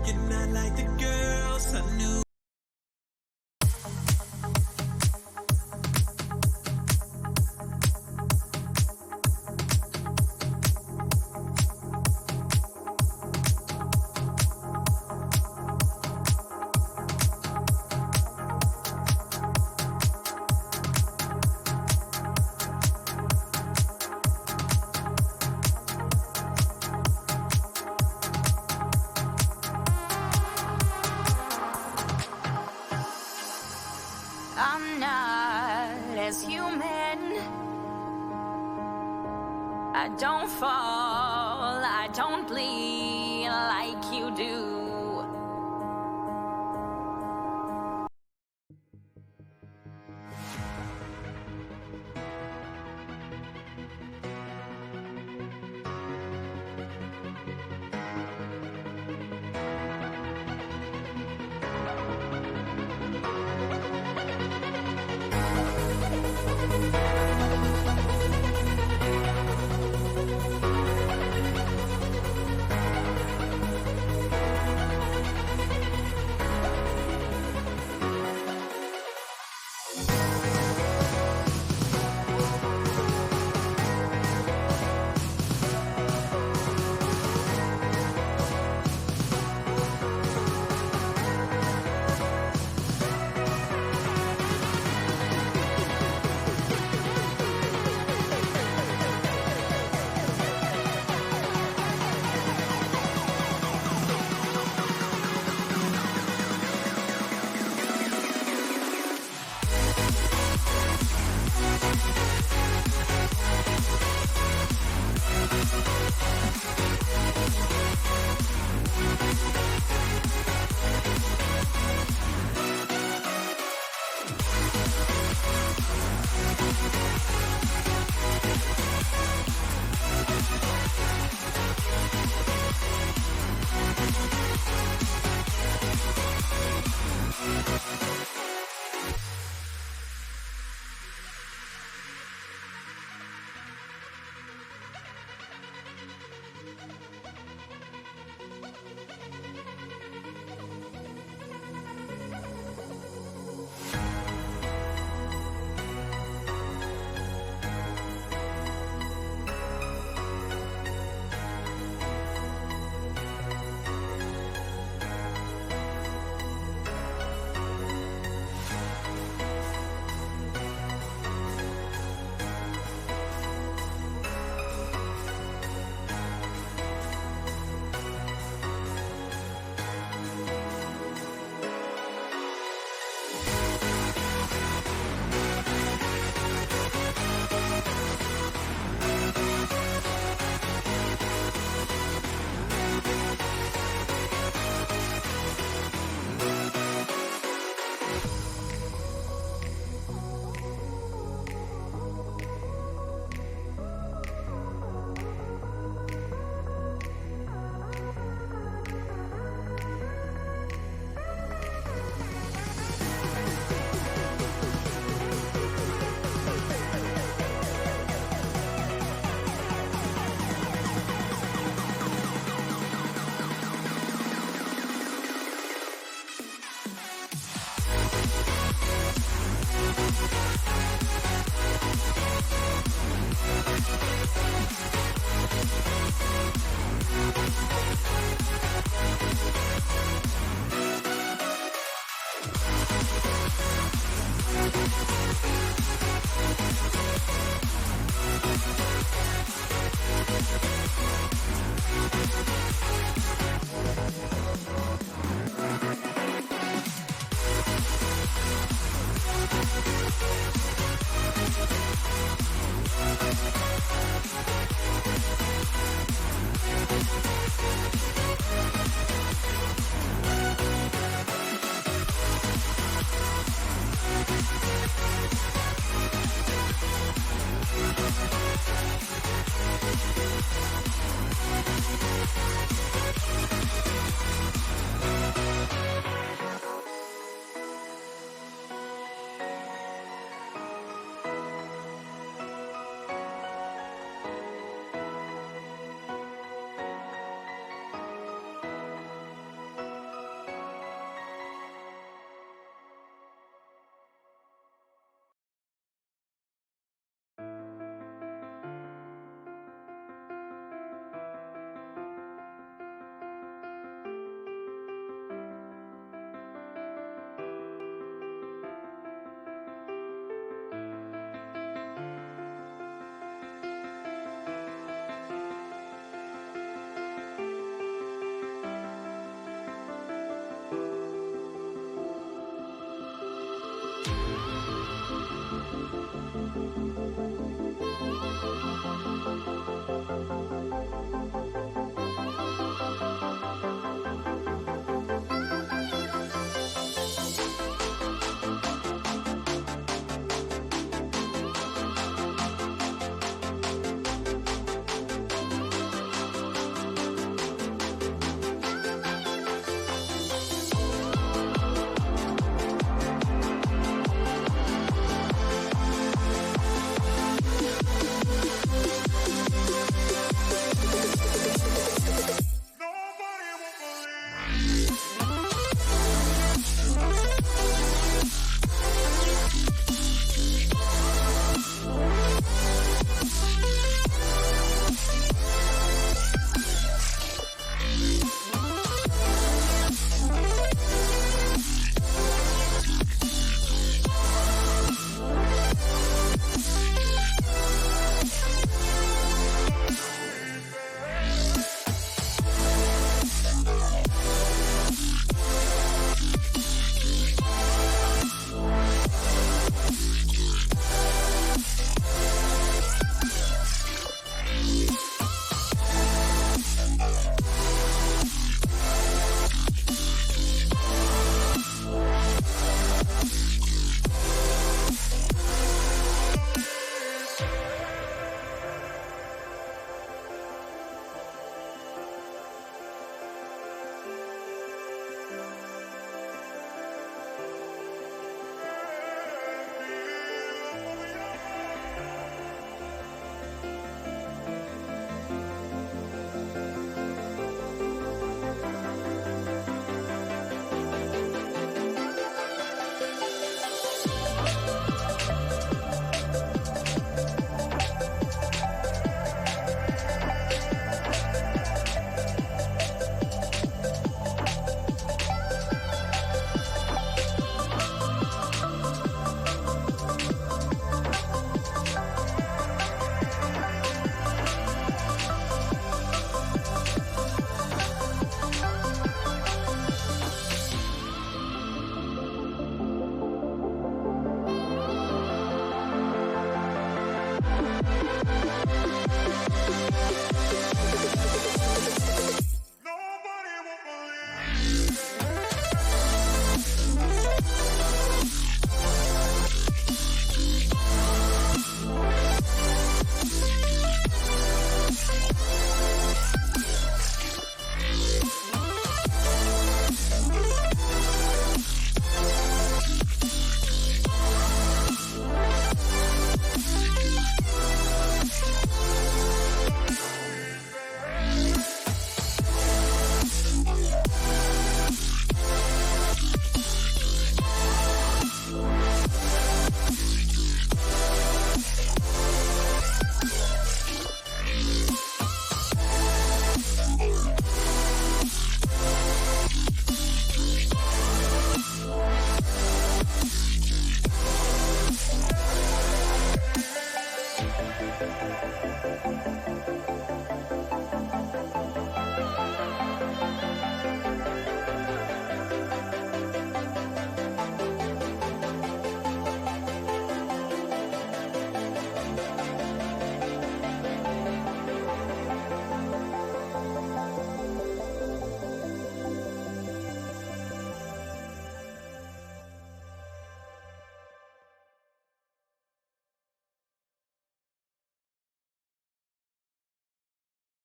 You're not like the girls I knew. I'm not as human. I don't fall, I don't bleed like you do.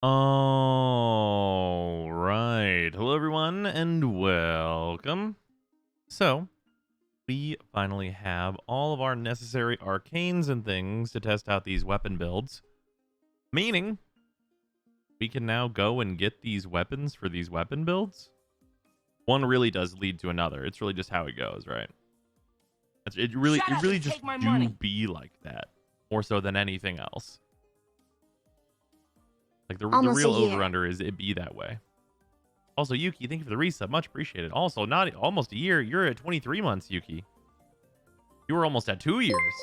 All right. Hello, everyone, and welcome. So, we finally have all of our necessary arcanes and things to test out these weapon builds. Meaning, we can now go and get these weapons for these weapon builds. One really does lead to another. It's really just how it goes, right? It really just do be like that, more so than anything else. Like the real over-under is it be that way. Also, Yuki, thank you for the resub. Much appreciated. Also, not almost a year. You're at 23 months, Yuki. You were almost at 2 years.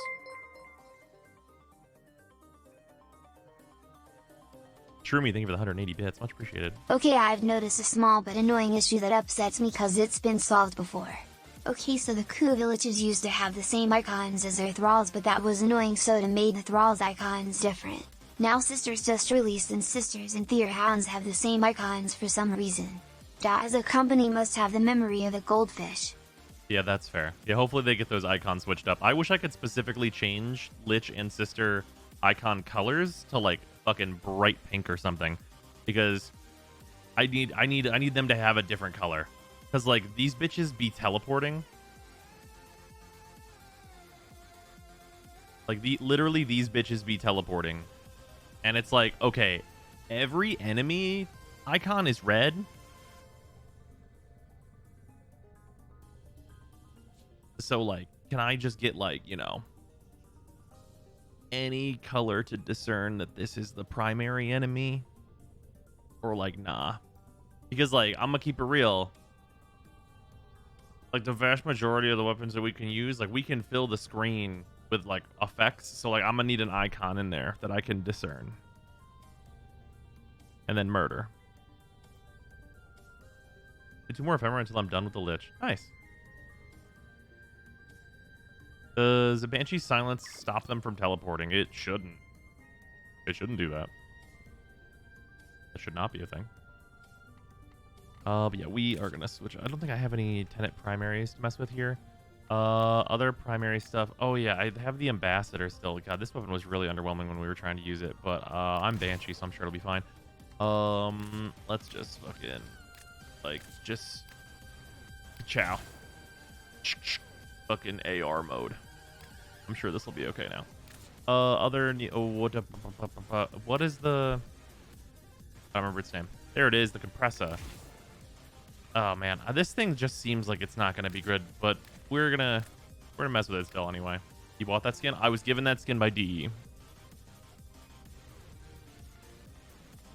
Shroomy, thank you for the 180 bits. Much appreciated. Okay, I've noticed a small but annoying issue that upsets me cause it's been solved before. Okay, so the Ku villages used to have the same icons as their thralls, but that was annoying, so to made the thralls icons different. Now Sisters just released, and Sisters and Thea Hounds have the same icons for some reason. As a company must have the memory of a goldfish. Yeah, that's fair. Yeah, hopefully they get those icons switched up. I wish I could specifically change Lich and Sister icon colors to like fucking bright pink or something, because I need them to have a different color. Because like these bitches be teleporting. Like literally these bitches be teleporting. And it's like, okay, every enemy icon is red. So, like, can I just get, like, you know, any color to discern that this is the primary enemy? Or, like, nah. Because, like, I'm gonna keep it real. Like, the vast majority of the weapons that we can use, like, we can fill the screen with like effects, so like I'm gonna need an icon in there that I can discern. And then murder. 2 more ephemera until I'm done with the Lich. Nice. Does the Banshee's silence stop them from teleporting? It shouldn't. It shouldn't do that. That should not be a thing. But yeah, we are gonna switch. I don't think I have any tenant primaries to mess with here. Other primary stuff. Oh yeah, I have the ambassador still. God, this weapon was really underwhelming when we were trying to use it, but I'm Banshee, so I'm sure it'll be fine. Let's just fucking like just chow. Fucking AR mode. I'm sure this will be okay now. What is the? I don't remember its name. There it is, the compressor. Oh man, this thing just seems like it's not gonna be good, but we're gonna mess with it still anyway. You bought that skin? I was given that skin by DE.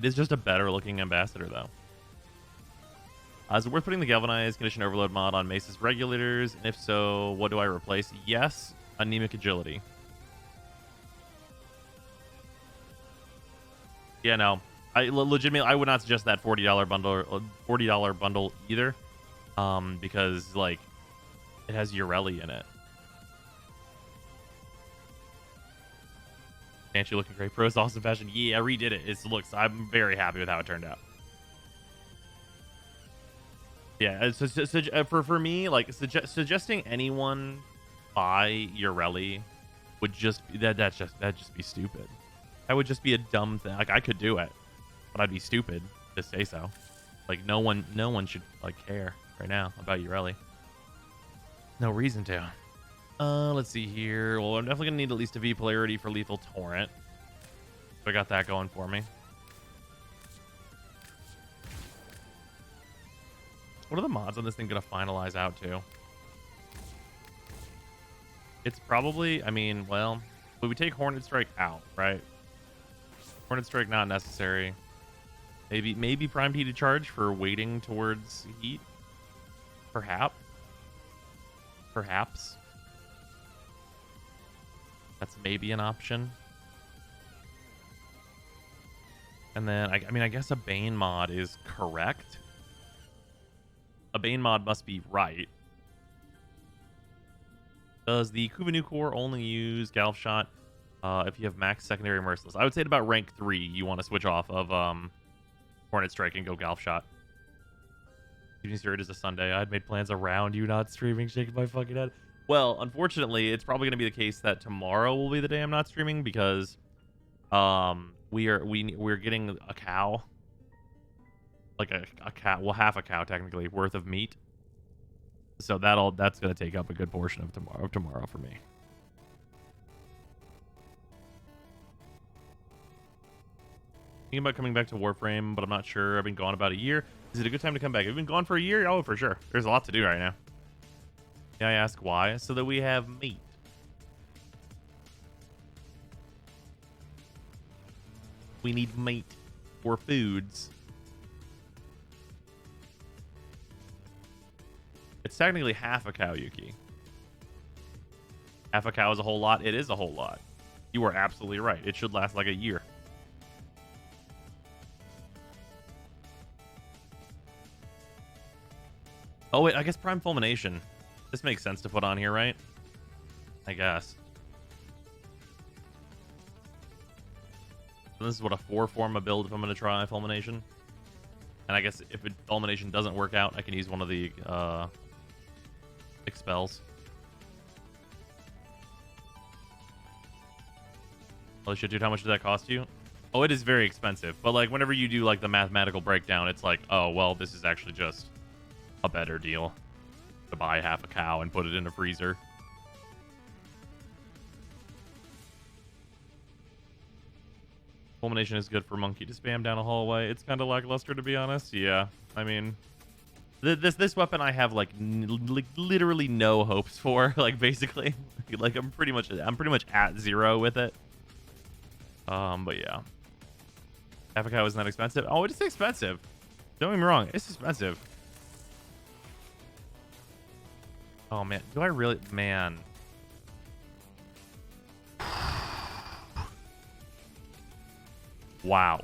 It is just a better looking ambassador though. Is it worth putting the galvanized condition overload mod on Mace's regulators? And if so, what do I replace? Yes, anemic agility. Yeah, no. I legitimately, I would not suggest that $40 bundle or $40 bundle either, because like it has Urelli in it. Banshee looking great. Pros awesome fashion. Yeah, I redid it. I'm very happy with how it turned out. Yeah, for me, like suggesting anyone buy Urelli would just that'd just be stupid. That would just be a dumb thing. Like I could do it, but I'd be stupid to say so. Like no one should like care right now about Urelli. No reason to. Let's see here. Well, I'm definitely gonna need at least a V polarity for Lethal Torrent. So I got that going for me. What are the mods on this thing gonna finalize out to? It's probably, I mean, well, would we take Hornet Strike out, right? Hornet Strike not necessary. Maybe Prime Heated Charge for waiting towards heat. Perhaps. That's maybe an option. And then, I mean, I guess a Bane mod is correct. A Bane mod must be right. Does the Kuvanu Core only use Galv Shot if you have max secondary Merciless? I would say at about rank 3, you want to switch off of Hornet Strike and go Galv Shot. Evening Spirit is a Sunday. I had made plans around you not streaming, shaking my fucking head. Well, unfortunately, it's probably going to be the case that tomorrow will be the day I'm not streaming because we're getting a cow, like a cow, well, half a cow technically worth of meat. So that's going to take up a good portion of tomorrow for me. Thinking about coming back to Warframe, but I'm not sure. I've been gone about a year. Is it a good time to come back? Have you been gone for a year? Oh, for sure. There's a lot to do right now. May I ask why? So that we have meat. We need meat for foods. It's technically half a cow, Yuki. Half a cow is a whole lot. It is a whole lot. You are absolutely right. It should last like a year. Oh, wait. I guess Prime Fulmination. This makes sense to put on here, right? I guess. So this is what a 4-forma build if I'm going to try Fulmination. And I guess if Fulmination doesn't work out, I can use one of the expels. Holy shit, dude, how much did that cost you? Oh, it is very expensive. But like whenever you do like the mathematical breakdown, it's like, oh, well, this is actually just a better deal to buy half a cow and put it in a freezer. Fulmination is good for Monkey to spam down a hallway. It's kind of lackluster, to be honest. Yeah, I mean, this weapon I have like literally no hopes for. Like basically, like I'm pretty much at 0 with it. But yeah, half a cow isn't that expensive. Oh, it is expensive. Don't get me wrong, it's expensive. Oh man, do I really, man? Wow.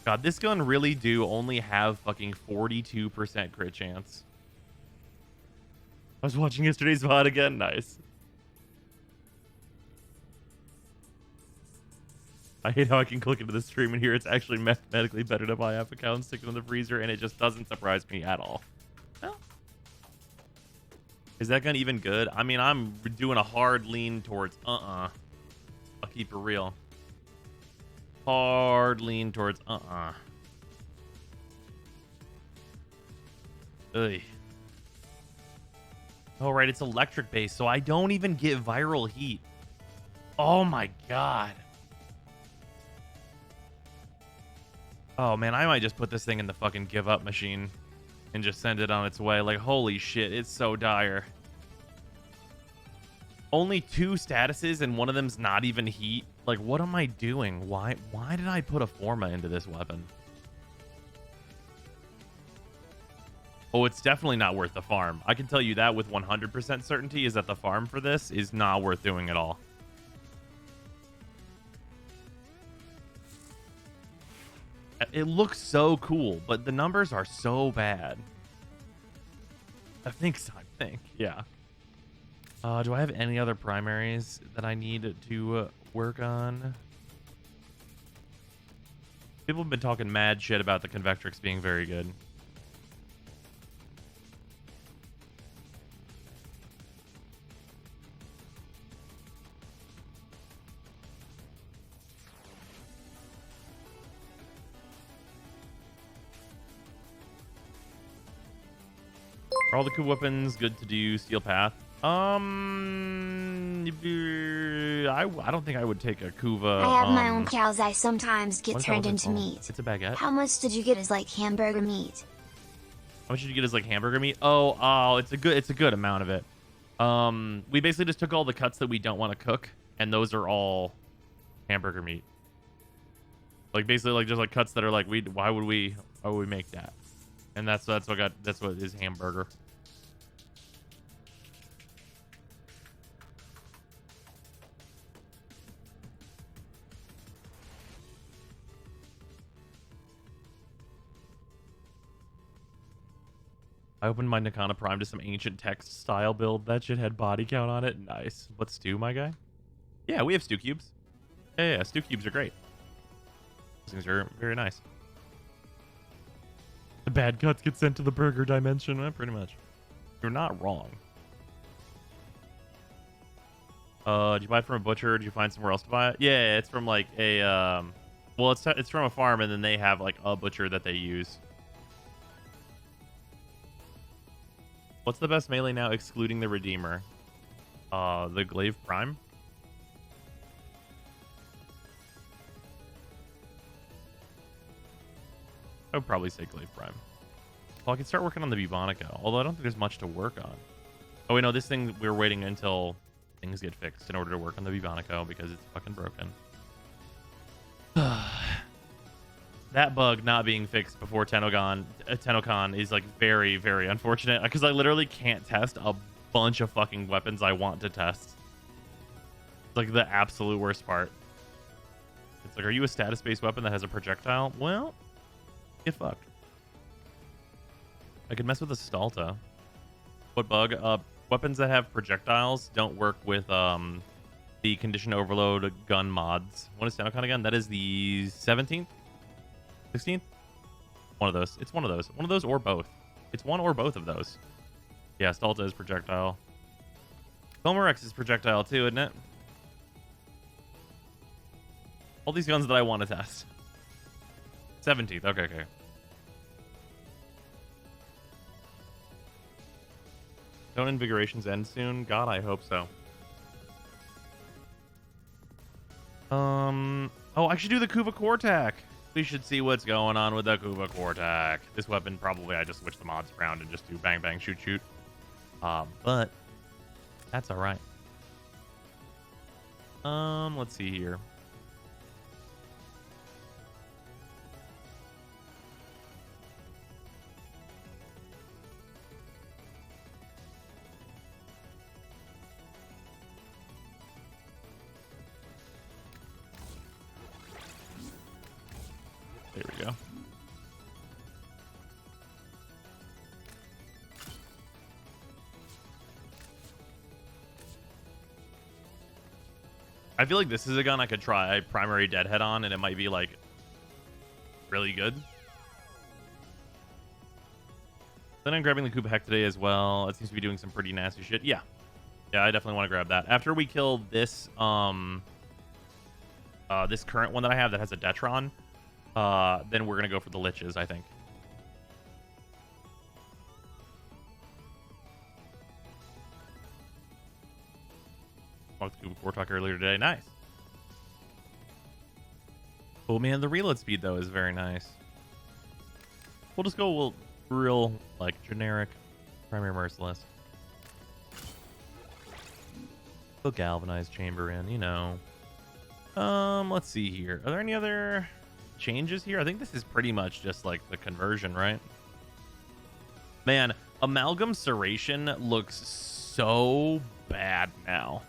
God, this gun really do only have fucking 42% crit chance. I was watching yesterday's VOD again. Nice. I hate how I can click into the stream and hear it's actually mathematically better to buy half a cow and stick it in the freezer, and it just doesn't surprise me at all. Well, is that gun even good? I mean, I'm doing a hard lean towards I'll keep it real. Hard lean towards Ugh. Oh, right, it's electric based, so I don't even get viral heat. Oh my god. Oh man, I might just put this thing in the fucking give up machine and just send it on its way. Like, holy shit, it's so dire. Only 2 statuses and one of them's not even heat. Like, what am I doing? Why did I put a Forma into this weapon? Oh, it's definitely not worth the farm. I can tell you that with 100% certainty is that the farm for this is not worth doing at all. it looks so cool, but the numbers are so bad. I think so. Yeah. Do I have any other primaries that I need to work on? People have been talking mad shit about the Convectrix being very good. Are all the cool weapons good to do Steel Path? I don't think I would take a Kuva. I have my own cows I sometimes get what is that turned weapon into called? meat. It's a baguette. How much did you get as like hamburger meat? How much did you get as like hamburger meat? Oh, it's a good amount of it. We basically just took all the cuts that we don't want to cook, and those are all hamburger meat. Like basically like just like cuts that are like why would we make that? And that's what is hamburger. I opened my Nikana Prime to some ancient text style build. That shit had body count on it. Nice. What stew, my guy? Yeah, we have stew cubes. Yeah, stew cubes are great. Those things are very nice. The bad cuts get sent to the burger dimension. Pretty much. You're not wrong. Did you buy it from a butcher? Did you find somewhere else to buy it? Yeah, it's from like a well, it's from a farm, and then they have like a butcher that they use. What's the best melee now, excluding the Redeemer? The Glaive Prime. I would probably say Glaive Prime. Well, I can start working on the Bubonica, although I don't think there's much to work on. Oh, wait, no, this thing, we're waiting until things get fixed in order to work on the Bubonica because it's fucking broken. That bug not being fixed before TennoCon is like very, very unfortunate because I literally can't test a bunch of fucking weapons I want to test. It's like the absolute worst part. It's like, are you a status-based weapon that has a projectile? Well, get fucked. I could mess with a Stalta. What bug? Weapons that have projectiles don't work with the Condition Overload gun mods. When is TennoCon again? That is the 17th? 16th? One of those. It's one of those. One of those or both. It's one or both of those. Yeah, Stalta is projectile. Fomarex is projectile too, isn't it? All these guns that I want to test. 17th. Okay. Don't invigorations end soon? God, I hope so. Oh, I should do the Kuva Kortak. We should see what's going on with the Kuva Kortak. This weapon, probably I just switch the mods around and just do bang, bang, shoot, shoot. But that's all right. Let's see here. There we go. I feel like this is a gun I could try primary deadhead on, and it might be like really good. Then I'm grabbing the Kuba Heck today as well. It seems to be doing some pretty nasty shit. Yeah, I definitely want to grab that after we kill this this current one that I have that has a Detron. Then we're gonna go for the Liches, I think. Walked the Kuba Kortak earlier today. Nice. Oh man, the reload speed though is very nice. We'll just go real like generic primary merciless. Put galvanized chamber in, you know. Let's see here. Are there any other changes here? I think this is pretty much just like the conversion, right? Man, Amalgam Serration looks so bad now.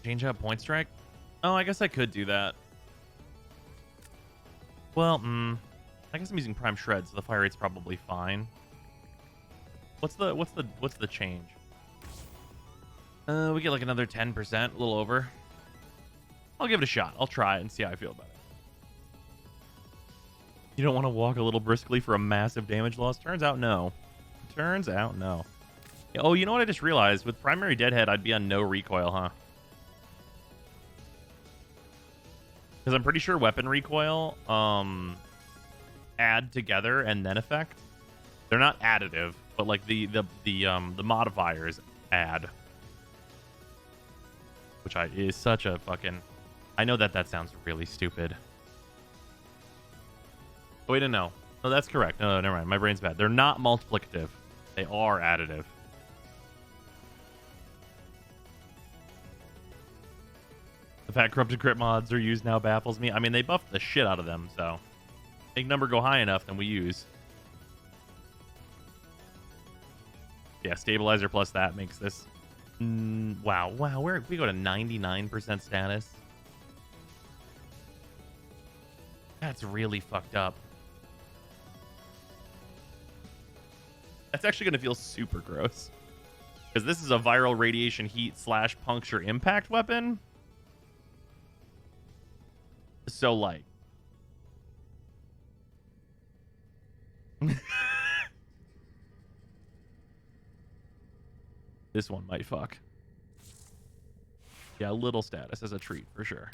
Change out point strike? Oh, I guess I could do that. Well, I guess I'm using prime shred, so the fire rate's probably fine. What's the change? We get like another 10%, a little over. I'll give it a shot. I'll try it and see how I feel about it. You don't want to walk a little briskly for a massive damage loss? Turns out no. Turns out no. Oh, you know what I just realized? With primary deadhead, I'd be on no recoil, huh? Because I'm pretty sure weapon recoil add together and then affect. They're not additive, but like the modifiers add. Which is such a fucking... I know that sounds really stupid. Oh, wait, no. No, that's correct. No, never mind. My brain's bad. They're not multiplicative. They are additive. The fact corrupted crit mods are used now baffles me. I mean, they buffed the shit out of them, so... Make number go high enough, then we use. Yeah, stabilizer plus that makes this... wow, we go to 99% status. That's really fucked up. That's actually going to feel super gross. Because this is a viral radiation heat / puncture impact weapon. So, like... This one might fuck. Yeah, little status as a treat, for sure.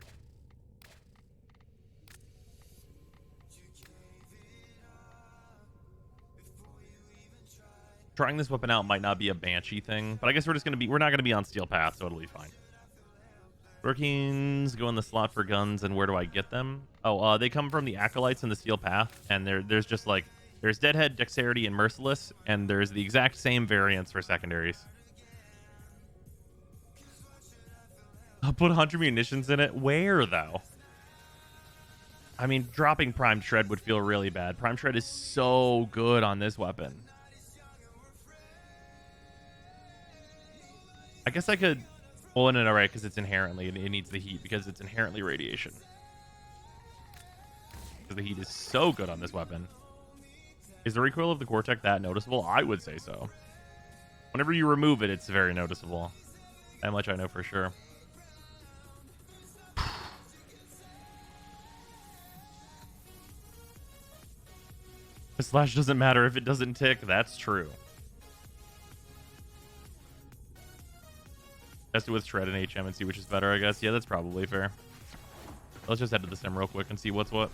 Trying this weapon out might not be a Banshee thing, but I guess we're not gonna be on Steel Path, so it'll be fine. Workings go in the slot for guns, and where do I get them? Oh, they come from the Acolytes and the Steel Path, and there's just like, there's Deadhead, Dexterity, and Merciless, and there's the exact same variants for secondaries. I'll put 100 munitions in it. Where, though? I mean, dropping Prime Shred would feel really bad. Prime Shred is so good on this weapon. I guess I could... Well, no, right, because it's inherently... It needs the heat because it's inherently radiation. Because the heat is so good on this weapon. Is the recoil of the Cortec that noticeable? I would say so. Whenever you remove it, it's very noticeable. That much I know for sure. The slash doesn't matter if it doesn't tick. That's true. Test it with Shred and HM and see which is better, I guess. Yeah, that's probably fair. Let's just head to the sim real quick and see what's what.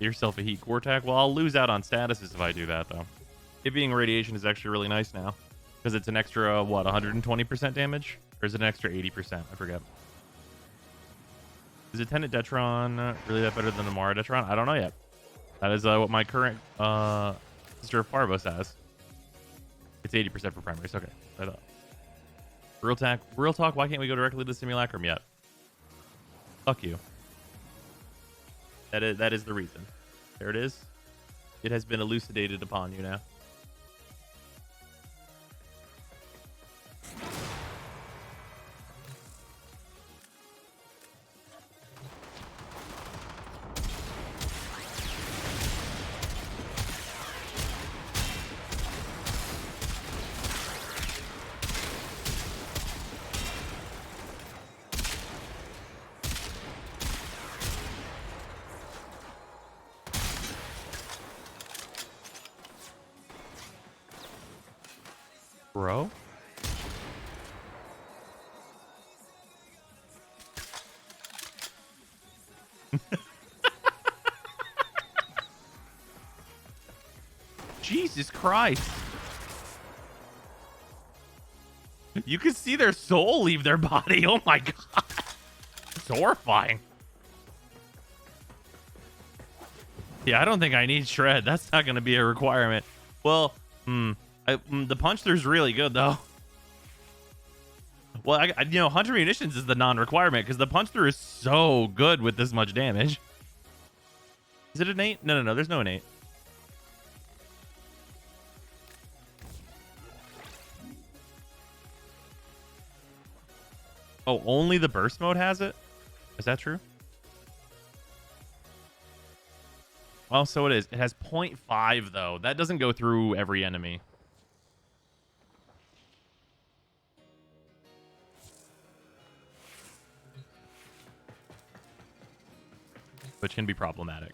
Get yourself a heat core attack. Well, I'll lose out on statuses if I do that, though. It being radiation is actually really nice now. Because it's an extra, what, 120% damage? Or is it an extra 80%? I forget. Is Attendant Detron really that better than the Mara Detron? I don't know yet. That is what my current Sister of Parvos has. It's 80% for primaries. Okay. I thought. Real talk, why can't we go directly to the simulacrum yet? Fuck you. That is the reason. There it is. It has been elucidated upon you now. Bro? Jesus Christ. You can see their soul leave their body. Oh my god. It's horrifying. Yeah, I don't think I need Shred. That's not going to be a requirement. Well, the punch through's really good, though. Well, 100 munitions is the non-requirement because the punch through is so good with this much damage. Is it innate? No. There's no innate. Oh, only the burst mode has it? Is that true? Oh, so it is. It has 0.5 though. That doesn't go through every enemy. Which can be problematic.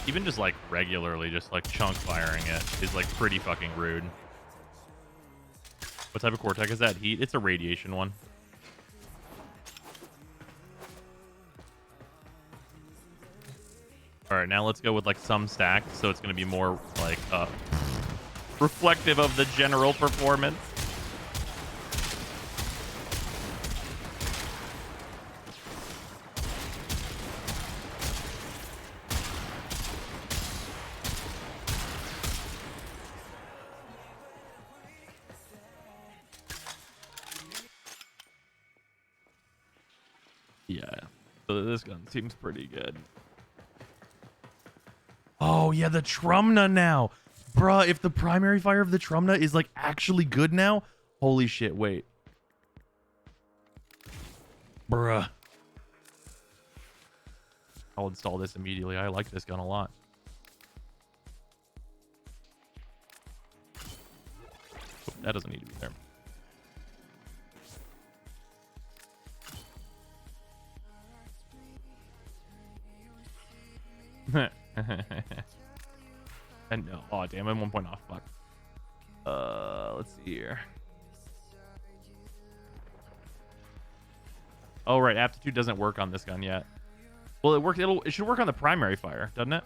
Even just like regularly, just like chunk firing it is like pretty fucking rude. What type of core tech is that? Heat? It's a radiation one. All right, now let's go with like some stack, so it's going to be more like reflective of the general performance. Yeah, so this gun seems pretty good. Oh, yeah, the Trumna now. Bruh, if the primary fire of the Trumna is, like, actually good now, holy shit, wait. Bruh. I'll install this immediately. I like this gun a lot. Oh, that doesn't need to be there. And no, oh damn, I'm 1 point off. Fuck. Let's see here. Oh right, aptitude doesn't work on this gun yet. Well, it should work on the primary fire, doesn't it?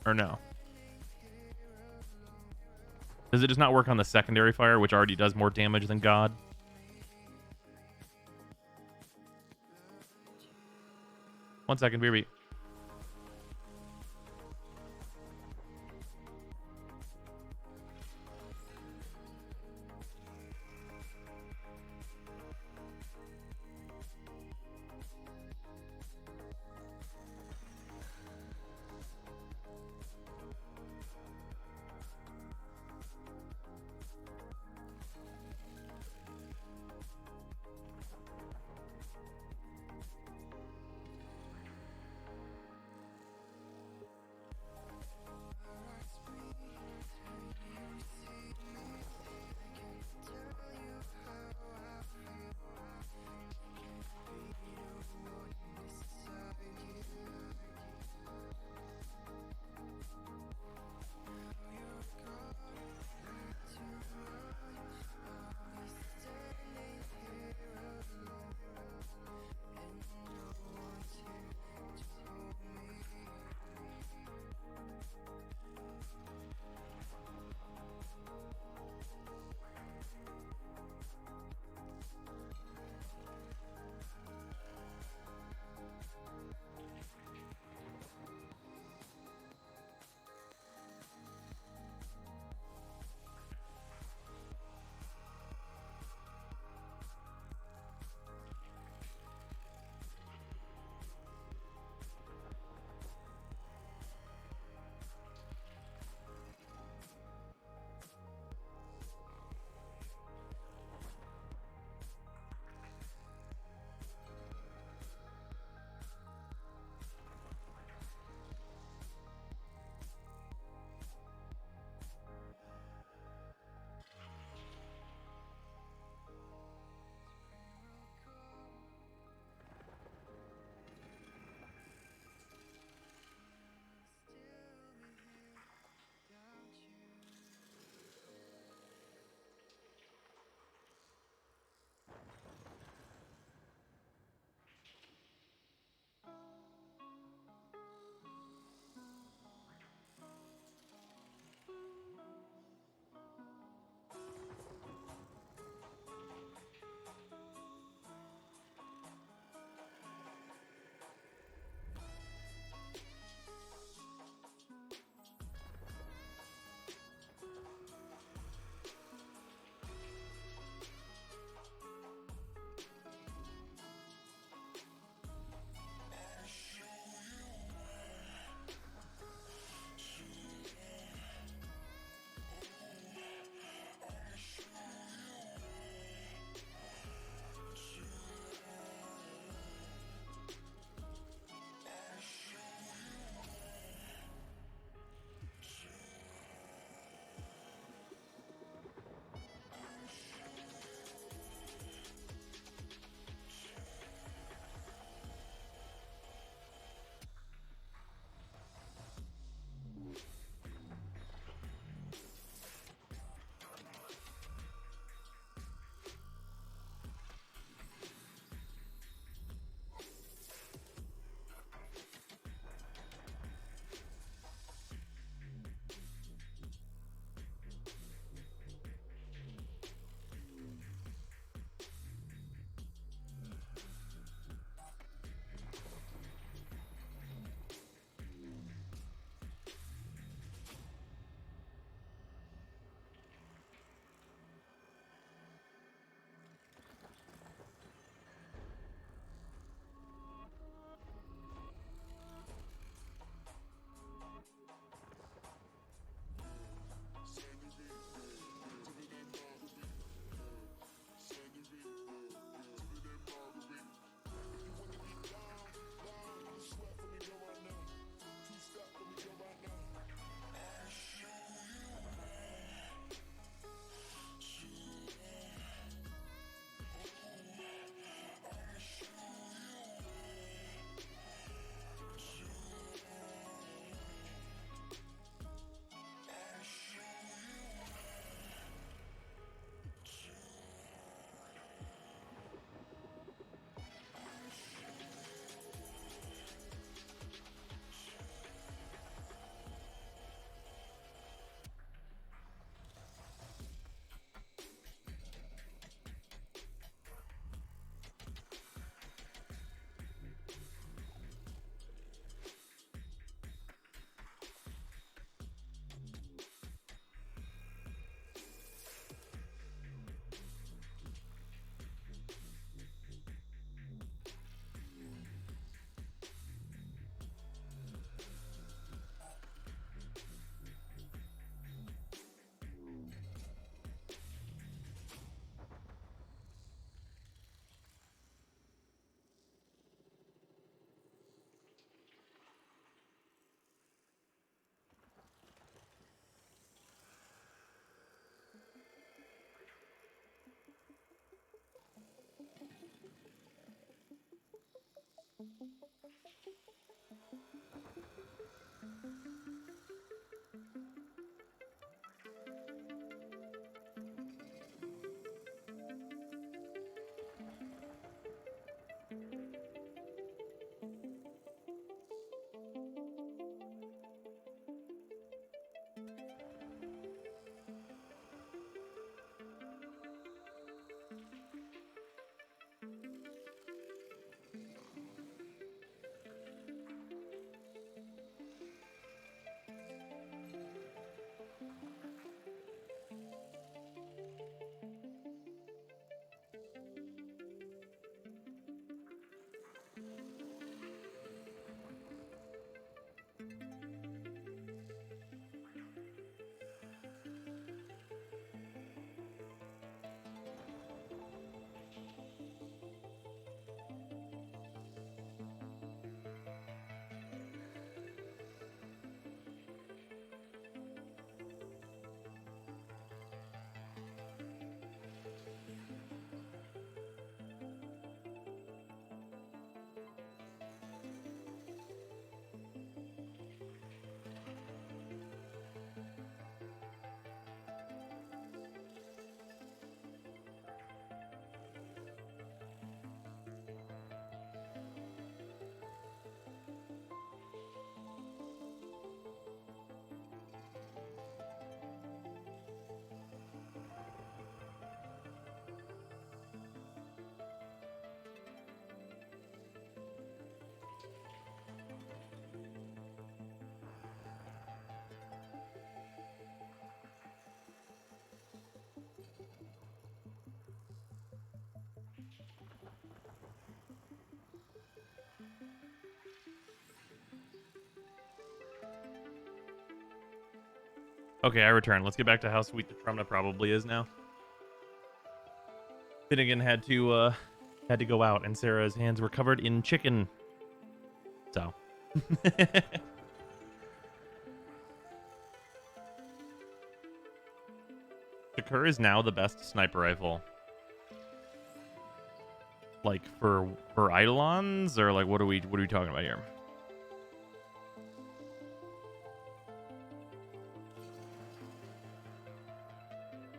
Or no? Does it just not work on the secondary fire, which already does more damage than God? One second, BRB. Okay, I return. Let's get back to how sweet the Trumna probably is now. Finnegan had to go out, and Sarah's hands were covered in chicken. So. Shakur is now the best sniper rifle. Like for Eidolons, or like what are we talking about here?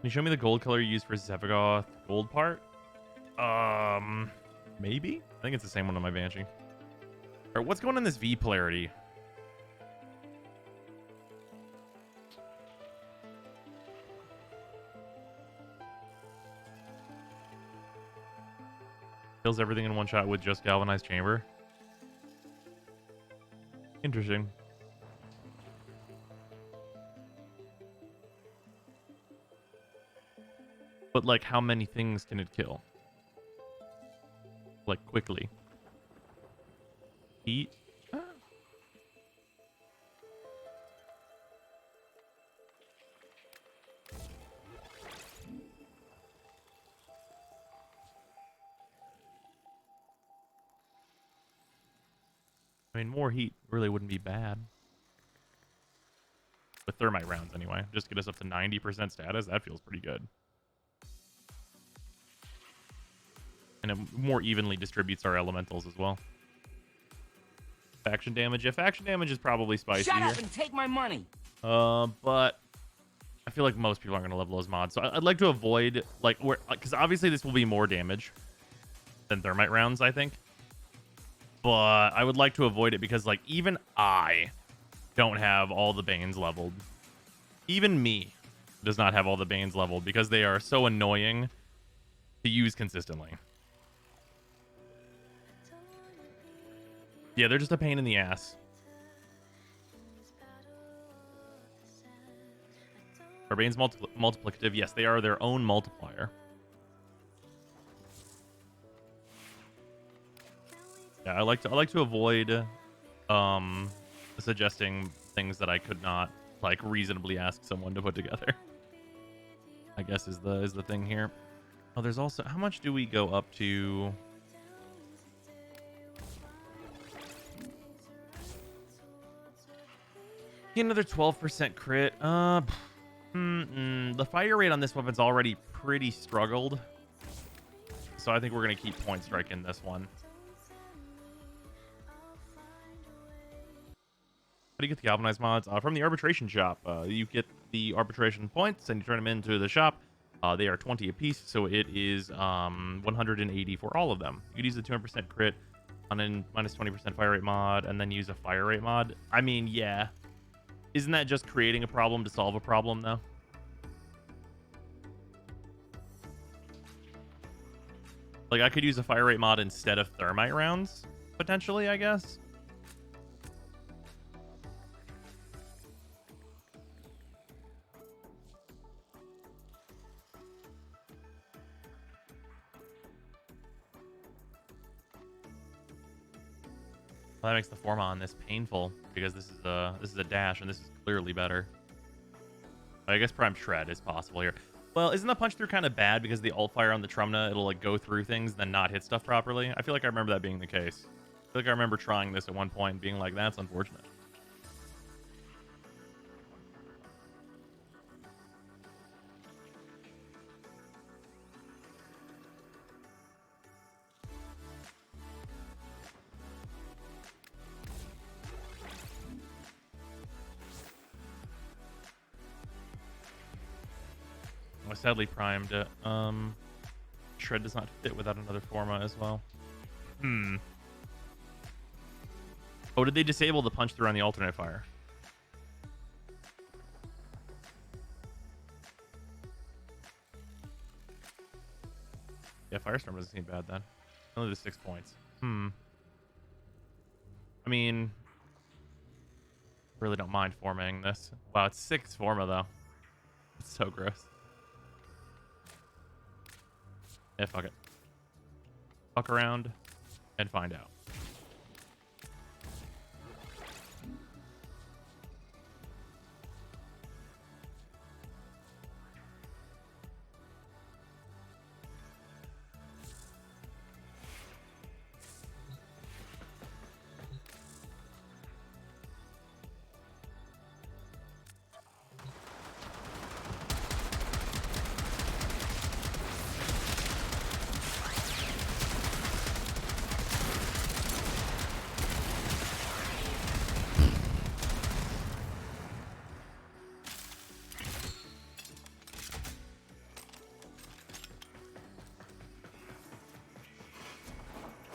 Can you show me the gold color you used for Zephygoth gold part? Maybe? I think it's the same one on my Banshee. Alright, what's going on in this V polarity? Kills everything in one shot with just galvanized chamber. Interesting. But like, how many things can it kill? Like, quickly. Heat. Ah. I mean, more heat really wouldn't be bad. With thermite rounds, anyway. Just get us up to 90% status. That feels pretty good. And it more evenly distributes our elementals as well. Faction damage. Yeah, faction damage is probably spicy. Shut up here. and take my money. But I feel like most people aren't going to level those mods. So I'd like to avoid, like, because obviously this will be more damage than thermite rounds, I think. But I would like to avoid it because, like, even I don't have all the Banes leveled. Even me does not have all the Banes leveled because they are so annoying to use consistently. Yeah, they're just a pain in the ass. Are Banes multiplicative? Yes, they are their own multiplier. Yeah, I like to avoid suggesting things that I could not like reasonably ask someone to put together. I guess is the thing here. Oh, there's also, how much do we go up to? Get another 12% crit. The fire rate on this weapon's already pretty struggled, so I think we're gonna keep point strike in this one. How do you get the galvanized mods? From the arbitration shop. You get the arbitration points and you turn them into the shop. They are 20 apiece, so it is 180 for all of them. You could use the 200% crit on a minus 20% fire rate mod and then use a fire rate mod. I mean, yeah. Isn't that just creating a problem to solve a problem, though? Like, I could use a fire rate mod instead of thermite rounds, potentially, I guess. Well, that makes the forma on this painful because this is a dash and this is clearly better. I guess Prime Shred is possible here. Well, isn't the punch through kind of bad because the alt fire on the Trumna, it'll like go through things then not hit stuff properly? I feel like I remember that being the case. I feel like I remember trying this at one point and being like, that's unfortunate. I sadly primed it. Shred does not fit without another forma as well. Oh, did they disable the punch through on the alternate fire? Yeah, Firestorm doesn't seem bad then. Only the 6 points. I mean, really don't mind formatting this. Wow, it's 6 forma though. It's so gross. Yeah, fuck it. Fuck around and find out.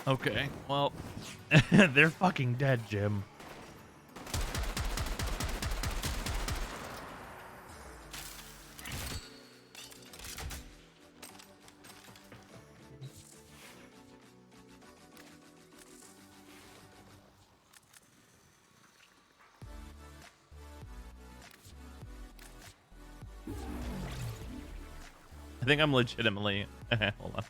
Okay, well, they're fucking dead, Jim. I think I'm legitimately... Hold on.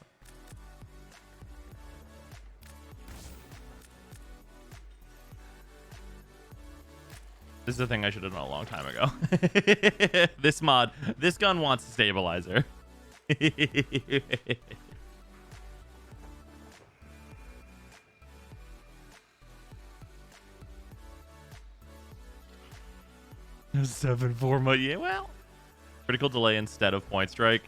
This is the thing I should have done a long time ago. This mod, this gun wants a stabilizer. Seven forma, yeah, well. Critical delay instead of point strike.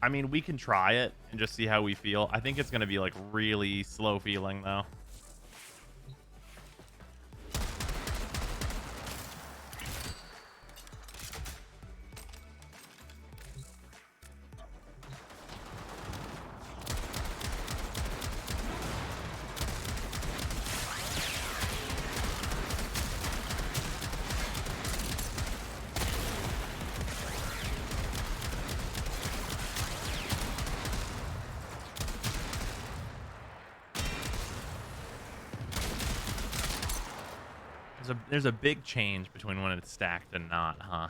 I mean, we can try it and just see how we feel. I think it's going to be like really slow feeling though. There's a big change between when it's stacked and not, huh?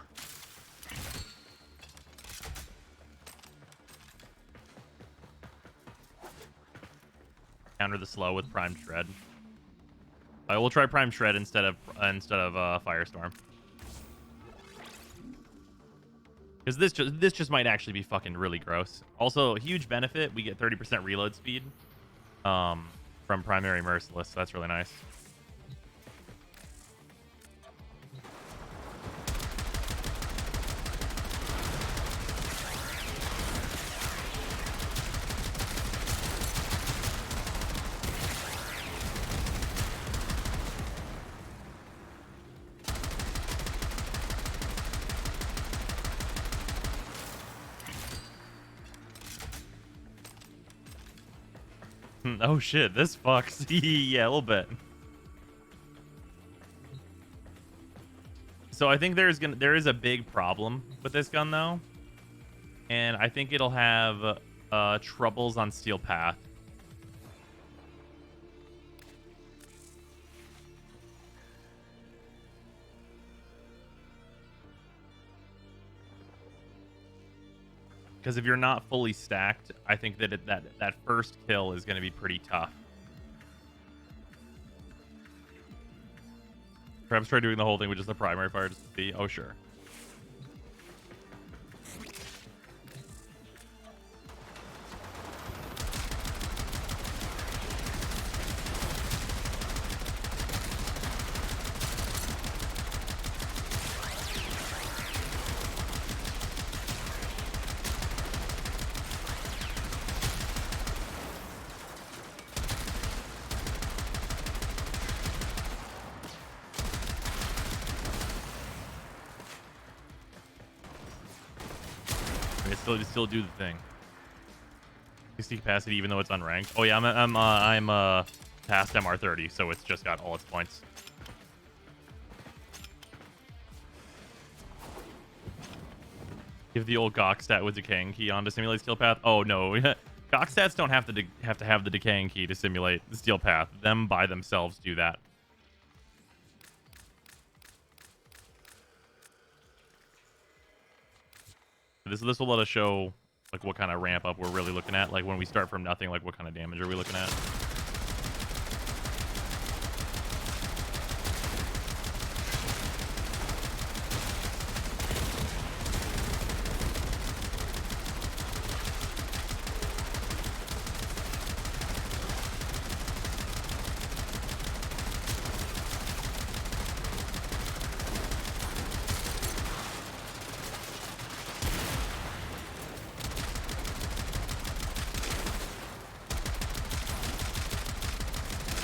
Counter the slow with Prime Shred. I will try Prime Shred instead of Firestorm. Because this just might actually be fucking really gross. Also, a huge benefit, we get 30% reload speed from Primary Merciless, so that's really nice. Oh shit, this fucks. Yeah, a little bit. So I think there is a big problem with this gun though, and I think it'll have troubles on Steel Path. Because if you're not fully stacked, I think that that first kill is going to be pretty tough. Perhaps try doing the whole thing with just the primary fire just to see. Oh, sure. Still do the thing. 60 capacity, even though it's unranked. Oh yeah, I'm past MR30, so it's just got all its points. Give the old Gawk stat with decaying key on to simulate Steel Path. Oh no, Gawk stats don't have to have the decaying key to simulate the Steel Path. Them by themselves do that. This will let us show like what kind of ramp up we're really looking at. Like when we start from nothing, like what kind of damage are we looking at?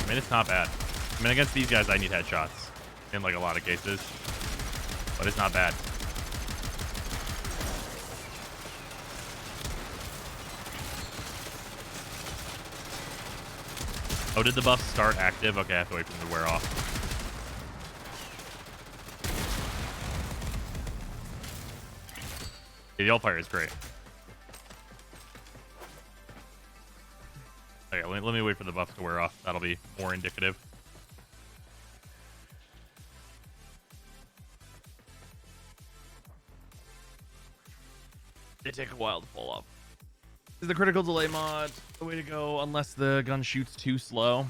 I mean, it's not bad. I mean, against these guys, I need headshots in like a lot of cases, but it's not bad. Oh, did the buff start active? Okay, I have to wait for them to wear off. Yeah, the All-Fire is great. Okay, let me wait for the buff to wear off. That'll be more indicative. They take a while to fall off. Is the critical delay mod the way to go unless the gun shoots too slow?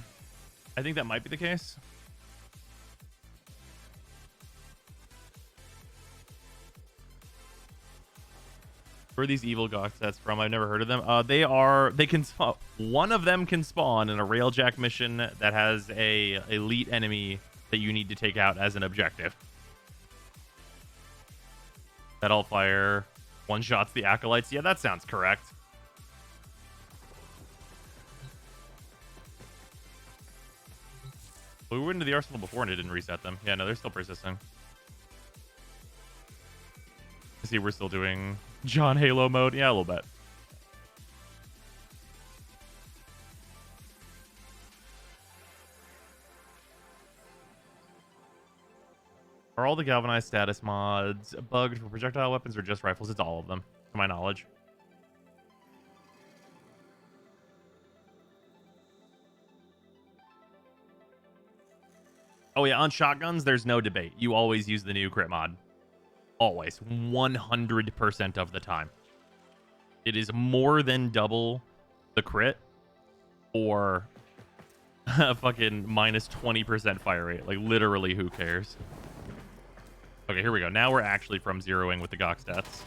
I think that might be the case. Where are these evil Gawk sets from? I've never heard of them. They can one of them can spawn in a Railjack mission that has a elite enemy that you need to take out as an objective. That all fire one shots the acolytes. Yeah, that sounds correct. We went into the arsenal before and it didn't reset them. Yeah, no, they're still persisting. See, we're still doing John Halo mode. Yeah, a little bit. Are all the galvanized status mods bugged for projectile weapons or just rifles? It's all of them, to my knowledge. Oh yeah, on shotguns, there's no debate. You always use the new crit mod. Always. 100% of the time. It is more than double the crit or a fucking minus 20% fire rate. Like, literally, who cares? Okay, here we go. Now we're actually from zeroing with the Gawk stats.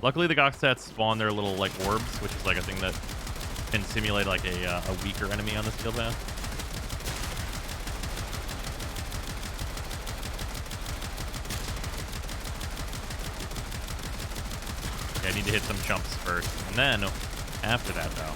Luckily, the Gawk stats spawn their little, like, orbs, which is, like, a thing that can simulate, like, a weaker enemy on the skill path. I need to hit some chumps first. And then, after that, though.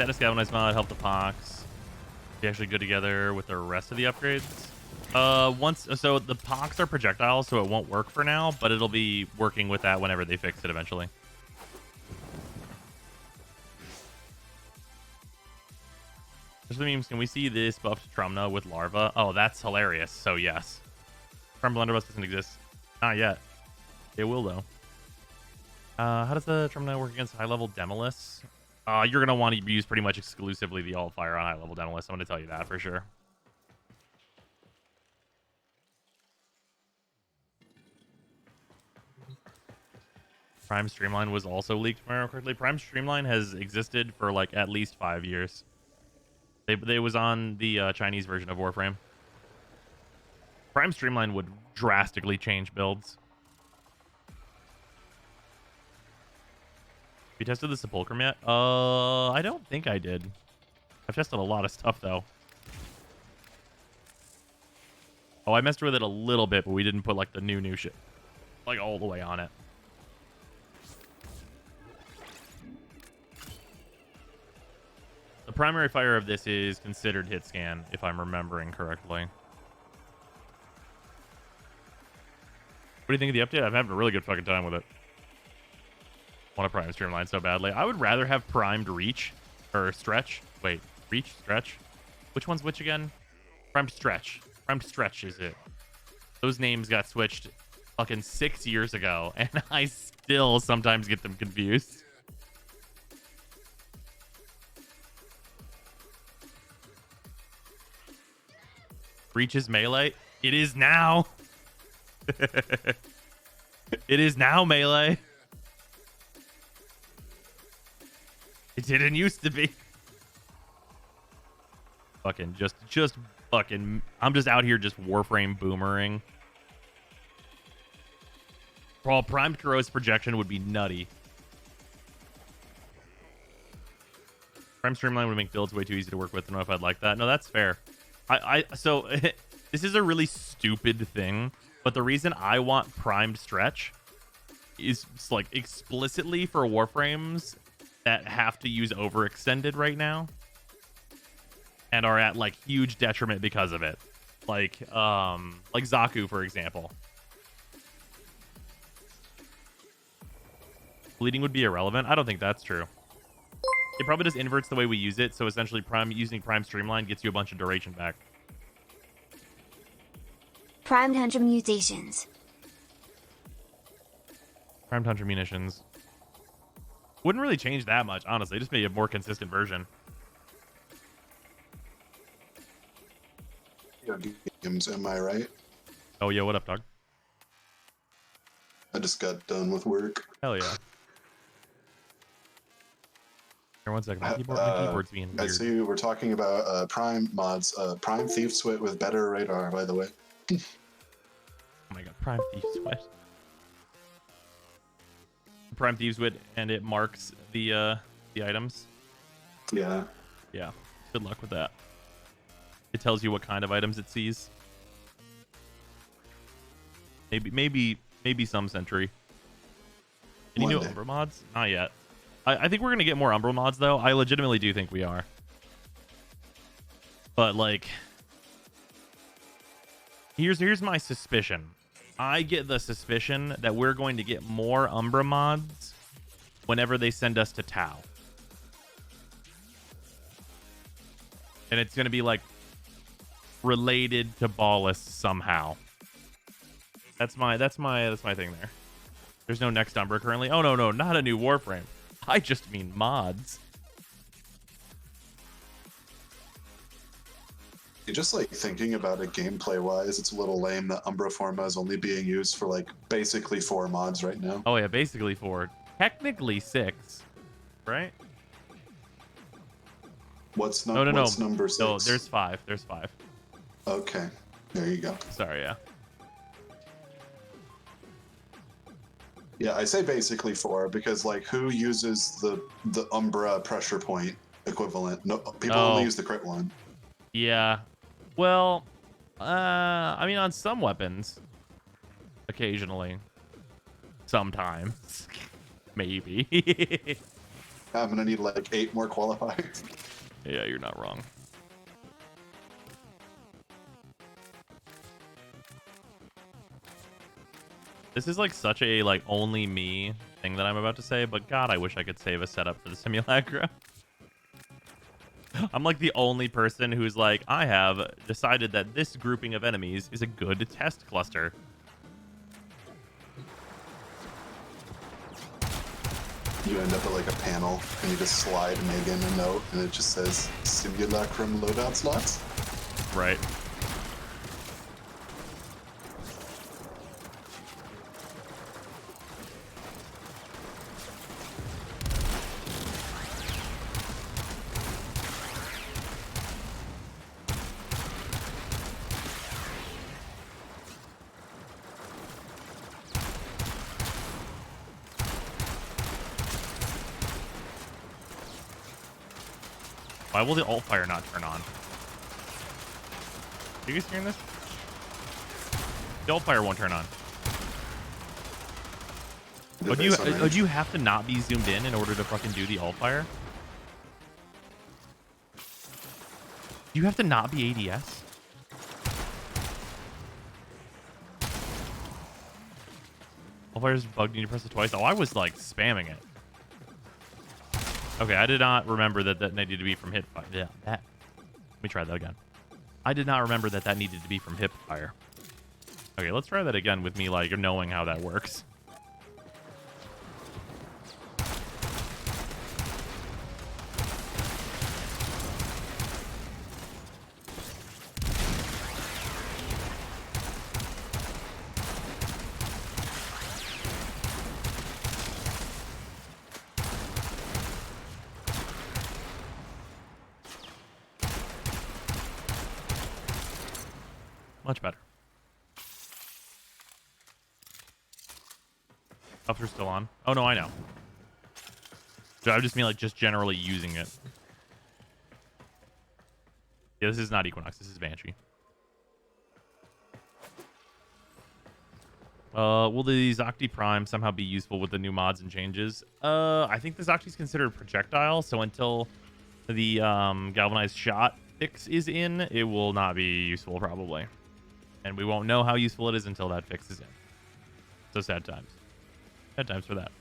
status galvanize mod, help the pox. Be actually good together with the rest of the upgrades. So the pox are projectiles, so it won't work for now, but it'll be working with that whenever they fix it eventually. There's the memes. Can we see this buffed Trumna with larva? Oh, that's hilarious. So yes. Farm Blunderbuss doesn't exist. Not yet. It will though. How does the Trumna work against high-level Demolus? You're gonna want to use pretty much exclusively the alt fire on high-level Demolus. I'm gonna tell you that for sure. Prime Streamline was also leaked, if I remember correctly. Prime Streamline has existed for like at least 5 years. They was on the Chinese version of Warframe. Prime Streamline would drastically change builds. Have you tested the Sepulchrum yet? I don't think I did. I've tested a lot of stuff though. Oh, I messed with it a little bit, but we didn't put like the new shit like all the way on it. The primary fire of this is considered hit scan, if I'm remembering correctly. What do you think of the update? I'm having a really good fucking time with it. I want to prime Streamline so badly. I would rather have primed reach or stretch. Wait, reach, stretch. Which one's which again? Primed stretch. Primed stretch is it. Those names got switched fucking 6 years ago, and I still sometimes get them confused. Reach is melee. It is now. It is now melee. It didn't used to be. Fucking just fucking. I'm just out here just Warframe boomering. Well, primed corrosive projection would be nutty. Prime Streamline would make builds way too easy to work with. I don't know if I'd like that. No, that's fair. So this is a really stupid thing, but the reason I want primed stretch is like explicitly for Warframes that have to use overextended right now and are at like huge detriment because of it. Like Zaku, for example. Bleeding would be irrelevant. I don't think that's true. It probably just inverts the way we use it, so essentially using Prime Streamline gets you a bunch of duration back. Primed Hunter mutations. Primed Hunter munitions. Wouldn't really change that much, honestly. Just maybe a more consistent version. Yeah, games, am I right? Oh, yeah, what up, dog? I just got done with work. Hell yeah. Here, 1 second. My keyboard's being weird. I see we're talking about Prime mods. Prime Thief Sweat with better radar, by the way. Oh my god, Prime Thief Sweat. Prime Thieves Wit, and it marks the items. Yeah. Yeah. Good luck with that. It tells you what kind of items it sees. Maybe some Sentry. Any new Umbra mods? Not yet. I think we're gonna get more Umbra mods though. I legitimately do think we are. But like, here's my suspicion. I get the suspicion that we're going to get more Umbra mods whenever they send us to Tau. And it's going to be like related to Ballast somehow. That's my thing there. There's no next Umbra currently. Oh no, not a new Warframe. I just mean mods. Just like thinking about it gameplay wise, it's a little lame that Umbra Forma is only being used for like basically 4 mods right now. Oh yeah, basically 4. Technically 6, right? What's No. number 6? No, there's 5. There's 5. Okay, there you go. Sorry, yeah. Yeah, I say basically 4 because like who uses the Umbra pressure point equivalent? No, people only use the crit one. Yeah. Well, I mean, on some weapons, occasionally, sometimes, maybe. I'm gonna need like 8 more qualifiers. Yeah, you're not wrong. This is like such a like only me thing that I'm about to say, but God, I wish I could save a setup for the simulacra. I'm like the only person who's like, I have decided that this grouping of enemies is a good test cluster. You end up at like a panel and you just slide Megan a note and it just says simulacrum loadout slots. Right. Why will the alt fire not turn on? Are you guys hearing this? The alt fire won't turn on. Oh, do you have to not be zoomed in order to fucking do the alt fire? Do you have to not be ADS? Alt fire's bugged and you press it twice. Oh, I was like spamming it. Okay, I did not remember that needed to be from hip fire. Yeah, that. Let me try that again. I did not remember that needed to be from hip fire. Okay, let's try that again with me like knowing how that works. Much better. Buffs are still on. Oh, no, I know. So I just mean like just generally using it. Yeah, this is not Equinox. This is Banshee. Will the Zocti Prime somehow be useful with the new mods and changes? I think the Zocti is considered a projectile, so until the galvanized shot fix is in, it will not be useful probably. And we won't know how useful it is until that fix is in. So sad times. Sad times for that.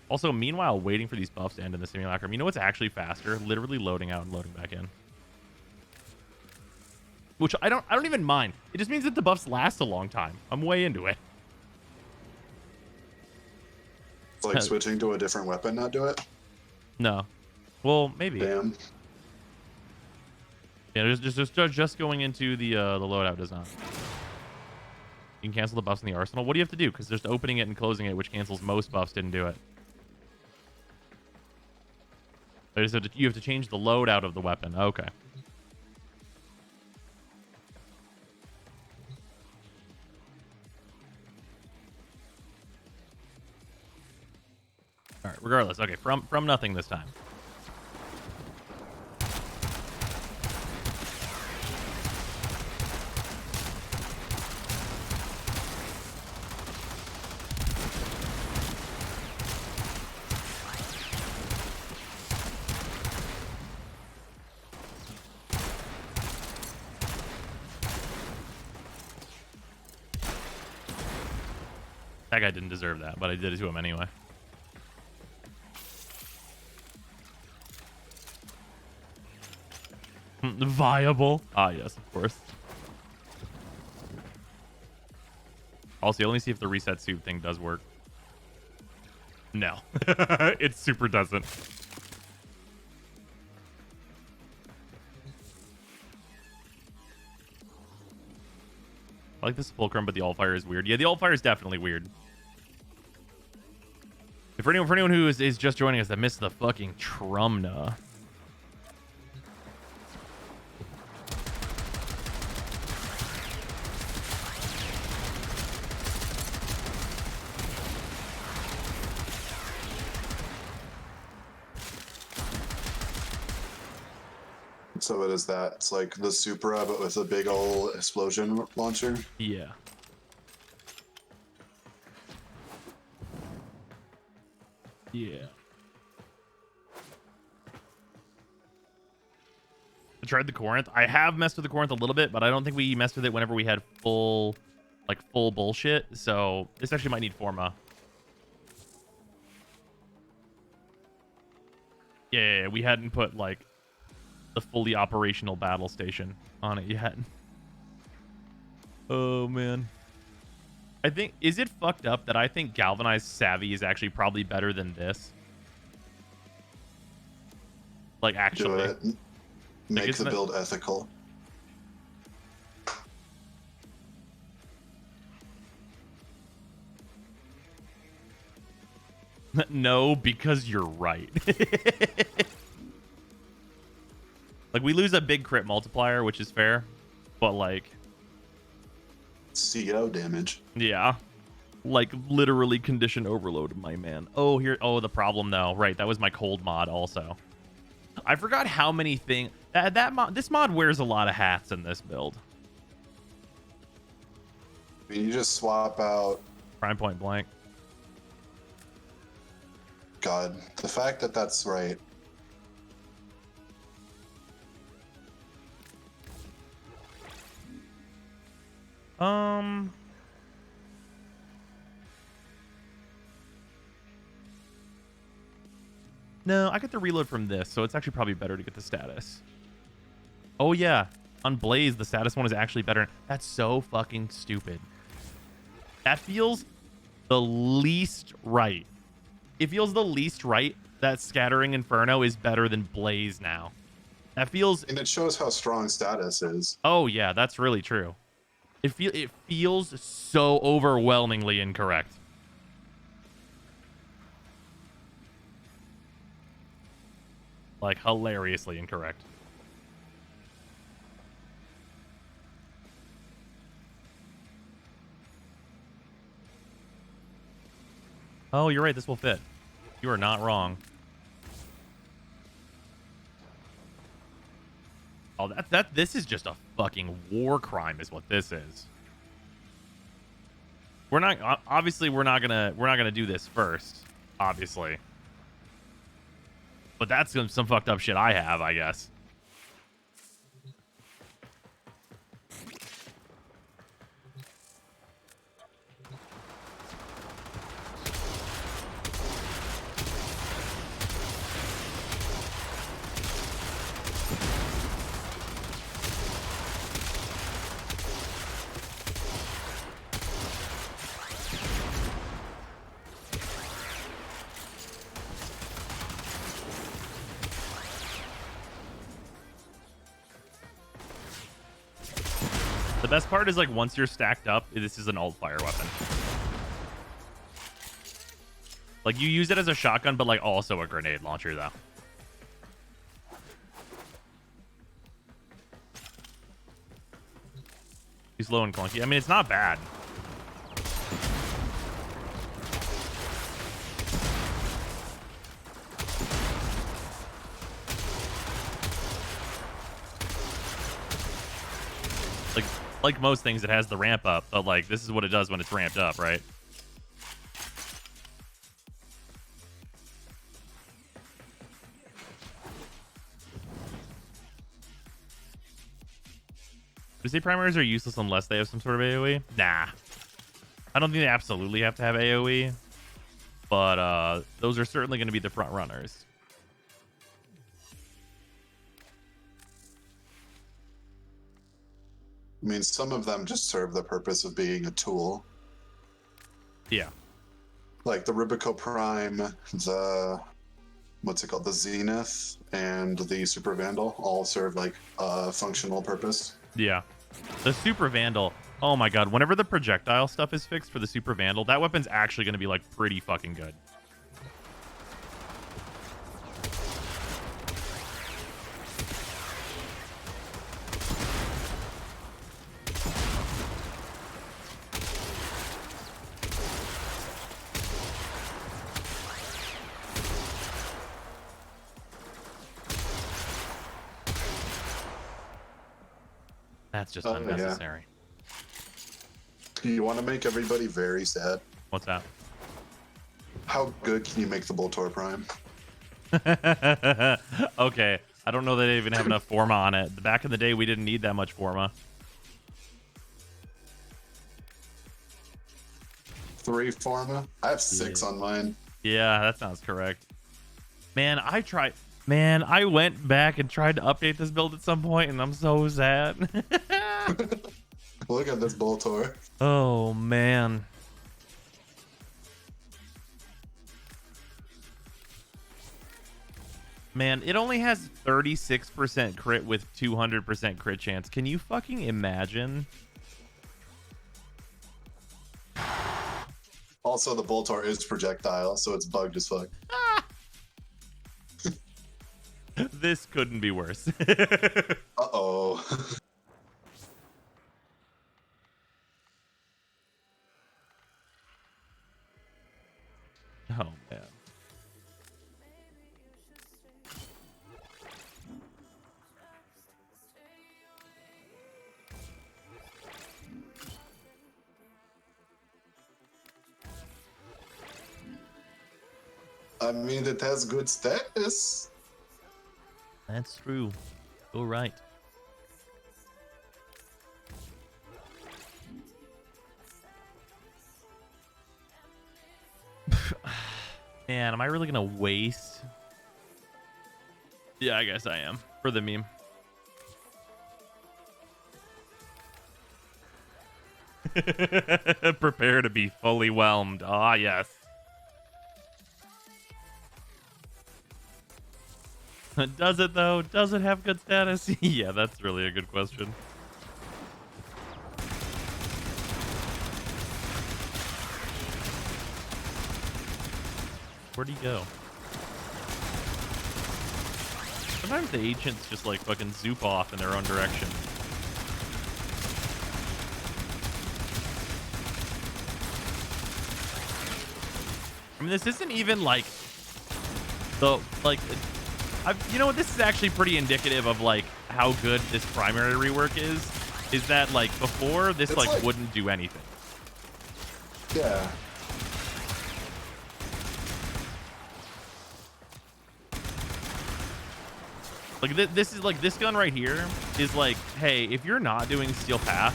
Also, meanwhile, waiting for these buffs to end in the simulacrum. You know what's actually faster? Literally loading out and loading back in. Which I don't even mind. It just means that the buffs last a long time. I'm way into it. It's like switching to a different weapon, not do it? No. Well, maybe. Damn. Yeah, just going into the loadout does not. You can cancel the buffs in the arsenal. What do you have to do? Because just opening it and closing it, which cancels most buffs, didn't do it. You have to change the loadout of the weapon. Okay. All right. Regardless, okay. From nothing this time. That guy didn't deserve that, but I did it to him anyway. Viable. Ah, yes, of course. Also, let me see if the reset suit thing does work. No. It super doesn't. I like this fulcrum, but the alt fire is weird. Yeah, the alt fire is definitely weird. For anyone who is just joining us that missed the fucking Trumna. So what is that? It's like the Supra, but with a big old explosion launcher? Yeah. Yeah. tried the Corinth. I have messed with the Corinth a little bit, but I don't think we messed with it whenever we had full bullshit. So this actually might need Forma. Yeah, we hadn't put like the fully operational battle station on it yet. Oh man. I think, is it fucked up that I think Galvanized Savvy is actually probably better than this? Like actually. Do it. Make the build ethical. No, because you're right. Like, we lose a big crit multiplier, which is fair, but like... CO damage. Yeah. Like, literally condition overload, my man. Oh, here... Oh, the problem, though. Right, that was my cold mod also. I forgot how many things... This mod wears a lot of hats in this build. I mean, you just swap out... Prime point blank. God, the fact that that's right. No, I get the reload from this, so it's actually probably better to get the status. Oh yeah, on Blaze, the status one is actually better. That's so fucking stupid. That feels the least right. It feels the least right that Scattering Inferno is better than Blaze now. That feels... And it shows how strong status is. Oh yeah, that's really true. It feels so overwhelmingly incorrect. Like, hilariously incorrect. Oh, you're right. This will fit. You are not wrong. Oh, this is just a fucking war crime is what this is. We're not... Obviously, we're not gonna do this first. Obviously. But that's some fucked up shit I have, I guess. The best part is, like, once you're stacked up, this is an alt fire weapon. Like, you use it as a shotgun, but, like, also a grenade launcher, though. He's low and clunky. I mean, it's not bad. Like most things, it has the ramp up, but like this is what it does when it's ramped up, right? Do you say primaries are useless unless they have some sort of AoE? Nah. I don't think they absolutely have to have AoE, but those are certainly going to be the front runners. I mean, some of them just serve the purpose of being a tool. Yeah. Like the Rubico Prime, the... what's it called? The Zenith and the Super Vandal all serve like a functional purpose. Yeah. The Super Vandal. Oh my god. Whenever the projectile stuff is fixed for the Super Vandal, that weapon's actually going to be like pretty fucking good. That's just unnecessary. Yeah. You want to make everybody very sad? What's that? How good can you make the Boltor Prime? Okay. I don't know that they even have enough Forma on it. Back in the day, we didn't need that much Forma. 3 Forma? I have 6 on mine. Yeah, that sounds correct. Man, I went back and tried to update this build at some point, and I'm so sad. Look at this Boltor. Oh, man. Man, it only has 36% crit with 200% crit chance. Can you fucking imagine? Also, the Boltor is projectile, so it's bugged as fuck. This couldn't be worse. Uh-oh. Oh, man. I mean, it has good status. That's true. You're right. Man, am I really gonna waste? Yeah, I guess I am. For the meme. Prepare to be fully whelmed. Ah, yes. Does it, though? Does it have good status? Yeah, that's really a good question. Where'd he go? Sometimes the ancients just, like, fucking zoop off in their own direction. I mean, this isn't even, like, the, like... you know what? This is actually pretty indicative of like how good this primary rework is. Is that like before this It's like wouldn't do anything. Yeah. Like this is like this gun right here is like, hey, if you're not doing Steel Path,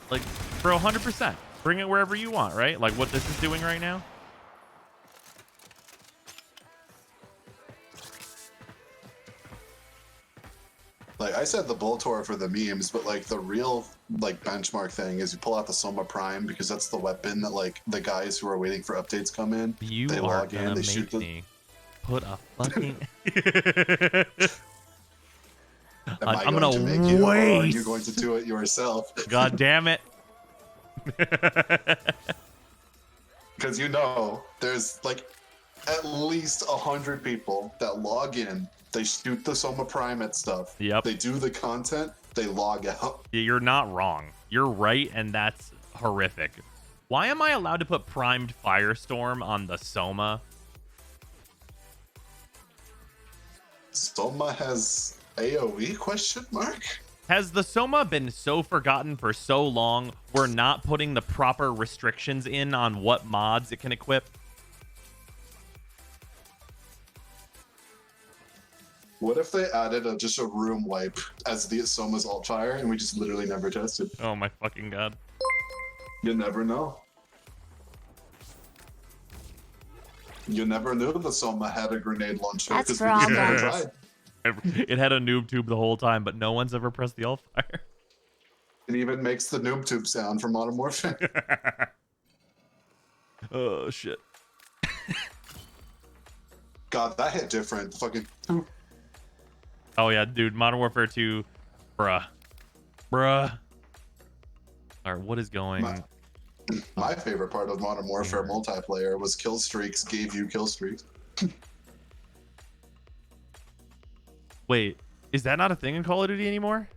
like for 100%, bring it wherever you want, right? Like what this is doing right now. Like I said, the Boltor for the memes, but like the real like benchmark thing is you pull out the Soma Prime because that's the weapon that like the guys who are waiting for updates come in. You they are log gonna in, they make shoot me put a fucking. Am I I'm going gonna to make you, or are waste. you going to do it yourself? God damn it! Because you know, there's like at least 100 people that log in. They shoot the Soma Prime at stuff. Yep. They do the content. They log out. You're not wrong. You're right, and that's horrific. Why am I allowed to put primed Firestorm on the Soma? Soma has AoE question mark? Has the Soma been so forgotten for so long, we're not putting the proper restrictions in on what mods it can equip? What if they added just a room wipe as the Soma's alt fire and we just literally never tested? Oh my fucking god. You never know. You never knew the Soma had a grenade launcher. That's 'cause for we all just never guys. tried. It had a noob tube the whole time, but no one's ever pressed the alt fire. It even makes the noob tube sound for Modern Warfare. Oh shit. God, that hit different. Fucking. Oh yeah, dude, Modern Warfare 2, bruh. Alright, what is going? My favorite part of Modern Warfare multiplayer was kill streaks gave you kill streaks. Wait, is that not a thing in Call of Duty anymore?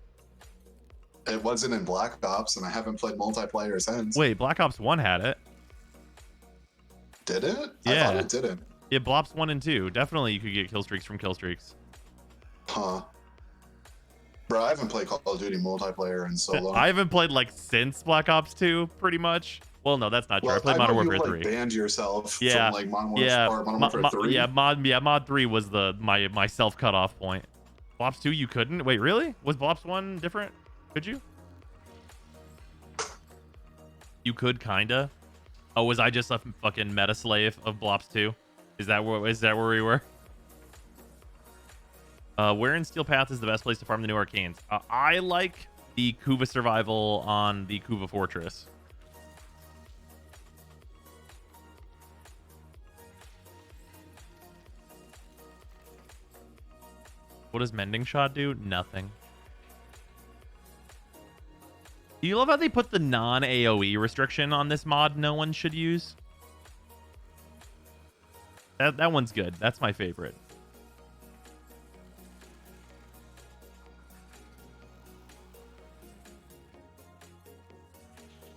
It wasn't in Black Ops, and I haven't played multiplayer since. Wait, Black Ops 1 had it. Did it? Yeah. I thought it didn't. Yeah, Blops 1 and 2. Definitely you could get kill streaks from kill streaks. Huh. Bro, I haven't played Call of Duty multiplayer in so long. I haven't played like since Black Ops 2, pretty much. Well, no, that's not true. Well, I played I Modern know Warfare you, like, 3. banned yourself Yeah, from like Modern yeah, Warfare, or Modern Warfare 3. mod 3 was my self cutoff point. Blops 2 you couldn't. Wait, really? Was Blops 1 different? Could you? You could kinda. Oh, was I just a fucking meta slave of Blops 2? Is that where we were? Where in Steel Path is the best place to farm the new arcanes? I like the Kuva survival on the Kuva Fortress. What does Mending Shot do? Nothing. Do you love how they put the non-AoE restriction on this mod no one should use? That one's good. That's my favorite.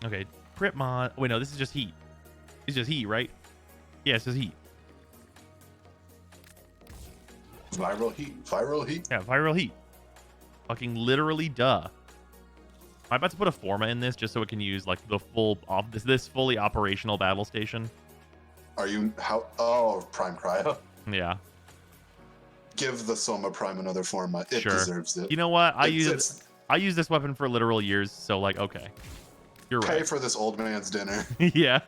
Okay, Prip mod. Wait, no, this is just heat. It's just heat, right? Yeah, it's just heat. Viral heat. Viral heat. Yeah, viral heat. Fucking literally, duh. I'm about to put a Forma in this just so it can use like the full this fully operational battle station. Are you how? Oh, Prime Cryo. Yeah. Give the Soma Prime another format. It Sure. deserves it. You know what? I It's- use this weapon for literal years, so like, okay. You're Pay right. for this old man's dinner. Yeah.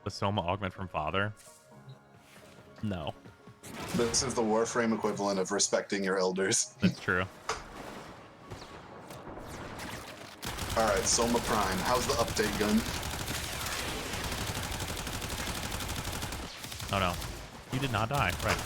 The Soma augment from father? No, This is the Warframe equivalent of respecting your elders. that's true. All right, Soma Prime. How's the update gun? Oh no. You did not die. Right.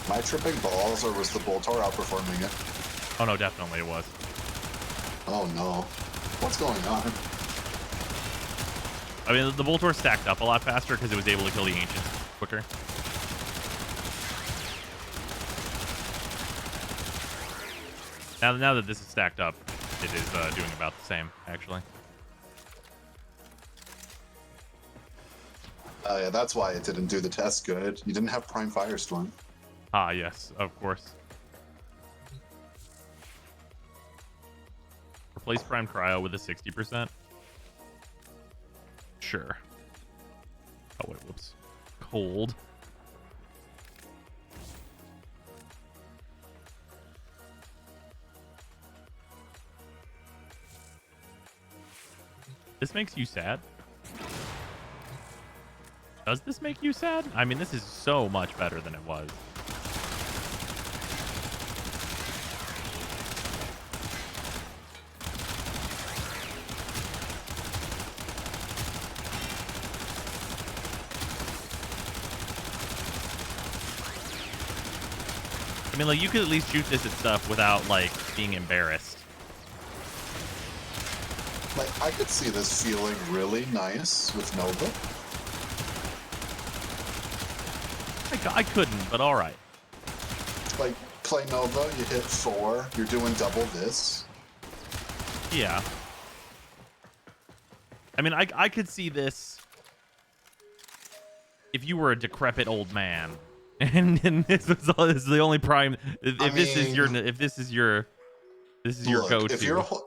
Am I tripping balls, or was the Boltor outperforming it? Oh no, definitely it was. Oh no. What's going on? I mean, the Voltor stacked up a lot faster because it was able to kill the Ancients quicker. Now that this is stacked up, it is doing about the same, actually. Yeah, that's why it didn't do the test good. You didn't have Prime Firestorm. Ah, yes, of course. Replace Prime Cryo with a 60%? Sure. Oh, wait, whoops. Cold. This makes you sad? Does this make you sad? I mean, this is so much better than it was. I mean, like, you could at least shoot this at stuff without, like, being embarrassed. Like, I could see this feeling really nice with Nova. I couldn't, but all right. Like, play Nova, you hit 4, you're doing double this. Yeah. I mean, I could see this if you were a decrepit old man, and this is the only prime. If this is your Look, go-to.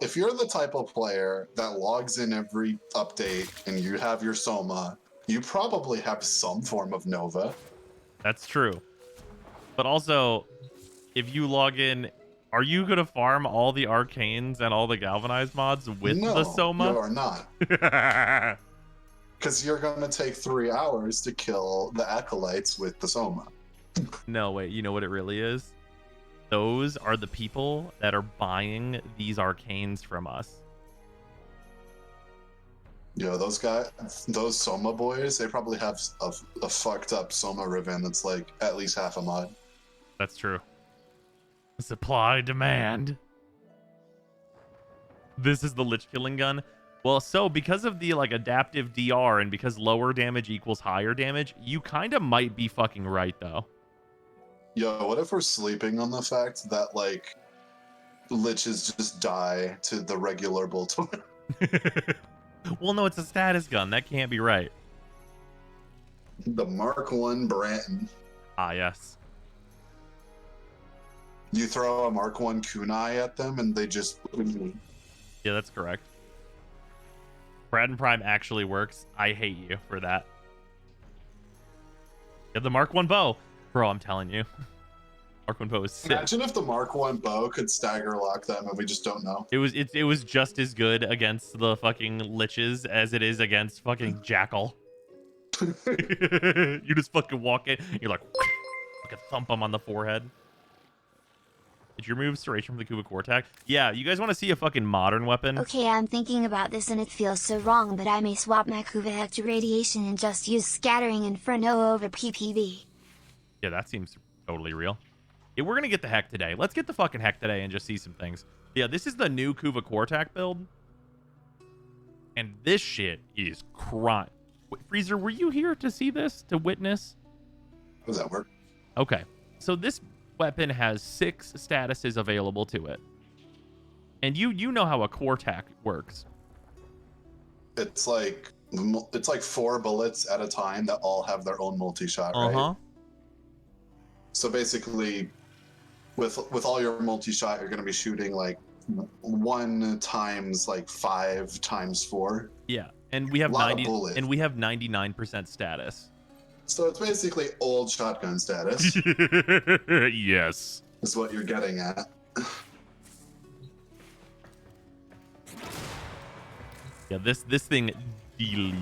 if you're the type of player that logs in every update and you have your Soma, you probably have some form of Nova. That's true. But also, if you log in, are you gonna farm all the arcanes and all the galvanized mods with the Soma? You are not. Because you're going to take 3 hours to kill the acolytes with the Soma. No, wait. You know what it really is? Those are the people that are buying these arcanes from us. Yo, those guys, those Soma boys, they probably have a fucked up Soma ribbon that's like at least half a mod. That's true. Supply demand. This is the Lich killing gun. Well, so because of the like adaptive DR and because lower damage equals higher damage, you kind of might be fucking right though. Yo, what if we're sleeping on the fact that like liches just die to the regular bolter? Well, no, it's a status gun. That can't be right. The Mark One Branton. Ah, yes. You throw a Mark One kunai at them, and they just. Yeah, that's correct. Brad and Prime actually works. I hate you for that. Yeah, the Mark 1 bow. Bro, I'm telling you. Mark 1 bow is sick. Imagine if the Mark One bow could stagger lock them, and we just don't know. It was just as good against the fucking liches as it is against fucking Jackal. You just fucking walk in, you're like, fucking thump him on the forehead. Did you remove Serration from the Kuva core attack? Yeah, you guys want to see a fucking modern weapon? Okay, I'm thinking about this and it feels so wrong, but I may swap my Kuva Hector Radiation and just use Scattering Inferno over PPV. Yeah, that seems totally real. Yeah, we're gonna get the heck today. Let's get the fucking heck today and just see some things. Yeah, this is the new Kuva core attack build. And this shit is crime. Wait, Freezer, were you here to see this? To witness? How does that work? Okay. So this weapon has 6 statuses available to it. And you know how a core attack works. It's like 4 bullets at a time that all have their own multi-shot, right? Uh-huh. So basically, with all your multi-shot, you're going to be shooting like 1 times like 5 times 4. Yeah. And we have Lot of bullets. 99% status. So it's basically old shotgun status. Yes. Is what you're getting at. Yeah, this thing delete.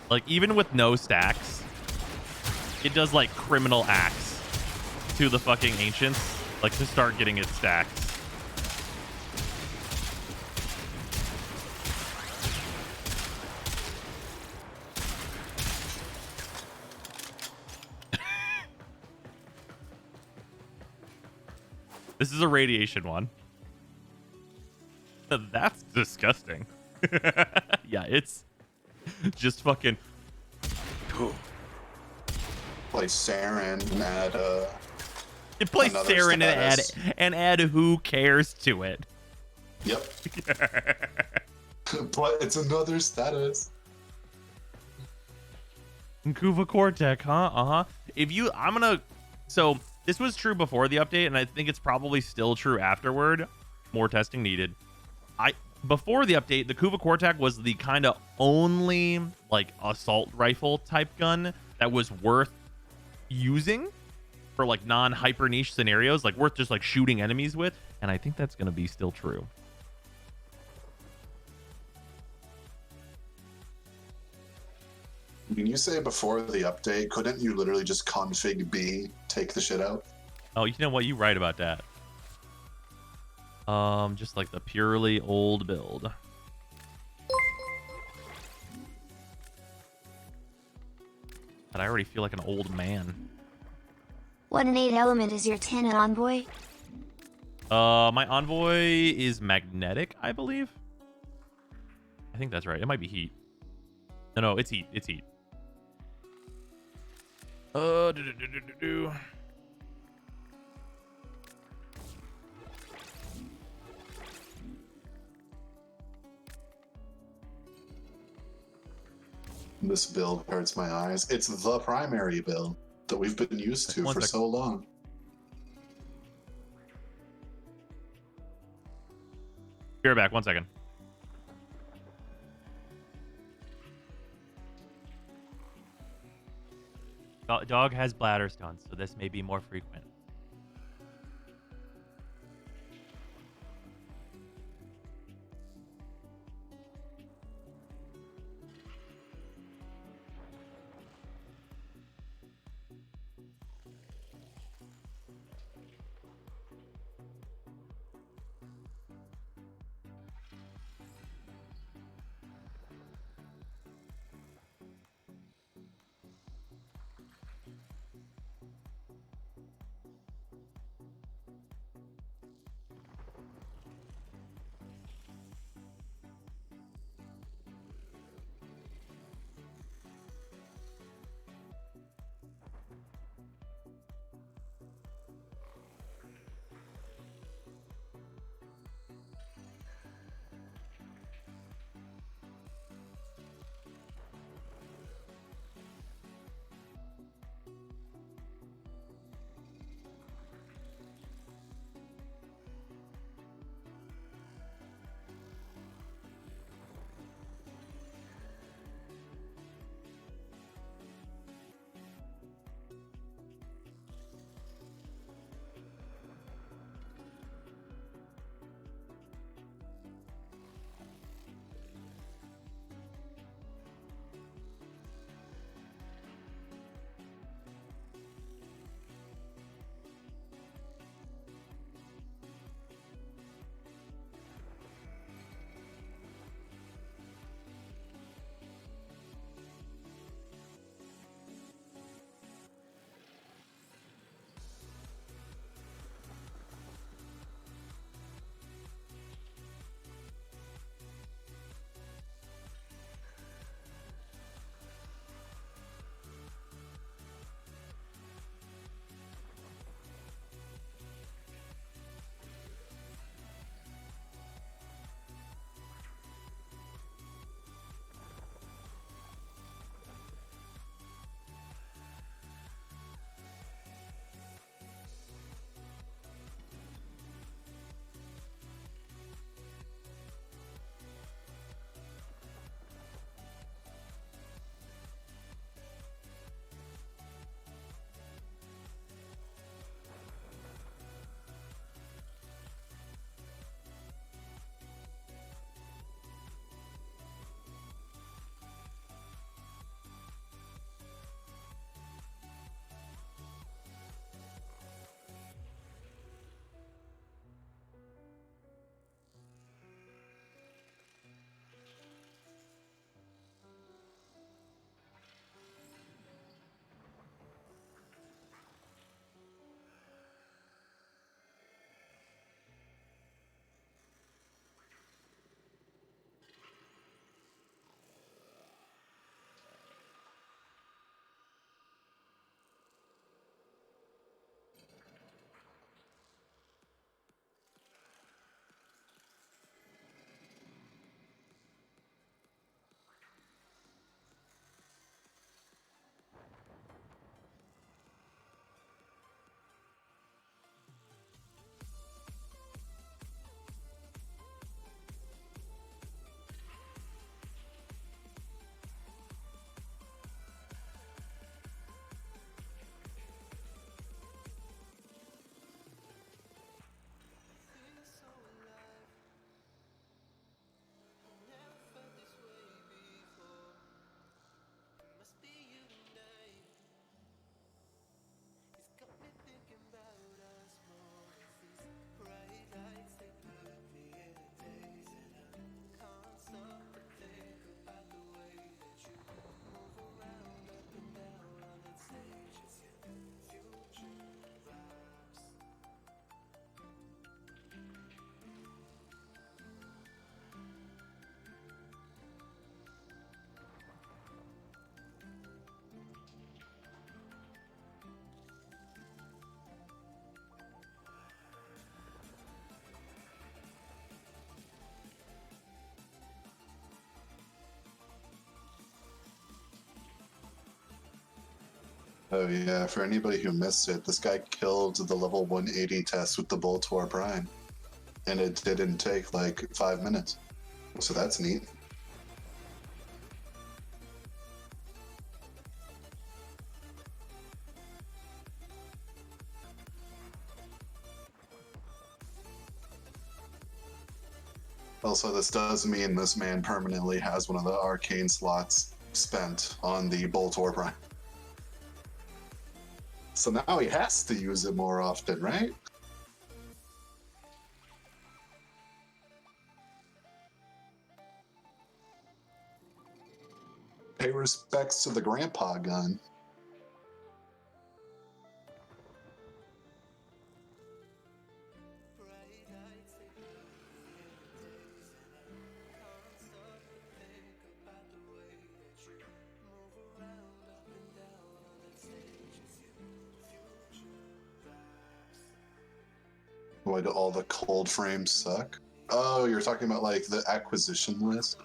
Like even with no stacks, it does like criminal acts to the fucking ancients, like to start getting its stacks. This is a radiation one. That's disgusting. Yeah, it's just fucking. Play Saren and add You play another Saren status. and add who cares to it. Yep. But it's another status. Kuva Cortec, huh? Uh-huh. So this was true before the update, and I think it's probably still true afterward. More testing needed. Before the update, the Kuva Cortec was the kind of only like assault rifle type gun that was worth using for like non-hyper niche scenarios, like worth just like shooting enemies with, and I think that's going to be still true. When you say before the update, couldn't you literally just config B, take the shit out? Oh, you know what? You're right about that. Just like the purely old build. But I already feel like an old man. What innate element is your 10 envoy? My envoy is magnetic, I believe. I think that's right. It might be heat. No, it's heat. It's heat. This build hurts my eyes. It's the primary build that we've been used to One for sec. so long. Be right back. 1 second. Dog has bladder stones, so this may be more frequent. Oh yeah, for anybody who missed it, this guy killed the level 180 test with the Bolt War Prime. And it didn't take like 5 minutes. So that's neat. Also, this does mean this man permanently has one of the arcane slots spent on the Bolt War Prime. So now he has to use it more often, right? Pay respects to the grandpa gun. Why do all the cold frames suck? Oh, you're talking about like the acquisition list?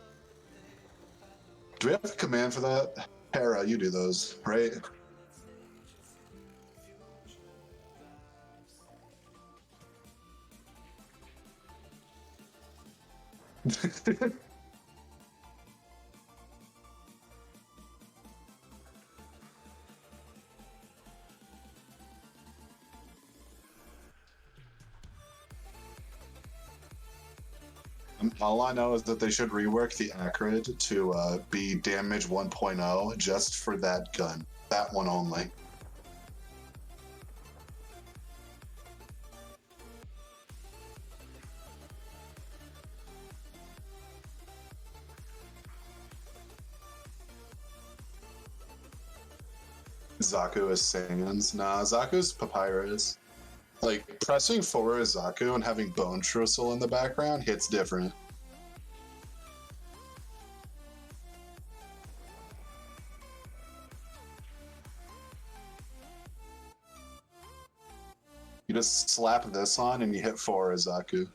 Do we have a command for that? Hera, you do those, right? All I know is that they should rework the Acrid to be damage 1.0 just for that gun. That one only. Zaku is Sans. Nah, Zaku's Papyrus. Like, pressing forward as Zaku and having Bone Trussel in the background hits different. You just slap this on and you hit 4 as Zaku.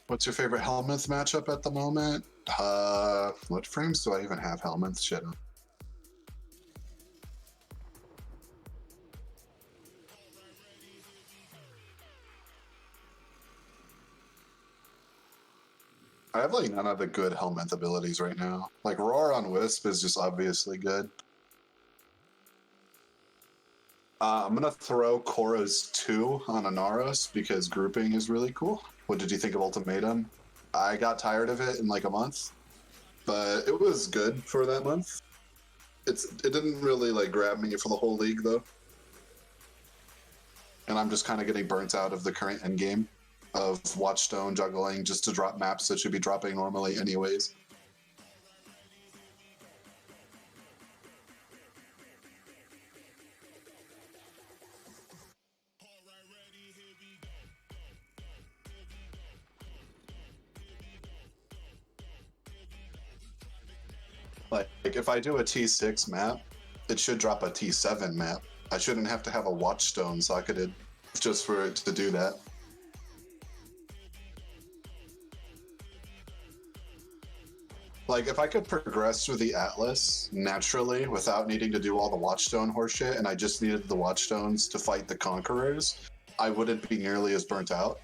What's your favorite Helminth matchup at the moment? What frames do I even have Helminth? Shit. I have like none of the good Helminth abilities right now. Like Roar on Wisp is just obviously good. I'm gonna throw Korra's 2 on Anaros because grouping is really cool. What did you think of Ultimatum? I got tired of it in like a month, but it was good for that month. It didn't really like grab me for the whole league though, and I'm just kind of getting burnt out of the current end game of Watchstone juggling just to drop maps that should be dropping normally anyways. Like if I do a T6 map, it should drop a T7 map. I shouldn't have to have a Watchstone socketed just for it to do that. Like if I could progress through the Atlas naturally without needing to do all the Watchstone horseshit and I just needed the Watchstones to fight the Conquerors, I wouldn't be nearly as burnt out.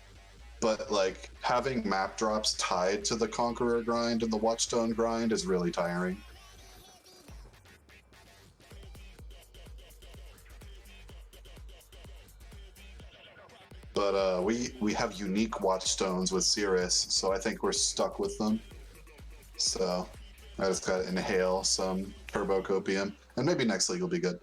But like having map drops tied to the Conqueror grind and the Watchstone grind is really tiring. But we have unique Watchstones with Cirrus, so I think we're stuck with them. So I just gotta inhale some Turbo Copium, and maybe next league will be good.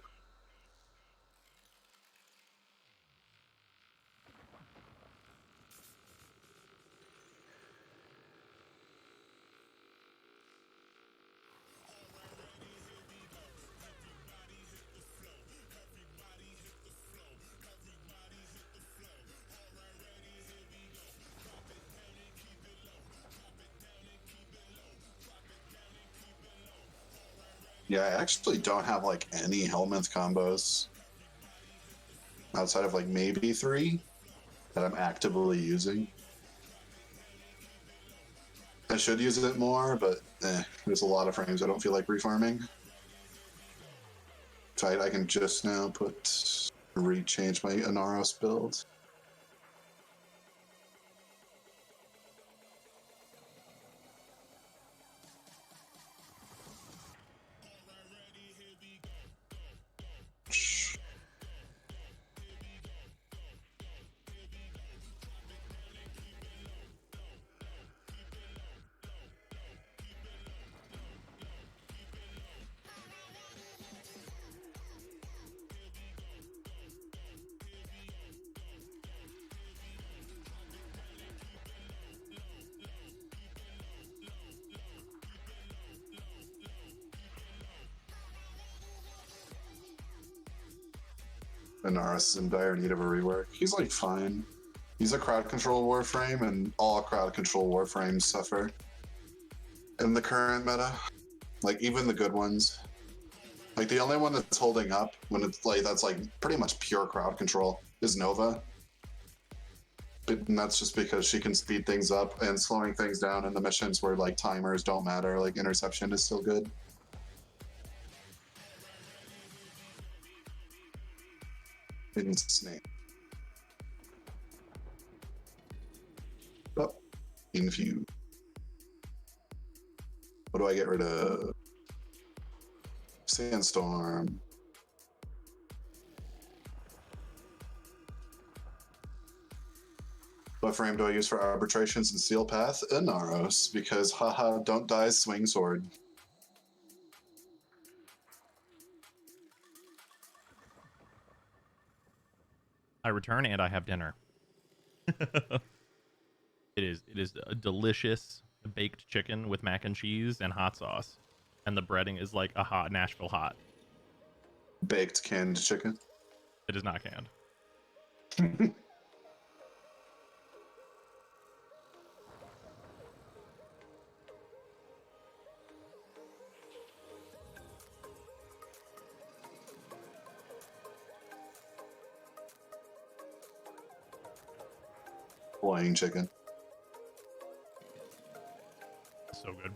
Yeah, I actually don't have like any Helminth combos outside of like maybe 3 that I'm actively using. I should use it more, but there's a lot of frames I don't feel like refarming. So I can just now rechange my Inaros build. Inaros is in dire need of a rework. He's like fine. He's a crowd control Warframe, and all crowd control Warframes suffer in the current meta. Like even the good ones. Like the only one that's holding up when it's like that's like pretty much pure crowd control is Nova. And that's just because she can speed things up and slowing things down in the missions where like timers don't matter. Like interception is still good. Snake. Oh, infuse. What do I get rid of? Sandstorm. What frame do I use for arbitrations and steel path? Inaros, because haha, don't die, swing sword. I return and I have dinner. It is a delicious baked chicken with mac and cheese and hot sauce, and the breading is like a hot Nashville hot. Baked canned chicken. It is not canned. Flying chicken. So good.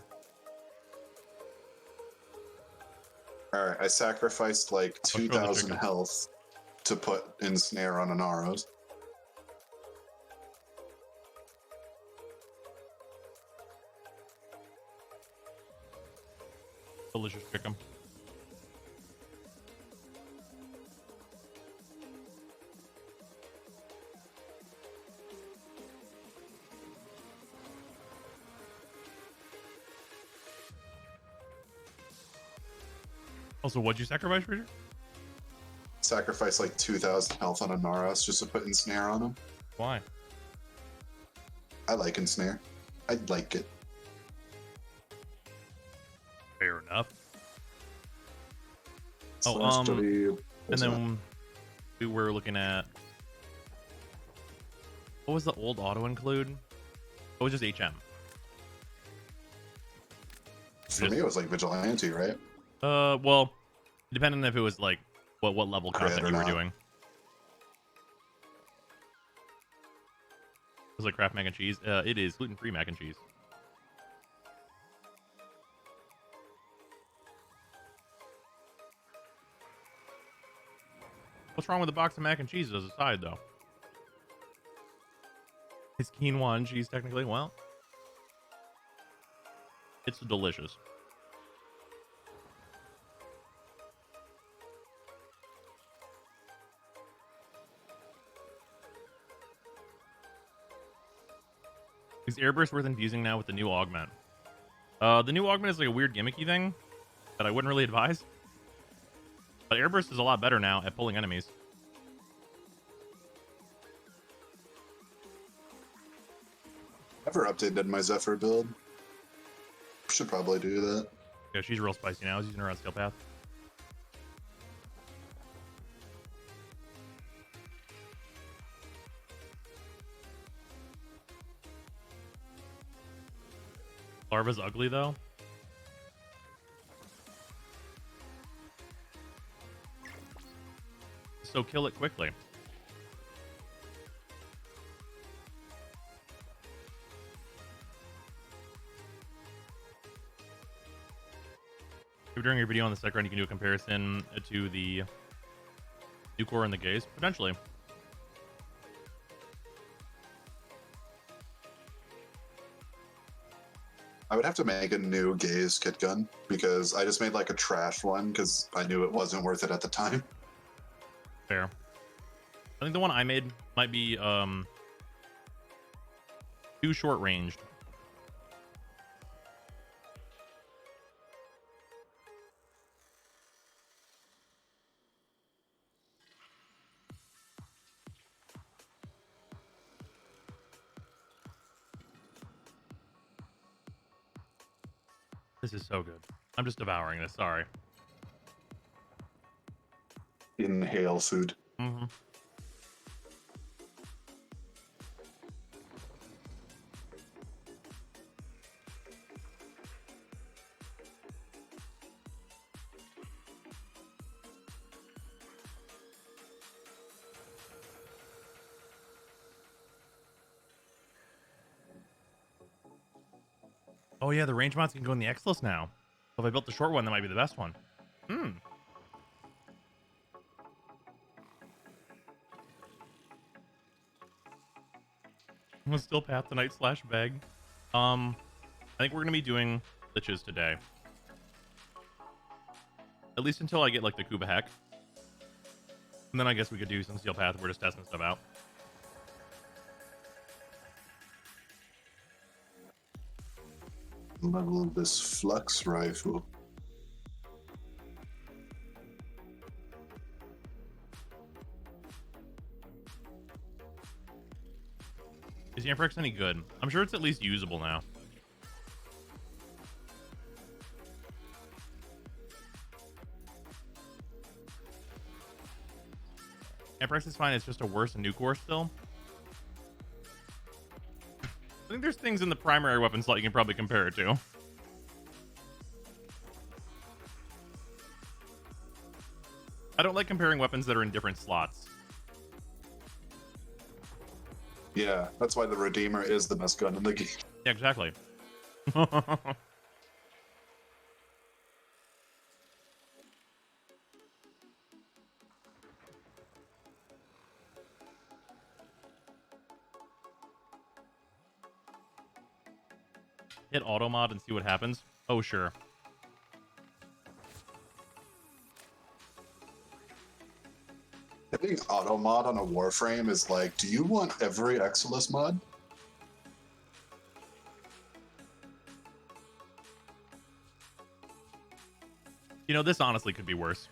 Alright, I sacrificed like I'll show the 2,000 chicken. health to put in snare on Inaros. Delicious chicken. Also, what'd you sacrifice, Richard? Sacrifice like 2,000 health on Inaros just to put in snare on him. Why? I like ensnare. I like it. Fair enough. Slash W. And then we were looking at, what was the old auto include? It was just HM. For me, it was like Vigilante, right? Well, depending on if it was like what level Crit content or you were not. doing. Was it Kraft mac and cheese? It is gluten-free mac and cheese. What's wrong with a box of mac and cheese as a side, though? It's quinoa and cheese, technically. Well, it's delicious. Is Airburst worth infusing now with the new augment? The new augment is like a weird gimmicky thing that I wouldn't really advise. But Airburst is a lot better now at pulling enemies. Never updated my Zephyr build. Should probably do that. Yeah, she's real spicy now. I was using her on Steel Path. Larva's ugly, though. so kill it quickly. If during your video on the second run, you can do a comparison to the new core and the gaze, potentially. I would have to make a new gaze kit gun because I just made like a trash one because I knew it wasn't worth it at the time. Fair. I think the one I made might be too short ranged. This is so good. I'm just devouring this. Sorry. Inhale food. Mm-hmm. Oh yeah, the range mods can go in the X list now. So if I built the short one, that might be the best one. Hmm. I'm still path tonight / beg. I think we're gonna be doing liches today. At least until I get like the Kuba Heck. And then I guess we could do some steel path. We're just testing stuff out. Level this flux rifle. Is the Amprex any good? I'm sure it's at least usable now. Amprex is fine. It's just a worse new core still. I think there's things in the primary weapon slot you can probably compare it to. I don't like comparing weapons that are in different slots. Yeah, that's why the Redeemer is the best gun in the game. Yeah, exactly. Hit auto mod and see what happens. Oh, sure. Hitting auto mod on a Warframe is like, do you want every Exilus mod? You know, this honestly could be worse.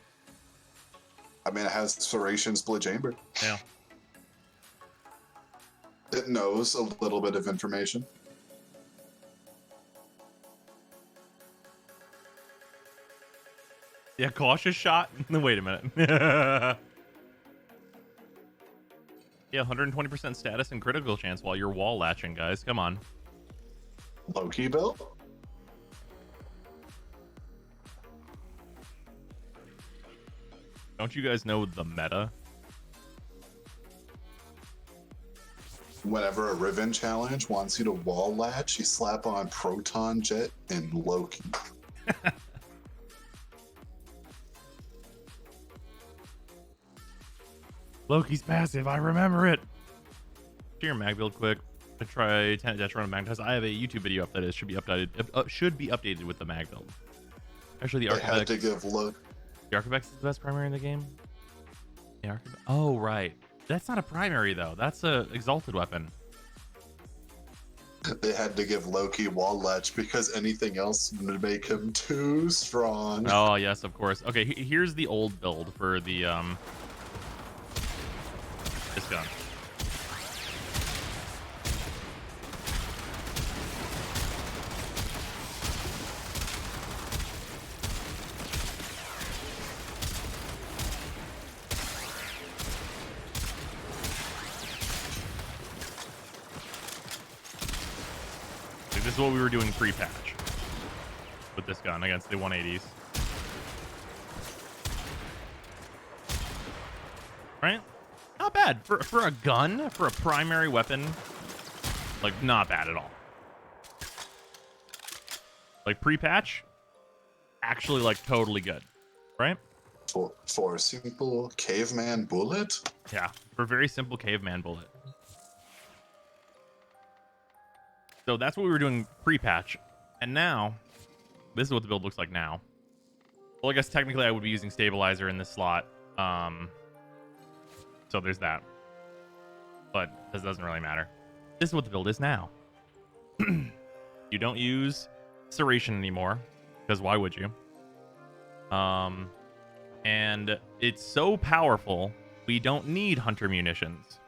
I mean, it has Serration Split Chamber. Yeah. It knows a little bit of information. Yeah, cautious shot. Wait a minute. Yeah, 120% status and critical chance while you're wall latching, guys. Come on. Low-key build? Don't you guys know the meta? Whenever a Riven challenge wants you to wall latch, you slap on Proton Jet and Loki. Loki's passive, I remember it. Do your mag build quick. I try 10 dash run of mag test. I have a YouTube video up that is should be updated with the mag build. Actually, the They had to Archivex. give look. The Archivex is the best primary in the game. Oh right, that's not a primary though. That's a exalted weapon. They had to give Loki wall latch because anything else would make him too strong. Oh yes, of course. Okay, here's the old build for the this gun. This is what we were doing pre-patch with this gun against the 180s. right? Not bad for a gun, for a primary weapon. Like, not bad at all. Like, pre-patch, actually, like, totally good, right? For a simple caveman bullet? Yeah, for a very simple caveman bullet. So that's what we were doing pre-patch. And now, this is what the build looks like now. Well, I guess technically I would be using stabilizer in this slot. So there's that. But this doesn't really matter. This is what the build is now. You don't use Serration anymore, because why would you? And it's so powerful, we don't need Hunter munitions.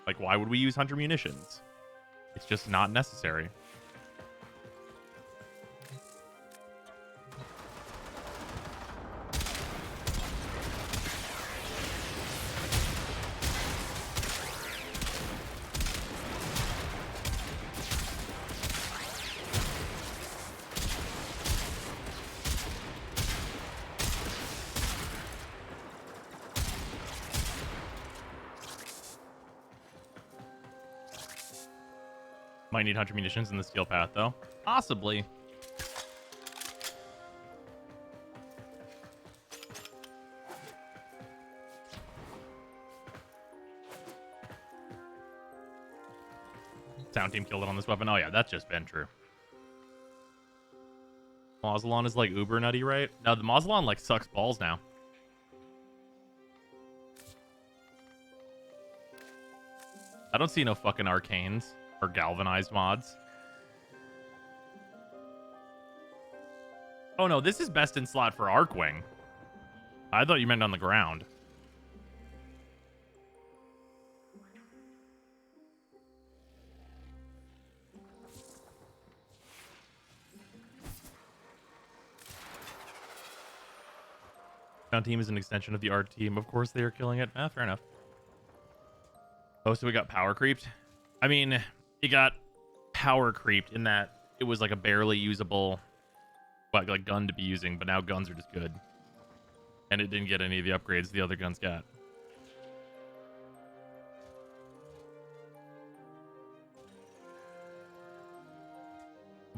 Like, why would we use Hunter munitions? It's just not necessary. Might need Hunter munitions in the steel path, though. Possibly. Sound team killed it on this weapon. Oh, yeah, that's just been true. Mausolon is like uber nutty, right? Now, the Mausolon, like, sucks balls now. I don't see no fucking arcanes or galvanized mods. Oh no, this is best in slot for Arcwing. I thought you meant on the ground. Ground team is an extension of the art team. Of course they are killing it. Fair enough. Oh, so we got power creeped? I mean, it got power creeped in that it was like a barely usable like gun to be using, but now guns are just good. And it didn't get any of the upgrades the other guns got.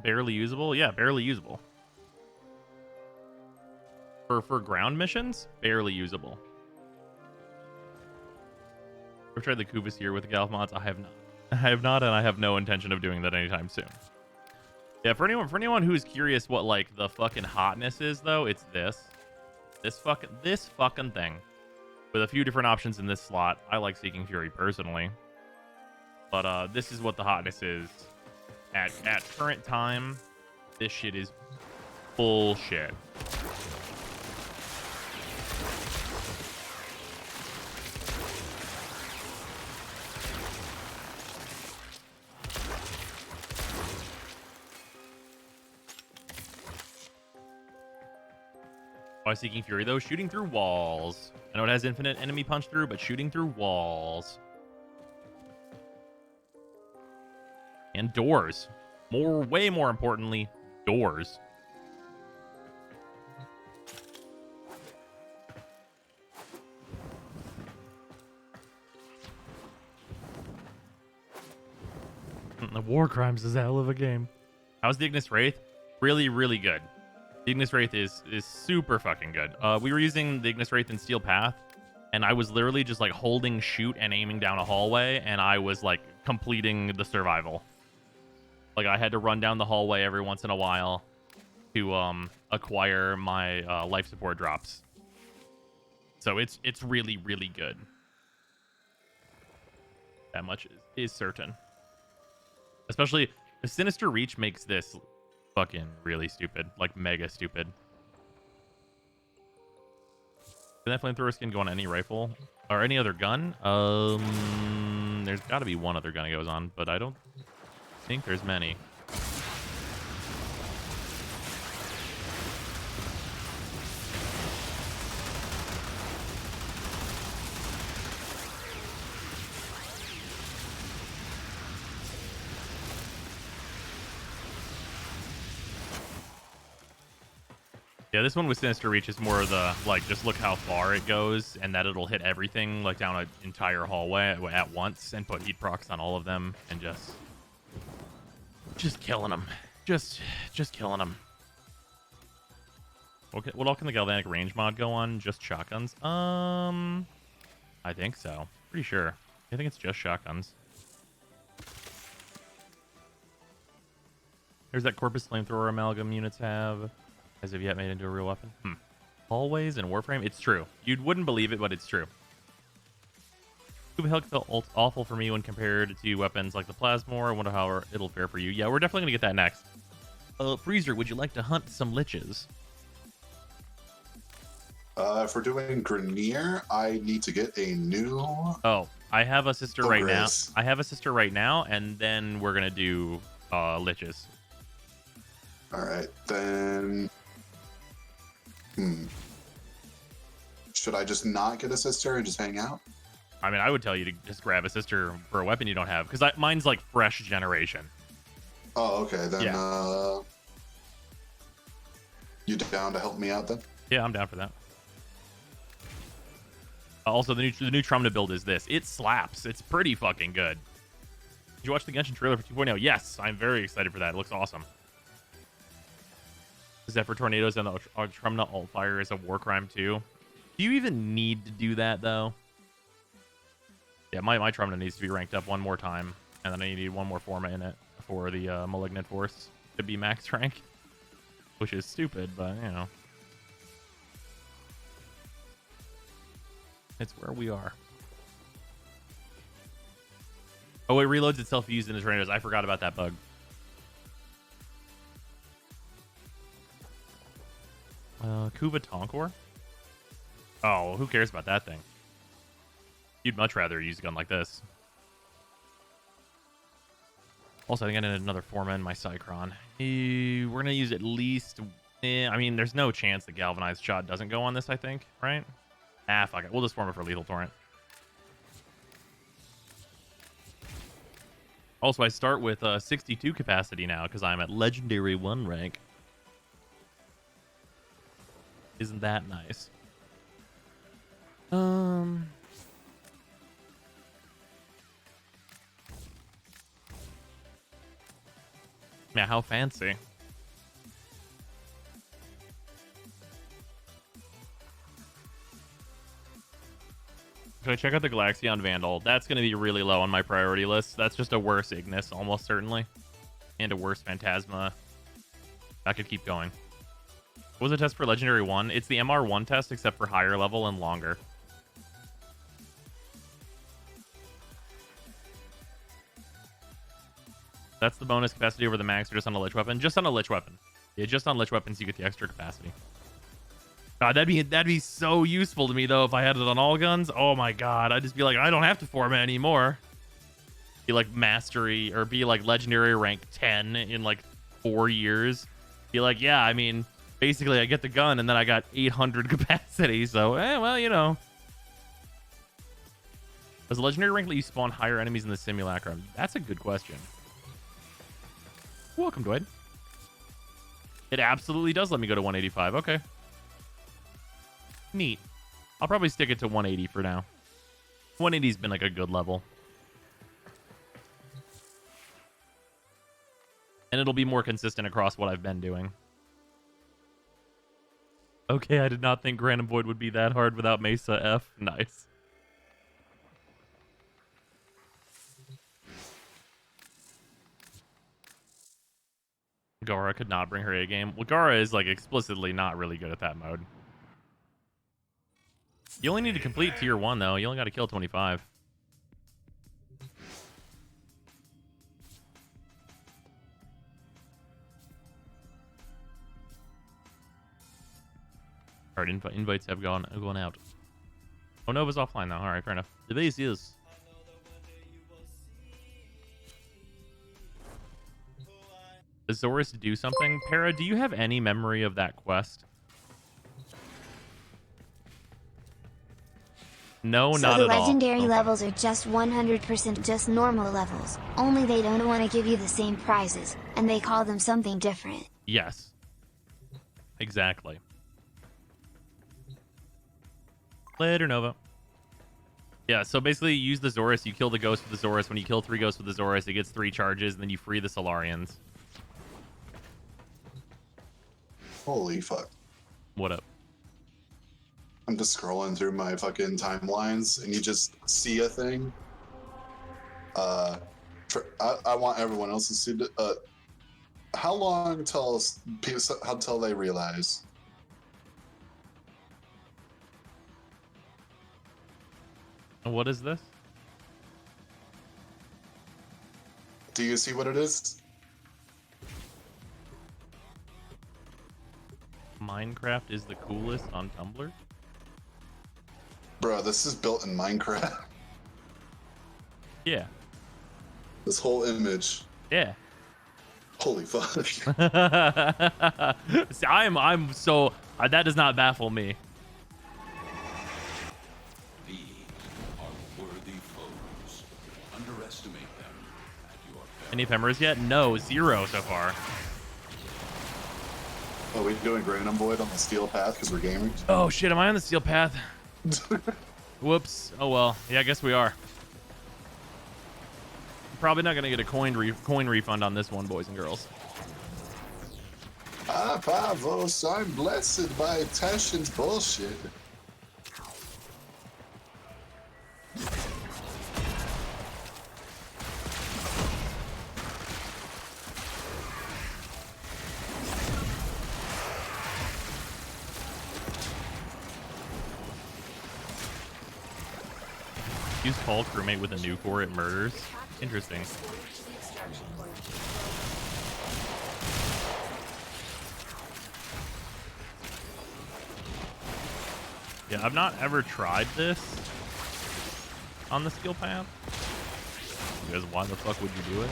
Barely usable? Yeah, barely usable. For ground missions, barely usable. I've tried the Kuvas here with the Galv mods. I have not. I have not, and I have no intention of doing that anytime soon. Yeah, for anyone who's curious what like the fucking hotness is, though, it's this fucking thing with a few different options in this slot. I like Seeking Fury personally, but this is what the hotness is at current time. This shit is bullshit. Why Seeking Fury, though? Shooting through walls. I know it has infinite enemy punch through, but shooting through walls. And doors. Way more importantly, doors. The War Crimes is a hell of a game. How's the Ignis Wraith? Really, really good. The Ignis Wraith is super fucking good. We were using the Ignis Wraith in Steel Path, and I was literally just like holding shoot and aiming down a hallway, and I was like completing the survival. Like I had to run down the hallway every once in a while to acquire my life support drops. So it's really, really good. That much is certain. Especially the Sinister Reach makes this fucking really stupid, like mega stupid. Can that flamethrower skin go on any rifle or any other gun? There's got to be one other gun it goes on, but I don't think there's many. Yeah, this one with Sinister Reach is more of the, like, just look how far it goes, and that it'll hit everything, like, down an entire hallway at once, and put heat procs on all of them, and just killing them. Just killing them. What all can the Galvanic Range mod go on? Just shotguns? I think so. Pretty sure. I think it's just shotguns. There's that Corpus Flamethrower amalgam units have. As of yet made into a real weapon. Always in Warframe? It's true. You wouldn't believe it, but it's true. Scuba Hulk felt awful for me when compared to weapons like the Plasmor. I wonder how it'll fare for you. Yeah, we're definitely going to get that next. Freezer, would you like to hunt some liches? If we're doing Grenier, I need to get a new... Oh, I have a sister right now. Grizz. I have a sister right now, and then we're going to do liches. Alright, then... Should I just not get a sister and just hang out? I mean, I would tell you to just grab a sister for a weapon you don't have, because mine's like fresh generation. Oh, okay, then Yeah. You down to help me out then? Yeah, I'm down for that. Also, the new Trumna build is this. It slaps. It's pretty fucking good. Did you watch the Genshin trailer for 2.0? Yes, I'm very excited for that. It looks awesome. Zephyr Tornadoes and the Trumna alt fire is a war crime too. Do you even need to do that though? Yeah, my Trumna needs to be ranked up one more time, and then I need one more forma in it for the Malignant Force to be max rank, which is stupid, but you know, it's where we are. Oh, it reloads itself used in the tornadoes. I forgot about that bug. Kuva Tonkor? Oh, who cares about that thing? You'd much rather use a gun like this. Also, I think I need another Forma in my Cycron. We're going to use at least... I mean, there's no chance the Galvanized Shot doesn't go on this, I think, right? Ah, fuck it. We'll just Forma for Lethal Torrent. Also, I start with 62 capacity now, because I'm at Legendary 1 rank. Isn't that nice? Yeah, how fancy. Should I check out the Galaxion Vandal? That's going to be really low on my priority list. That's just a worse Ignis, almost certainly. And a worse Phantasma. I could keep going. What was the test for Legendary 1? It's the MR1 test, except for higher level and longer. That's the bonus capacity over the max, or just on a Lich weapon? Just on a Lich weapon. Yeah, just on Lich weapons you get the extra capacity. God, that'd be so useful to me, though, if I had it on all guns. Oh my god, I'd just be like, I don't have to Forma anymore. Be like Mastery, or be like Legendary rank 10 in like 4 years. Be like, yeah, I mean... Basically, I get the gun, and then I got 800 capacity, so, well, you know. Does the Legendary rank let you spawn higher enemies in the Simulacrum? That's a good question. Welcome, Dwight. It absolutely does let me go to 185. Okay. Neat. I'll probably stick it to 180 for now. 180's been, like, a good level. And it'll be more consistent across what I've been doing. Okay, I did not think Random Void would be that hard without Mesa F. Nice. Gara could not bring her A game. Well, Gara is, like, explicitly not really good at that mode. You only need to complete tier 1, though. You only got to kill 25. Alright, invites have gone out. Oh, Nova's offline now. Alright, fair enough. The base is. Does Zorus do something? Para, do you have any memory of that quest? No, so not the at all. legendary Okay. levels are just 100% just normal levels, only they don't want to give you the same prizes, and they call them something different. Yes. Exactly. Later, Nova. Yeah, so basically you use the Zorus, you kill the ghost with the Zorus. When you kill 3 ghosts with the Zorus, it gets 3 charges, and then you free the Solarians. Holy fuck. What up? I'm just scrolling through my fucking timelines, and you just see a thing. I want everyone else to see it. How long until they realize? What is this? Do you see what it is? Minecraft is the coolest on Tumblr? Bro, this is built in Minecraft. Yeah. This whole image. Yeah. Holy fuck. See, I'm so that does not baffle me. These are worthy foes. Underestimate them at your peril. Any Peppers yet? No, 0 so far. Are we doing Random Void on the Steel Path because we're gaming? Oh shit, am I on the steel path? Whoops. Oh well. Yeah, I guess we are. Probably not gonna get a coin refund on this one, boys and girls. Pavos, I'm blessed by Tashin's bullshit. Use Paul crewmate with a nuke or it murders. Interesting. Yeah, I've not ever tried this on the skill path. Because why the fuck would you do it?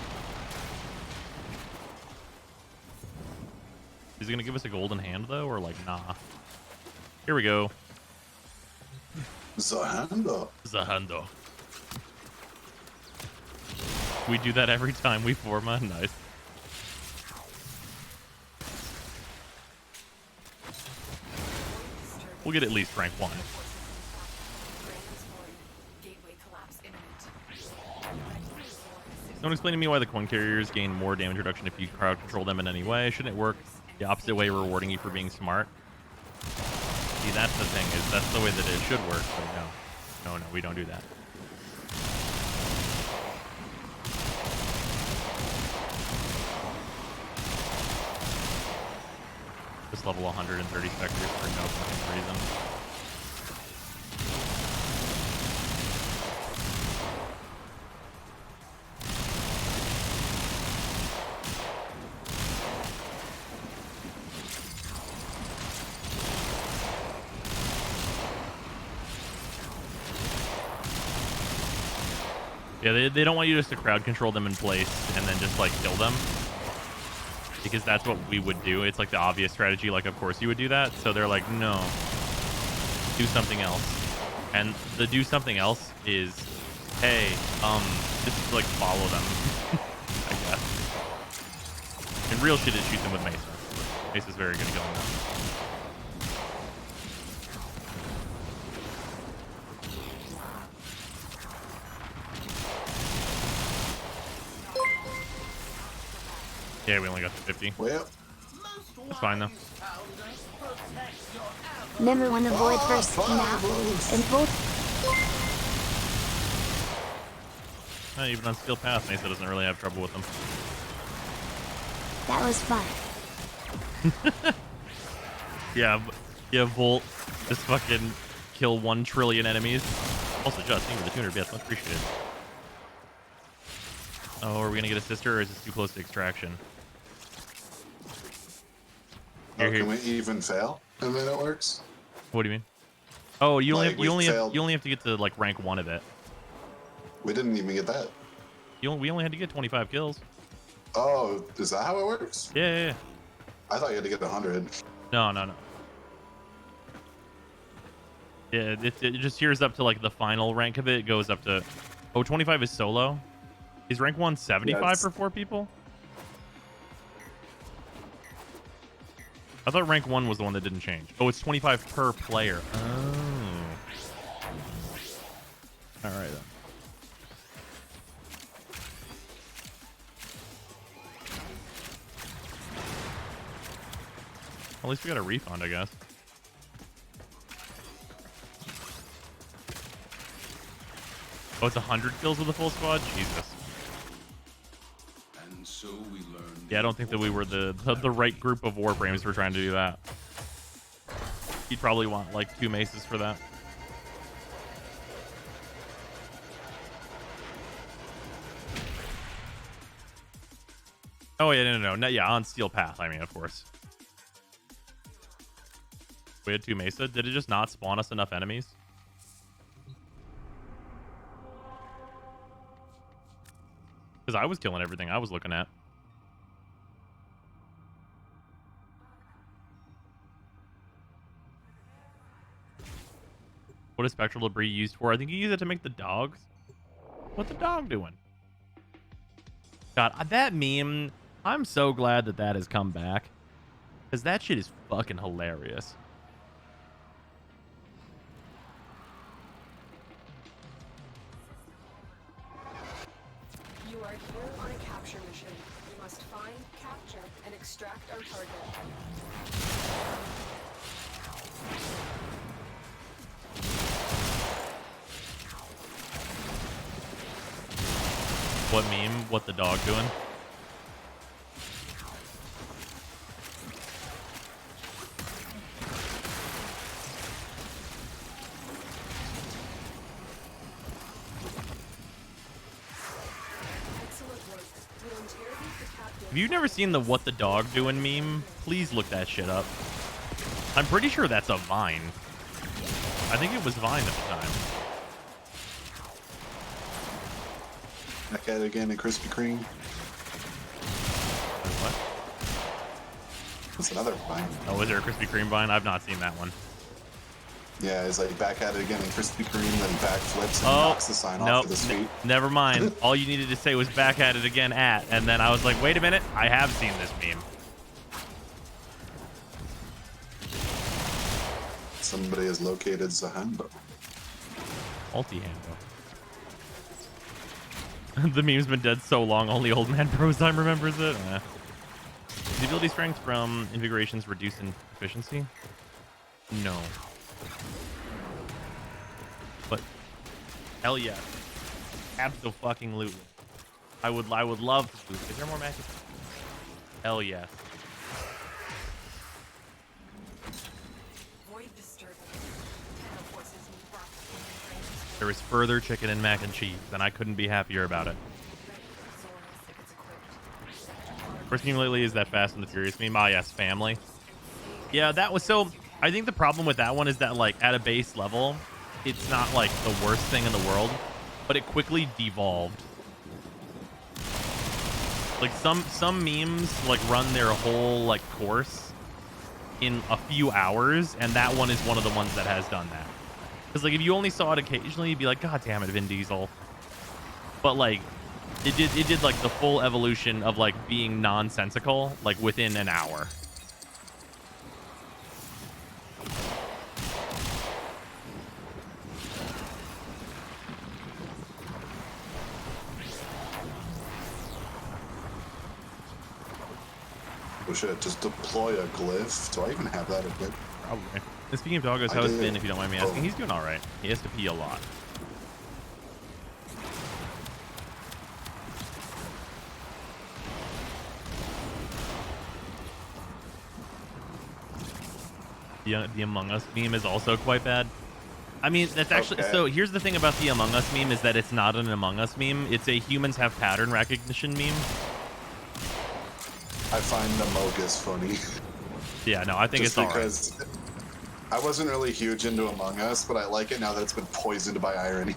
Is he gonna give us a golden hand though, or like nah? Here we go. Zahando. Zahando. We do that every time we forma. Nice. We'll get at least rank 1. Don't explain to me why the coin carriers gain more damage reduction if you crowd control them in any way. Shouldn't it work the opposite way, rewarding you for being smart? See, that's the thing, is that's the way that it should work, but no, we don't do that. Just level 130 specters for no fucking reason. Yeah, they don't want you just to crowd control them in place and then just like kill them, because that's what we would do. It's like the obvious strategy, like of course you would do that. So they're like, no, do something else. And the do something else is, hey, just like follow them. I guess. And real shit is shoot them with Mesa. Mesa's very good at killing them. Yeah, we only got to 50. Well, That's fine though. Remember when the Void first came out? And both Even on Steel Path, Mesa doesn't really have trouble with them. that was fun. Yeah, Volt just fucking kill 1 trillion enemies. Also, just thank you for the 200 bits, much appreciated. Oh, are we gonna get a sister, or is this too close to extraction? can we even fail? And then it works? What do you mean? Oh, you only Like, have, you we only have to get to like rank 1 of it. We didn't even get that. We only had to get 25 kills. Oh, is that how it works? Yeah. I thought you had to get 100. No. Yeah, it just hears up to like the final rank of it. It goes up to 25 is solo. Is rank 1 75 for 4 people? I thought rank 1 was the one that didn't change. Oh, it's 25 per player. Oh. At least we got a refund, I guess. Oh, it's 100 kills with a full squad? Jesus. And so we learned. Yeah, I don't think that we were the right group of Warframes for trying to do that. You'd probably want like 2 maces for that. Oh, yeah, no. Yeah, on Steel Path, I mean, of course. We had 2 Mesa. Did it just not spawn us enough enemies? Because I was killing everything I was looking at. What is spectral debris used for? I think you use it to make the dogs. What's the dog doing? God, that meme, I'm so glad that that has come back. Because that shit is fucking hilarious. You are here on a capture mission. You must find, capture, and extract our target. What meme? What the dog doing? If you've never seen the what the dog doing meme, please look that shit up. I'm pretty sure that's a Vine. I think it was Vine at the time. Back at it again in Krispy Kreme. What? That's another Vine. Oh, is there a Krispy Kreme Vine? I've not seen that one. Yeah, it's like back at it again in Krispy Kreme, then backflips and knocks the sign off with his feet. Never mind. All you needed to say was back at it again at, and then I was like, wait a minute, I have seen this meme. Somebody has located Zahando. Multi-handle. The meme's been dead so long, only old man Brozime remembers it. The ability strength from invigorations reduced in efficiency? No. But hell yeah. Abso-fucking-lutely. I would love to do. Is there more magic? Hell yes. There is further chicken and mac and cheese, and I couldn't be happier about it. First meme lately is that Fast and the Furious meme. Ah, yes, family. Yeah, that was so... I think the problem with that one is that, like, at a base level, it's not, like, the worst thing in the world, but it quickly devolved. Like, some memes, like, run their whole, like, course in a few hours, and that one is one of the ones that has done that. Because, like, if you only saw it occasionally, you'd be like, God damn it, Vin Diesel. But, like, it did, like, the full evolution of, like, being nonsensical, like, within an hour. Oh shit, just deploy a glyph. Do I even have that equipped? Probably. And speaking of Doggos, how has Finn, if you don't mind me asking? He's doing all right. He has to pee a lot. The Among Us meme is also quite bad. I mean, that's actually... Okay. So here's the thing about the Among Us meme is that it's not an Among Us meme. It's a humans have pattern recognition meme. I find the Mogus funny. Yeah, no, I think it's all right. Just because I wasn't really huge into Among Us, but I like it now that it's been poisoned by irony.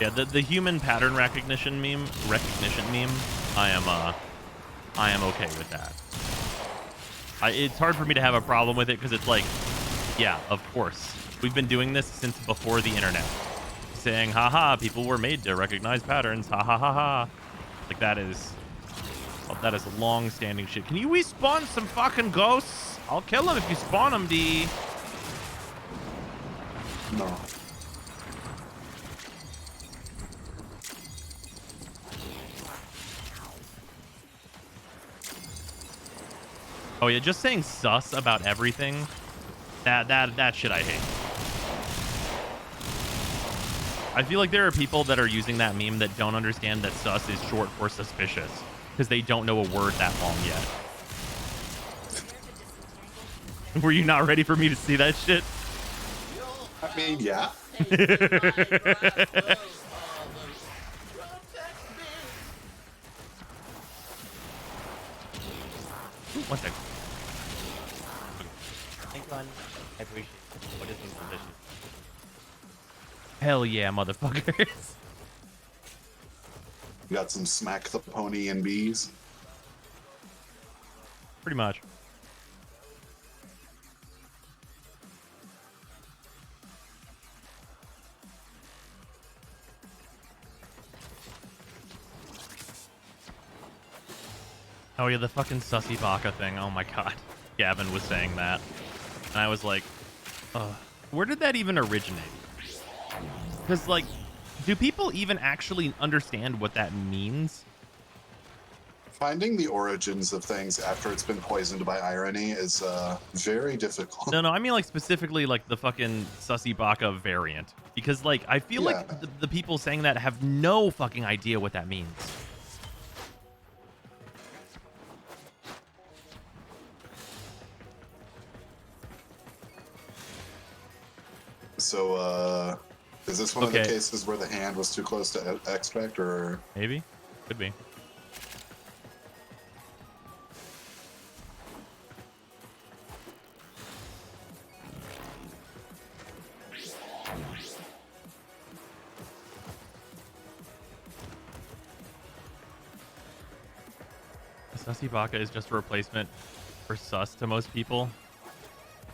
Yeah, the human pattern recognition meme, I am okay with that. It's hard for me to have a problem with it because it's like, yeah, of course. We've been doing this since before the internet. Saying, haha, people were made to recognize patterns, ha ha ha ha. Like, that is long-standing shit. Can you respawn some fucking ghosts? I'll kill them if you spawn them, D. No. Oh yeah, just saying sus about everything. That shit I hate. I feel like there are people that are using that meme that don't understand that sus is short for suspicious because they don't know a word that long yet. Were you not ready for me to see that shit? I mean, yeah. One second. Thank you, I appreciate it. What is this delicious? Hell yeah, motherfuckers. You got some smack the pony and bees. Pretty much. Oh yeah, the fucking sussy baka thing. Oh my god. Gavin was saying that. And I was like, where did that even originate? Because, like, do people even actually understand what that means? Finding the origins of things after it's been poisoned by irony is very difficult. No, I mean, like, specifically, like, the fucking sussy baka variant. Because, like, I feel like the people saying that have no fucking idea what that means. So, is this one of the cases where the hand was too close to extract, or? Maybe. Could be. Sussy baka is just a replacement for sus to most people.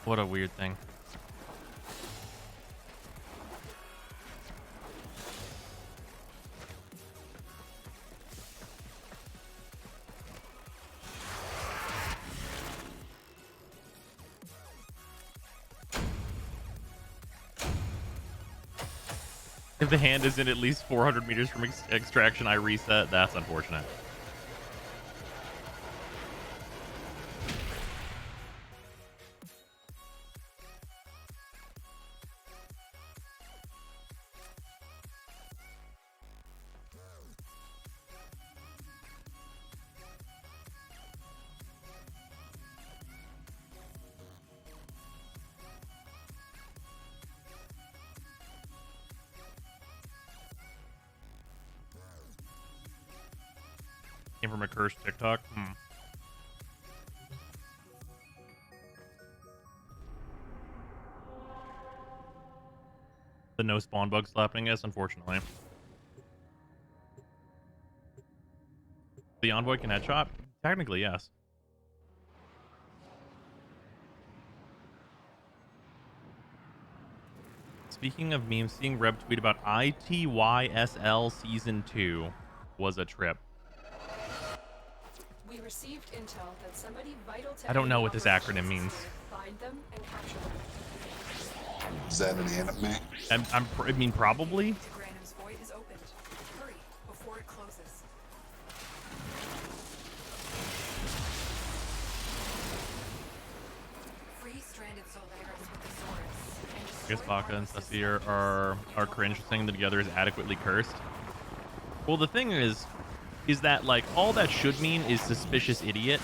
What a weird thing. If the hand is in at least 400 meters from extraction, I reset. That's unfortunate. Came from a cursed TikTok. The no spawn bug slapping us, unfortunately. The envoy can headshot? Technically, yes. Speaking of memes, seeing Reb tweet about ITYSL Season 2 was a trip. We received intel that somebody vital to I don't know what this acronym means. Find them and capture them. Is that an anime? I mean, probably. Granum's void is opened. Hurry before it closes. Free stranded Solaris with the Saurus. I guess Baka and Sussy are cringe saying them together is adequately cursed. Well, the thing is that, like, all that should mean is suspicious idiot.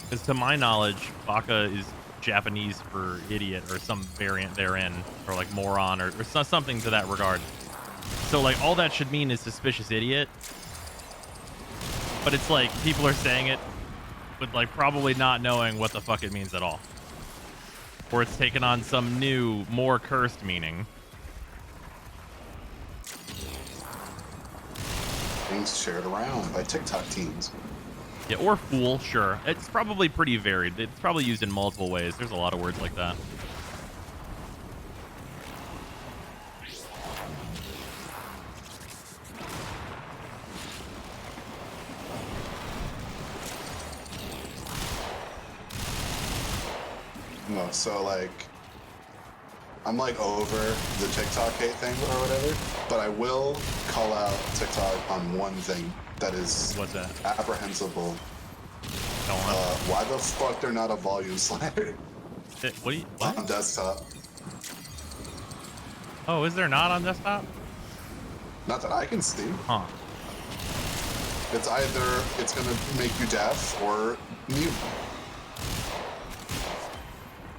Because to my knowledge, Baka is Japanese for idiot or some variant therein, or like moron or something to that regard. So, like, all that should mean is suspicious idiot. But it's like people are saying it with, like, probably not knowing what the fuck it means at all. Or it's taken on some new, more cursed meaning. Things shared around by TikTok teens. Yeah, or fool, sure. It's probably pretty varied. It's probably used in multiple ways. There's a lot of words like that. No, so, like, I'm, like, over the TikTok hate thing or whatever, but I will call out TikTok on one thing. that is What's that? apprehensible. Go on. Why the fuck they're not a volume slider What do you? What? on desktop? Oh, is there not on desktop? Not that I can see. Huh. It's either it's gonna make you deaf or mute.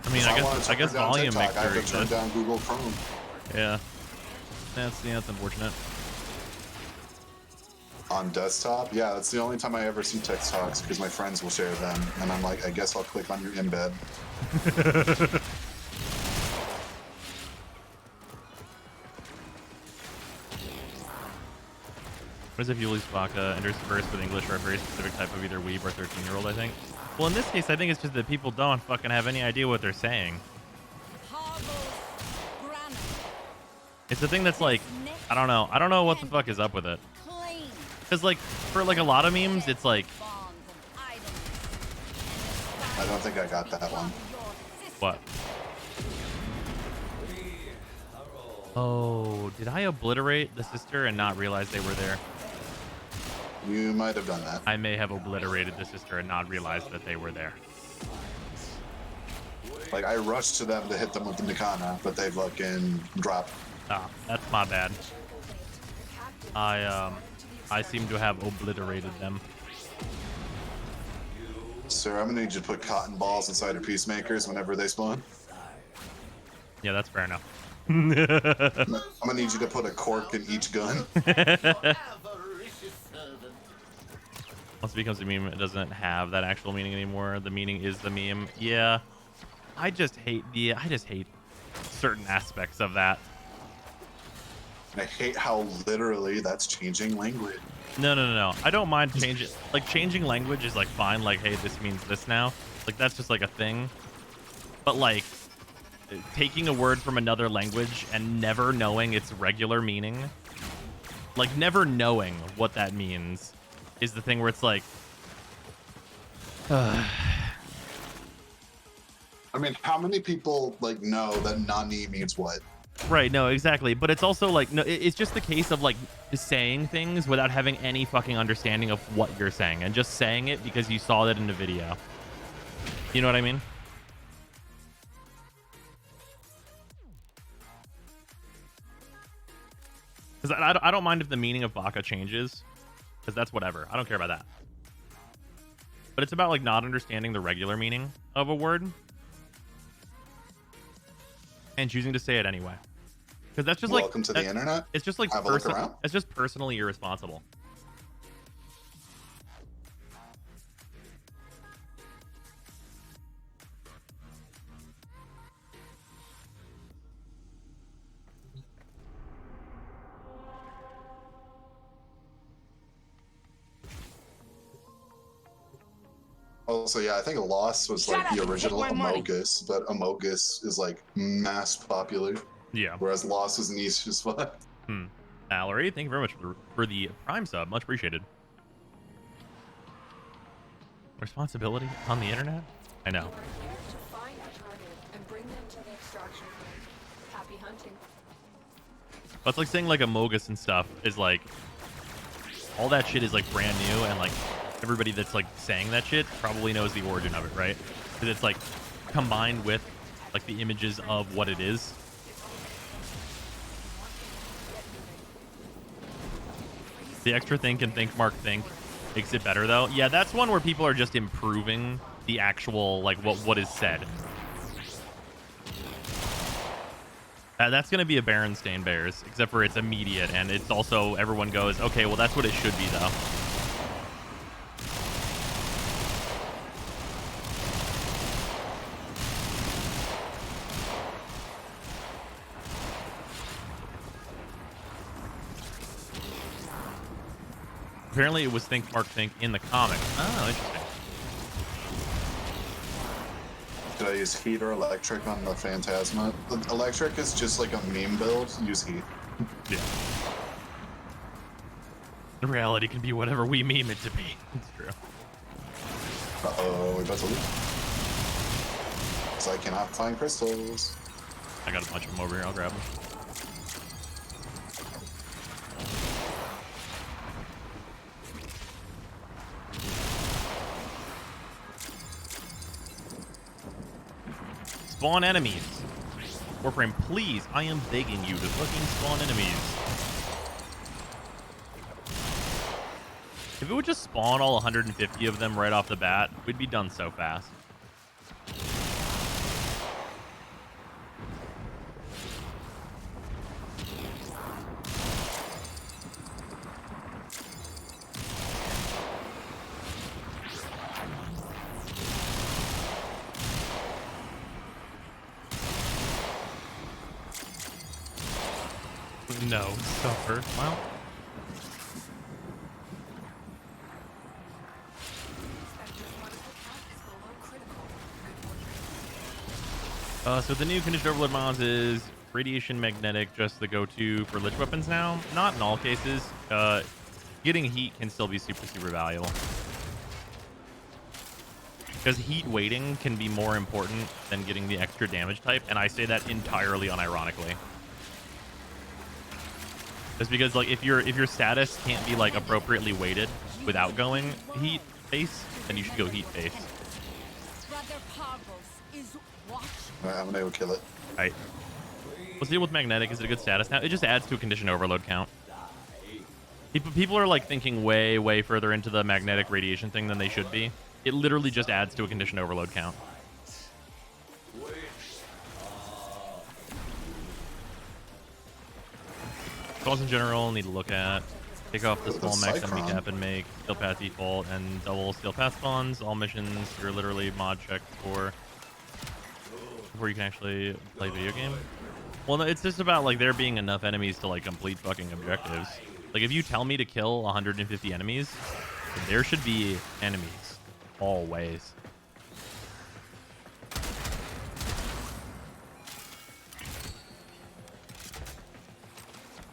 I mean, If I guess turn down volume TikTok, makes I have sure to turn down Google Chrome. Yeah. That's unfortunate. On desktop, yeah, that's the only time I ever see TikToks because my friends will share them, and I'm like, I guess I'll click on your embed. What is if you lose vodka interspersed with English or a very specific type of either weeb or 13-year-old, I think? Well, in this case, I think it's just that people don't fucking have any idea what they're saying. It's the thing that's like, I don't know. I don't know what the fuck is up with it. Because, like, for, like, a lot of memes, it's like... I don't think I got that one. What? Oh, did I obliterate the sister and not realize they were there? You might have done that. I may have obliterated the sister and not realized that they were there. Like, I rushed to them to hit them with the Nikana, but they fucking dropped. Ah, that's my bad. I seem to have obliterated them. Sir, I'm gonna need you to put cotton balls inside of peacemakers whenever they spawn. Yeah, that's fair enough. I'm gonna need you to put a cork in each gun. Once it becomes a meme, it doesn't have that actual meaning anymore. The meaning is the meme. Yeah, I just hate certain aspects of that. I hate how literally that's changing language. No. I don't mind changing. Like, changing language is, like, fine. Like, hey, this means this now. Like, that's just, like, a thing. But, like, taking a word from another language and never knowing its regular meaning, like, never knowing what that means is the thing where it's like... I mean, how many people, like, know that nani means what? Right, no, exactly. But it's also like, no, it's just the case of like saying things without having any fucking understanding of what you're saying and just saying it because you saw that in a video. You know what I mean? Because I don't mind if the meaning of baka changes, because that's whatever. I don't care about that. But it's about like not understanding the regular meaning of a word and choosing to say it anyway. Because that's just Welcome to the internet. It's just like Have a look around. it's just personally irresponsible. Also, yeah, I think Lost was like the original Amogus, but Amogus is like mass popular. Yeah. Whereas Lost is niche as fuck. Mallory, thank you very much for the Prime sub. Much appreciated. Responsibility on the internet? I know. You are here to find a target and bring them to the extraction point. Happy hunting. But it's like saying like Amogus and stuff is like all that shit is like brand new, and like everybody that's like saying that shit probably knows the origin of it, right? Because it's like combined with like the images of what it is. The extra think and think mark think makes it better though. Yeah, that's one where people are just improving the actual like what is said. That's gonna be a Berenstain Bears, except for it's immediate, and it's also everyone goes, okay, well that's what it should be though. Apparently it was Think Mark Think in the comics. Oh, interesting. Did I use heat or electric on the Phantasma? The electric is just like a meme build. Use heat. Yeah. The reality can be whatever we meme it to be. It's true. Uh-oh, we about to lose. So I cannot find crystals. I got a bunch of them over here. I'll grab them. Spawn enemies. Warframe, please, I am begging you to fucking spawn enemies. If it would just spawn all 150 of them right off the bat, we'd be done so fast. No, suffer. Well. So the new conditioned overload mods is radiation magnetic, just the go-to for Lich weapons now. Not in all cases. Getting heat can still be super, super valuable. Because heat weighting can be more important than getting the extra damage type, and I say that entirely unironically. Just because, like, if your status can't be like appropriately weighted without going heat base, then you should go heat base. Alright, I'm gonna go kill it. Alright. Let's deal with magnetic. Is it a good status now? It just adds to a condition overload count. People are like thinking way, way further into the magnetic radiation thing than they should be. It literally just adds to a condition overload count. Spawns in general need to look at. Take off the small max enemy cap and make steel path default and double steel path spawns. All missions you're literally mod checked for before you can actually play video game. Well, no, it's just about like there being enough enemies to like complete fucking objectives. Like if you tell me to kill 150 enemies, there should be enemies always.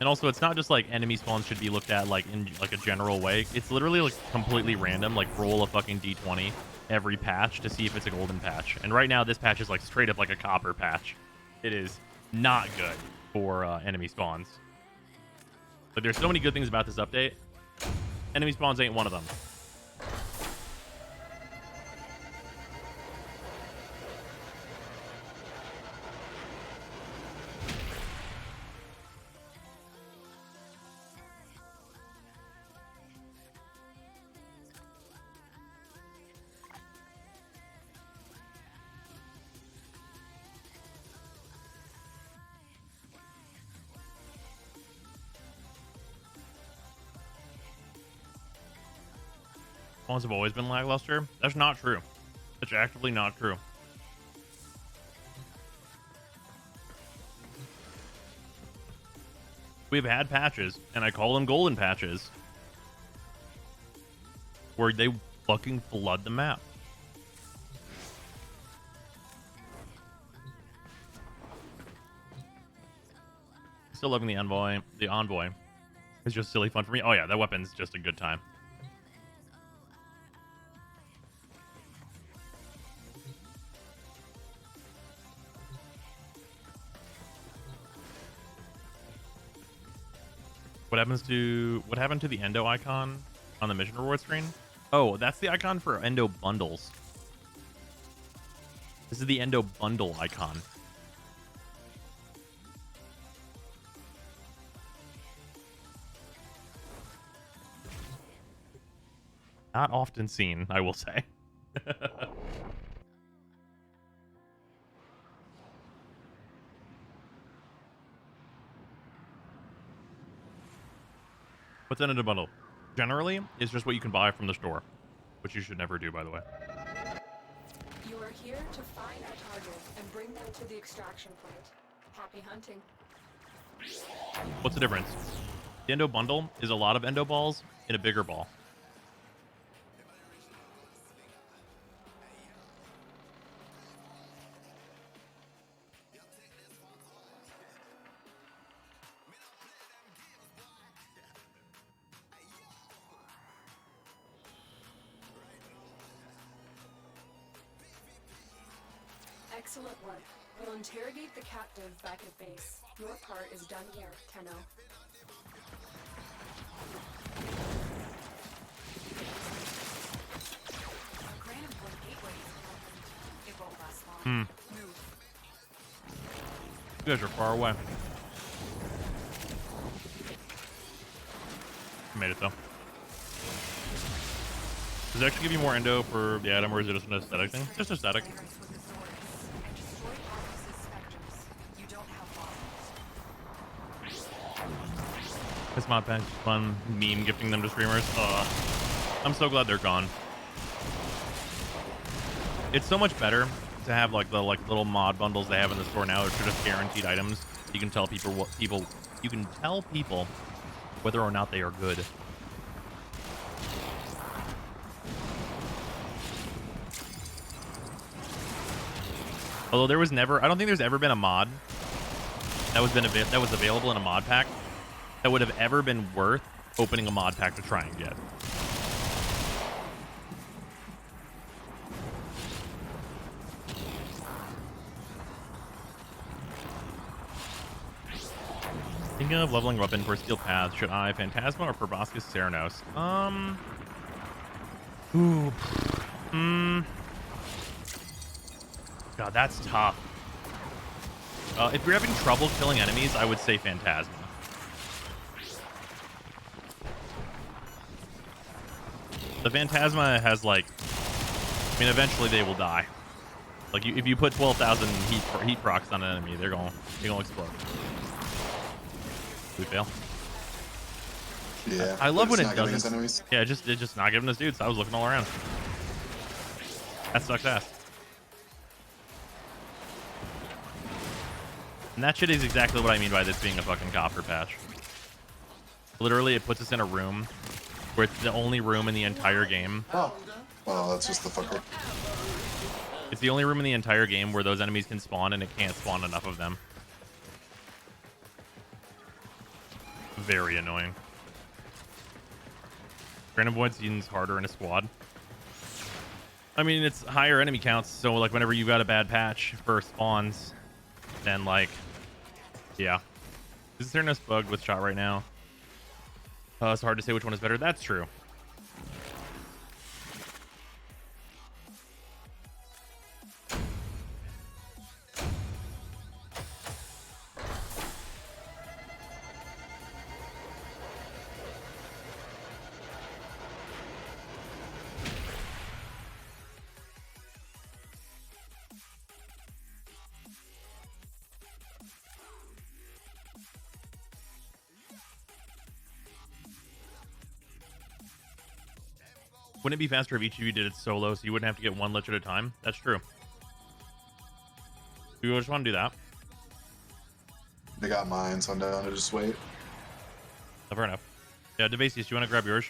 And also, it's not just like enemy spawns should be looked at like in like a general way. It's literally like completely random. Like roll a fucking d20 every patch to see if it's a golden patch. And right now, this patch is like straight up like a copper patch. It is not good for enemy spawns. But there's so many good things about this update. Enemy spawns ain't one of them. Spawns have always been lackluster. That's not true. That's actively not true. We've had patches, and I call them golden patches, where they fucking flood the map. Still loving the envoy. The envoy is just silly fun for me. Oh yeah, that weapon's just a good time. What happened to the endo icon on the mission reward screen? Oh, that's the icon for endo bundles. This is the endo bundle icon. Not often seen, I will say. What's in a bundle? Generally, it's just what you can buy from the store, which you should never do, by the way. You are here to find a target and bring them to the extraction point. Happy hunting. What's the difference? The endo bundle is a lot of endo balls in a bigger ball. Excellent work. We'll interrogate the captive back at base. Your part is done here, Tenno. It won't last long. Move. You guys are far away. Made it though. Does it actually give you more endo for the item, or is it just an aesthetic thing? Just aesthetic. This mod pack is fun. Meme gifting them to streamers. I'm so glad they're gone. It's so much better to have like the little mod bundles they have in the store now. They're just guaranteed items. You can tell people you can tell people whether or not they are good. Although there was never, I don't think there's ever been a mod that was available in a mod pack that would have ever been worth opening a mod pack to try and get. Thinking of leveling up in for Steel Path, should I Phantasma or Proboscis Ceranos? God, that's tough. If you're having trouble killing enemies, I would say Phantasma. The Phantasma has like, I mean, eventually they will die. Like, if you put 12,000 heat procs on an enemy, they're gonna explode. We fail. Yeah. I love when it not giving doesn't. us enemies. Yeah, it's just not giving us dudes. I was looking all around. That sucks ass. And that shit is exactly what I mean by this being a fucking copter patch. Literally, it puts us in a room where it's the only room in the entire game. Oh. Well, that's just the fucker. It's the only room in the entire game where those enemies can spawn, and it can't spawn enough of them. Very annoying. Random Void seems harder in a squad. I mean, it's higher enemy counts, so like whenever you got a bad patch for spawns, then like, yeah. Is Ceranos bugged with shot right now? It's hard to say which one is better. That's true. Wouldn't it be faster if each of you did it solo so you wouldn't have to get one Lich at a time? That's true. Do you just want to do that? They got mine, so I'm down to just wait. Oh, fair enough. Yeah, Devasius, do you want to grab yours?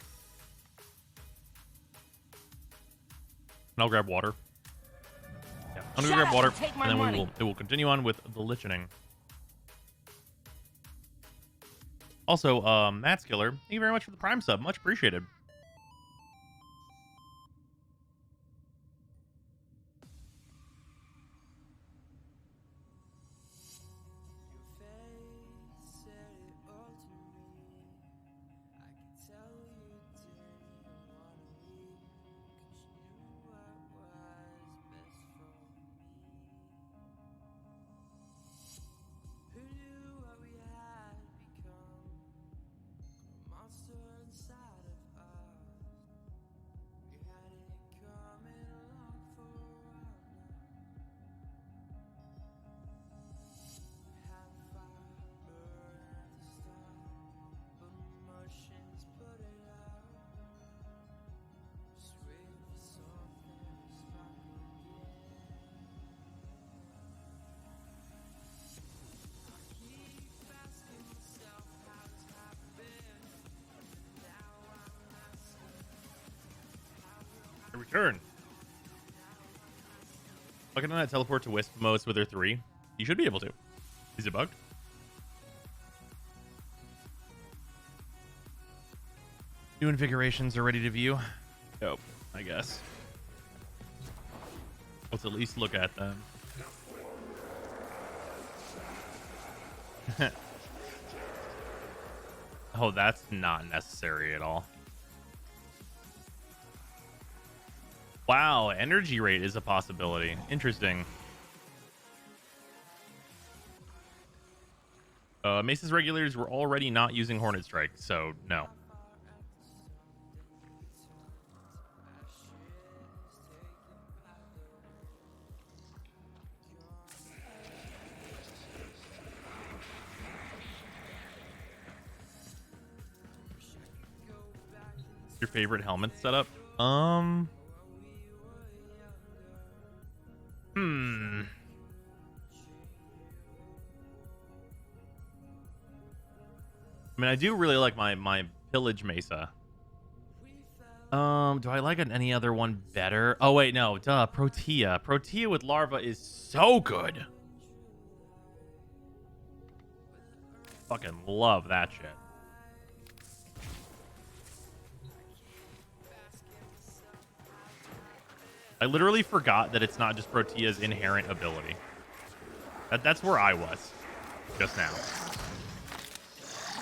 And I'll grab water. Yeah, I'm gonna grab water, and then it will continue on with the lichening. Also, Matt's Killer, thank you very much for the Prime sub. Much appreciated. Return. Why can I not teleport to Wisp modes with her 3? You should be able to. Is it bugged? New configurations are ready to view. Dope, I guess. Let's at least look at them. Oh, that's not necessary at all. Wow, energy rate is a possibility. Interesting. Mace's regulators were already not using Hornet Strike, so no. Your favorite helmet setup? I mean, I do really like my Pillage Mesa. Do I like any other one better? Oh wait, no, duh, Protea. Protea with Larva is so good. Fucking love that shit. I literally forgot that it's not just Protea's inherent ability. That's where I was just now.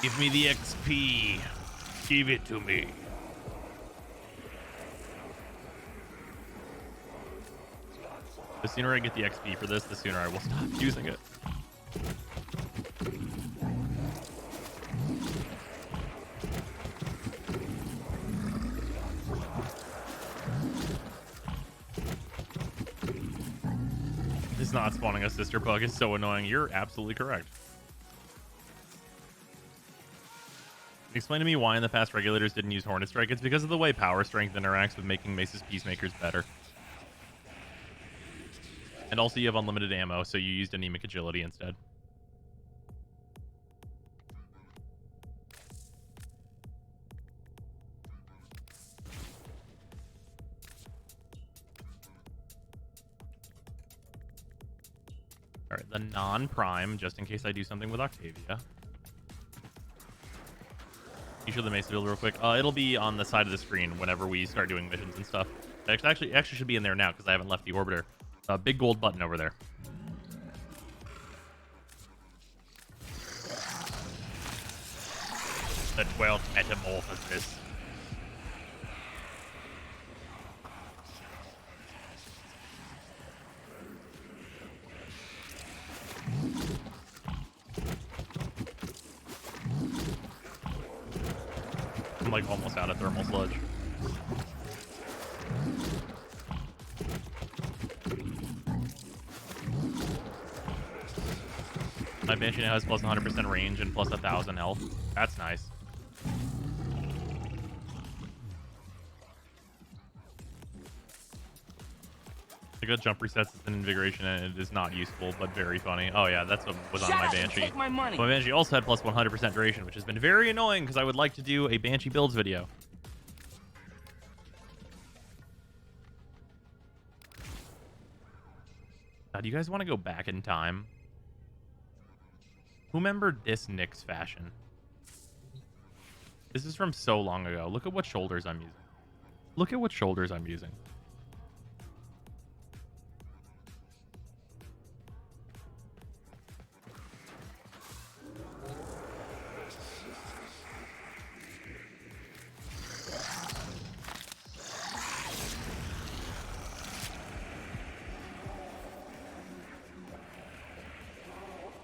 Give me the XP. Give it to me. The sooner I get the XP for this, the sooner I will stop using it. It's not spawning a sister bug is so annoying. You're absolutely correct. Explain to me why in the past regulators didn't use Hornet Strike. It's because of the way power strength interacts with making Mace's Peacemakers better. And also you have unlimited ammo, so you used anemic agility instead. Alright, the non-prime, just in case I do something with Octavia. You show the Mace build real quick. It'll be on the side of the screen whenever we start doing missions and stuff. It actually should be in there now because I haven't left the orbiter. Big gold button over there. The 12th metamorphosis. I'm like almost out of thermal sludge. My Banshee now has plus 100% range and plus 1,000 health. That's nice. I got jump resets and invigoration, and it is not useful, but very funny. Oh yeah, that's what was on my Banshee. Take my money. My Banshee also had plus 100% duration, which has been very annoying because I would like to do a Banshee builds video. Do you guys want to go back in time? Who remembered this Nyx fashion? This is from so long ago. Look at what shoulders I'm using. Look at what shoulders I'm using.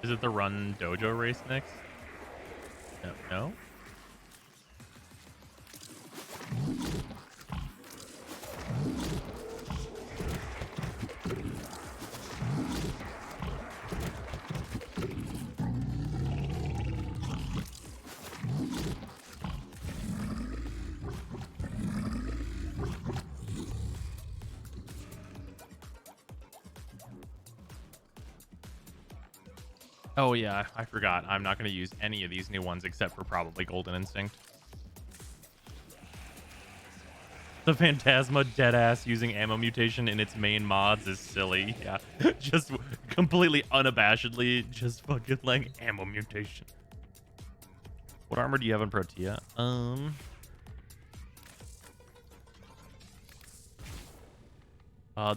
Is it the Run Dojo race next? No. No? Oh yeah, I forgot. I'm not going to use any of these new ones except for probably Golden Instinct. The Phantasma deadass using ammo mutation in its main mods is silly. Yeah, just completely unabashedly just fucking like ammo mutation. What armor do you have in Protea?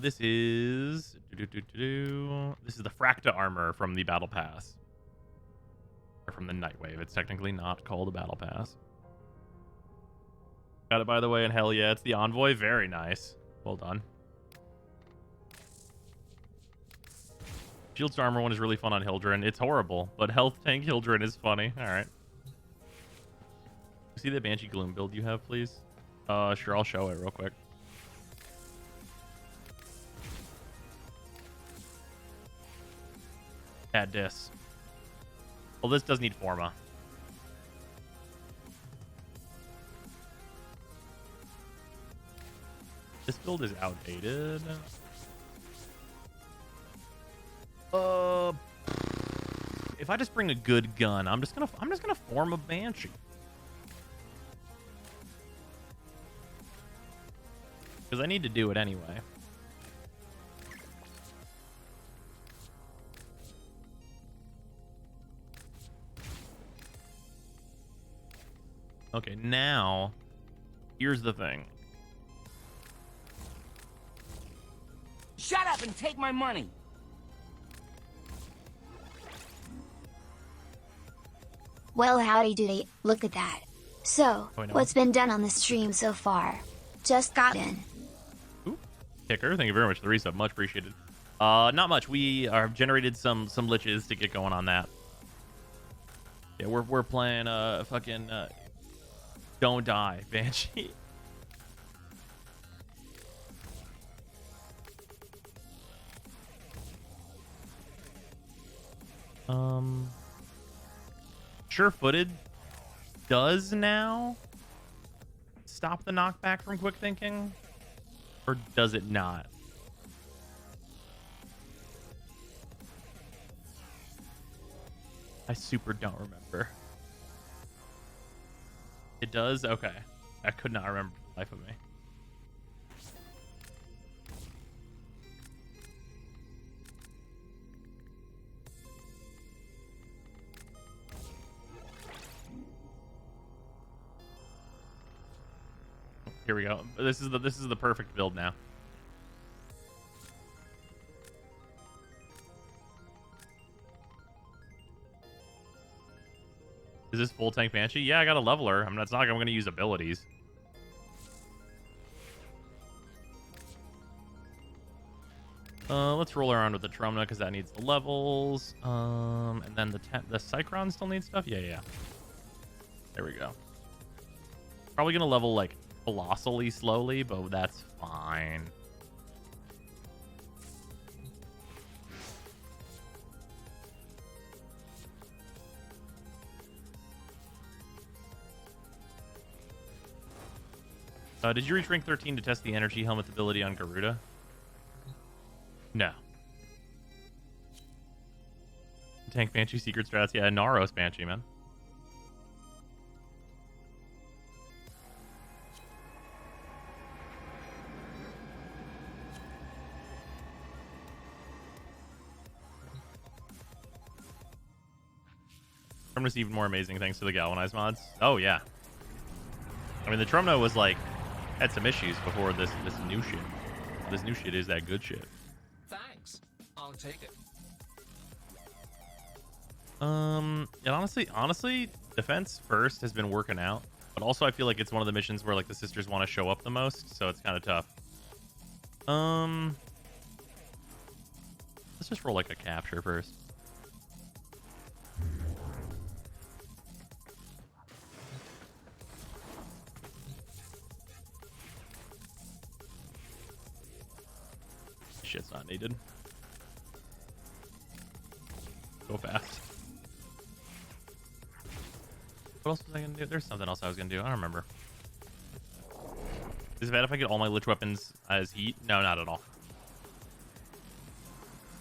This is this is the Fracta armor from the Battle Pass, or from the Nightwave. It's technically not called a Battle Pass. Got it, by the way, and hell yeah, it's the Envoy. Very nice. Well done. Shields to armor one is really fun on Hildren. It's horrible, but health tank Hildren is funny. All right. See the Banshee Gloom build you have, please? Sure, I'll show it real quick. Add this. Well, this does need Forma. This build is outdated. If I just bring a good gun, I'm just gonna form a Banshee. Because I need to do it anyway. Okay, now here's the thing. Shut up and take my money. Well, howdy doody, look at that. So, Oh, I know. what's been done on the stream so far? Just got in. Ooh, Kicker, thank you very much for the resub, much appreciated. Not much. We have generated some liches to get going on that. Yeah, we're playing fucking Don't Die Banshee. Sure-footed does now stop the knockback from quick thinking, or does it not? I super don't remember. It does? Okay. I could not remember the life of me. Here we go. This is the perfect build now. Is this full tank Banshee? Yeah, I got a leveler. It's not like I'm going to use abilities. Let's roll around with the Trumna because that needs the levels. And then the Cycron still needs stuff. Yeah. There we go. Probably gonna level like colossally slowly, but that's fine. Did you reach rank 13 to test the energy helmet ability on Garuda? No. Tank Banshee secret strats. Yeah, Naros Banshee, man. Trumna's even more amazing thanks to the Galvanized mods. Oh, yeah. I mean, the Trumna was like, had some issues before this new shit. This new shit is that good shit. Thanks. I'll take it. And honestly, defense first has been working out, but also I feel like it's one of the missions where like the sisters want to show up the most, so it's kind of tough. Let's just roll like a capture first. Shit's not needed. Go fast. What else was I gonna do? There's something else I was gonna do. I don't remember. Is it bad if I get all my Lich weapons as heat? No, not at all.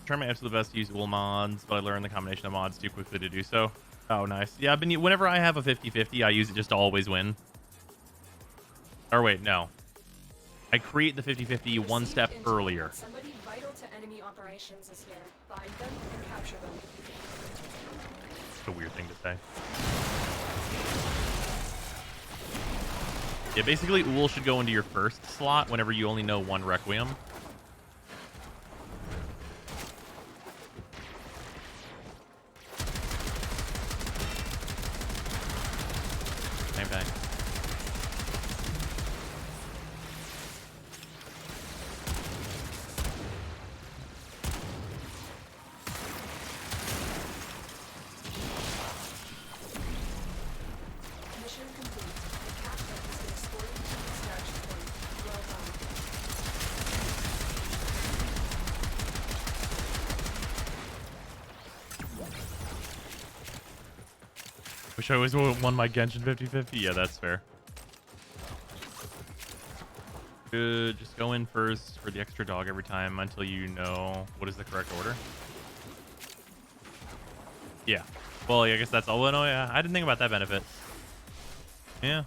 Try my absolute best to use Ull mods, but I learned the combination of mods too quickly to do so. Oh, nice. Yeah, whenever I have a 50-50, I use it just to always win. Or wait, no. I create the 50-50 one step earlier. Somebody vital to enemy operations is here. Find them and capture them. It's a weird thing to say. Yeah, basically, Ull should go into your first slot whenever you only know one Requiem. Bang, bang. Wish I always won my Genshin 50-50. Yeah, that's fair. Good. Just go in first for the extra dog every time until you know what is the correct order. Yeah. Well, I guess that's all. Oh, no, yeah. I didn't think about that benefit. Yeah.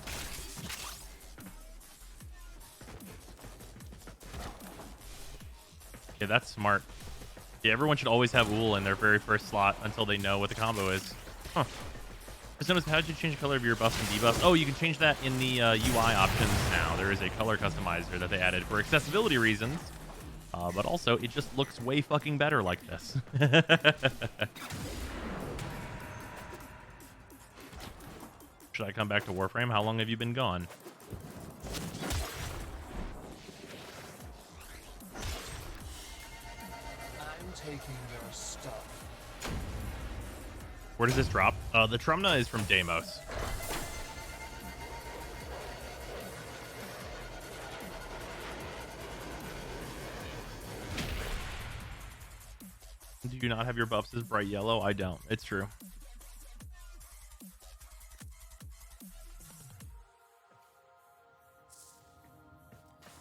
Yeah, that's smart. Yeah, everyone should always have Wool in their very first slot until they know what the combo is. Huh. Just noticed, how did you change the color of your buffs and debuffs? Oh, you can change that in the UI options now. There is a color customizer that they added for accessibility reasons. But also, it just looks way fucking better like this. Should I come back to Warframe? How long have you been gone? I'm taking their stuff. Where does this drop? The Trumna is from Deimos. Do you not have your buffs as bright yellow? I don't. It's true.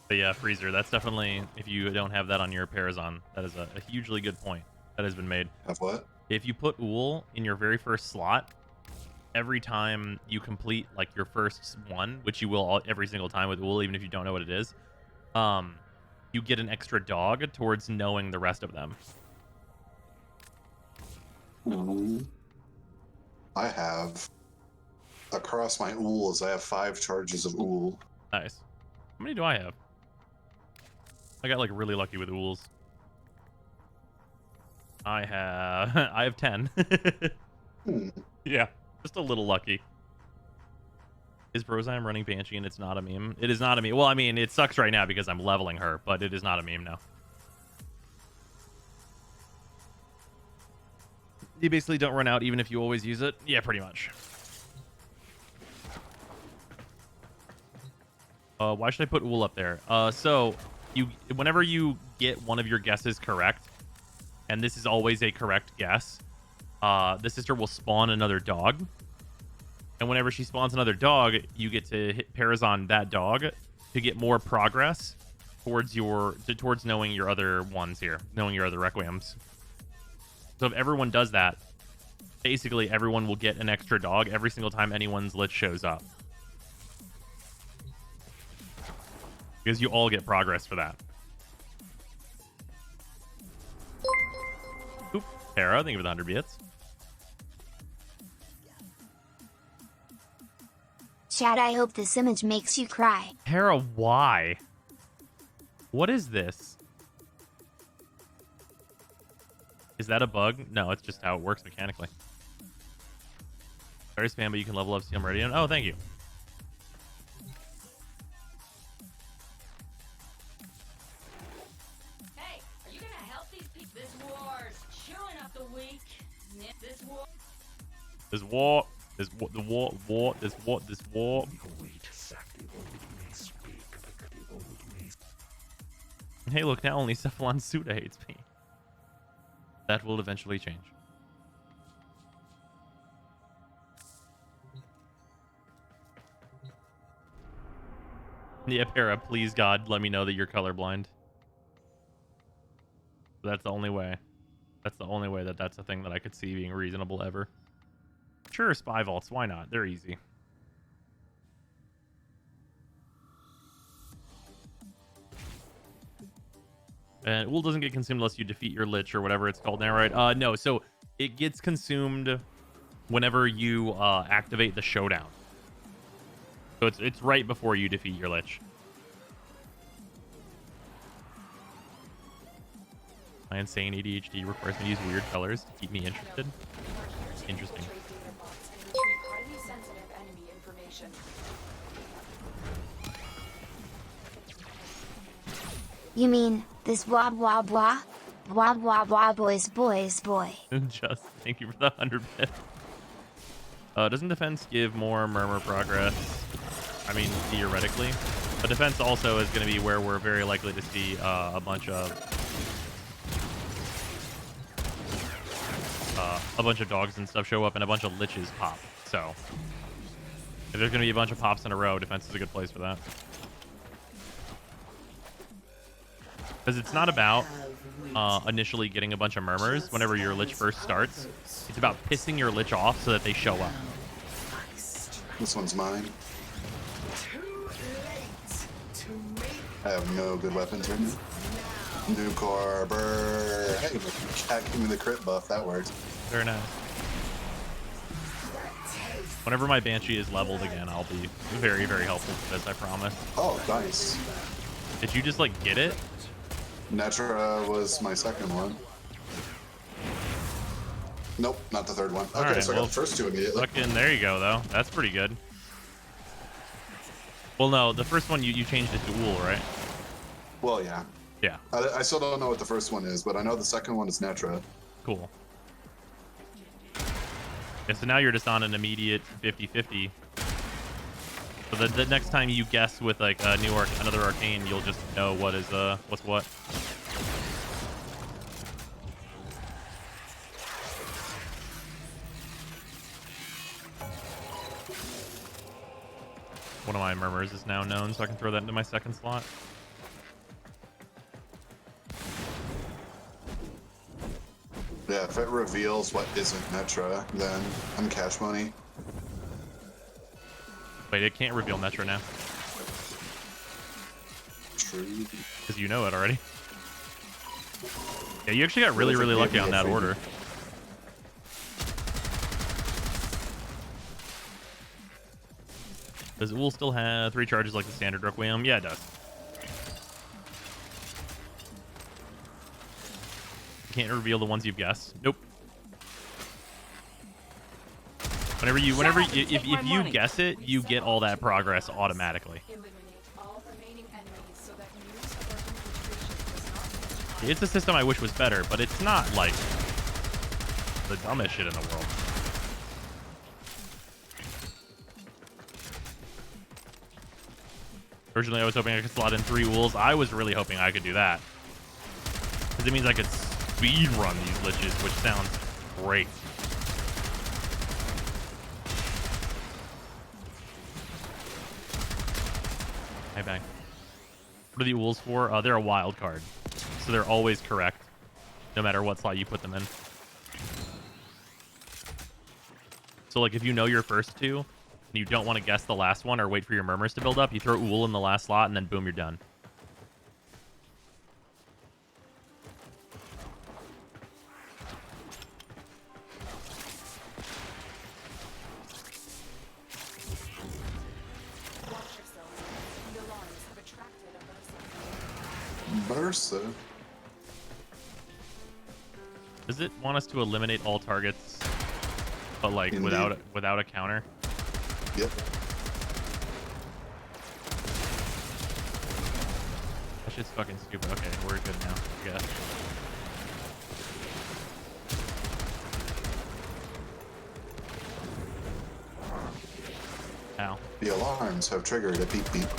But yeah, Freezer, that's definitely, if you don't have that on your Parazon, that is a hugely good point that has been made. Have what? If you put Wool in your very first slot, every time you complete like your first one, which you will every single time with Wool, even if you don't know what it is, you get an extra dog towards knowing the rest of them. I have, across my ools, I have 5 charges of ool. Nice. How many do I have? I got like really lucky with Ools. I have 10. Yeah, just a little lucky. Is Brozime running Banshee and it's not a meme? It is not a meme. Well, I mean, it sucks right now because I'm leveling her, but it is not a meme now. You basically don't run out even if you always use it? Yeah, pretty much. Why should I put Wool up there? So, whenever you get one of your guesses correct, and this is always a correct guess, the sister will spawn another dog. And whenever she spawns another dog, you get to hit Parazon that dog to get more progress towards towards knowing your other ones here, knowing your other Requiems. So if everyone does that, basically everyone will get an extra dog every single time anyone's Lich shows up. Because you all get progress for that. Oop, Para, thank you for the 100 bits. Chad, I hope this image makes you cry. Para, why? What is this? Is that a bug? No, it's just how it works mechanically. Very spam, but you can level up Steel Meridian. Oh, thank you. Hey, are you gonna help these people? This war's chewing up the weak. This war. There's war. There's the war. There's what? This war. Hey, look, now only Cephalon Suda hates me. That will eventually change. Yeah, Para, please, God, let me know that you're colorblind. That's the only way. That's the only way that that's a thing that I could see being reasonable ever. Sure, spy vaults. Why not? They're easy. And Wool doesn't get consumed unless you defeat your Lich or whatever it's called now, right? No, so it gets consumed whenever you activate the showdown. So it's right before you defeat your Lich. My insane ADHD requires me to use weird colors to keep me interested. Interesting. You mean this blah blah blah? Blah blah blah boys boys boy. Just thank you for the 100 bits. Doesn't defense give more murmur progress? I mean, theoretically. But defense also is going to be where we're very likely to see a bunch of dogs and stuff show up and a bunch of Liches pop. So if there's going to be a bunch of pops in a row, defense is a good place for that. Because it's not about initially getting a bunch of murmurs whenever your Lich first starts. It's about pissing your Lich off so that they show up. This one's mine. I have no good weapons right now. Nucor, brr. Hey, cat give me the crit buff. That works. Very nice. Whenever my Banshee is leveled again, I'll be very, very helpful for this, I promise. Oh, nice. Did you just, like, get it? Netra was my second one. Nope, not the third one. Okay, Alright, so I got the first two immediately. Fucking, there you go, though. That's pretty good. Well, no, the first one you changed it to Uhl, right? Well, yeah. Yeah. I still don't know what the first one is, but I know the second one is Netra. Cool. Yeah, so now you're just on an immediate 50-50. So the next time you guess with like a new another arcane, you'll just know what is what's what. One of my murmurs is now known, so I can throw that into my second slot. Yeah, if it reveals what isn't Netra, then I'm cash money. Wait, it can't reveal Netra now. True. Because you know it already. Yeah, you actually got really, really lucky on that order. Does Uhl still have 3 charges like the standard Requiem? Yeah, it does. Can't reveal the ones you've guessed. Nope. Whenever you if you guess it, you get all that progress automatically. It's a system I wish was better, but it's not like the dumbest shit in the world. Originally, I was hoping I could slot in 3 Uhls. I was really hoping I could do that, because it means I could speed run these Liches, which sounds great. Hey, bang. What are the Uhls for? They're a wild card, so they're always correct, no matter what slot you put them in. So, like, if you know your first 2, and you don't want to guess the last one or wait for your murmurs to build up, you throw Uhl in the last slot, and then boom, you're done. Bursa. Does it want us to eliminate all targets, but like Indeed. without a counter? Yep. That shit's fucking stupid. Okay, we're good now, I guess. Ow. The alarms have triggered a beep beep.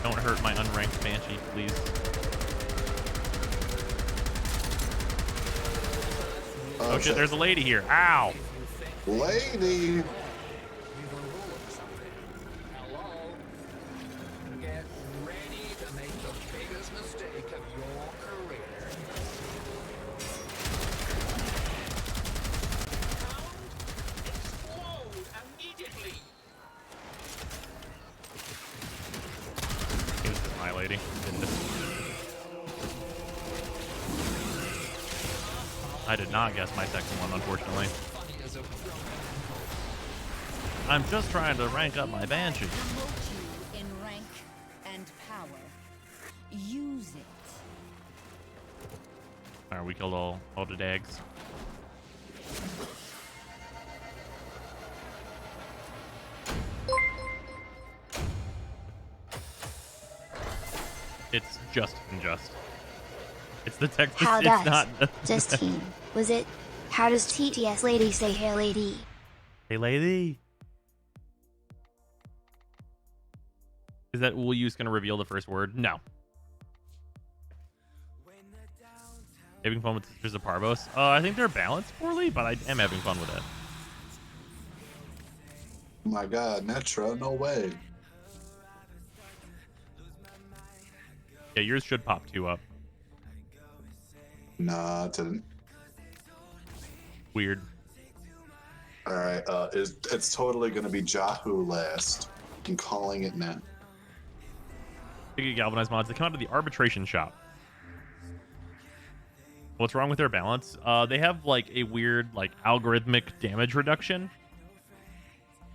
Don't hurt my unranked Banshee, please. Oh shit, there's a lady here. Ow! Lady! Hello? Get ready to make the biggest mistake of your career. Explode immediately! This is my lady. I did not guess my second one, unfortunately. I'm just trying to rank up my Banshee. Promote you in rank and power. Use it. Alright, we killed all the dags. It's just unjust. It's the text. How It's does not. Justine, was it? How does TTS lady say hey lady? Hey, lady. Is that Uhl use going to reveal the first word? No. Having fun with Sisters of Parvos? I think they're balanced poorly, but I am having fun with it. My God, Netra, no way. Yeah, yours should pop 2 up. Nah, it didn't. Weird. All right, it's totally gonna be Jahu last. I'm calling it now. Big galvanized mods. They come out of the arbitration shop. What's wrong with their balance? They have like a weird like algorithmic damage reduction,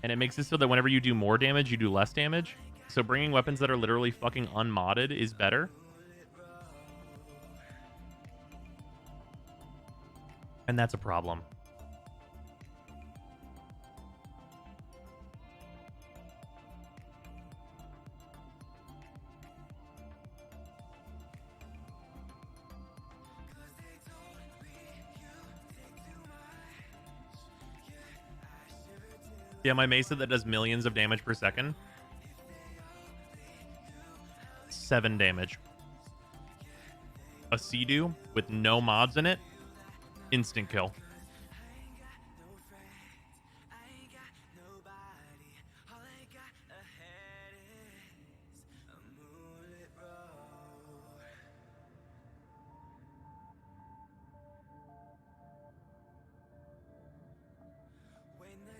and it makes it so that whenever you do more damage, you do less damage. So bringing weapons that are literally fucking unmodded is better. And that's a problem. Yeah, my Mesa that does millions of damage per second. 7 damage. A Sea-Doo with no mods in it. Instant kill.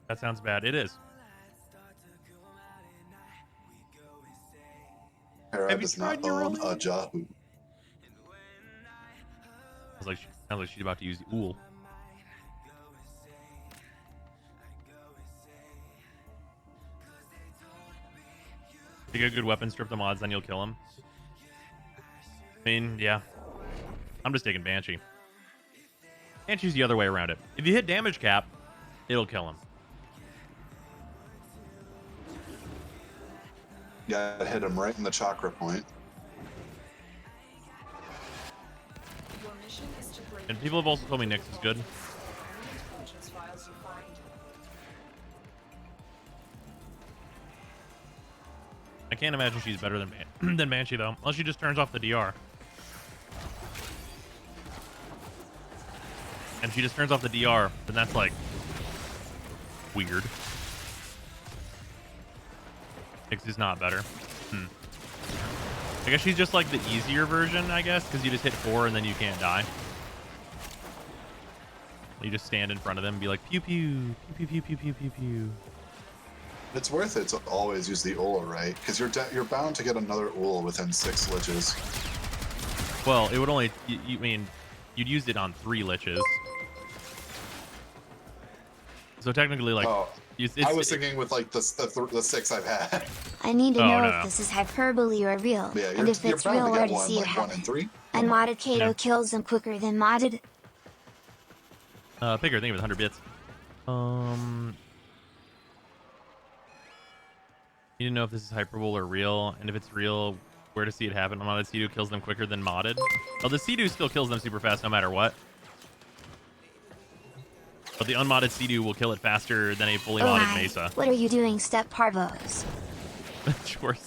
That sounds bad. It is. Hera does not own a Jahu. Sounds like she's about to use the Ool. If you get a good weapon, strip the mods, then you'll kill him. I mean, yeah. I'm just taking Banshee. Banshee's the other way around it. If you hit damage cap, it'll kill him. Yeah, hit him right in the chakra point. And people have also told me Nyx is good. I can't imagine she's better than Banshee though, unless she just turns off the DR. And she just turns off the DR, then that's like weird. Nyx is not better. I guess she's just like the easier version, I guess, because you just hit 4 and then you can't die. You just stand in front of them and be like, pew pew, pew pew pew pew pew pew. It's worth it to always use the Ula, right? Because you're bound to get another Ula within 6 Liches. Well, it would only, you mean, you'd use it on 3 Liches. So technically, like, I was thinking with like the 6 I've had. I need to know if this is hyperbole or real, Yeah, and if it's real, where to see it happen. 1 in 3. Unmodded Kato kills them quicker than modded. Picker, thank you for the 100 bits. You didn't know if this is hyperbole or real, and if it's real, where to see it happen. Unmodded Sea-Doo kills them quicker than modded. Oh, the Sea-Doo still kills them super fast no matter what. But the unmodded Sea-Doo will kill it faster than a fully modded Mesa. What are you doing, Step Parvos? Sure.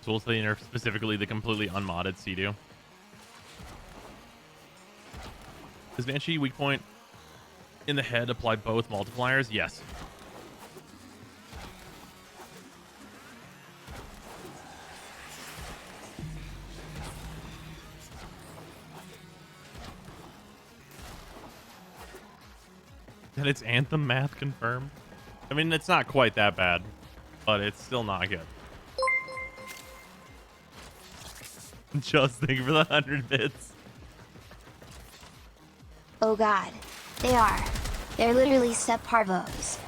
So we'll say nerf specifically the completely unmodded Sea-Doo. Does Banshee weak point in the head apply both multipliers? Yes. And it's Anthem math confirmed. I mean, it's not quite that bad, but it's still not good. Just think for the 100 bits. Oh god. They are. They're literally Step Parvos.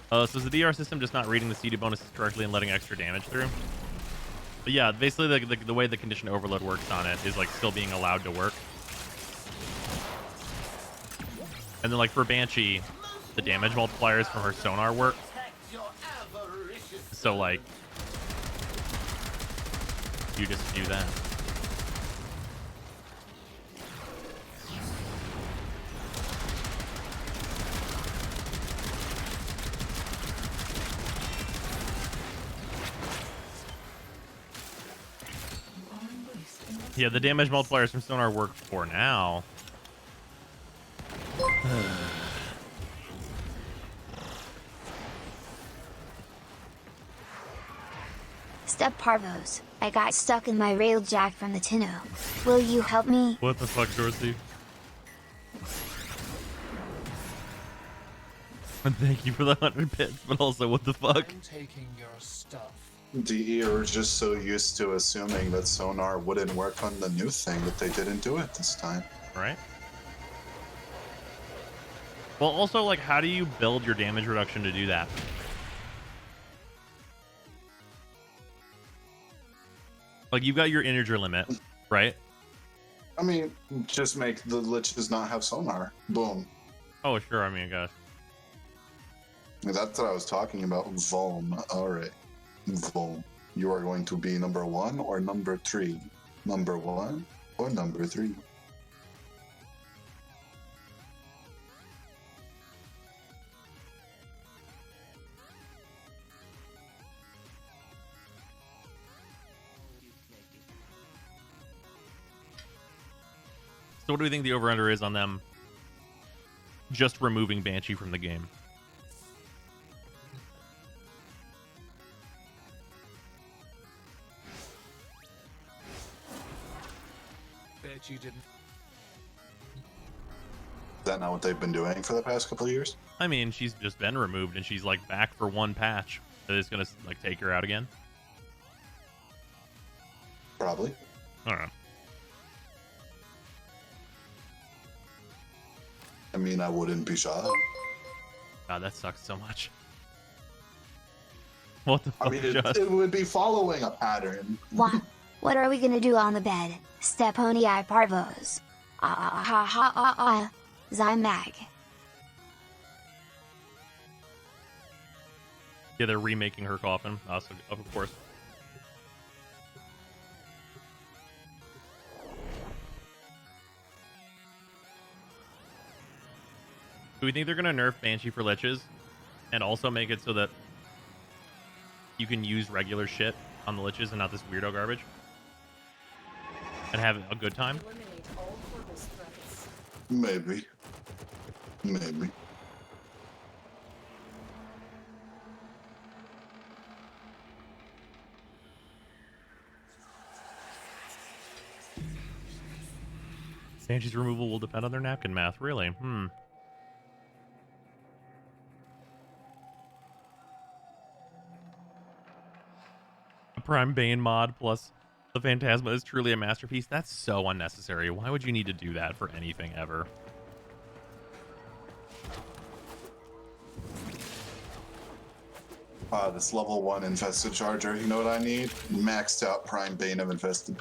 So is the DR system just not reading the CD bonuses correctly and letting extra damage through? But yeah, basically the way the condition overload works on it is like still being allowed to work. And then like for Banshee, the damage multipliers from her sonar work. So like, you just do that. Yeah, the damage multipliers from Sonar work for now. Step Parvos, I got stuck in my railjack from the Tinno. Will you help me? What the fuck, Dorsey? And thank you for the 100 bits, but also what the fuck? I'm taking your stuff. DE are just so used to assuming that Sonar wouldn't work on the new thing that they didn't do it this time. Right? Well, also, like, how do you build your damage reduction to do that? Like, you've got your integer limit, right? I mean, just make the Liches not have Sonar. Boom. Oh, sure, I mean, I guess. That's what I was talking about. Vom. Alright. Vom. You are going to be number 1 or number 3? Number 1 or number 3? So what do we think the over-under is on them just removing Banshee from the game? Bet you didn't. Is that not what they've been doing for the past couple of years? I mean, she's just been removed, and she's, like, back for one patch. So it's gonna, like, take her out again? Probably. I don't know. I mean, I wouldn't be shocked. God, that sucks so much. What the fuck? I mean, it would be following a pattern. What are we gonna do on the bed? Step Pony I Parvos. Zymag. Yeah, they're remaking her coffin. So, of course. Do we think they're going to nerf Banshee for Liches and also make it so that you can use regular shit on the Liches and not this weirdo garbage? And have a good time? Eliminate all Corvus threats. Maybe. Maybe. Banshee's removal will depend on their napkin math. Really? A Prime Bane mod plus the Phantasma is truly a masterpiece. That's so unnecessary. Why would you need to do that for anything ever? This level 1 infested charger. You know what I need? Maxed out Prime Bane of Infested.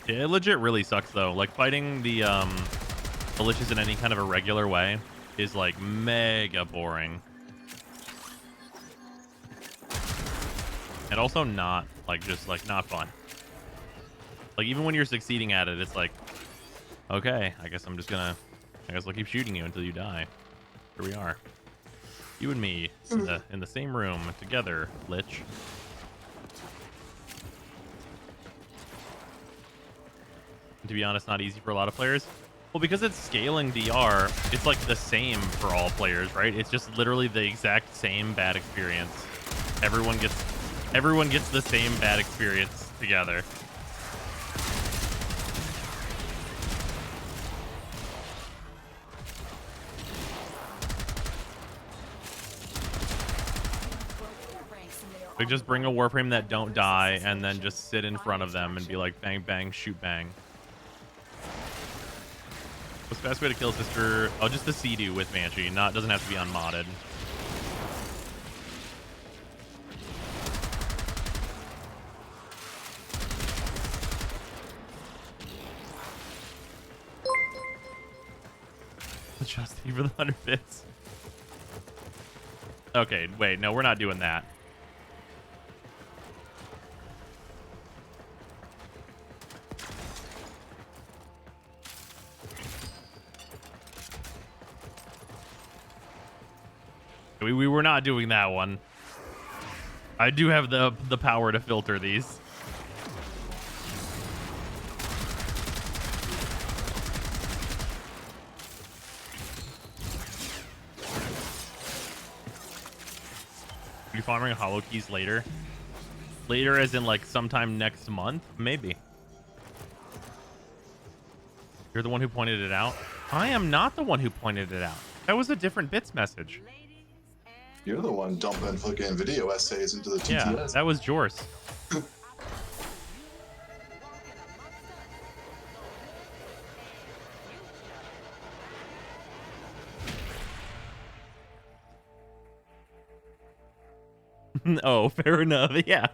Yeah, it legit really sucks though. Like fighting the Liches in any kind of a regular way is like mega boring. And also not like just like not fun. Like even when you're succeeding at it, it's like, okay, I guess I'll keep shooting you until you die. Here we are. You and me in the same room together, Lich. To be honest, not easy for a lot of players. Well, because it's scaling DR, it's like the same for all players, right? It's just literally the exact same bad experience. Everyone gets the same bad experience together. Like, just bring a Warframe that don't die, and then just sit in front of them and be like, bang, bang, shoot, bang. What's the best way to kill Sister? Oh, just the Sea-Doo with Banshee. Doesn't have to be unmodded. Just for the 100 bits. Okay, wait, no, we're not doing that. We were not doing that one. I do have the power to filter these. You farming hollow keys later? Later as in like sometime next month? Maybe. You're the one who pointed it out? I am not the one who pointed it out. That was a different bits message. You're the one dumping fucking video essays into the TTS. Yeah, that was Jorce. Oh, fair enough. Yeah.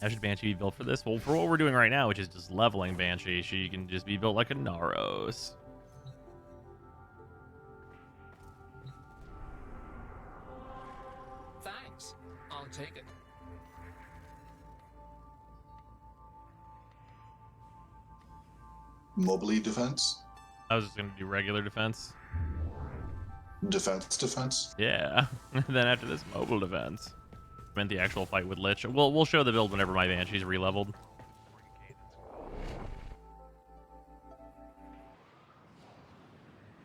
How should Banshee be built for this? Well, for what we're doing right now, which is just leveling Banshee, she can just be built like a Naros. Thanks. I'll take it. Mobley defense? I was just going to do regular defense. Defense? Yeah. Then after this, mobile defense. Meant the actual fight with Lich. We'll show the build whenever my Banshee's re-leveled.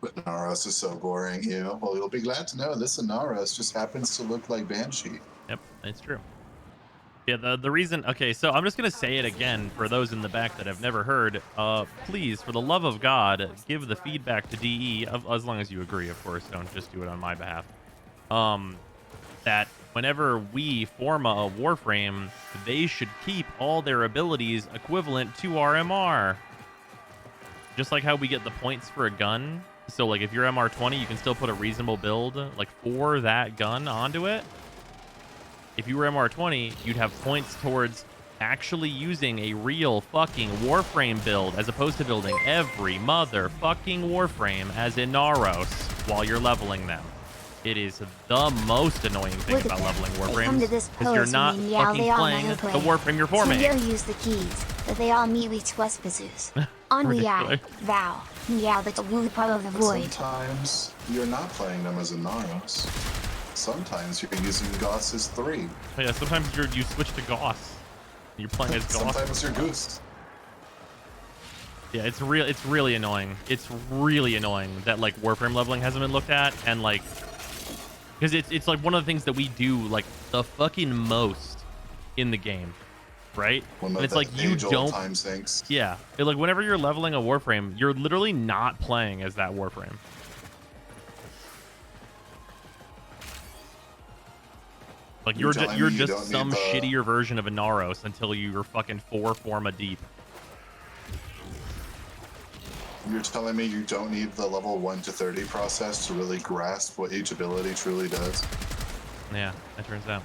But Naros is so boring, you. Well, you'll be glad to know this Naros just happens to look like Banshee. Yep, it's true. Yeah, the reason... Okay, so I'm just going to say it again for those in the back that have never heard. Please, for the love of God, give the feedback to DE, as long as you agree, of course. Don't just do it on my behalf. That whenever we form a Warframe, they should keep all their abilities equivalent to our MR. Just like how we get the points for a gun. So, like, if you're MR20, you can still put a reasonable build, like, for that gun onto it. If you were MR20, you'd have points towards actually using a real fucking Warframe build, as opposed to building every motherfucking Warframe as in Naros while you're leveling them. It is the most annoying thing about leveling Warframes, because you're not fucking playing the Warframe you're forming. So use the keys, but they all meet with Twespazoos. On Meow, Vow, Meow the Woo part of the void. Sometimes you're not playing them as a Naros. Sometimes you're using Goss's 3. Oh, yeah, sometimes you switch to Goss. You're playing as Goss. Sometimes you're Goose. Yeah, it's really annoying. It's really annoying that like Warframe leveling hasn't been looked at, and like, because it's like one of the things that we do like the fucking most in the game, right? And it's like you don't. Time sinks. Yeah, like whenever you're leveling a Warframe, you're literally not playing as that Warframe. Like you're just some shittier version of a Naros until you're fucking 4 Forma deep. You're telling me you don't need the level 1 to 30 process to really grasp what each ability truly does? Yeah, that turns out.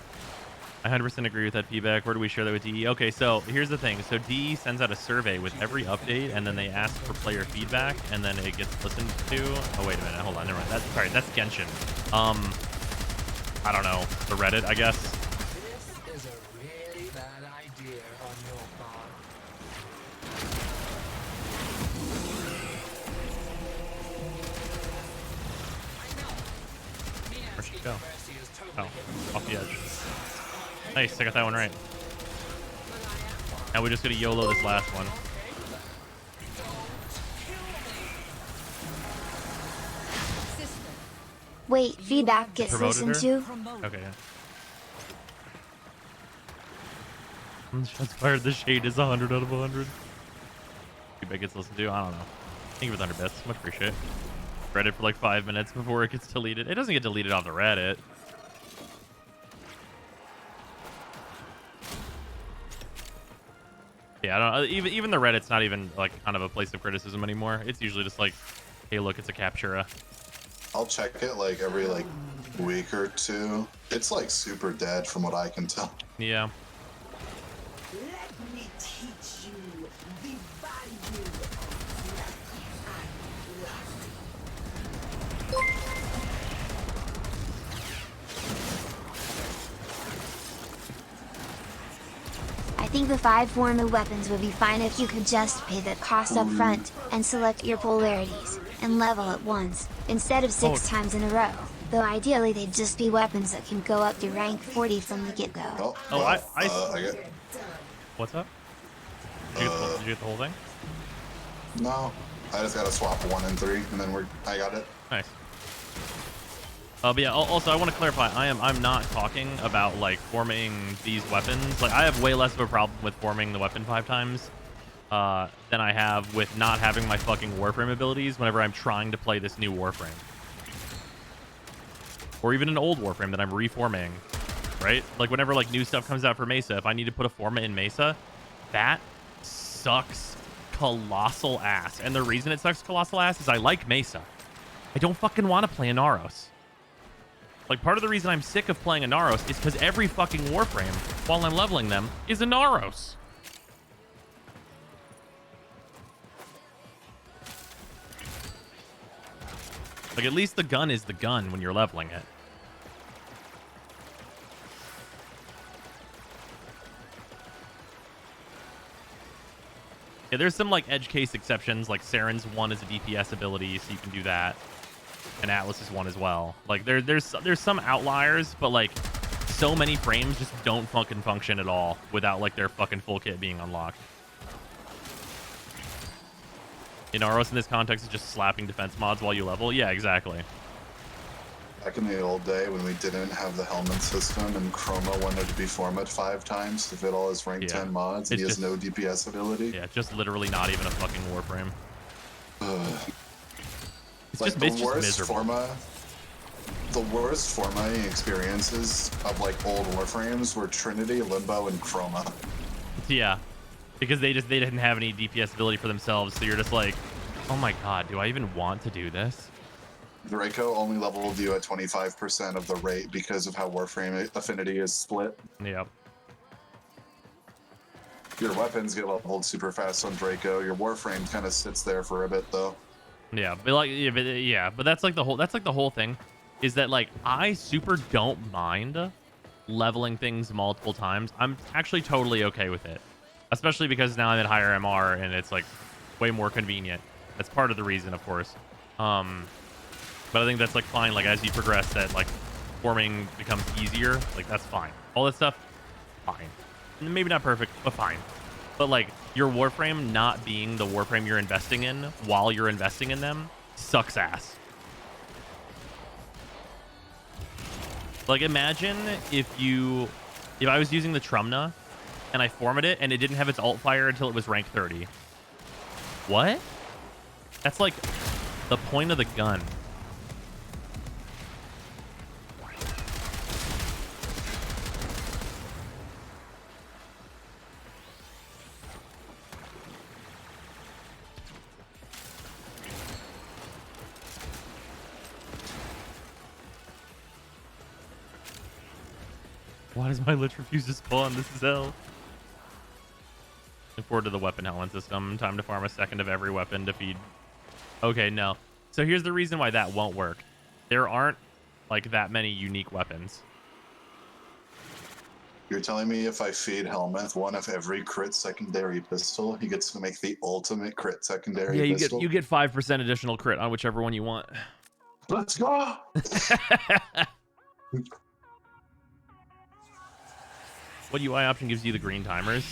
I 100% agree with that feedback. Where do we share that with DE? Okay, so here's the thing. So DE sends out a survey with every update, and then they ask for player feedback, and then it gets listened to. Oh, wait a minute. Hold on. Never mind. That's Genshin. I don't know. The Reddit, I guess. This is a really bad idea on your part. Where'd she go? Oh, off the edge. Nice, I got that one right. Now we're just gonna YOLO this last one. Wait, feedback gets listened to? Okay, yeah. Shots fired, the shade is 100 out of 100. Feedback gets listened to? I don't know. Thank you for 100 bits. Much appreciate. Reddit for like 5 minutes before it gets deleted. It doesn't get deleted off the Reddit. Yeah, I don't. Even the Reddit's not even like kind of a place of criticism anymore. It's usually just like, hey, look, it's a Captura. I'll check it like every like week or two. It's like super dead from what I can tell. Yeah. Let me teach you the value I think the 5 former weapons would be fine if you could just pay the cost up front, and select your polarities, and level at once, instead of 6 times in a row. Though ideally they'd just be weapons that can go up to rank 40 from the get-go. I get... What's up? Did you get the whole thing? No, I just gotta swap 1 and 3, and then I got it. Nice. But yeah, also I want to clarify, I'm not talking about like forming these weapons. Like I have way less of a problem with forming the weapon 5 times than I have with not having my fucking Warframe abilities whenever I'm trying to play this new Warframe. Or even an old Warframe that I'm reforming, right? Like whenever like new stuff comes out for Mesa, if I need to put a forma in Mesa, that sucks colossal ass. And the reason it sucks colossal ass is I like Mesa. I don't fucking want to play Inaros. Like, part of the reason I'm sick of playing Inaros is because every fucking Warframe, while I'm leveling them, is Inaros. Like, at least the gun is the gun when you're leveling it. Yeah, there's some, like, edge case exceptions, like Saren's 1 is a DPS ability, so you can do that. And Atlas's 1 as well. Like there's some outliers, but like so many frames just don't fucking function at all without like their fucking full kit being unlocked. Inaros in this context is just slapping defense mods while you level. Yeah, exactly. Back in the old day when we didn't have the helmet system and Chroma wanted to be format 5 times to fit all his rank 10 mods, and he has no DPS ability. Yeah, just literally not even a fucking Warframe. Like the worst formatting experiences of like old Warframes were Trinity, Limbo, and Chroma. Yeah, because they didn't have any DPS ability for themselves, so you're just like, oh my god, do I even want to do this? Draco only leveled you at 25% of the rate because of how Warframe affinity is split. Yep. Your weapons get leveled super fast on Draco. Your Warframe kind of sits there for a bit though. Yeah, but like, but that's like the whole thing, is that like I super don't mind leveling things multiple times. I'm actually totally okay with it, especially because now I'm at higher MR and it's like way more convenient. That's part of the reason, of course. But I think that's like fine. Like as you progress, that like forming becomes easier. Like that's fine. All that stuff, fine. Maybe not perfect, but fine. But like your Warframe not being the Warframe you're investing in while you're investing in them sucks ass. Like imagine if I was using the Trumna and I formatted it and it didn't have its alt fire until it was rank 30. What? That's like the point of the gun. Why does my Lich refuse to spawn? This is hell. Look forward to the weapon Helen system. Time to farm a second of every weapon to feed. Okay, no. So here's the reason why that won't work. There aren't like that many unique weapons. You're telling me if I feed Helmuth 1 of every crit secondary pistol, he gets to make the ultimate crit secondary pistol? You get 5% additional crit on whichever one you want. Let's go! What UI option gives you the green timers?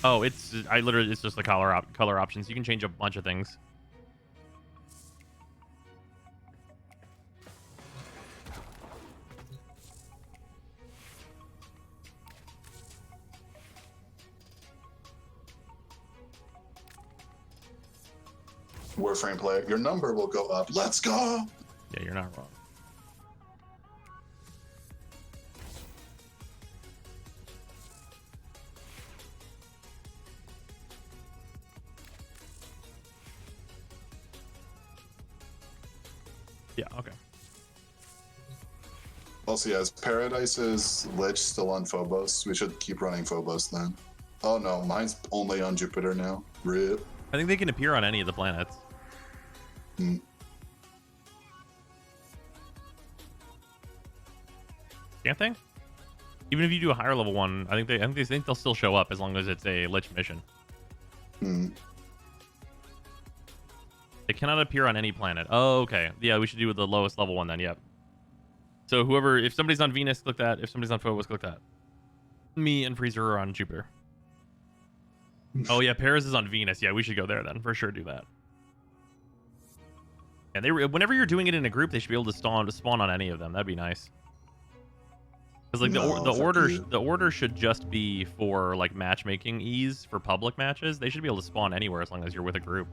Oh, it's just the color options. You can change a bunch of things. Warframe player, your number will go up. Let's go! Yeah, you're not wrong. Yeah, okay. Also, yes, Paradise is Lich still on Phobos. We should keep running Phobos then. Oh no, mine's only on Jupiter now. RIP. I think they can appear on any of the planets. Hmm. Can't they? Even if you do a higher level one, I think they'll still show up as long as it's a Lich mission. Hmm. It cannot appear on any planet. Oh, okay. Yeah, we should do the lowest level one then. Yep. So if somebody's on Venus, click that. If somebody's on Phobos, click that. Me and Freezer are on Jupiter. Oh yeah, Paris is on Venus. Yeah, we should go there then. For sure, do that. And whenever you're doing it in a group, they should be able to spawn on any of them. That'd be nice. Because like the order should just be for like matchmaking ease for public matches. They should be able to spawn anywhere as long as you're with a group.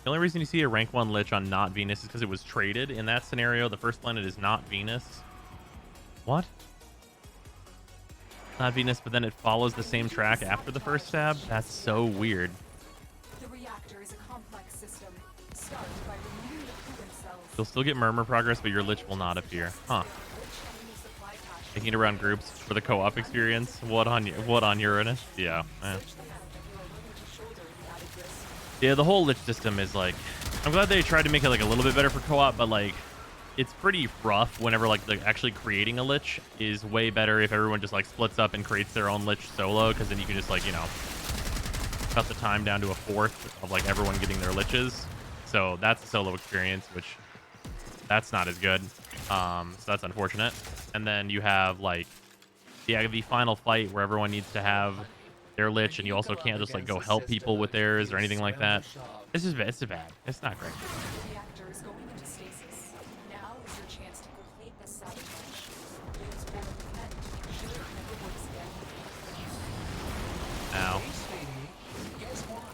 The only reason you see a rank 1 Lich on not Venus is because it was traded. In that scenario, the first planet is not Venus. What? Not Venus, but then it follows the same track after the first stab? That's so weird. The reactor is a complex system. Start by removing the proven cells. You'll still get murmur progress, but your Lich will not appear. Huh. Making it around groups for the co-op experience? What on Uranus? Yeah. Yeah, the whole Lich system is like... I'm glad they tried to make it like a little bit better for co-op, but like... It's pretty rough whenever like actually creating a Lich is way better if everyone just like splits up and creates their own Lich solo, because then you can just like, you know, cut the time down to a fourth of like everyone getting their Liches. So that's a solo experience, which that's not as good. So that's unfortunate. And then you have like the final fight where everyone needs to have their Lich, and you also can't just like go help people with theirs or anything like that. It's bad. It's not great. The reactor is going into stasis. Now is your chance to complete the sabotage. Use board connect. Should it never works again. Ow. Hey, sweetie, guess what?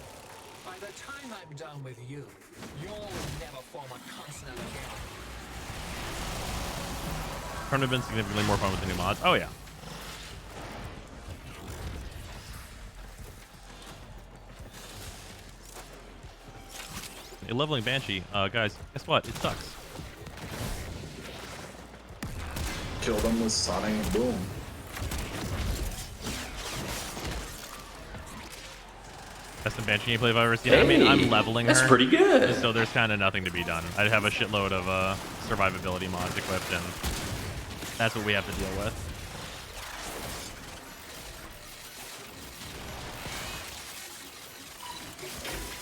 By the time I'm done with you, you'll never form a consonant again. Probably been significantly more fun with the new mods. Oh yeah. A leveling Banshee. Guys, guess what? It sucks. Killed him with Sonic Boom. Best in Banshee gameplay I've ever seen. I mean, I'm leveling her. That's pretty good. So there's kind of nothing to be done. I have a shitload of survivability mods equipped, and that's what we have to deal with.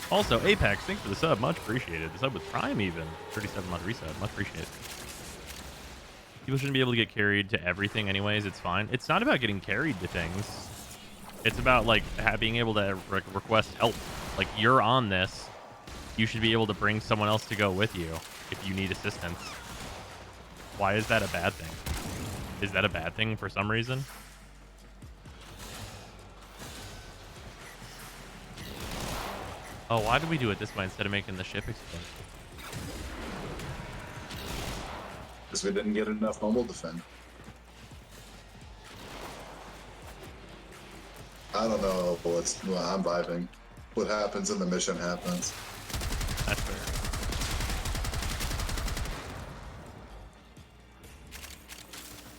Also, Apex, thanks for the sub. Much appreciated. The sub with Prime even. 37-month reset. Much appreciated. People shouldn't be able to get carried to everything anyways. It's fine. It's not about getting carried to things. It's about, like, being able to request help. Like, you're on this. You should be able to bring someone else to go with you if you need assistance. Why is that a bad thing? Is that a bad thing for some reason? Oh, why did we do it this way instead of making the ship explode? Because we didn't get enough mobile defend. I don't know, but I'm vibing. What happens in the mission happens. That's fair.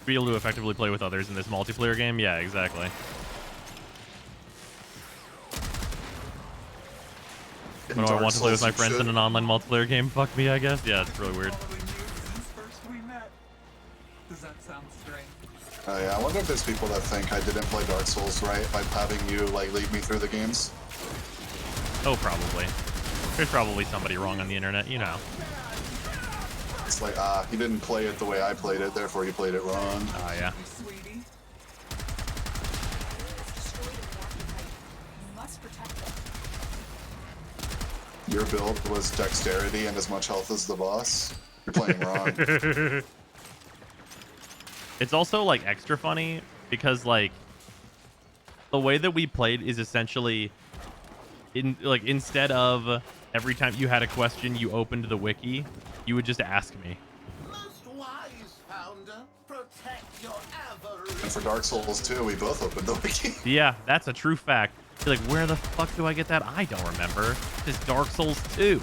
Be able to effectively play with others in this multiplayer game? Yeah, exactly. What do I want to play with my friends in an online multiplayer game? Fuck me, I guess. Yeah, it's really weird. Does that sound strange? Oh yeah, I wonder if there's people that think I didn't play Dark Souls right by having you like lead me through the games. Oh, probably. There's probably somebody wrong on the internet, you know. It's like, he didn't play it the way I played it, therefore he played it wrong. Oh, yeah. Sweetie. Your build was dexterity and as much health as the boss. You're playing wrong. It's also, like, extra funny because, like, the way that we played is essentially, instead of every time you had a question, you opened the wiki, you would just ask me. Most wise founder, protect your avarice. And for Dark Souls 2, we both opened the wiki. Yeah, that's a true fact. You're like, where the fuck do I get that? I don't remember. It's Dark Souls 2. Am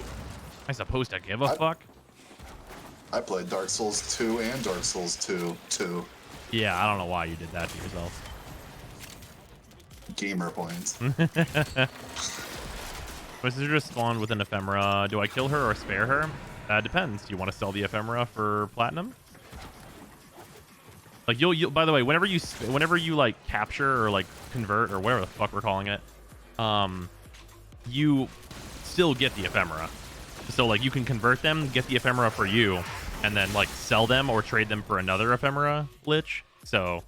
I supposed to give a fuck? I played Dark Souls 2 and Dark Souls 2. Yeah, I don't know why you did that to yourself. Gamer points. My sister just spawned with an ephemera. Do I kill her or spare her? Depends. Do you want to sell the ephemera for platinum? Like you'll by the way, whenever you like capture or like convert or whatever the fuck we're calling it, you still get the ephemera. So like you can convert them, get the ephemera for you, and then like sell them or trade them for another ephemera Lich. So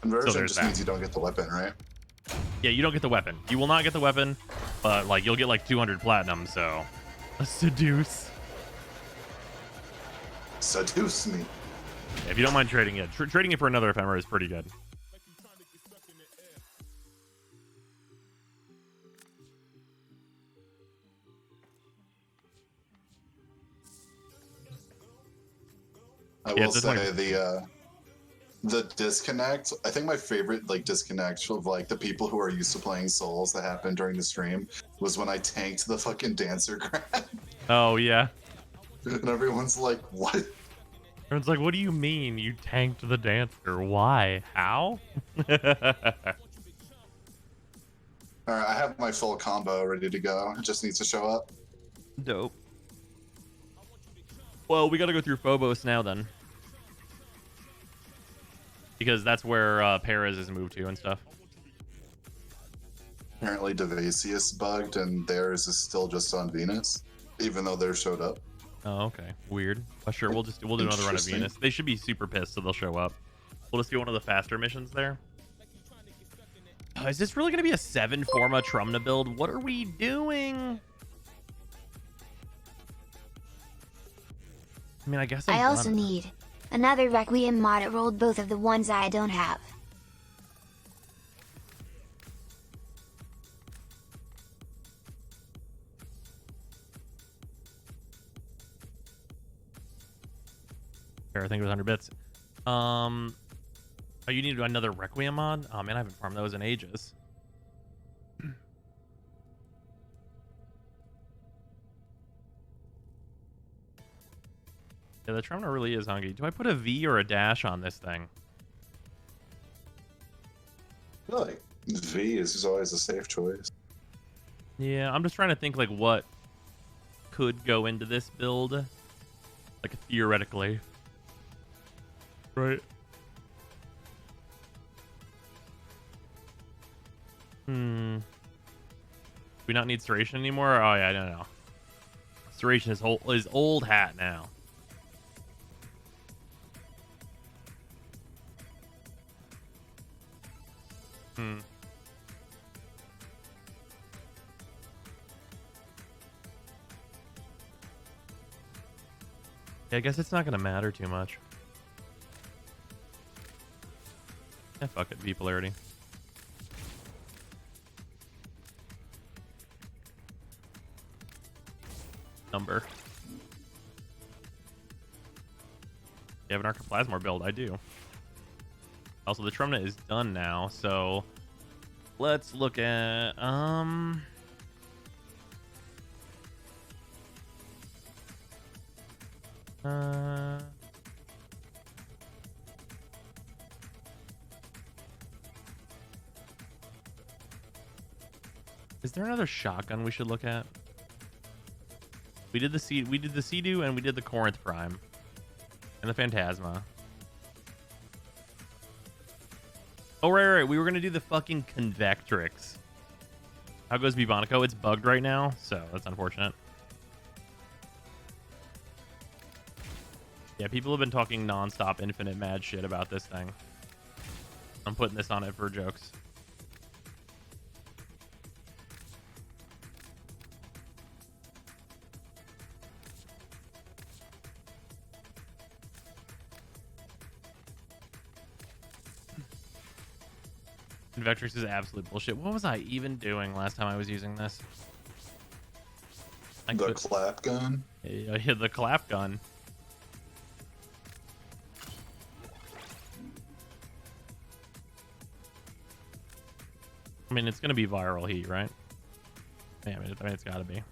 Conversion just means you don't get the weapon, right? Yeah, you don't get the weapon. You will not get the weapon, but like you'll get like 200 platinum. So seduce me. If you don't mind trading it, trading it for another ephemera is pretty good. I will say the disconnect. I think my favorite like disconnect of like the people who are used to playing Souls that happened during the stream was when I tanked the fucking dancer grab. Oh yeah. And everyone's like, "What?" Everyone's like, "What do you mean you tanked the dancer? Why? How?" All right, I have my full combo ready to go. It just needs to show up. Dope. Well, we got to go through Phobos now then. Because that's where Perez is moved to and stuff. Apparently Devasius bugged and theirs is still just on Venus, even though theirs showed up. Oh, okay. Weird. Sure, we'll do another run of Venus. They should be super pissed, so they'll show up. We'll just do one of the faster missions there. Is this really going to be a 7 Forma Trumna build? What are we doing? I mean, I guess I also need another Requiem mod. It rolled both of the ones I don't have. I think it was 100 bits. Oh, you need another Requiem mod? Oh man, I haven't farmed those in ages. Yeah, the Trumna really is hungry. Do I put a V or a dash on this thing? I feel like V is always a safe choice. Yeah, I'm just trying to think like what could go into this build, like theoretically. Right. Do we not need Serration anymore? Oh yeah, I don't know. Serration is old hat now. Yeah, I guess it's not gonna matter too much. Yeah, fuck it, V polarity. Number. You have an Archoplasmor build? I do. Also, the Trumna is done now, so let's look at is there another shotgun we should look at? We did the Sea-Doo and we did the Corinth Prime and the Phantasma. Oh right, we were gonna do the fucking Convectrix. How goes Bibonico? It's bugged right now, so that's unfortunate. Yeah, people have been talking non-stop infinite mad shit about this thing. I'm putting this on it for jokes. Vectrix is absolute bullshit. What was I even doing last time I was using this? The clap gun? Yeah, the clap gun. I mean, it's going to be viral heat, right? Yeah, I mean, it's got to be.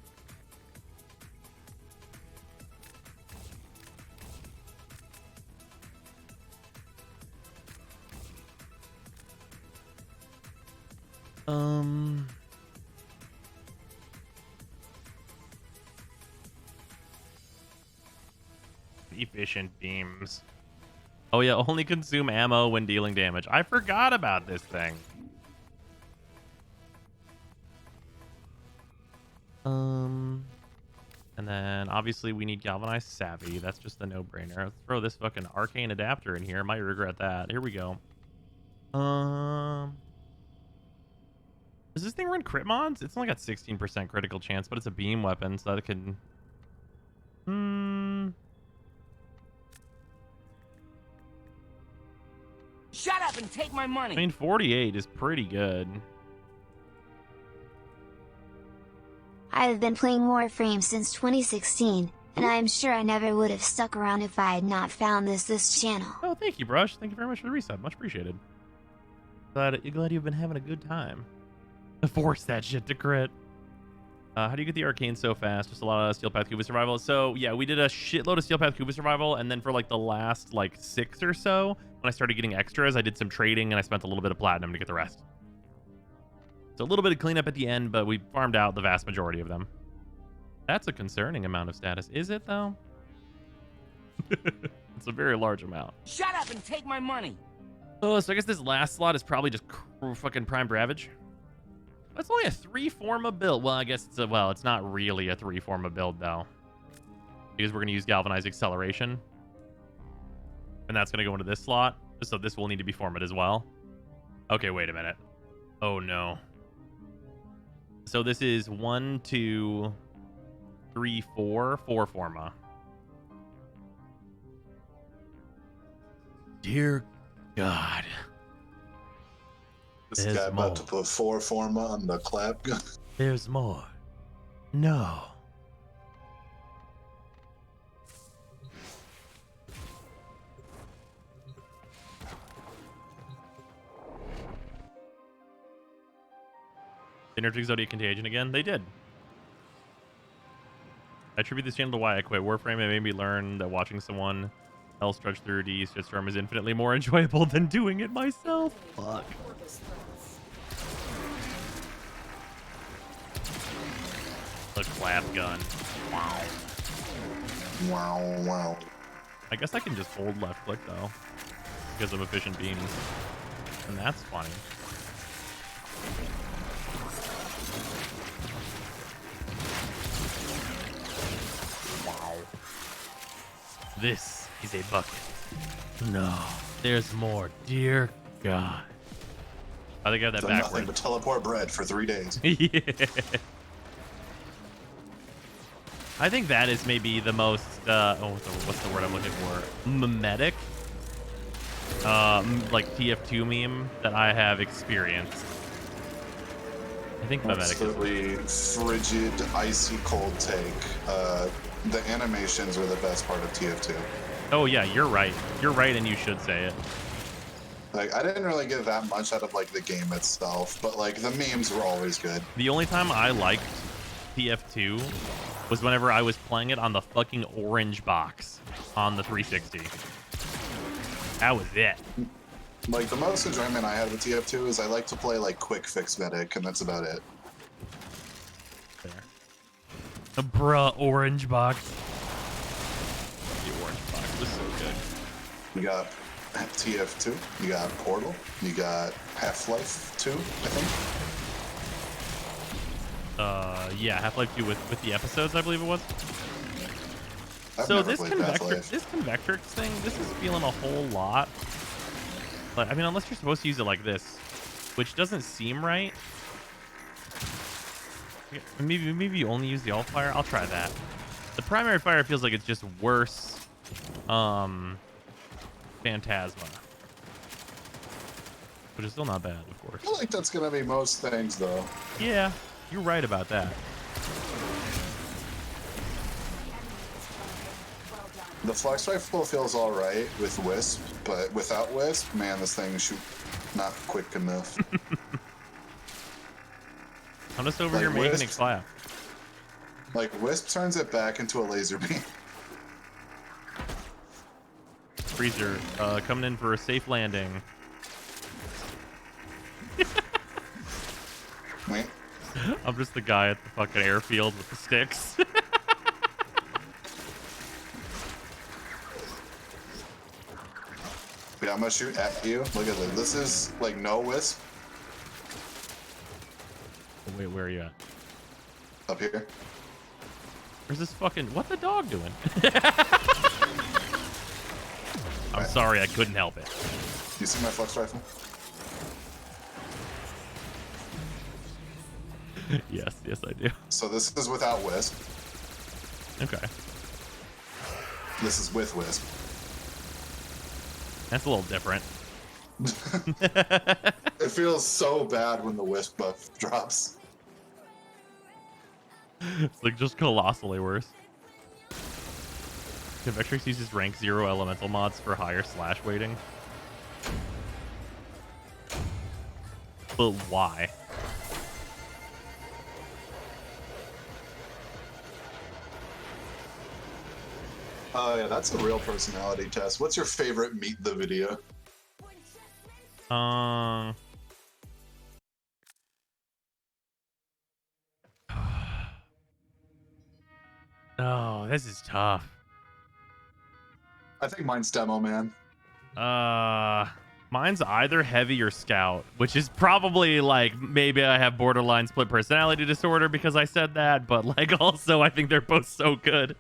Efficient beams. Oh yeah, only consume ammo when dealing damage. I forgot about this thing. And then obviously we need galvanized savvy. That's just a no-brainer. Let's throw this fucking arcane adapter in here. Might regret that. Here we go. Does this thing run crit mods? It's only got 16% critical chance, but it's a beam weapon, so that it can. Shut up and take my money. I mean, 48 is pretty good. I have been playing Warframe since 2016, and I am sure I never would have stuck around if I had not found this channel. Oh, thank you, Brush. Thank you very much for the reset. Much appreciated. Glad you've been having a good time. Force that shit to crit. How do you get the arcane so fast? Just a lot of Steel Path Cuba Survival. So yeah, we did a shitload of Steel Path Cuba Survival, and then for like the last like 6 or so, when I started getting extras, I did some trading and I spent a little bit of platinum to get the rest. So a little bit of cleanup at the end, but we farmed out the vast majority of them. That's a concerning amount of status. Is it though? It's a very large amount. Shut up and take my money. Oh, so I guess this last slot is probably just fucking primed ravage. That's only a 3-forma build. Well, I guess it's not really a 3-forma build though, because we're gonna use galvanized acceleration, and that's gonna go into this slot. So this will need to be formed as well. Okay, wait a minute. Oh no. So this is 1, 2, 3, 4 forma. Dear God. This guy about to put 4 forma on the clap gun. There's more. No. Synergic Zodiac Contagion again? They did. I attribute this channel to why I quit Warframe. It made me learn that watching someone else trudge through DE shitstorm is infinitely more enjoyable than doing it myself. Fuck. The clap gun. Wow. Wow, wow. I guess I can just hold left click though, because of efficient beams. And that's funny. Wow. This is a bucket. No, there's more. Dear God. I think I have that So backwards. nothing but teleport bread for 3 days. Yeah. I think that is maybe the most, what's the word I'm looking for? Memetic? Like TF2 meme that I have experienced. I think memetic Absolutely frigid, icy cold take. The animations are the best part of TF2. Oh yeah, you're right. You're right, and you should say it. Like, I didn't really get that much out of like the game itself, but like the memes were always good. The only time I liked TF2 was whenever I was playing it on the fucking orange box on the 360. That was it. Like, the most enjoyment I had with TF2 is I like to play like quick fix medic, and that's about it. The bruh orange box. The orange box was so good. You got TF2, you got Portal, you got Half-Life 2, I think. Yeah, Half-Life 2 with the episodes, I believe it was. I've So never this played Convectrix thing, this is feeling a whole lot. Like, I mean, unless you're supposed to use it like this, which doesn't seem right. Maybe you only use the alt fire. I'll try that. The primary fire feels like it's just worse. Phantasma, which is still not bad, of course. I feel like that's gonna be most things, though. Yeah, you're right about that. The flex rifle feels alright with Wisp, but without Wisp, man, this thing shoot not quick enough. I'm just over Like here making it Wisp. clap. Like, Wisp turns it back into a laser beam. Freezer, coming in for a safe landing. I'm just the guy at the fucking airfield with the sticks. Yeah, I'm gonna shoot at you. Look at this. This is like no wisp. Wait, where are you at? Up here. Where's this fucking... What the dog doing? I'm sorry, I couldn't help it. You see my flux rifle? Yes, I do. So this is without wisp. Okay. This is with wisp. That's a little different. It feels so bad when the wisp buff drops. It's like just colossally worse. Vectrix uses rank 0 elemental mods for higher slash weighting. But why? Oh yeah, that's a real personality test. What's your favorite meet the video? Oh, this is tough. I think mine's Demo Man. Mine's either Heavy or Scout, which is probably like maybe I have borderline split personality disorder because I said that, but like also I think they're both so good.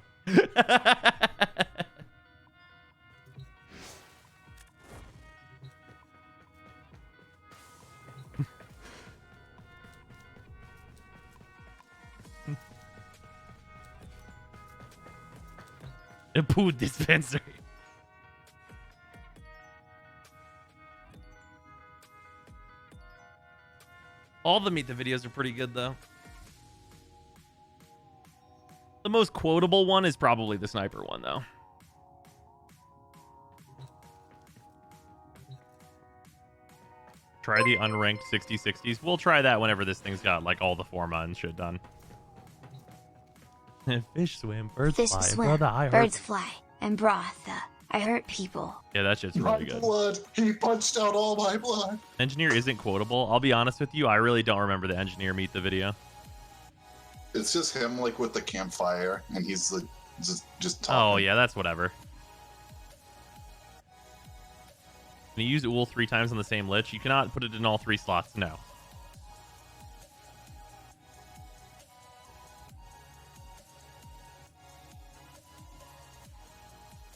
A poo dispensary. All the Meet the videos are pretty good though. The most quotable one is probably the sniper one though. Try the unranked 60/60s. We'll try that whenever this thing's got like all the forma and shit done. Fish swim, birds Fish fly. swim, Brother, I birds hurt. fly, and broth. I hurt people. Yeah, that shit's My really good. blood. He punched out all my blood. Engineer isn't quotable. I'll be honest with you, I really don't remember the engineer Meet the video. It's just him like with the campfire, and he's like just Oh talking. yeah, that's whatever. Can you use Ool 3 times on the same Lich? You cannot put it in all 3 slots, no.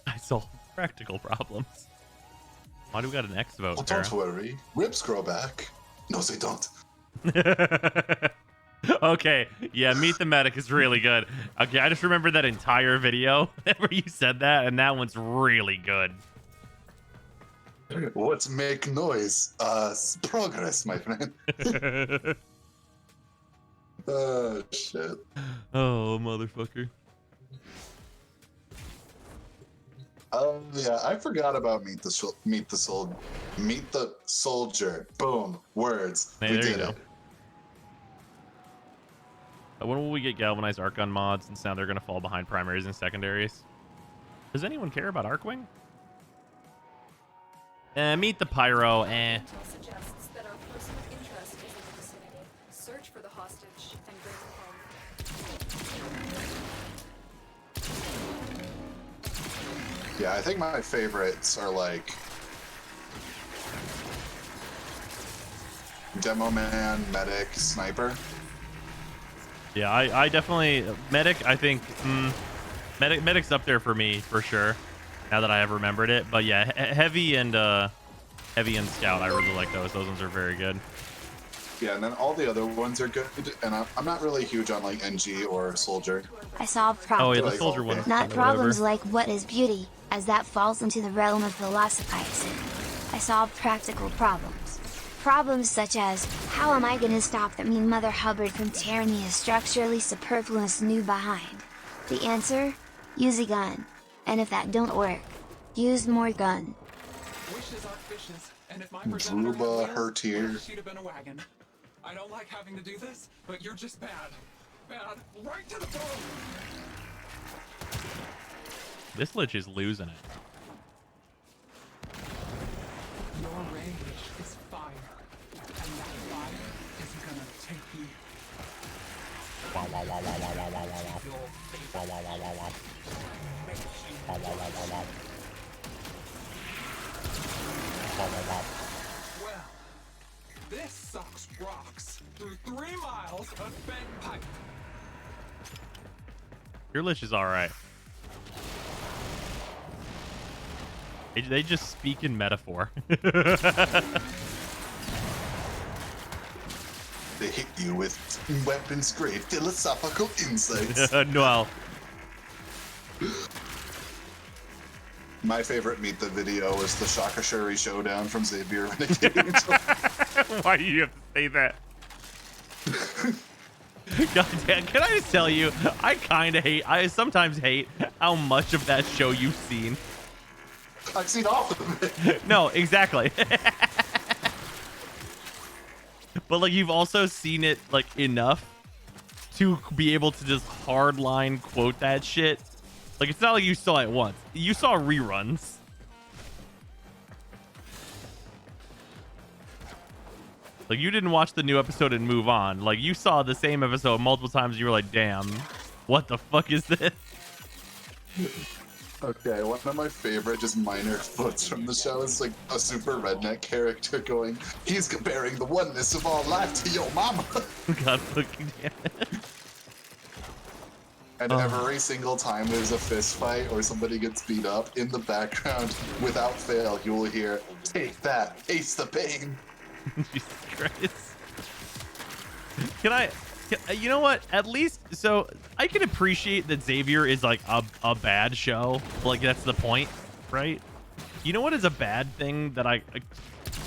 I solved practical problems. Why do we got an X vote? Oh, don't worry, ribs grow back. No, they don't. Okay, yeah, Meet the Medic is really good. Okay, I just remember that entire video where you said that, and that one's really good. What's make noise? Progress, my friend. Oh shit. Oh, motherfucker. Oh yeah, I forgot about meet the soldier. Boom, words. Hey, we there you did go. it. When will we get galvanized arc gun mods, since now they're going to fall behind primaries and secondaries? Does anyone care about Arcwing? Meet the Pyro, eh. Intel suggests that our person of interest is in the vicinity. Search for the hostage and bring him home. Yeah, I think my favorites are like Demo Man, Medic, Sniper. Yeah, I definitely... Medic, I think... Medic's up there for me, for sure. Now that I have remembered it. But yeah, Heavy and Scout, I really like those. Those ones are very good. Yeah, and then all the other ones are good. And I'm not really huge on like NG or Soldier. I solve Oh problems. yeah, the Soldier one. Not problems like what is beauty, as that falls into the realm of philosophizing. I solve practical problems. Problems such as, how am I gonna stop that mean Mother Hubbard from tearing me a structurally superfluous new behind? The answer? Use a gun. And if that don't work, use more gun. Wishes are fishes, and if my Druba, her tear. she'd have been a wagon. I don't like having to do this, but you're just bad. Bad, right to the bone! This Lich is losing it. Your rage is fire, and that fire is gonna take you Well, this sucks rocks through 3 miles of bent pipe. Your Lich is all right. They just speak in metaphor. They hit you with weapons-grade philosophical insights. Noel. My favorite Meet the video was the Shakashuri showdown from Xavier Renegade Angel. Why do you have to say that? God damn, can I just tell you, I sometimes hate how much of that show you've seen. I've seen all of it. No, exactly. But like you've also seen it like enough to be able to just hardline quote that shit. Like it's not like you saw it once. You saw reruns. Like you didn't watch the new episode and move on. Like you saw the same episode multiple times and you were like, damn, what the fuck is this? Okay, one of my favorite just minor quotes from the show is like a super redneck character going, he's comparing the oneness of all life to your mama. God fucking damn it. And every single time there's a fist fight or somebody gets beat up, in the background, without fail, you will hear, take that, taste the pain. Jesus Christ. You know what? At least, so I can appreciate that Xavier is like a bad show. Like that's the point, right? You know what is a bad thing that I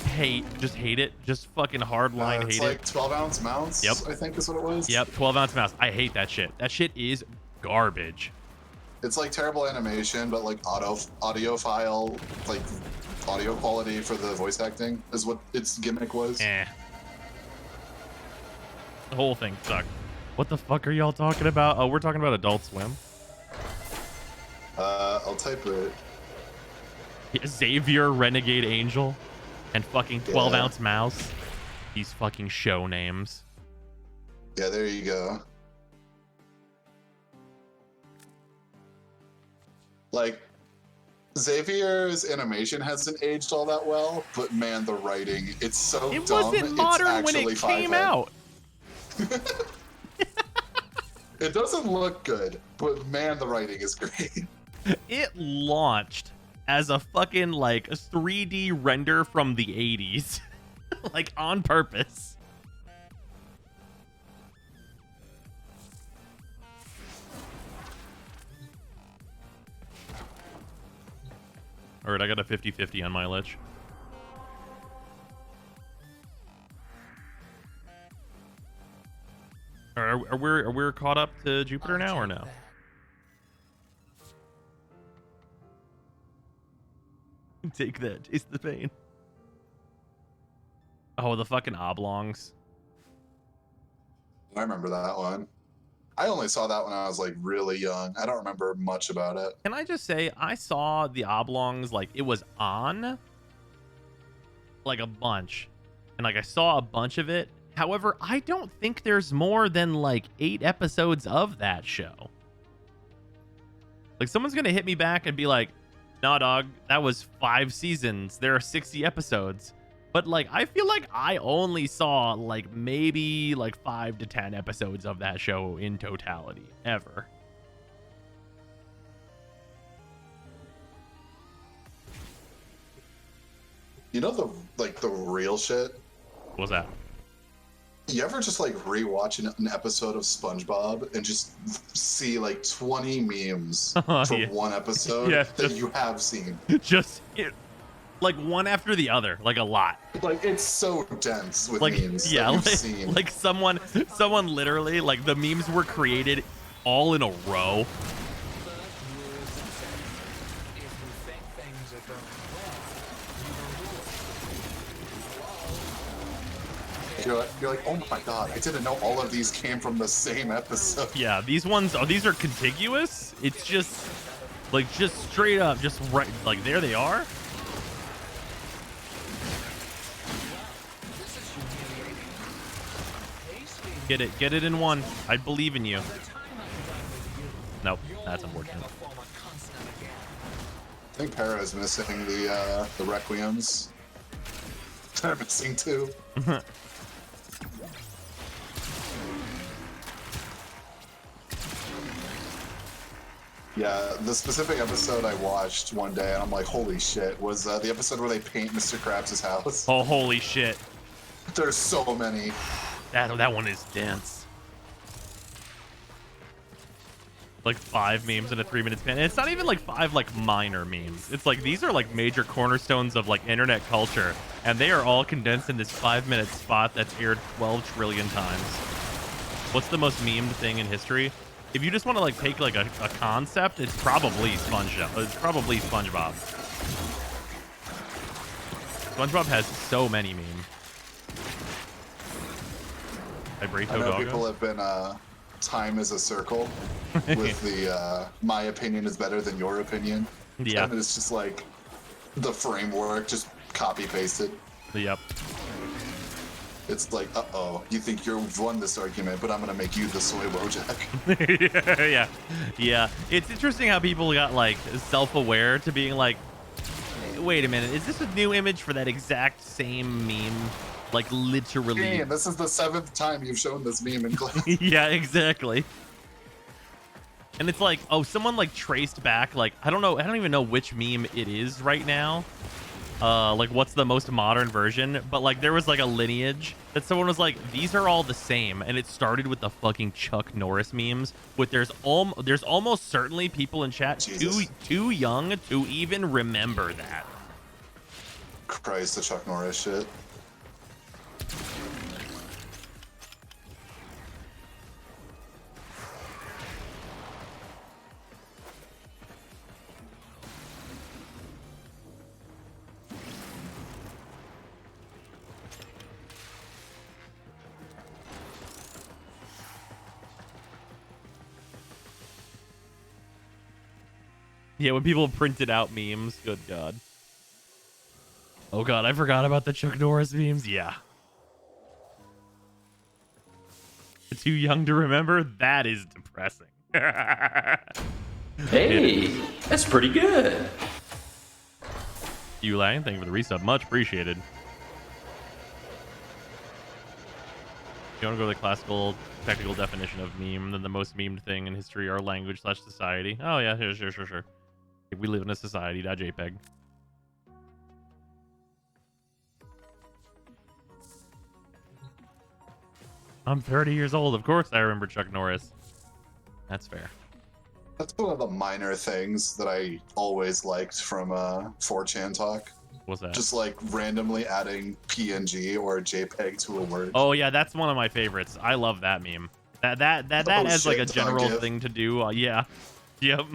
hate? Just hate it. Just fucking hardline hate it. It's like 12-ounce mounts, yep. I think is what it was. Yep, 12-ounce mouse. I hate that shit. That shit is garbage. It's like terrible animation, but like audio file, like audio quality for the voice acting is what its gimmick was. Eh. The whole thing sucked. What the fuck are y'all talking about? Oh, we're talking about Adult Swim. I'll type it. Xavier Renegade Angel and fucking 12-ounce mouse. These fucking show names. Yeah, there you go. Like, Xavier's animation hasn't aged all that well, but man, the writing, it's so dumb. It wasn't modern when it came out. It doesn't look good, but man, the writing is great. It launched as a fucking like 3D render from the 80s. Like on purpose. All right, I got a 50-50 on my Lich. Are we caught up to Jupiter now or no? Take that. Taste the pain. Oh, the fucking oblongs. I remember that one. I only saw that when I was like really young. I don't remember much about it. Can I just say I saw the oblongs like it was on like a bunch. And like I saw a bunch of it. However, I don't think there's more than like 8 episodes of that show. Like someone's going to hit me back and be like, "Nah, dog, that was 5 seasons. There are 60 episodes." But like I feel like I only saw like maybe like 5 to 10 episodes of that show in totality ever. You know the real shit? What's that? You ever just like rewatch an episode of SpongeBob and just see like 20 memes from one episode that you have seen? Just like one after the other, like a lot. Like it's so dense with like, memes. Yeah, that you've like, seen. like someone literally like the memes were created all in a row. You're like, oh my god, I didn't know all of these came from the same episode. Yeah, these ones, these are contiguous. It's just, like, just straight up, just right, like, there they are. Get it. Get it in one. I believe in you. Nope. That's unfortunate. I think Para is missing the Requiems. They're missing too. Yeah, the specific episode I watched one day, and I'm like, holy shit, was the episode where they paint Mr. Krabs' house. Oh, holy shit. There's so many. That one is dense. Like 5 memes in a 3-minute span. And it's not even like 5 like minor memes. It's like these are like major cornerstones of like internet culture, and they are all condensed in this 5-minute spot that's aired 12 trillion times. What's the most memed thing in history? If you just want to like take like a concept, it's probably SpongeBob. It's probably SpongeBob. SpongeBob has so many memes. I know people have been time is a circle with the my opinion is better than your opinion. Yeah. And it's just like the framework just copy pasted. Yep. It's like, uh-oh, you think you've won this argument, but I'm gonna make you the soy Wojak. Yeah. Yeah. It's interesting how people got like self-aware to being like, wait a minute, is this a new image for that exact same meme? Like literally. Damn, this is the 7th time you've shown this meme in class. Yeah, exactly. And it's like, oh, someone like traced back, like, I don't even know which meme it is right now. Like what's the most modern version, but like there was like a lineage that someone was like, these are all the same, and it started with the fucking Chuck Norris memes. With there's almost certainly people in chat too young to even remember that. Christ, the Chuck Norris shit. Yeah, when people printed out memes, good God. Oh God, I forgot about the Chuck Norris memes. Yeah. Too young to remember? That is depressing. Hey, that's pretty good. Ulang, thank you for the resub. Much appreciated. You want to go to the classical technical definition of meme, then the most memed thing in history are language/society. Oh yeah, sure. We live in a society.jpg. I'm 30 years old. Of course I remember Chuck Norris. That's fair. That's one of the minor things that I always liked from 4chan talk. What's that? Just like randomly adding PNG or JPEG to a word. Oh yeah, that's one of my favorites. I love that meme. That as like a general thing to do. Yeah. Yep.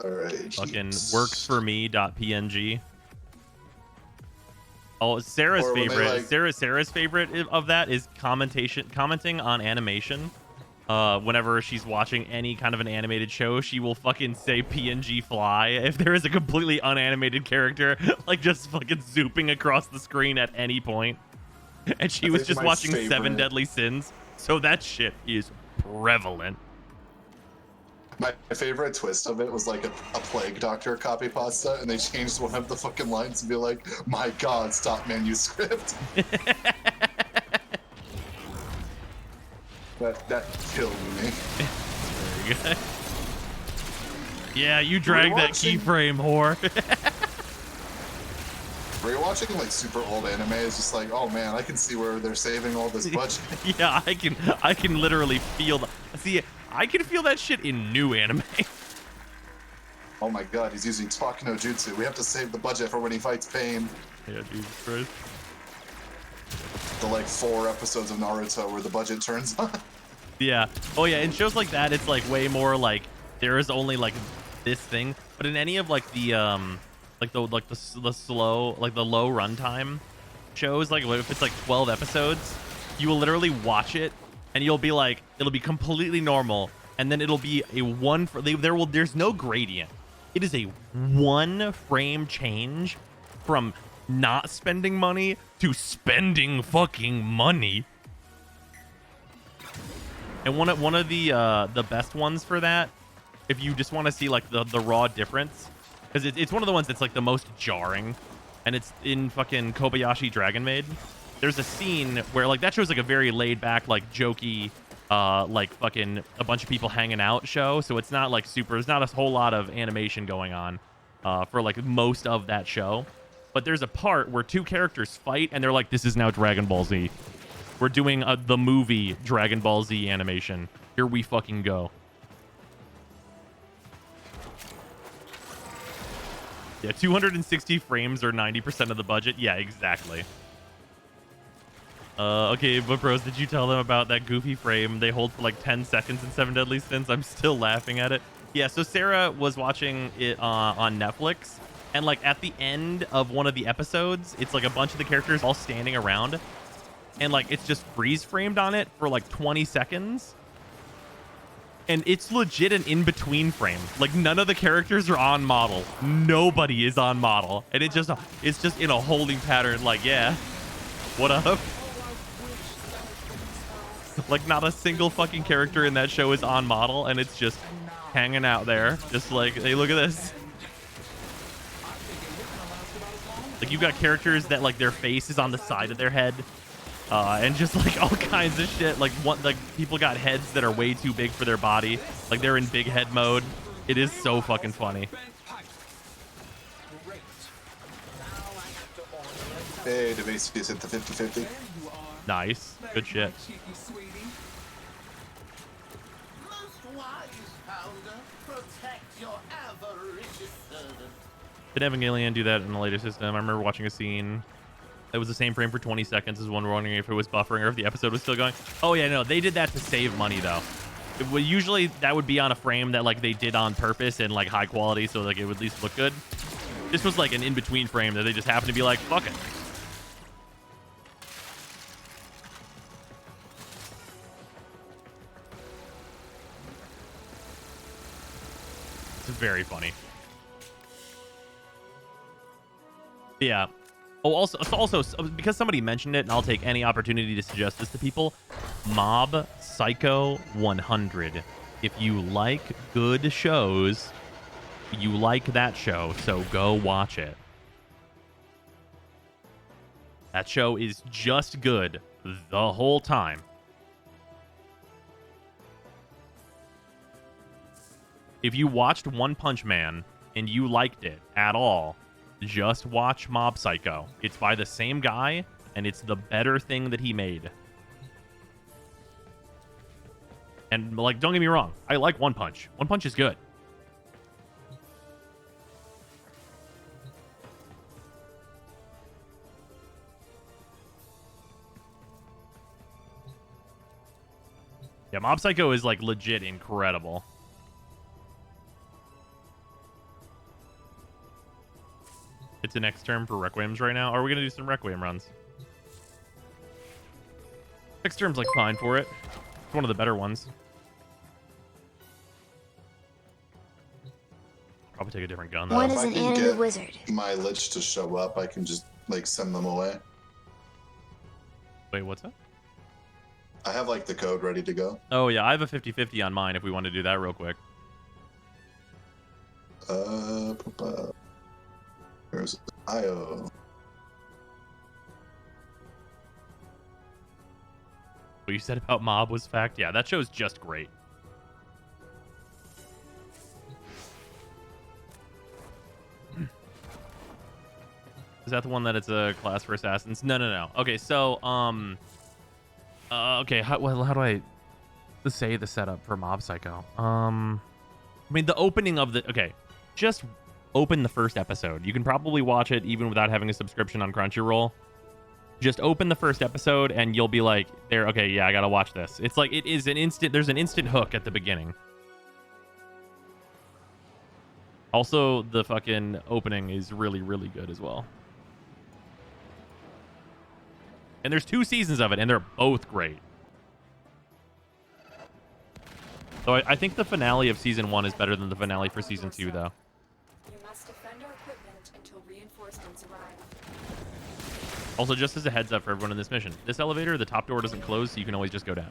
Alright. Fucking worksforme.png. Oh, Sarah's Or when they, favorite. like- Sarah's favorite of that is commenting on animation. Whenever she's watching any kind of an animated show, she will fucking say PNG fly if there is a completely unanimated character, like just fucking zooping across the screen at any point. And she was just watching Seven Deadly Sins, so that shit is prevalent. My favorite twist of it was like a Plague Doctor copy pasta, and they changed one of the fucking lines to be like, "My God, stop manuscript." that killed me. Very good. Yeah, you dragged that keyframe, whore. Rewatching like super old anime is just like, oh man, I can see where they're saving all this budget. Yeah, I can literally feel I can feel that shit in new anime. Oh my God, he's using Talk no Jutsu. We have to save the budget for when he fights Pain. Yeah, Jesus Christ. The like 4 episodes of Naruto where the budget turns on. Yeah. Oh yeah, in shows like that, it's like way more like there is only like this thing. But in any of like the the slow, like the low runtime shows, like if it's like 12 episodes, you will literally watch it and you'll be like, it'll be completely normal, and then it'll be a there's no gradient. It is a 1 frame change from not spending money to spending fucking money. And one of the best ones for that, if you just want to see like the raw difference, because it's one of the ones that's like the most jarring, and it's in fucking Kobayashi Dragon Maid. There's a scene where like that shows like a very laid back, like jokey, like fucking a bunch of people hanging out show. So it's not like super. There's not a whole lot of animation going on for like most of that show. But there's a part where two characters fight, and they're like, "This is now Dragon Ball Z. We're doing the movie Dragon Ball Z animation. Here we fucking go." Yeah, 260 frames or 90% of the budget. Yeah, exactly. Okay, but bros, did you tell them about that goofy frame they hold for like 10 seconds in 7 Deadly Sins? I'm still laughing at it. Yeah, so Sarah was watching it on Netflix, and like at the end of one of the episodes, it's like a bunch of the characters all standing around, and like it's just freeze framed on it for like 20 seconds. And it's legit an in-between frame. Like none of the characters are on model. Nobody is on model. And it's just in a holding pattern like, yeah. What up? Like not a single fucking character in that show is on model, and it's just hanging out there. Just like, hey, look at this. Like you've got characters that like their face is on the side of their head. And just like all kinds of shit. Like people got heads that are way too big for their body. Like they're in big head mode. It is so fucking funny. Hey, the base is at the 50-50. Nice. Good shit. Did Evangelion do that in the later system? I remember watching a scene. It was the same frame for 20 seconds. As one wondering if it was buffering or if the episode was still going. Oh yeah, no, they did that to save money though. Usually that would be on a frame that like they did on purpose and like high quality, so like it would at least look good. This was like an in-between frame that they just happened to be like, fuck it. It's very funny. Yeah. Oh, also, because somebody mentioned it, and I'll take any opportunity to suggest this to people, Mob Psycho 100. If you like good shows, you like that show, so go watch it. That show is just good the whole time. If you watched One Punch Man and you liked it at all, just watch Mob Psycho. It's by the same guy, and it's the better thing that he made. And, like, don't get me wrong. I like One Punch. One Punch is good. Yeah, Mob Psycho is, like, legit incredible. It's an X term for Requiems right now. Are we going to do some Requiem runs? X term's like fine for it. It's one of the better ones. Probably take a different gun though. What is an anime wizard? My Lich to show up, I can just like send them away. Wait, what's that? I have like the code ready to go. Oh yeah, I have a 50-50 on mine if we want to do that real quick. There's IO. What you said about Mob was fact. Yeah, that show's just great. Is that the one that it's a class for assassins? No. Okay, so okay, how do I say the setup for Mob Psycho? I mean the opening of the just open the first episode. You can probably watch it even without having a subscription on Crunchyroll. Just open the first episode and you'll be like, there, okay, yeah, I gotta watch this. It's like, it is an instant, there's an instant hook at the beginning. Also, the fucking opening is really, really good as well. And there's 2 seasons of it, and they're both great. So I think the finale of season 1 is better than the finale for season 2, though. You must defend our equipment until reinforcements arrive. Also, just as a heads up for everyone in this mission, this elevator, the top door doesn't close, so you can always just go down.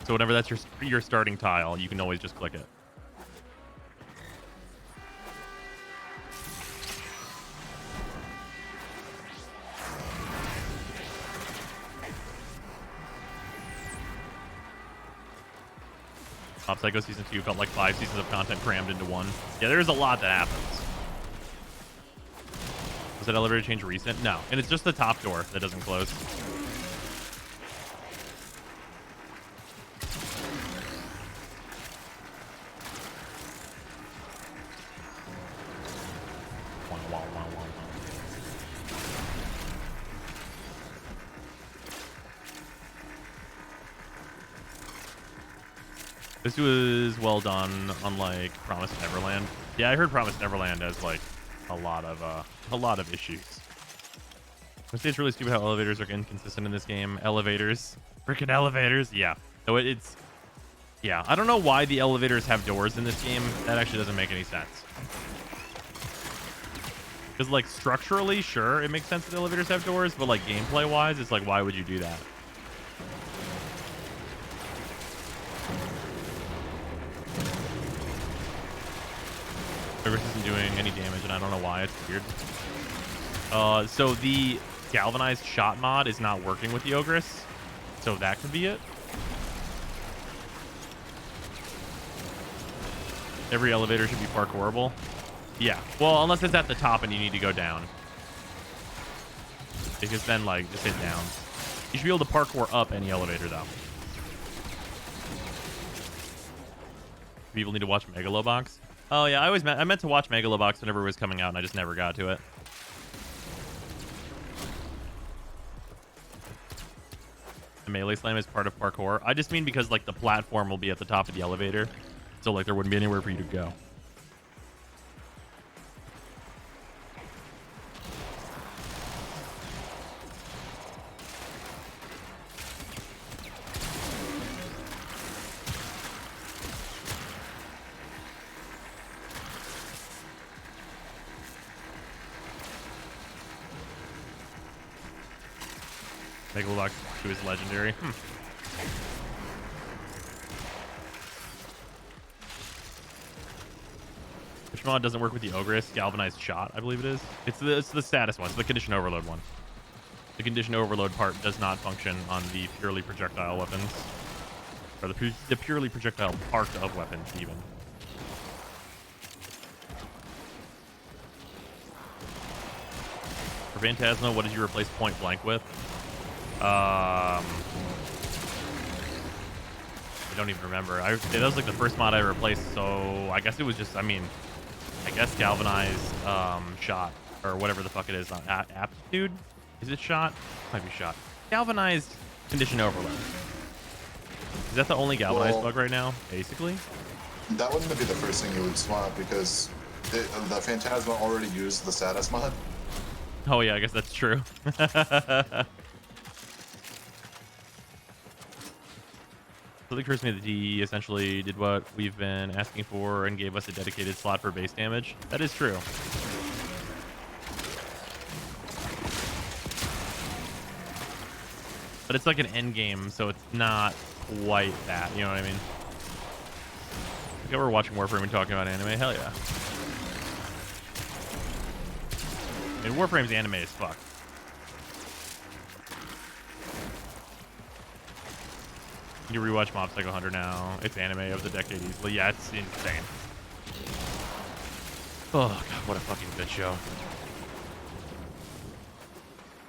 So whenever that's your starting tile, you can always just click it. Mob Psycho Season 2 felt like 5 seasons of content crammed into one. Yeah, there's a lot that happens. Was that elevator change recent? No. And it's just the top door that doesn't close. This was well done, unlike Promised Neverland. Yeah, I heard Promised Neverland has like a lot of issues. I say it's really stupid how elevators are inconsistent in this game. Elevators, freaking elevators. Yeah, so it's yeah. I don't know why the elevators have doors in this game. That actually doesn't make any sense. Because like structurally, sure, it makes sense that elevators have doors, but like gameplay wise, it's like why would you do that? Ogress isn't doing any damage, and I don't know why. It's weird. So the galvanized shot mod is not working with the Ogress, so that could be it. Every elevator should be parkourable. Yeah. Well, unless it's at the top and you need to go down. Because then, like, just hit down. You should be able to parkour up any elevator, though. People need to watch Megalobox. Oh yeah, I meant to watch Megalobox whenever it was coming out, and I just never got to it. The melee slam is part of parkour. I just mean because like the platform will be at the top of the elevator, so like there wouldn't be anywhere for you to go. Megalobox 2 is legendary. Which mod doesn't work with the Ogress? Galvanized shot, I believe it is. It's the status one. It's the condition overload one. The condition overload part does not function on the purely projectile weapons. Or the purely projectile part of weapons, even. For Phantasma, what did you replace Point Blank with? I don't even remember. That was like the first mod I replaced, so I guess it was just, I guess galvanized shot, or whatever the fuck it is. Aptitude? Is it shot? Might be shot. Galvanized condition overload. Is that the only galvanized bug right now, basically? That wouldn't be the first thing you would swap, because the Phantasma already used the status mod. Oh yeah, I guess that's true. So the Curse Me the D essentially did what we've been asking for and gave us a dedicated slot for base damage. That is true. But it's like an end game, so it's not quite that. You know what I mean? Okay, we're watching Warframe and talking about anime. Hell yeah. I mean, Warframe's anime as fuck. You rewatch Mob Psycho 100 now. It's anime of the decade easily. Yeah, it's insane. Oh, God, what a fucking good show.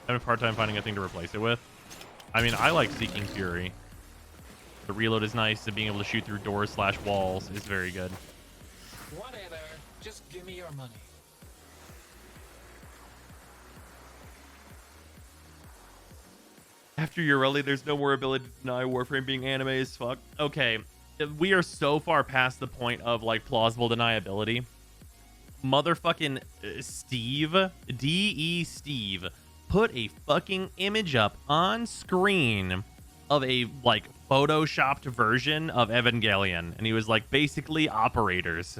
I have a hard time finding a thing to replace it with. I mean, I like Seeking Fury. The reload is nice, and being able to shoot through doors / walls is very good. Whatever. Just give me your money. After Urelli, there's no more ability to deny Warframe being anime as fuck. Okay, we are so far past the point of like plausible deniability. Motherfucking Steve, D.E. Steve, put a fucking image up on screen of a like photoshopped version of Evangelion, and he was like basically operators.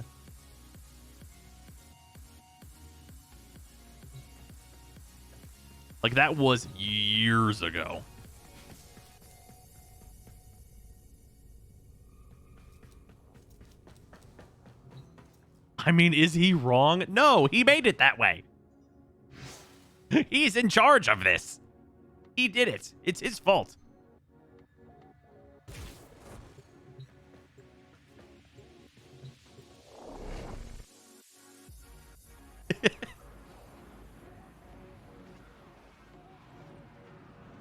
Like, that was years ago. I mean, is he wrong? No, he made it that way. He's in charge of this. He did it. It's his fault.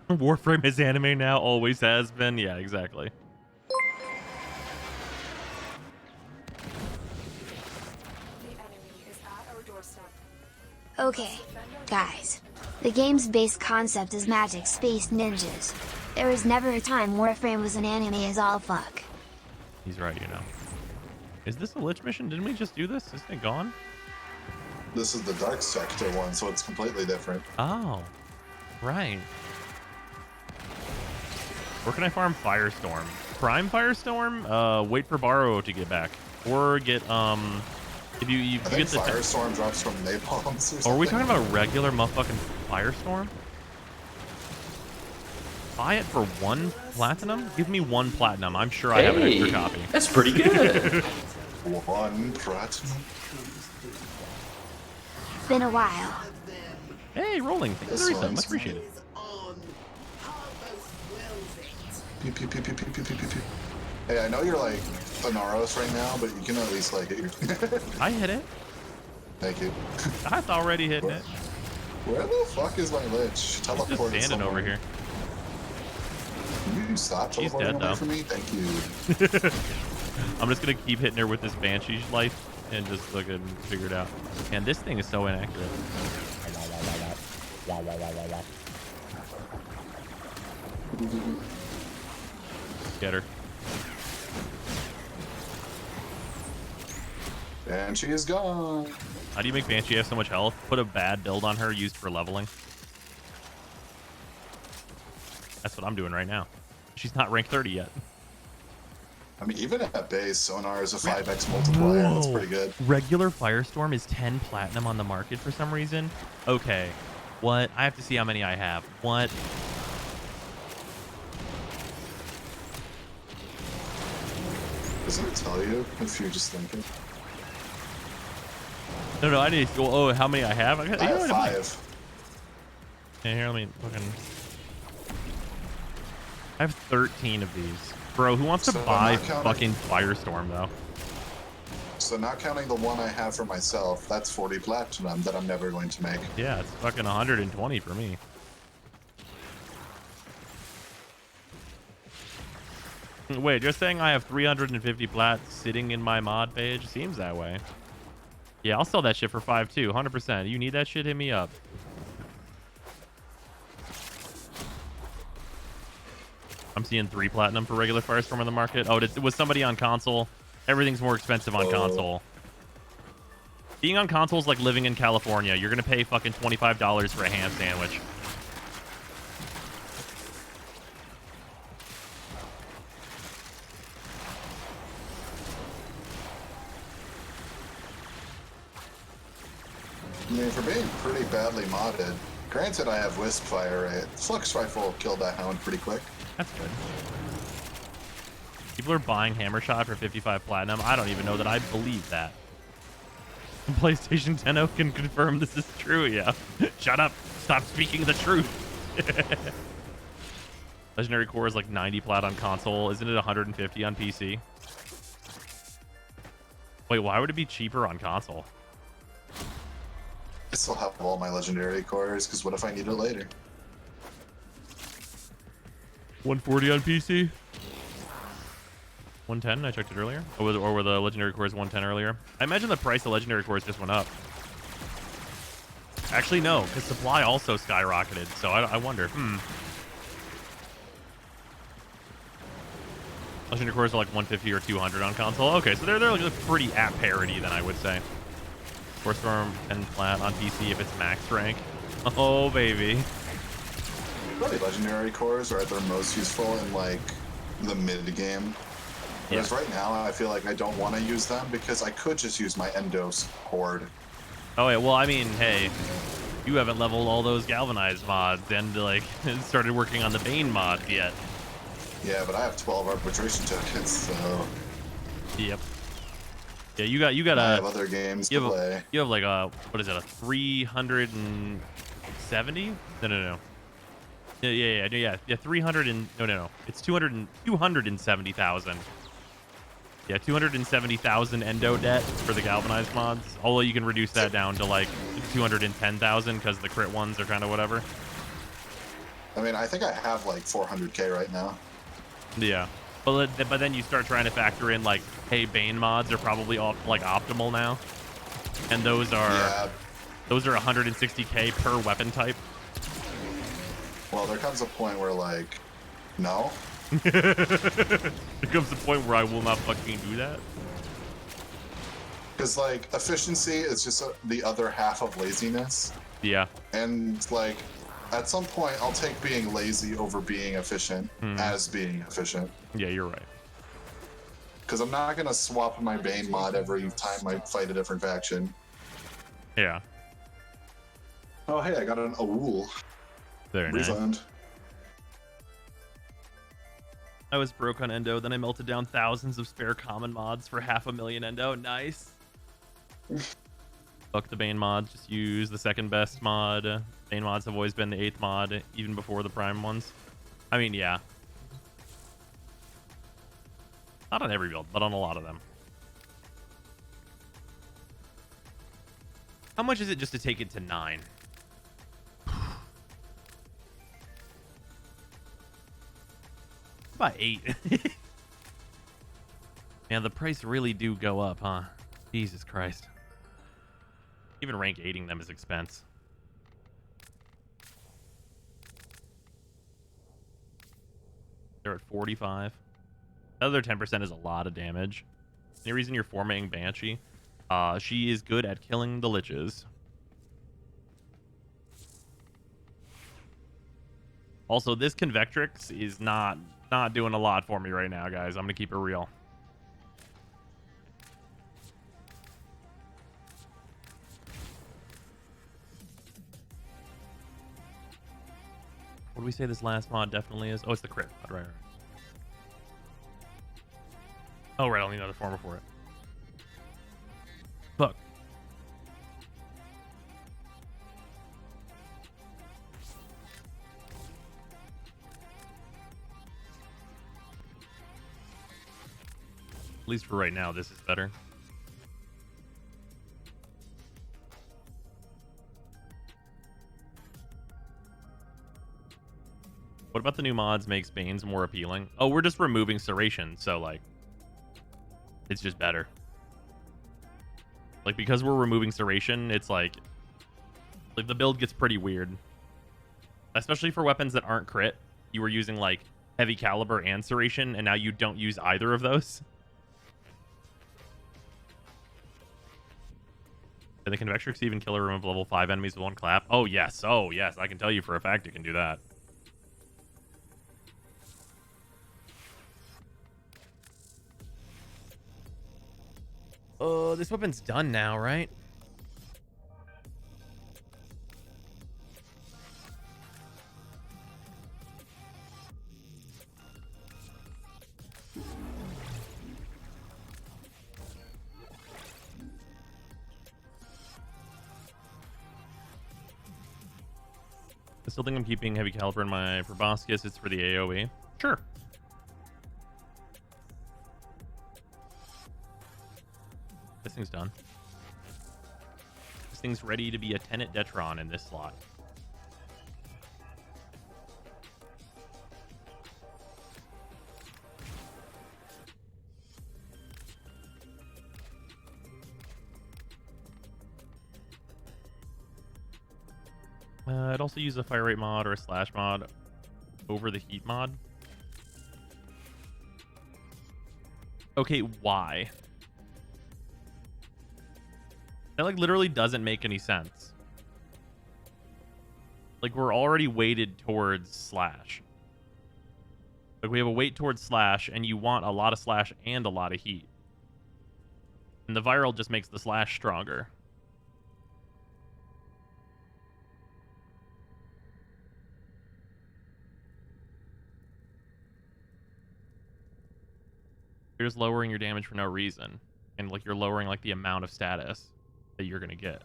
Warframe is anime now, always has been. Yeah, exactly. Okay, guys. The game's base concept is magic space ninjas. There was never a time Warframe was an anime as all fuck. He's right, you know. Is this a Lich mission? Didn't we just do this? Isn't it gone? This is the Dark Sector one, so it's completely different. Oh, right. Where can I farm Firestorm? Prime Firestorm? Wait for Borrow to get back. Or get, if you I think get the Firestorm drops from napalms or something. Are we talking about regular motherfucking Firestorm? Buy it for 1 platinum? Give me 1 platinum. I'm sure I have an extra copy. That's pretty good. 1 platinum. Been a while. Hey, rolling. Thanks for the reset. Much appreciated. Pew, pew, pew, pew, pew, pew, pew, pew. Hey, I know you're like Anaros right now, but you can at least like hit your... I hit it. Thank you. I was already hitting it. Where the fuck is my Lich? Teleported Just standing over here. Can you stop She's teleporting dead, away though. from me? Thank you. I'm just gonna keep hitting her with this Banshee life and just fucking figure it out. And this thing is so inaccurate. Get her. Banshee is gone. How do you make Banshee have so much health? Put a bad build on her used for leveling. That's what I'm doing right now. She's not rank 30 yet. I mean, even at base, Sonar is a 5x multiplier. That's pretty good. Regular Firestorm is 10 platinum on the market for some reason. Okay. What? I have to see how many I have. What? Doesn't it tell you if you're just thinking? No, I need to go. Oh, how many I have? I have 5. Okay, here, let me fucking... I have 13 of these. Bro, who wants to buy fucking Firestorm, though? So not counting the one I have for myself, that's 40 platinum that I'm never going to make. Yeah, it's fucking 120 for me. Wait, you're saying I have 350 plat sitting in my mod page? Seems that way. Yeah, I'll sell that shit for 5 too, 100%. You need that shit, hit me up. I'm seeing 3 platinum for regular Firestorm on the market. Oh, it was somebody on console. Everything's more expensive on console. Being on console is like living in California. You're going to pay fucking $25 for a ham sandwich. I mean, for being pretty badly modded, granted I have Wisp Fire Rate. Flux Rifle killed that hound pretty quick. That's good. People are buying Hammer Shot for 55 platinum. I don't even know that I believe that. PlayStation 10 can confirm this is true, yeah. Shut up. Stop speaking the truth. Legendary Core is like 90 plat on console. Isn't it 150 on PC? Wait, why would it be cheaper on console? I still have all my legendary cores, because what if I need it later? 140 on PC? 110? I checked it earlier. Or were the legendary cores 110 earlier? I imagine the price of legendary cores just went up. Actually, no, because supply also skyrocketed. So I wonder. Legendary cores are like 150 or 200 on console. Okay, so they're like pretty at parity, then I would say. Force Storm 10 flat on PC if it's max rank. Oh, baby. Really, legendary cores are at their most useful in like the mid game. Whereas right now, I feel like I don't want to use them because I could just use my Endos Horde. Oh, yeah. Well, I mean, hey, You haven't leveled all those galvanized mods and like started working on the Bane mods yet. Yeah, but I have 12 arbitration tokens, so. Yep. Yeah, you got I have other games to play. You have like a, what is it, a 370? No. Yeah. 300 and no. It's 270,000. Yeah, 270,000 endo debt for the galvanized mods. Although you can reduce that down to like 210,000 because the crit ones are kind of whatever. I mean, I think I have like 400k right now. Yeah, but then you start trying to factor in like, hey, Bane mods are probably all like optimal now, and those are 160k per weapon type. Well, there comes a point where like, no. There comes a point where I will not fucking do that. Because like efficiency is just the other half of laziness. Yeah. And like at some point I'll take being lazy over being efficient as being efficient. Yeah, you're right. Because I'm not gonna swap my Bane mod every time I fight a different faction. Yeah. Oh hey, I got a wool. Very nice. Refund. I was broke on endo, then I melted down thousands of spare common mods for 500,000 endo. Nice. Fuck the Bane mods, just use the second best mod. Bane mods have always been the 8th mod, even before the Prime ones. I mean, yeah. Not on every build, but on a lot of them. How much is it just to take it to 9? About 8. Man, the price really do go up, huh? Jesus Christ. Even rank 8ing them is expense. They're at 45. The other 10% is a lot of damage. Any reason you're formatting Banshee? She is good at killing the Liches. Also, this Convectrix is not doing a lot for me right now, guys. I'm gonna keep it real. What do we say this last mod definitely is? Oh, it's the crit mod, right. Oh, right, I'll need another former for it. Fuck. At least for right now, this is better. What about the new mods makes Banes more appealing? Oh, we're just removing Serration, so like it's just better. Like because we're removing Serration, it's like the build gets pretty weird. Especially for weapons that aren't crit. You were using like heavy caliber and Serration, and now you don't use either of those. Can the Convectrix even kill or remove level 5 enemies with one clap? Oh yes, I can tell you for a fact it can do that. Oh, this weapon's done now, right? I still think I'm keeping heavy caliber in my proboscis. It's for the AoE. Sure. This thing's done. This thing's ready to be a Tenet Detron in this slot. I'd also use a fire rate mod or a slash mod over the heat mod. Okay, why? That like literally doesn't make any sense. Like we're already weighted towards slash. Like we have a weight towards slash and you want a lot of slash and a lot of heat. And the viral just makes the slash stronger. You're just lowering your damage for no reason. And like you're lowering like the amount of status that you're gonna get.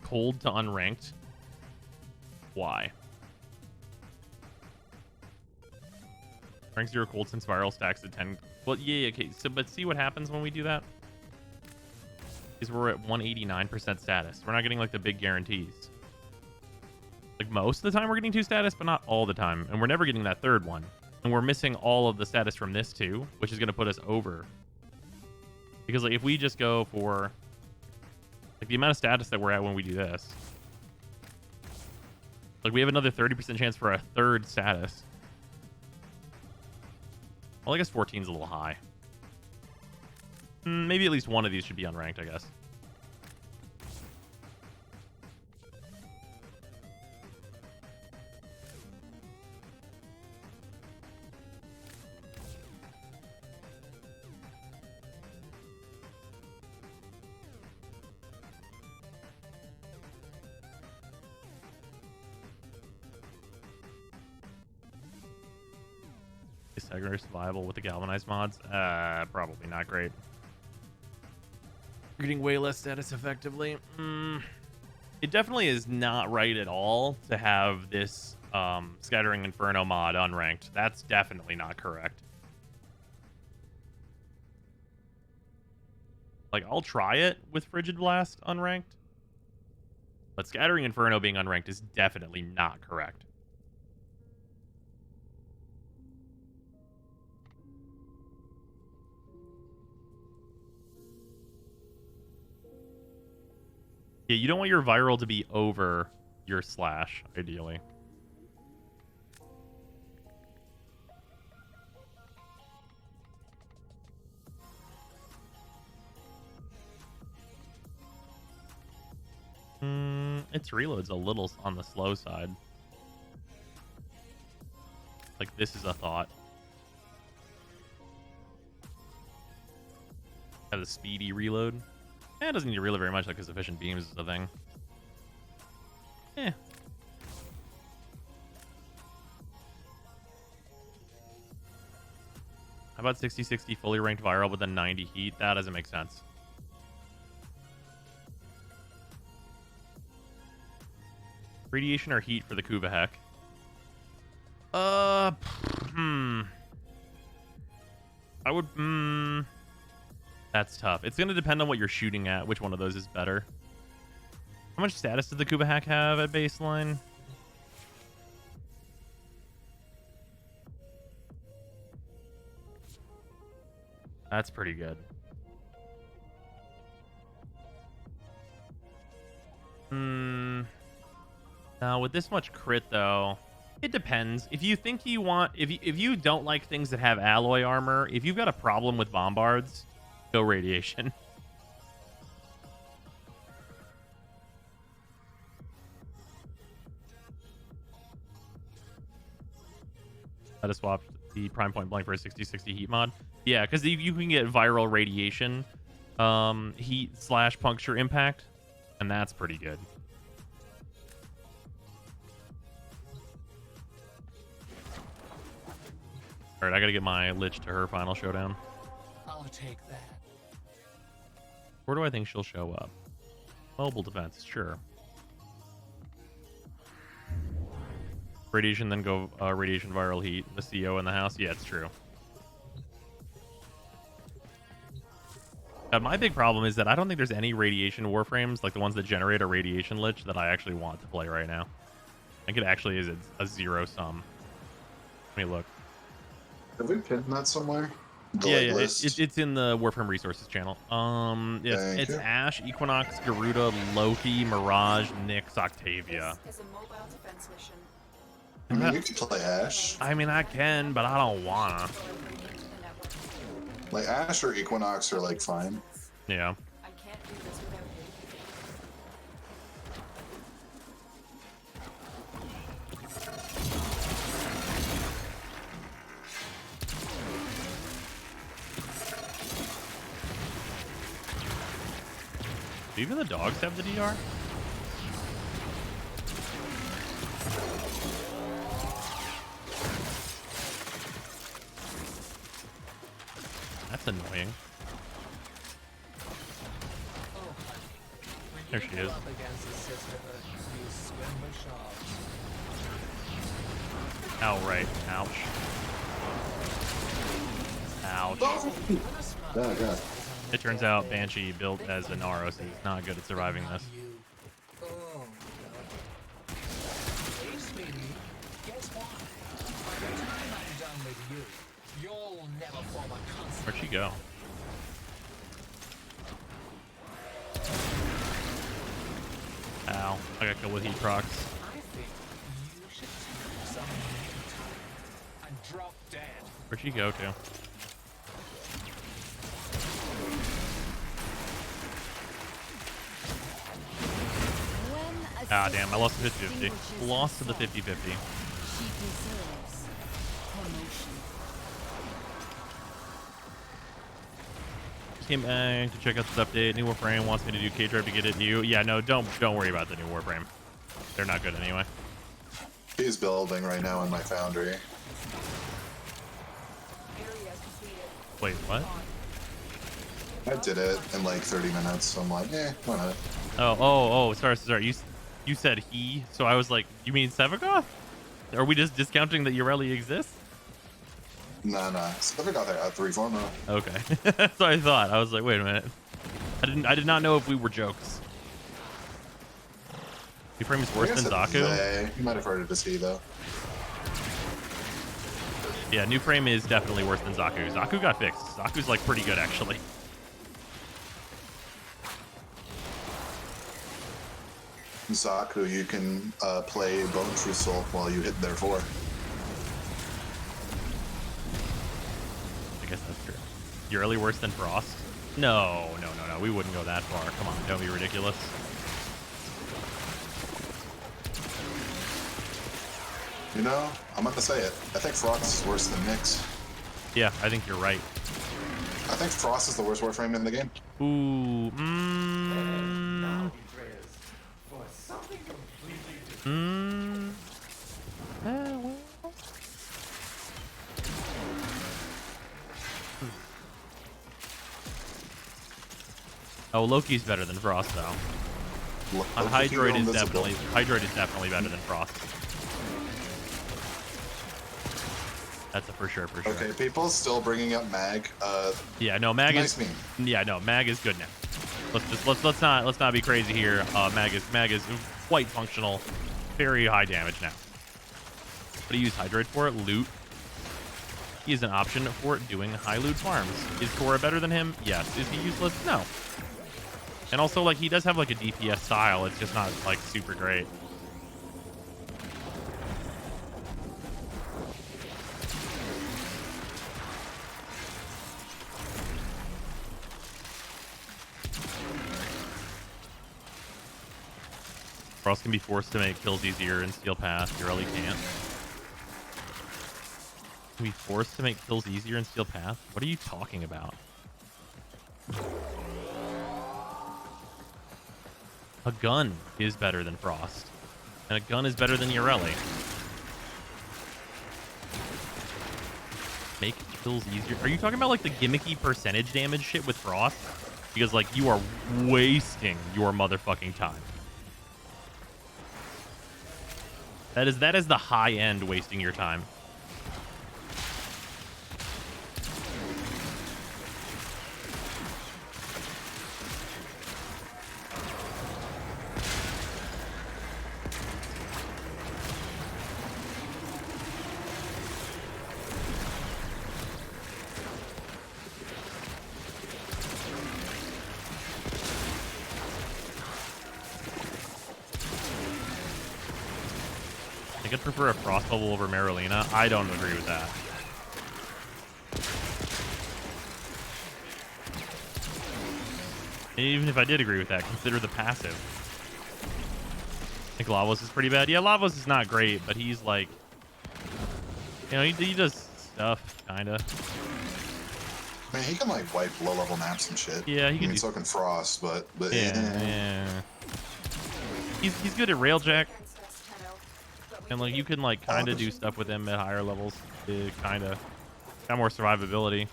Cold to unranked. Why? Rank 0 cold since viral stacks at 10. Well, yeah, okay. So, but see what happens when we do that? Is we're at 189% status. We're not getting like the big guarantees. Like most of the time we're getting 2 status, but not all the time. And we're never getting that third one. And we're missing all of the status from this too, which is going to put us over. Because like if we just go for like the amount of status that we're at when we do this. Like we have another 30% chance for a third status. Well, I guess 14 is a little high. Maybe at least one of these should be unranked, I guess. Is Segner survival with the galvanized mods? Probably not great. You're getting way less status effectively. It definitely is not right at all to have this Scattering Inferno mod unranked. That's definitely not correct. Like, I'll try it with Frigid Blast unranked. But Scattering Inferno being unranked is definitely not correct. Yeah, you don't want your viral to be over your slash, ideally. Its reload's a little on the slow side. Like, this is a thought. Have a speedy reload. It doesn't need to reload very much, like, because efficient beams is the thing. Eh. How about 60-60 fully ranked viral with a 90 heat? That doesn't make sense. Radiation or heat for the Kuvahek? I would... That's tough. It's going to depend on what you're shooting at, which one of those is better. How much status does the Kuvahek have at baseline? That's pretty good. Now, with this much crit, though, it depends. If you think you want... If you don't like things that have alloy armor, if you've got a problem with bombards... Go radiation. I just swapped the prime point blank for a 60-60 heat mod. Yeah, because you can get viral radiation, heat / puncture impact, and that's pretty good. All right, I gotta get my Lich to her final showdown. I'll take that. Where do I think she'll show up? Mobile defense, sure. Radiation, then go radiation viral heat. The CO in the house? Yeah, it's true. My big problem is that I don't think there's any radiation warframes, like the ones that generate a radiation lich, that I actually want to play right now. I think it actually is a zero sum. Let me look. Have we pinned that somewhere? Yeah, it's in the Warframe resources channel. It's Ash, Equinox, Garuda, Loki, Mirage, Nyx, Octavia. I mean, you can play Ash. I mean, I can, but I don't wanna. Like Ash or Equinox are like fine. Yeah. Do even the dogs have the DR? That's annoying. There she is. Oh, right. Ouch. Ouch. Oh, God. It turns out Banshee built as an ROC is not good at surviving this. Where'd she go? Ow. I got killed with heat procs. Where'd she go to? Ah, damn. I lost the 50-50. Lost to the 50-50. She deserves promotion. Came back to check out this update. New Warframe wants me to do K-Drive to get it to you. Yeah, no, don't worry about the new Warframe. They're not good anyway. He's building right now in my foundry. Wait, what? I did it in like 30 minutes, so I'm like, why not? Oh, sorry. You said he, so I was like, you mean Sevagoth? Are we just discounting that Ureli exists? Nah. Never got that at 3-4 now. Okay. That's what I thought. I was like, wait a minute. I did not know if we were jokes. Warframe is worse than Zaku? You might have heard it as he, though. Yeah, New Frame is definitely worse than Zaku. Zaku got fixed. Zaku's like pretty good, actually. Zaku, you can play Bone True Soul while you hit their 4. I guess that's true. You're really worse than Frost? No. We wouldn't go that far. Come on, don't be ridiculous. You know, I'm going to say it. I think Frost is worse than Nyx. Yeah, I think you're right. I think Frost is the worst Warframe in the game. Ooh, well. Oh, Loki's better than Frost, though. Hydroid is definitely better than Frost. That's a for sure. Okay, people still bringing up Mag. Yeah, no, Mag nice is. meme. Yeah, no, Mag is good now. Let's not be crazy here. Mag is quite functional, very high damage now. What do you use Hydroid for? Loot. He is an option for doing high loot farms. Is Korra better than him? Yes. Is he useless? No. And also, like, he does have like a DPS style. It's just not like super great. Frost can be forced to make kills easier in Steel Path. You really can't. Can be forced to make kills easier in Steel Path? What are you talking about? A gun is better than Frost. And a gun is better than Ureli. Make kills easier. Are you talking about like the gimmicky percentage damage shit with Frost? Because like you are wasting your motherfucking time. That is the high end wasting your time. I could prefer a Frost bubble over Marolina. I don't agree with that. And even if I did agree with that, consider the passive. I think Lavos is pretty bad. Yeah, Lavos is not great, but he's like, you know, he does stuff, kinda. I mean, he can like wipe low-level maps and shit. Yeah, he can. I mean, so can Frost, but yeah. He's good at railjack, and like you can like kind of do stuff with him at higher levels to kind of have more survivability.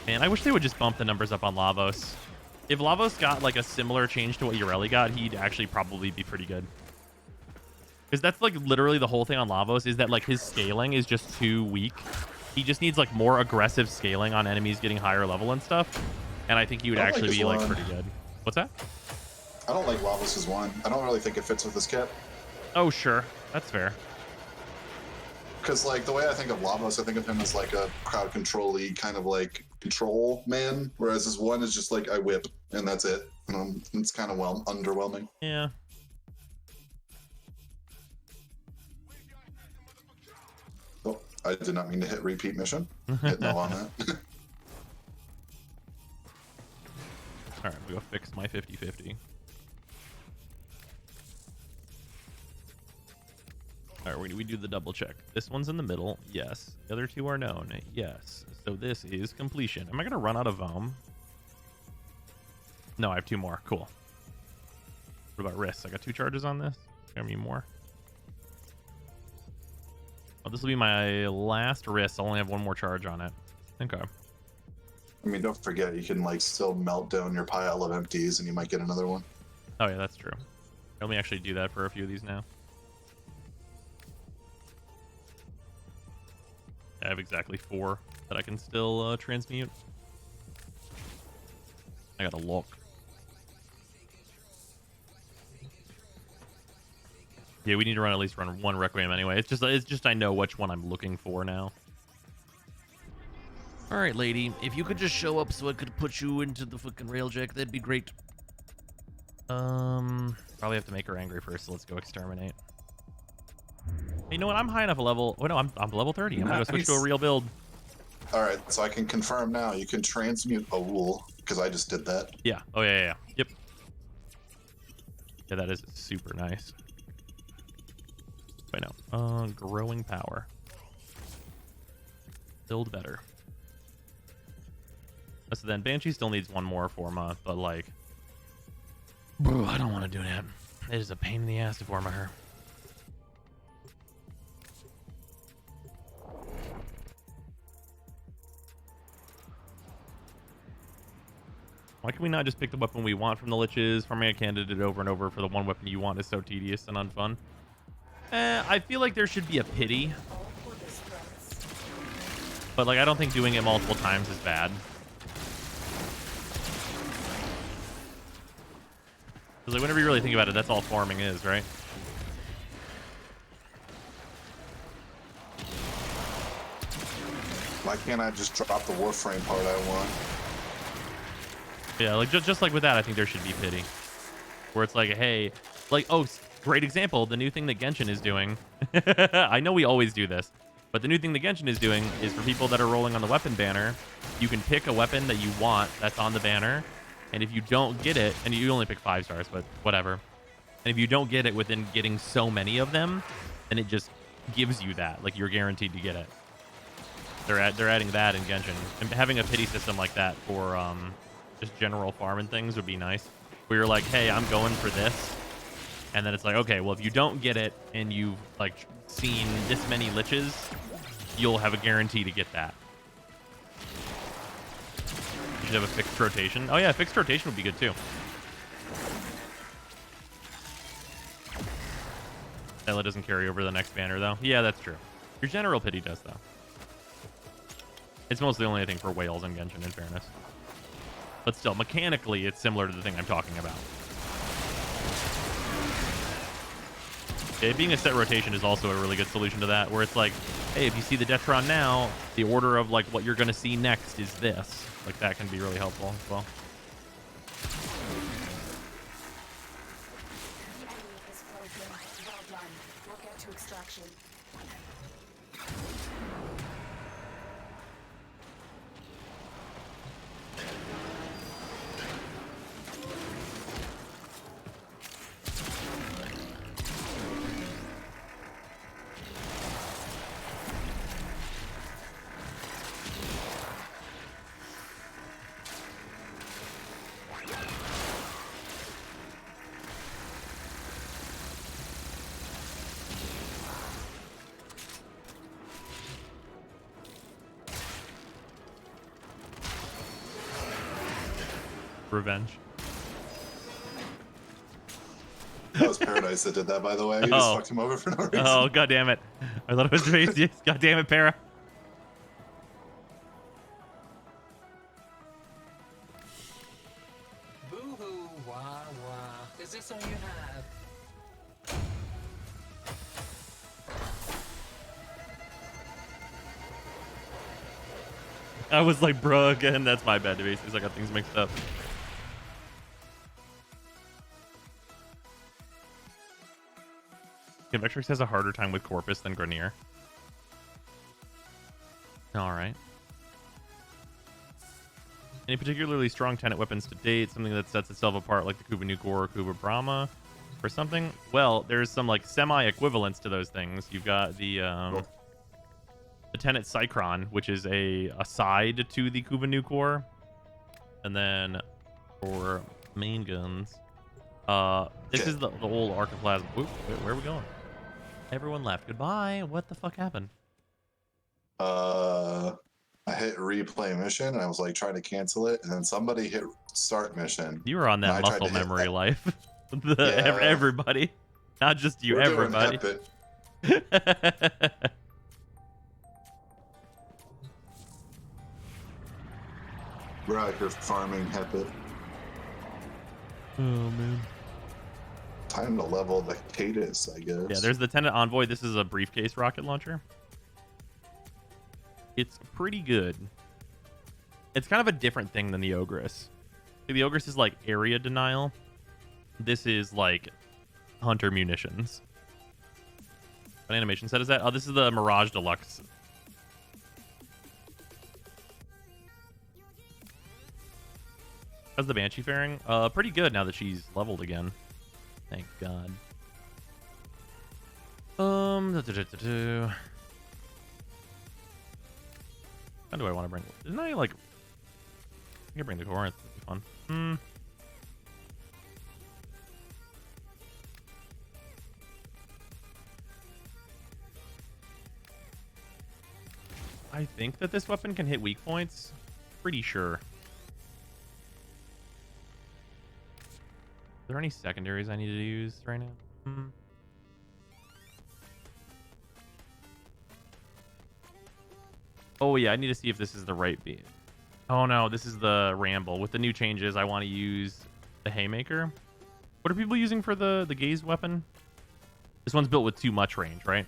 Man, I wish they would just bump the numbers up on Lavos. If Lavos got like a similar change to what Ureli got, he'd actually probably be pretty good. Because that's like literally the whole thing on Lavos is that like his scaling is just too weak. He just needs like more aggressive scaling on enemies getting higher level and stuff. And I think he would actually be like pretty good. What's that? I don't like Lavos' one. I don't really think it fits with his kit. Oh, sure. That's fair. Because like the way I think of Lavos, I think of him as like a crowd control-y kind of like control man, whereas his one is just like I whip and that's it. It's kind of underwhelming. Yeah. Oh, I did not mean to hit repeat mission. Hit no on that. All right, we go fix my 50-50. All right, we do the double check. This one's in the middle. Yes. The other two are known. Yes. So this is completion. Am I going to run out of Vom? No, I have 2 more. Cool. What about wrists? I got 2 charges on this. I need more. Oh, this will be my last wrist. I'll only have 1 more charge on it. Okay. I mean, don't forget, you can like still melt down your pile of empties and you might get another one. Oh yeah, that's true. Let me actually do that for a few of these now. I have exactly 4 that I can still transmute. I gotta look. Yeah, we need to at least run 1 Requiem anyway. It's just I know which one I'm looking for now. All right, lady. If you could just show up so I could put you into the fucking railjack, that'd be great. Probably have to make her angry first, so let's go exterminate. You know what? I'm high enough a level. Oh no, I'm level 30. I'm gonna switch to a real build. All right, so I can confirm now. You can transmute a wool because I just did that. Yeah. Oh yeah. Yep. Yeah, that is super nice. Wait, no. Growing power. Build better. So then Banshee still needs 1 more Forma, but like, I don't want to do that. It is a pain in the ass to Forma her. Why can we not just pick the weapon we want from the Liches? Farming a candidate over and over for the one weapon you want is so tedious and unfun. I feel like there should be a pity. But like, I don't think doing it multiple times is bad. Because like, whenever you really think about it, that's all farming is, right? Why can't I just drop the Warframe part I want? Yeah, like just like with that, I think there should be pity. Where it's like, hey, like, oh, great example, the new thing that Genshin is doing. I know we always do this, but the new thing that Genshin is doing is for people that are rolling on the weapon banner, you can pick a weapon that you want that's on the banner, and if you don't get it, and you only pick 5 stars, but whatever. And if you don't get it within getting so many of them, then it just gives you that, like you're guaranteed to get it. They're adding that in Genshin, and having a pity system like that for just general farm and things would be nice. Where you're like, hey, I'm going for this, and then it's like, okay, well, if you don't get it and you've like seen this many Liches, you'll have a guarantee to get that. You should have a fixed rotation. Oh yeah, fixed rotation would be good too. Ella doesn't carry over the next banner though. Yeah, that's true. Your general pity does though. It's mostly only a thing for whales and Genshin, in fairness. But still, mechanically, it's similar to the thing I'm talking about. Okay, being a set rotation is also a really good solution to that, where it's like, hey, if you see the Detron now, the order of like what you're going to see next is this. Like that can be really helpful as well. Well done. We'll get to extraction. Revenge. That was Paradise that did that, by the way. You just fucked him over for no reason. Oh, god damn it. I thought it was Tracy. God damn it, Para. Boo-hoo, wah wah. Is this all you have? I was like, bruh, again. That's my bad, Devasis. I got things mixed up. Yeah, Vectrix has a harder time with Corpus than Grenier. Alright. Any particularly strong Tenet weapons to date? Something that sets itself apart like the Kuba Nuke or Kuba Brahma? Or something? Well, there's some like semi-equivalents to those things. You've got the Tenet Cycron, which is a side to the Kuba Nuke Core. And then for main guns, this is the old Archiplasm. Oop, where are we going? Everyone left. Goodbye. What the fuck happened? I hit replay mission and I was like trying to cancel it, and then somebody hit start mission. You were on that muscle memory life. Everybody, not just you. Everybody. Right, you're farming Hepit. Oh man. Time to level the Cadus, I guess. Yeah, there's the Tenet Envoy. This is a briefcase rocket launcher. It's pretty good. It's kind of a different thing than the Ogress. The Ogress is like area denial. This is like hunter munitions. What animation set is that? Oh, this is the Mirage Deluxe. How's the Banshee faring? Pretty good now that she's leveled again. Thank God. How do I want to bring? Didn't I like? I can bring the core. It's fun. I think that this weapon can hit weak points. Pretty sure. Are there any secondaries I need to use right now? Oh yeah, I need to see if this is the right beat. Oh no, this is the Ramble. With the new changes, I want to use the Haymaker. What are people using for the gaze weapon? This one's built with too much range, right?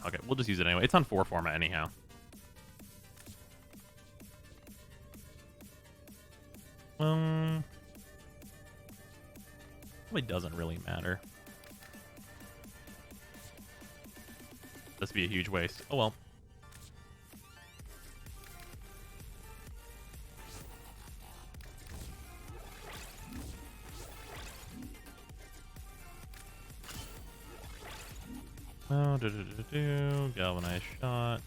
Okay, we'll just use it anyway. It's on 4 format anyhow. Probably doesn't really matter. This would be a huge waste. Oh well. Oh, galvanized shot.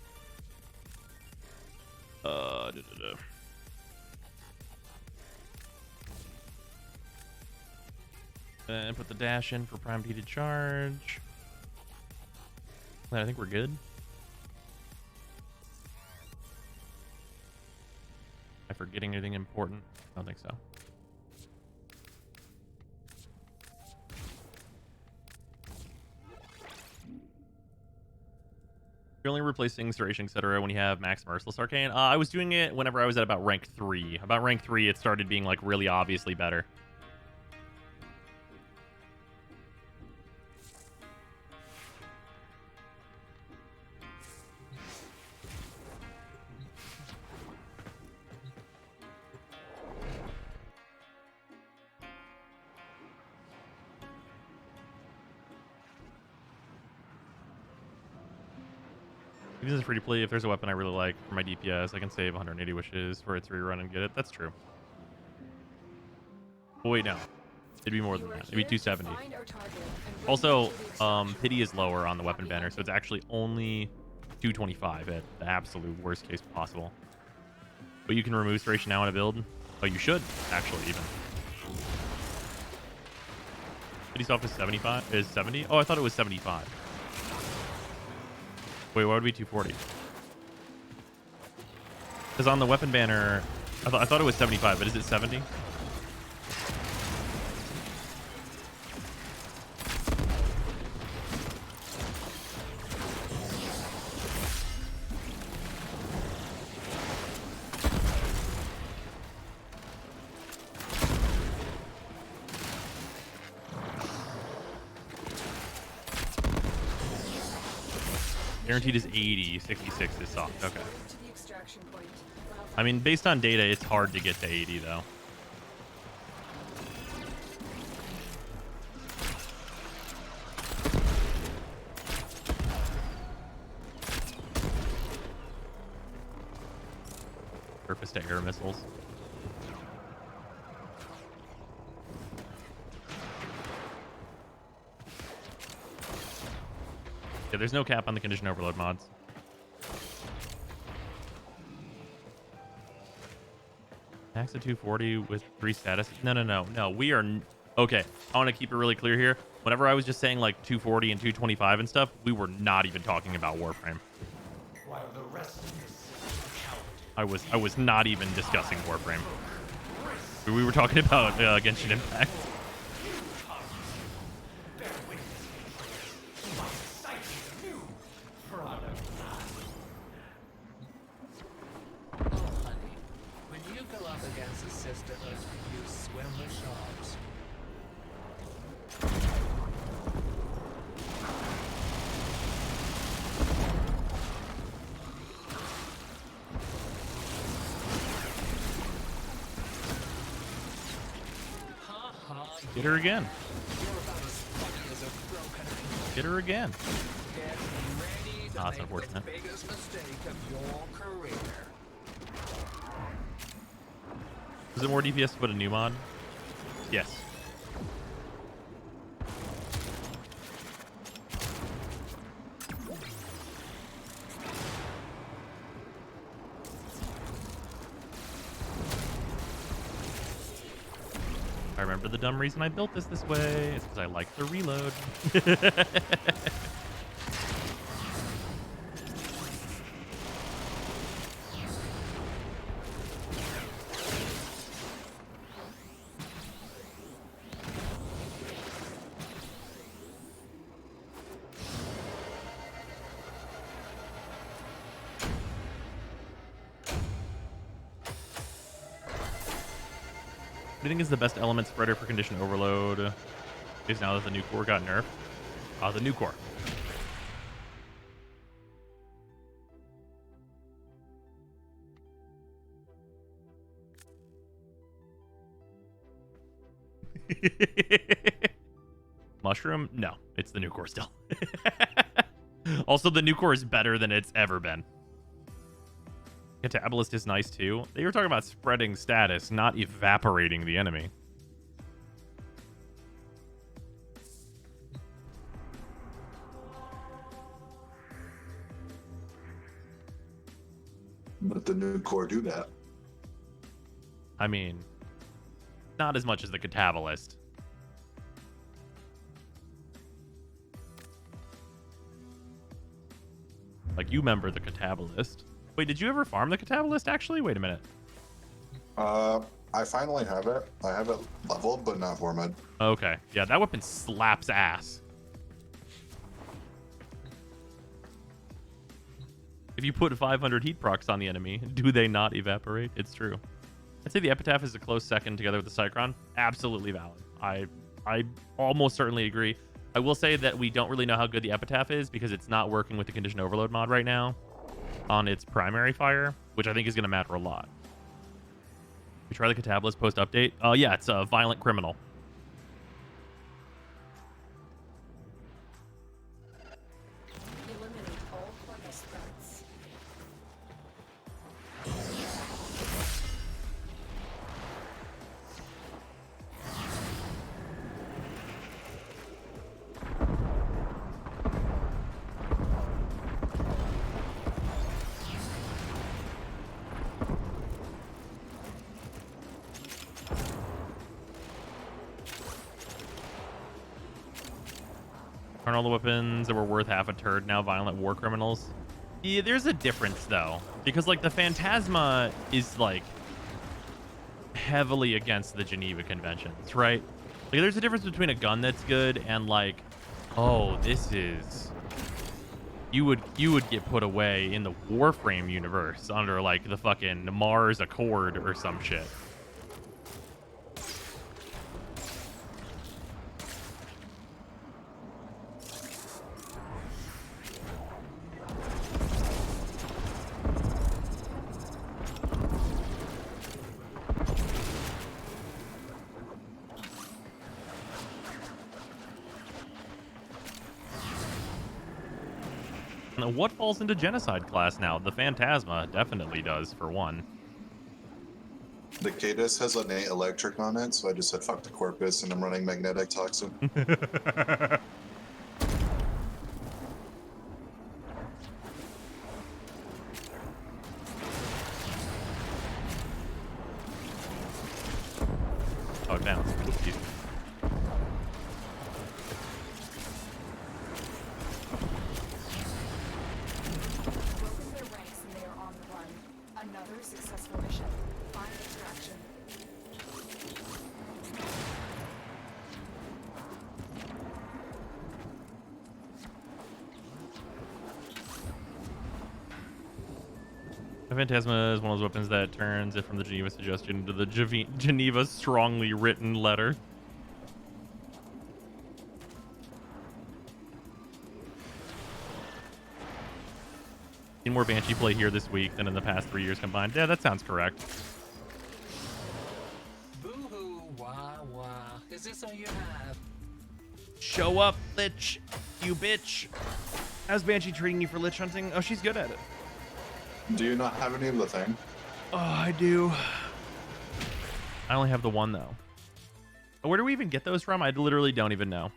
And put the dash in for primed heated charge. I think we're good. Am I forgetting anything important? I don't think so. You're only replacing Serration, etc. when you have Max Merciless Arcane. I was doing it whenever I was at about rank 3. About rank 3, it started being like really obviously better. This is free to play. If there's a weapon I really like for my DPS, I can save 180 wishes for its rerun and get it. That's true. Oh wait, no. It'd be more than that. It'd be 270. Also, pity is lower on the weapon banner, so it's actually only 225 at the absolute worst case possible. But you can remove Thracia now in a build. Oh, you should, actually, even. City soft is 75? Is 70? Oh, I thought it was 75. Wait, why would it be 240? Because on the weapon banner, I thought it was 75, but is it 70? Guaranteed is 80, 66 is soft. Okay. I mean, based on data, it's hard to get to 80, though. Surface to air missiles. Yeah, there's no cap on the condition overload mods. Max at 240 with 3 status. No. We are... Okay, I want to keep it really clear here. Whenever I was just saying like 240 and 225 and stuff, we were not even talking about Warframe. While the rest of I was not even discussing Warframe. We were talking about Genshin Impact. Get her again. Get her again. Ah, that's unfortunate. Is it more DPS to put a new mod? Yes. I remember the dumb reason I built this way. It's because I like the reload. What do you think is the best element spreader for condition overload? Is now that the new core got nerfed? The new core. Mushroom? No, it's the new core still. Also, the new core is better than it's ever been. Catabalist is nice too. They were talking about spreading status, not evaporating the enemy. But the new core do that. I mean, not as much as the Catabalist. Like, you remember the Catabalist. Wait, did you ever farm the Catabalist, actually? Wait a minute. I finally have it. I have it leveled, but not formed. Okay. Yeah, that weapon slaps ass. If you put 500 heat procs on the enemy, do they not evaporate? It's true. I'd say the Epitaph is a close second together with the Cycron. Absolutely valid. I almost certainly agree. I will say that we don't really know how good the Epitaph is because it's not working with the Condition Overload mod right now on its primary fire, which I think is going to matter a lot. We try the Catabalist post-update. Yeah, it's a violent criminal. Eliminate all Corvus threats. all the weapons that were worth half a turd, now violent war criminals. Yeah, there's a difference, though. Because, like, the Phantasma is, like, heavily against the Geneva Conventions, right? Like, there's a difference between a gun that's good and, like, oh, this is... You would get put away in the Warframe universe under, like, the fucking Mars Accord or some shit. What falls into genocide class now? The Phantasma definitely does, for one. The Cadus has innate electric on it, so I just said fuck the corpus and I'm running magnetic toxin. Oh, it bounced. Oopsies. Broken their ranks and they are on the run. Another successful mission. Find extraction. The Phantasma is one of those weapons that turns it from the Geneva suggestion into the Geneva strongly written letter. Seen more Banshee play here this week than in the past 3 years combined. Yeah, that sounds correct. Boo-hoo, wah wah. Is this all you have? Show up, Lich, you bitch. How's Banshee treating you for Lich hunting? Oh, she's good at it. Do you not have any of the thing? Oh, I do. I only have the one, though. Where do we even get those from? I literally don't even know.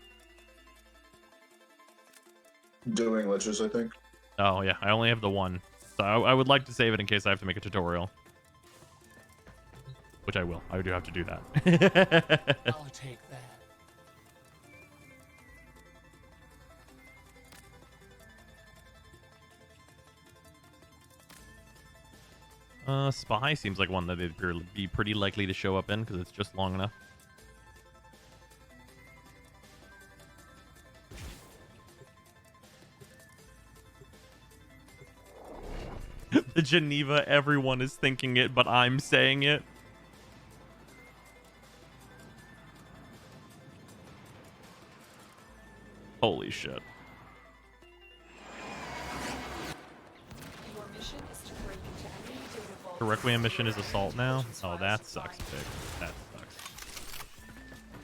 Doing liches, I think. Oh, yeah. I only have the one. So I would like to save it in case I have to make a tutorial. Which I will. I do have to do that. I'll take that. Spy seems like one that they'd be pretty likely to show up in because it's just long enough. The Geneva, everyone is thinking it, but I'm saying it. Holy shit. Your mission is to break into any data vault. The Requiem mission is assault now? Oh, that sucks, big. That sucks.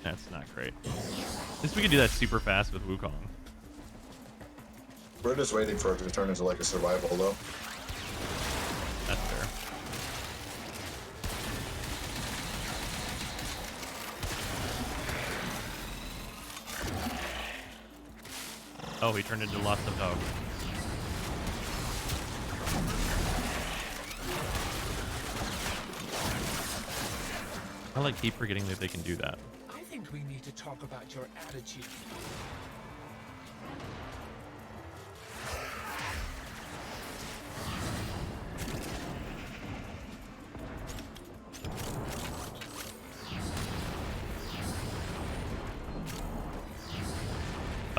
That's not great. At least we can do that super fast with Wukong. We're just waiting for it to turn into like a survival, though. That's fair. Oh, he turned into lots of dog. I like keep forgetting that they can do that. I think we need to talk about your attitude.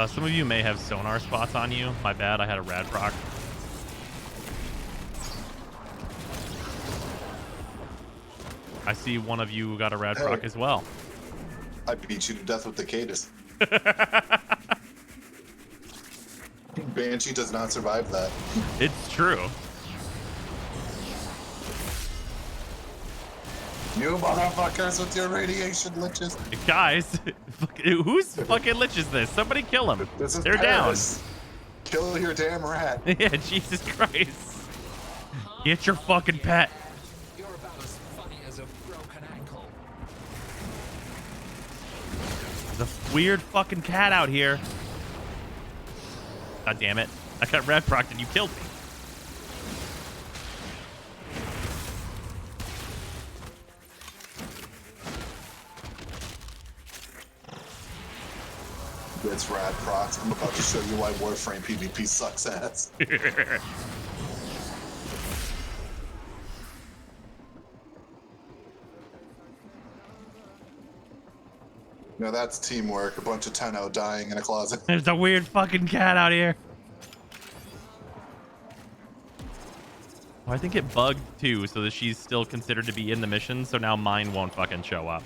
Some of you may have sonar spots on you. My bad, I had a rad proc. I see one of you got a rad proc as well. I beat you to death with the Cadus. Banshee does not survive that. It's true. You motherfuckers with your radiation liches. Guys, whose fucking Lich is this? Somebody kill him. This is They're Paris. Kill your damn rat. down. Yeah, Jesus Christ. Get your fucking pet. You're about as funny as a broken ankle. There's a weird fucking cat out here. God damn it. I got red proc and you killed me. It's rad procs. I'm about to show you why Warframe PvP sucks ass. No, that's teamwork. A bunch of 10-0 dying in a closet. There's a weird fucking cat out here. Oh, I think it bugged too, so that she's still considered to be in the mission, so now mine won't fucking show up.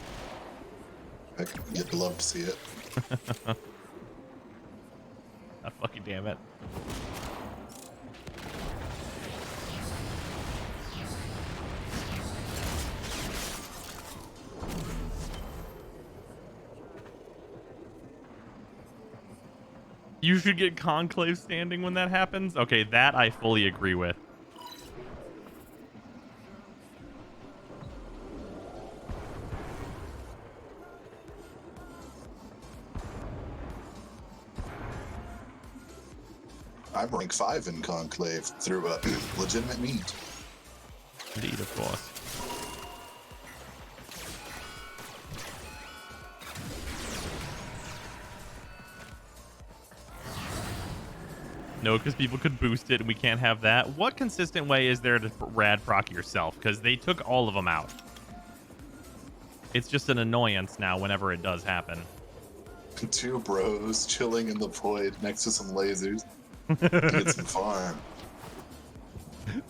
You'd love to see it. Oh, fucking damn it. You should get Conclave standing when that happens. Okay, that I fully agree with. I'm rank 5 in Conclave through a legitimate means. Indeed, of course. No, because people could boost it and we can't have that. What consistent way is there to rad proc yourself? Because they took all of them out. It's just an annoyance now whenever it does happen. Two bros chilling in the void next to some lasers. Get some farm.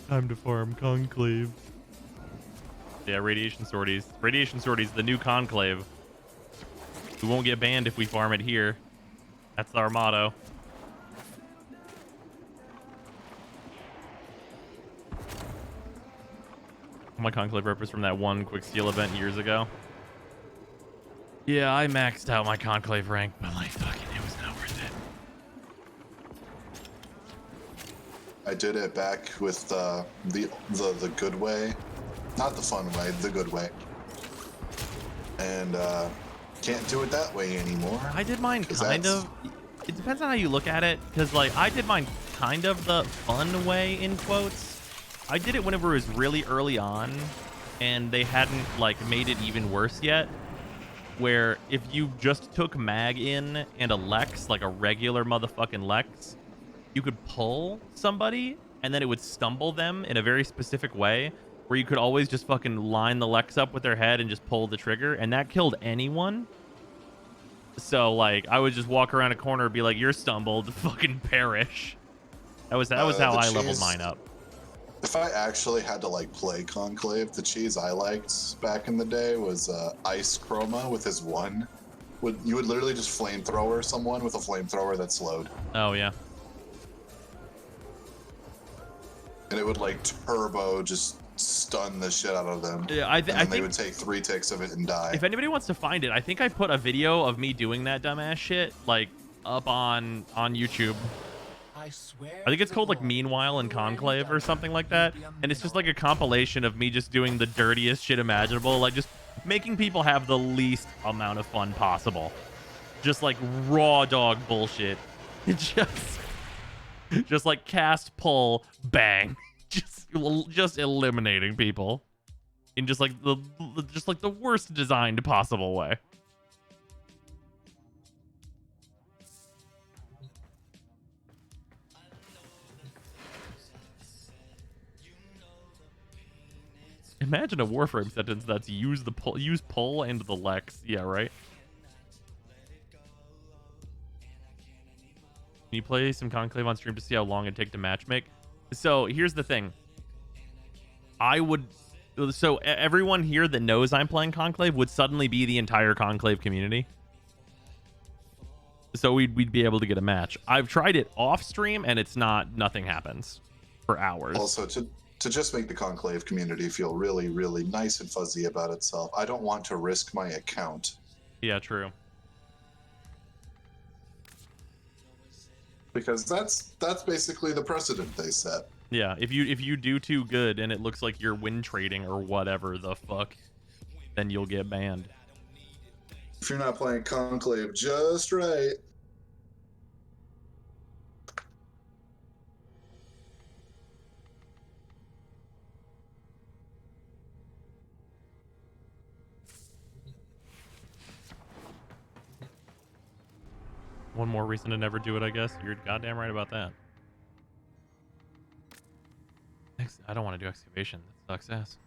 Time to farm Conclave. Yeah, Radiation Sorties. Radiation Sorties, the new Conclave. We won't get banned if we farm it here. That's our motto. My Conclave rep is from that one quick steal event years ago. Yeah, I maxed out my Conclave rank, but like, fucking, it was not worth it. I did it back with the good way, not the fun way, the good way, and can't do it that way anymore. I did mine kind of. It depends on how you look at it, because like I did mine kind of the fun way in quotes. I did it whenever it was really early on, and they hadn't like made it even worse yet. Where if you just took mag in and a Lex, like a regular motherfucking Lex, you could pull somebody, and then it would stumble them in a very specific way, where you could always just fucking line the Lex up with their head and just pull the trigger, and that killed anyone. So like I would just walk around a corner and be like, "You're stumbled, fucking perish." That was how I leveled mine up. If I actually had to like play Conclave, the cheese I liked back in the day was Ice Chroma with his one. You would literally just flamethrower someone with a flamethrower that slowed. Oh yeah. And it would like turbo just stun the shit out of them. Yeah, I think they would take 3 ticks of it and die. If anybody wants to find it, I think I put a video of me doing that dumbass shit like up on YouTube. I think it's called like Meanwhile in Conclave or something like that, and it's just like a compilation of me just doing the dirtiest shit imaginable, like just making people have the least amount of fun possible, just like raw dog bullshit. Just like cast, pull, bang, just eliminating people in just like the worst designed possible way. Imagine a Warframe sentence that's use pull and the Lex. Yeah, right. Can you play some Conclave on stream to see how long it'd take to matchmake? So here's the thing. So everyone here that knows I'm playing Conclave would suddenly be the entire Conclave community. So we'd be able to get a match. I've tried it off stream and nothing happens for hours. Also, to just make the Conclave community feel really, really nice and fuzzy about itself, I don't want to risk my account. Yeah, true. Because that's basically the precedent they set. Yeah, if you do too good and it looks like you're win trading or whatever the fuck, then you'll get banned. If you're not playing Conclave just right. One more reason to never do it, I guess. You're goddamn right about that. I don't want to do excavation. That sucks ass.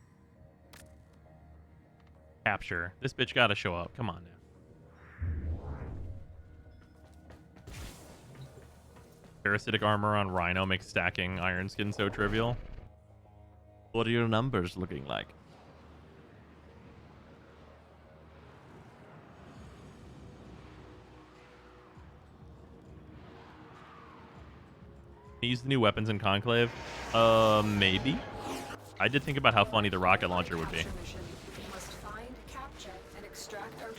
Capture. This bitch gotta show up. Come on now. Parasitic armor on Rhino makes stacking Iron Skin so trivial. What are your numbers looking like? Use the new weapons in Conclave? Maybe. I did think about how funny the rocket launcher would be.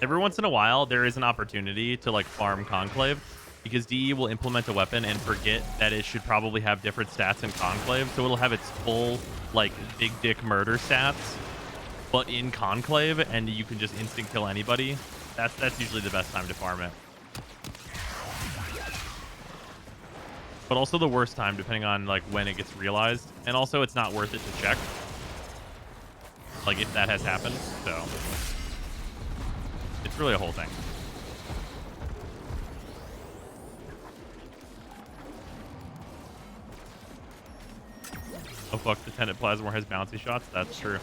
Every once in a while, there is an opportunity to like farm Conclave because DE will implement a weapon and forget that it should probably have different stats in Conclave, so it'll have its full like big dick murder stats, but in Conclave, and you can just instant kill anybody. That's usually the best time to farm it. But also the worst time, depending on like when it gets realized. And also it's not worth it to check, like if that has happened. So it's really a whole thing. Oh fuck, the Tenet Plasmor has bouncy shots? That's true.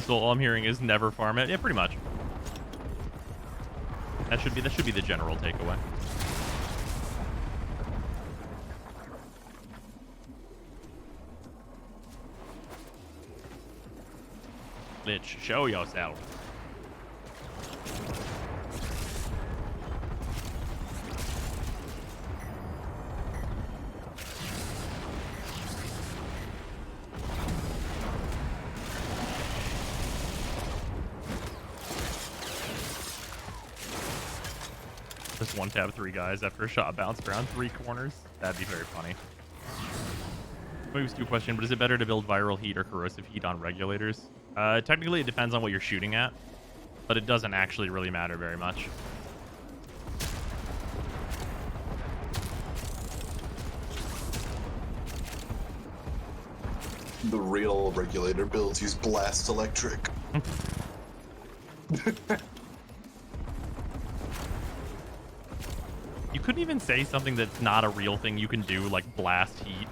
So all I'm hearing is never farm it. Yeah, pretty much. That should be the general takeaway. Lich, show yourself. Just one tab 3 guys after a shot bounced around 3 corners. That'd be very funny. Maybe stupid question, but is it better to build viral heat or corrosive heat on regulators? Technically, it depends on what you're shooting at, but it doesn't actually really matter very much. The real regulator builds use blast electric. You couldn't even say something that's not a real thing you can do, like blast heat.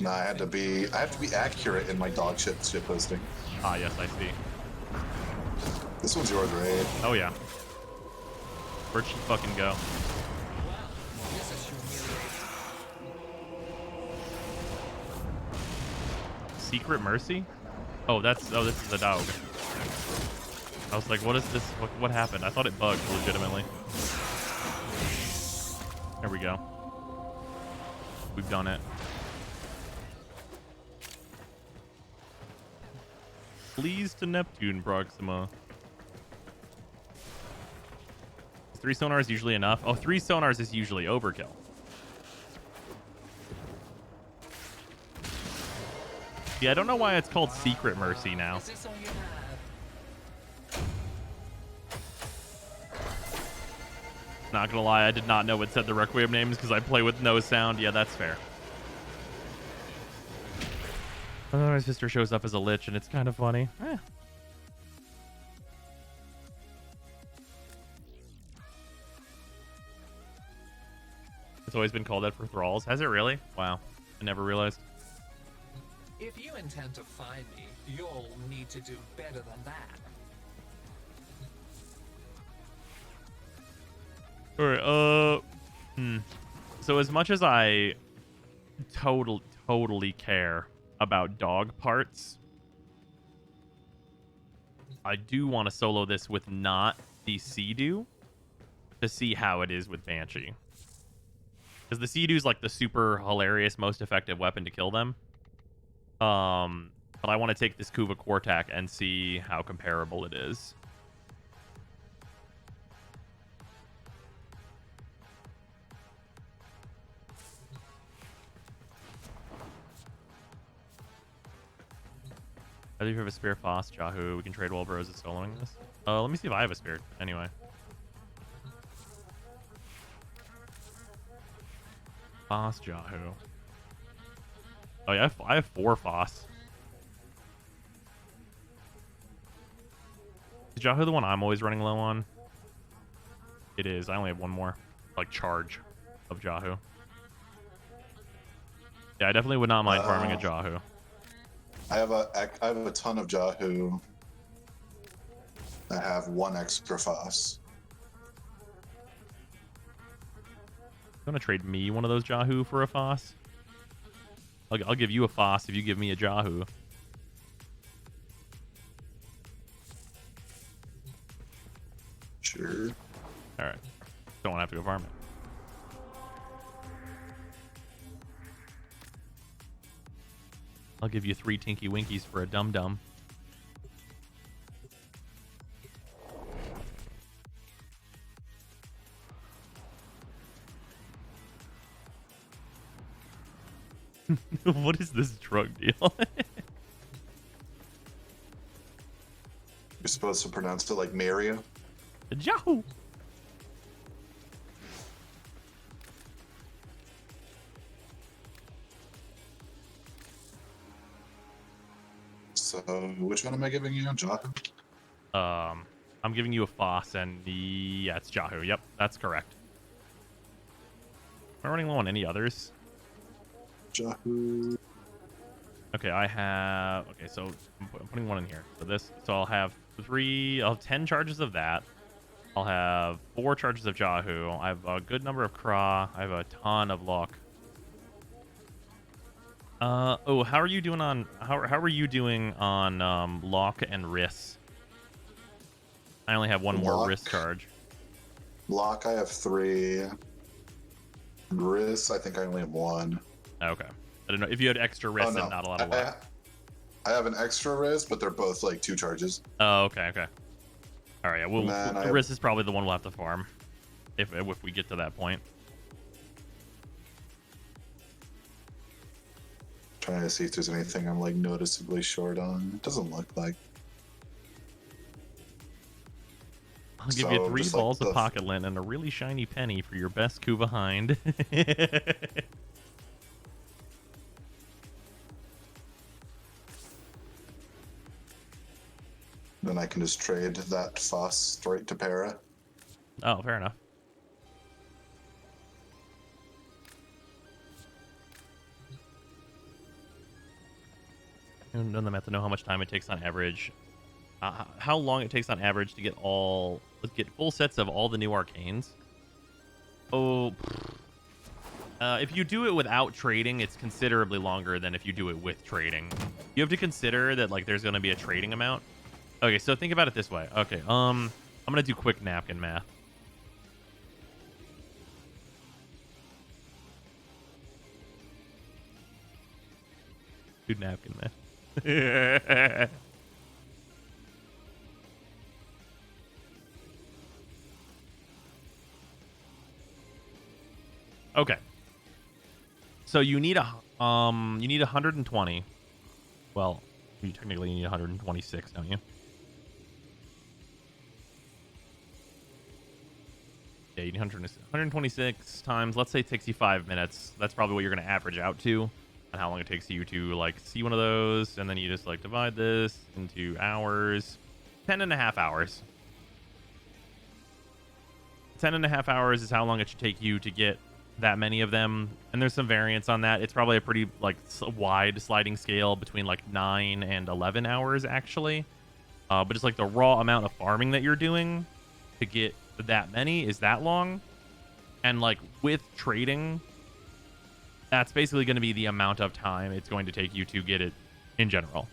Nah, I have to be accurate in my dog shit posting. Ah, yes, I see. This one's yours, right? Oh yeah. Where'd she fucking go? Secret Mercy? Oh, this is a dog. I was like, what is this? What happened? I thought it bugged legitimately. There we go. We've done it. Please to Neptune, Proxima. Is 3 sonars usually enough? Oh, 3 sonars is usually overkill. Yeah, I don't know why it's called Secret Mercy now. Not gonna lie, I did not know it said the Requiem names because I play with no sound. Yeah, that's fair. And then my sister shows up as a Lich, and it's kind of funny. It's always been called that for thralls. Has it really? Wow. I never realized. If you intend to find me, you'll need to do better than that. Alright, So as much as I totally care about dog parts, I do want to solo this with not the Sea-Doo to see how it is with Banshee. Because the Sea-Doo's like the super hilarious, most effective weapon to kill them. But I want to take this Kuva Quartak and see how comparable it is. I think you have a spare Foss, Yahoo. We can trade while Bros is soloing this. Let me see if I have a spare anyway. Foss Jahu. Oh yeah, I have 4 Foss. Is Jahu the one I'm always running low on? It is. I only have 1 more. Like, charge of Jahu. Yeah, I definitely would not mind farming a Jahu. I have a ton of Jahu. I have 1 extra Foss. You want to trade me one of those Jahu for a Foss? I'll give you a Foss if you give me a Jahu. Sure. Alright. Don't want to have to go farm it. I'll give you 3 Tinky Winkies for a Dum Dum. What is this drug deal? You're supposed to pronounce it like Mario. Yahoo! So, which one am I giving you? Jahu? I'm giving you a Foss and yeah, it's Jahu. Yep, that's correct. Am I running low on any others? Jahu. Okay, I have... Okay, so I'm putting 1 in here. So I'll have 10 charges of that. I'll have 4 charges of Jahu. I have a good number of Kra. I have a ton of Lock. Oh, how are you doing on... How are you doing on Lock and Riss? I only have 1 more Riss charge. Lock, I have 3. Riss, I think I only have 1. Okay. I don't know if you had extra Riss and not a lot of Lock. I have an extra Riss, but they're both like 2 charges. Oh, okay. All right, yeah, Riss is probably the one we'll have to farm if we get to that point. Trying to see if there's anything I'm like noticeably short on. It doesn't look like. I'll give you 3 balls of pocket lint and a really shiny penny for your best coup behind. Then I can just trade that Foss straight to Para. Oh, fair enough. None of them have to know how much time it takes on average. How long it takes on average to get full sets of all the new arcanes. Oh, if you do it without trading, it's considerably longer than if you do it with trading. You have to consider that like there's going to be a trading amount. Okay, so think about it this way. Okay, I'm gonna do quick napkin math. Do napkin math. Okay. So you need 120. Well, you technically need 126, don't you? Yeah, you need 126 times, let's say it takes you 5 minutes. That's probably what you're going to average out to on how long it takes you to like see one of those. And then you just like divide this into hours. 10.5 hours. 10.5 hours is how long it should take you to get that many of them. And there's some variance on that. It's probably a pretty like wide sliding scale between like 9 and 11 hours actually. But it's like the raw amount of farming that you're doing to get that many is that long. And like with trading, that's basically going to be the amount of time it's going to take you to get it in general.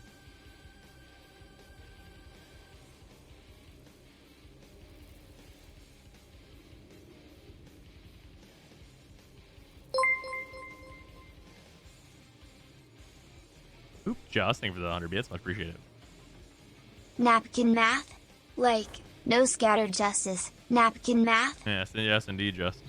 Oop, Joss, thank you for the 100 bits. Much appreciated. Napkin math? Like, no scattered justice. Napkin math? Yes, indeed, Just.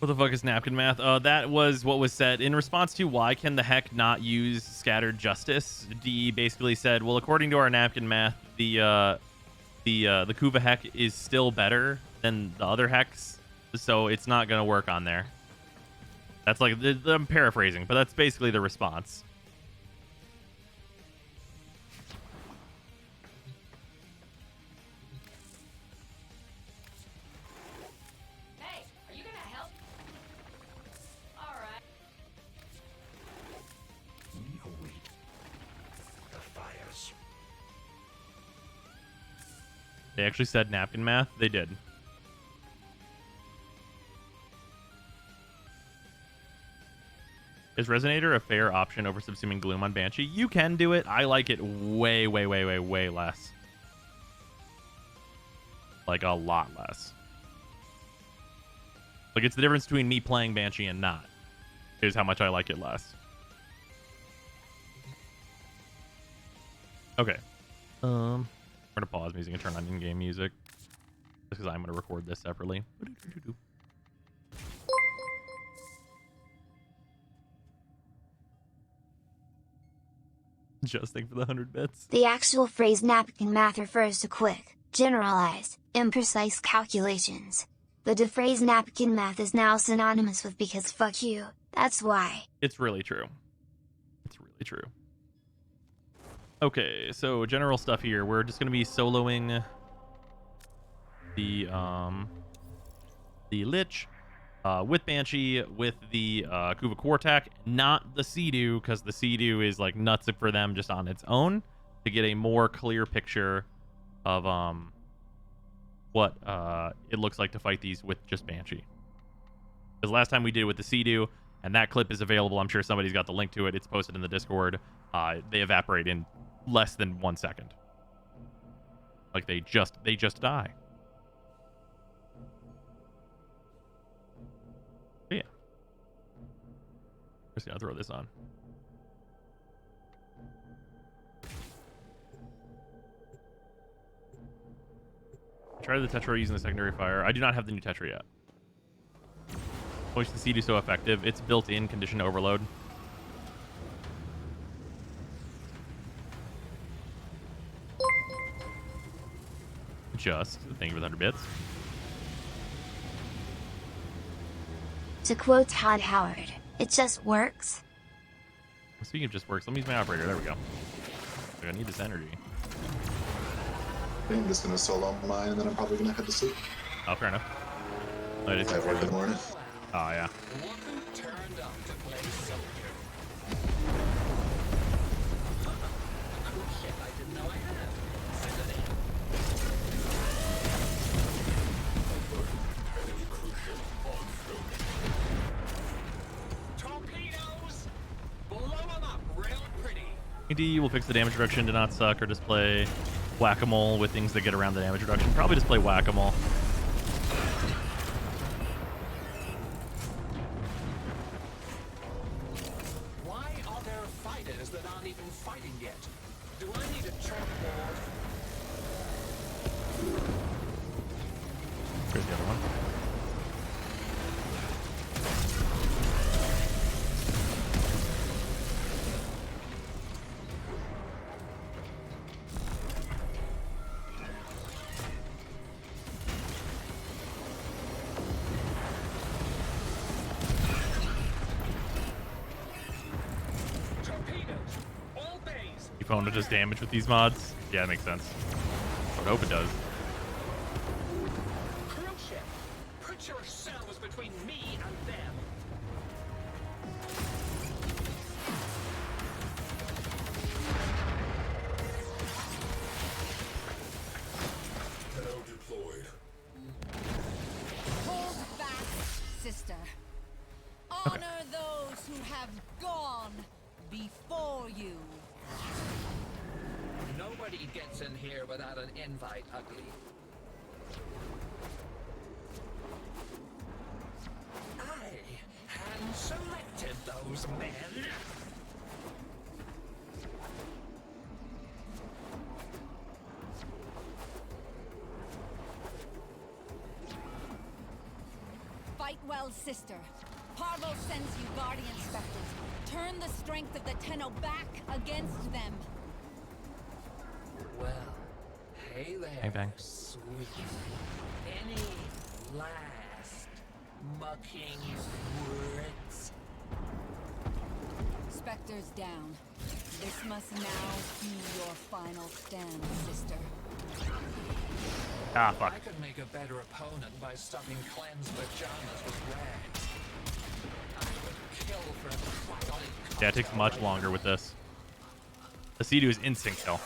What the fuck is napkin math? That was what was said in response to why can the heck not use scattered justice. D basically said, well, according to our napkin math, the Kuva heck is still better than the other hecks, so it's not gonna work on there. That's like I'm paraphrasing, but that's basically the response. They actually said napkin math. They did. Is Resonator a fair option over subsuming Gloom on Banshee? You can do it. I like it way, way, way, way, way less. Like a lot less. Like it's the difference between me playing Banshee and not. Is how much I like it less. Okay. I'm gonna pause music and turn on in-game music just because I'm gonna record this separately. Adjusting for the 100 bits. The actual phrase napkin math refers to quick, generalized, imprecise calculations. The phrase napkin math is now synonymous with because fuck you, that's why. It's really true. It's really true. Okay, so general stuff here. We're just gonna be soloing the Lich with Banshee with the Kuva Quartak, not the Sea-Doo, because the Sea-Doo is like nuts for them just on its own to get a more clear picture of what it looks like to fight these with just Banshee. Because last time we did it with the Sea-Doo, and that clip is available. I'm sure somebody's got the link to it. It's posted in the Discord. They evaporate in less than 1 second. Like they just die. Yeah. Just gonna throw this on. Try the Tetra using the secondary fire. I do not have the new Tetra yet. Why is the Sea-Doo so effective? It's built-in condition overload. Just thank you for the 100 bits. To quote Todd Howard, it just works. Speaking of just works, let me use my operator. There we go. I need this energy. I'm just gonna solo mine, and then I'm probably gonna head to sleep. Oh, fair enough. I have work in the morning. Oh, yeah. Turned up to play soldier. Cool shit I didn't know I had. Send it in. Torpedoes! Blow them up real pretty. AD will fix the damage reduction to not suck, or just play whack-a-mole with things that get around the damage reduction. Probably just play whack-a-mole. Why are there fighters that aren't even fighting yet? Do I need a chalkboard? Here's the other one. Your phone does damage with these mods? Yeah, that makes sense. I would hope it does. Cruise ship, put yourselves between me and them. Now deployed. Hold back, sister. Honor those who have gone before you. Nobody gets in here without an invite, ugly. I hand selected those men. Fight well, sister. Parvo sends you guardian specters. Turn the strength of the Tenno back against them. Well, hey there, Bang, bang. sweet. Any last mucking words? Specters down. This must now be your final stand, sister. Ah, fuck. I could make a better opponent by stuffing Clem's pajamas with rags. I would kill for a clotted Yeah, it takes much longer with this. The C2 is instant kill.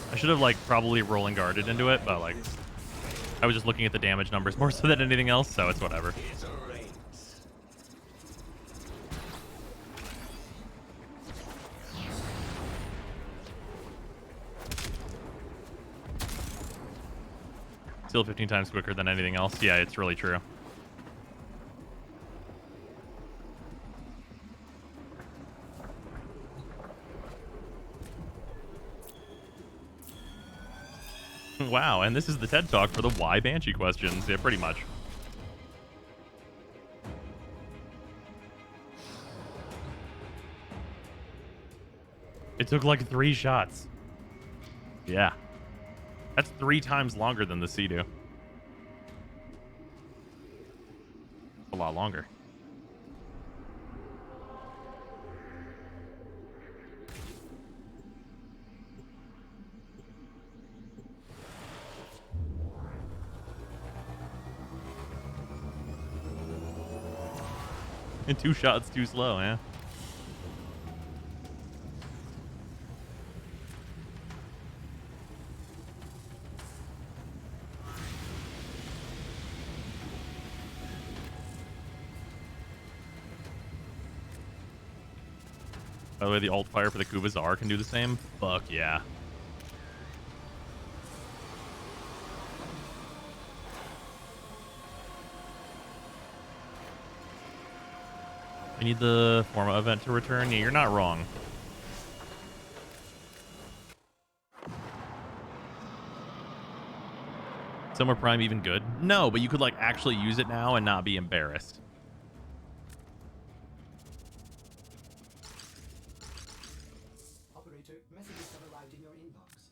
I should have, like, probably rolling guarded into it, but, like, I was just looking at the damage numbers more so than anything else, so it's whatever. Still 15 times quicker than anything else. Yeah, it's really true. Wow, and this is the TED Talk for the why Banshee questions. Yeah, pretty much. It took like 3 shots. Yeah. That's 3 times longer than the Sea-Doo. A lot longer. And 2 shots too slow, yeah. By the way, the alt fire for the Kubazar can do the same? Fuck yeah. We need the Forma event to return. Yeah, you're not wrong. Summer Prime even good? No, but you could like actually use it now and not be embarrassed. Operator, messages have arrived in your inbox.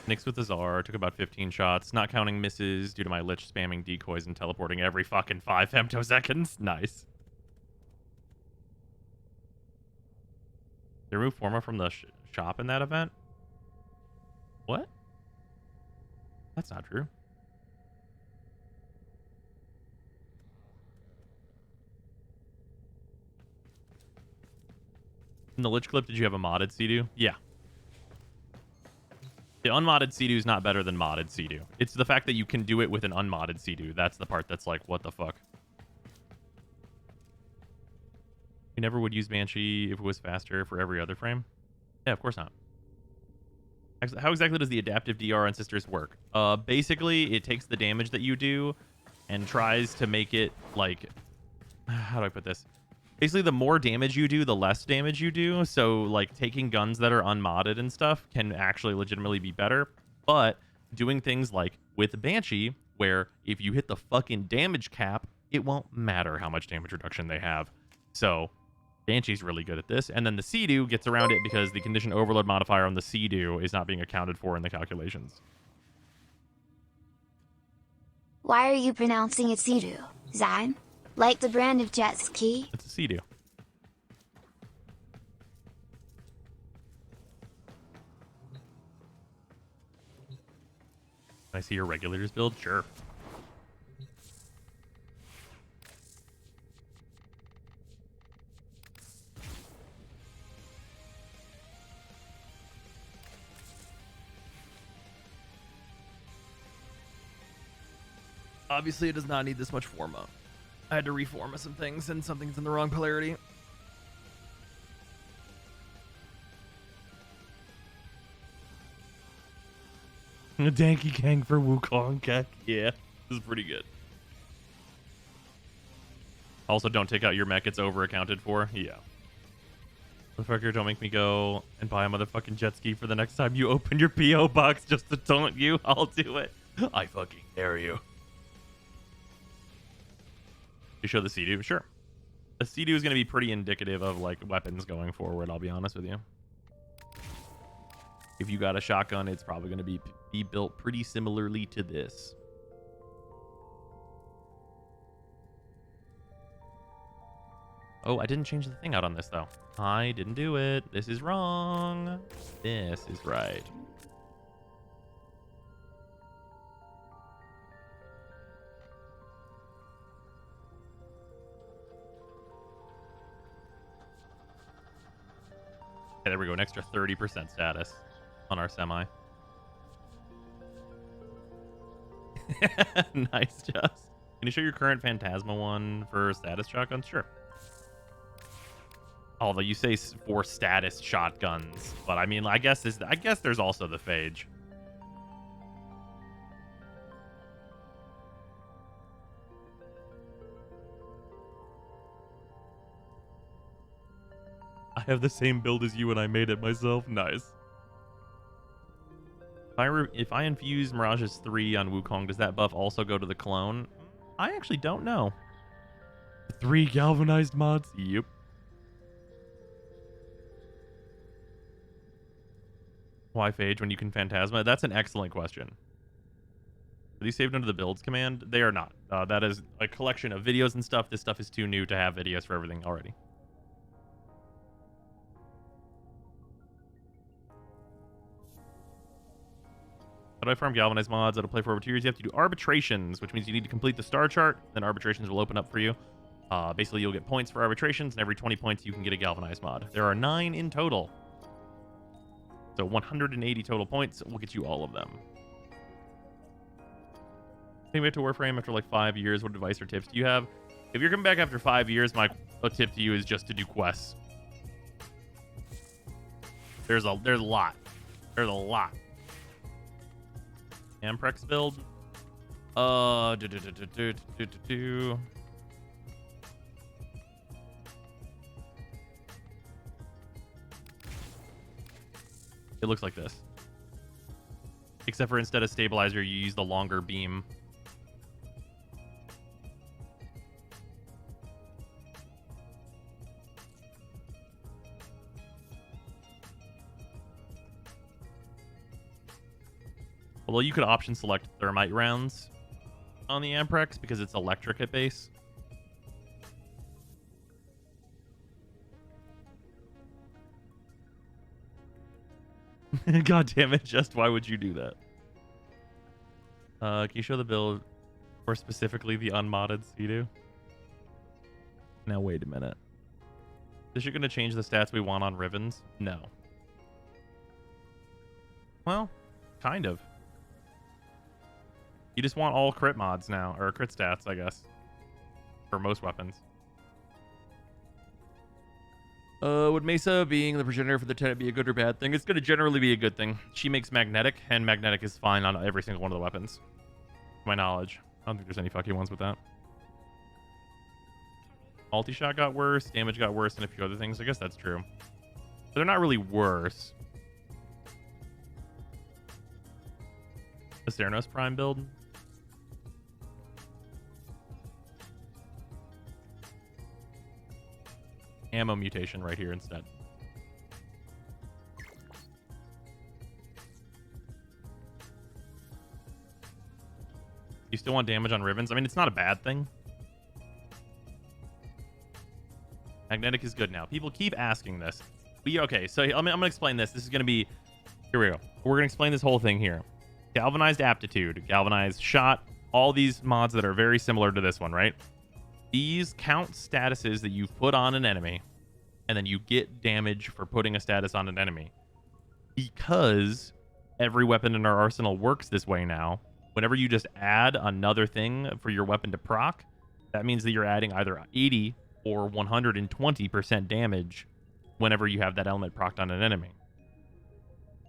Nix with the Czar took about 15 shots, not counting misses due to my Lich spamming decoys and teleporting every fucking 5 femtoseconds. Nice. They removed Forma from the shop in that event? What? That's not true. In the Lich clip, did you have a modded Sea-Doo? Yeah. The unmodded Sea-Doo is not better than modded Sea-Doo. It's the fact that you can do it with an unmodded Sea-Doo. That's the part that's like, what the fuck? We never would use Banshee if it was faster for every other frame. Yeah, of course not. How exactly does the adaptive DR on Sisters work? Basically, it takes the damage that you do and tries to make it, like... How do I put this? Basically, the more damage you do, the less damage you do. So, like, taking guns that are unmodded and stuff can actually legitimately be better. But doing things like with Banshee, where if you hit the fucking damage cap, it won't matter how much damage reduction they have. So, Banshee's really good at this. And then the Sea-Doo gets around it because the condition overload modifier on the Sea-Doo is not being accounted for in the calculations. Why are you pronouncing it Sea-Doo, Zyme? Like the brand of jet ski? It's a Sea-Doo. Can I see your regulators build? Sure. Obviously, it does not need this much Forma. I had to reforma some things, and something's in the wrong polarity. A Danky Kang for Wukong. Heck yeah. This is pretty good. Also, don't take out your mech. It's over accounted for. Yeah. Motherfucker, don't make me go and buy a motherfucking jet ski for the next time you open your P.O. box just to taunt you. I'll do it. I fucking dare you. You show the Sea-Doo? Sure. The Sea-Doo is going to be pretty indicative of, like, weapons going forward, I'll be honest with you. If you got a shotgun, it's probably going to be built pretty similarly to this. Oh, I didn't change the thing out on this, though. I didn't do it. This is wrong. This is right. Okay, there we go. An extra 30% status on our semi. Nice, Jess. Can you show your current Phantasma one for status shotguns? Sure. Although you say for status shotguns, but I mean, I guess there's also the Phage. I have the same build as you and I made it myself. Nice. If I infuse Mirage's 3 on Wukong, does that buff also go to the clone? I actually don't know. 3 galvanized mods? Yep. Why Phage when you can Phantasma? That's an excellent question. Are these saved under the builds command? They are not. That is a collection of videos and stuff. This stuff is too new to have videos for everything already. How do I farm galvanized mods? That'll play for over 2 years. You have to do arbitrations, which means you need to complete the star chart. Then arbitrations will open up for you. Basically, you'll get points for arbitrations, and every 20 points, you can get a galvanized mod. There are 9 in total. So 180 total points will get you all of them. Came back to Warframe after like 5 years. What advice or tips do you have? If you're coming back after 5 years, my tip to you is just to do quests. There's a lot. There's a lot. Amprex build. It looks like this. Except for instead of stabilizer, you use the longer beam. Although you could option select thermite rounds on the Amprex because it's electric at base. God damn it, Just why would you do that? Can you show the build or specifically the unmodded Sea-Doo? Now wait a minute. Is you're gonna change the stats we want on Rivens? No. Well, kind of. You just want all crit mods now, or crit stats, I guess, for most weapons. Would Mesa being the progenitor for the tenant be a good or bad thing? It's going to generally be a good thing. She makes magnetic, and magnetic is fine on every single one of the weapons. To my knowledge. I don't think there's any fucky ones with that. Multi-shot got worse, damage got worse, and a few other things. I guess that's true. But they're not really worse. The Ceranos Prime build. Ammo mutation right here instead. You still want damage on Rivens? I mean, it's not a bad thing. Magnetic is good now. People keep asking this. Okay, so I'm going to explain this. This is going to be... Here we go. We're going to explain this whole thing here. Galvanized Aptitude, Galvanized Shot, all these mods that are very similar to this one, right? These count statuses that you've put on an enemy, and then you get damage for putting a status on an enemy. Because every weapon in our arsenal works this way now, whenever you just add another thing for your weapon to proc, that means that you're adding either 80 or 120% damage whenever you have that element procced on an enemy.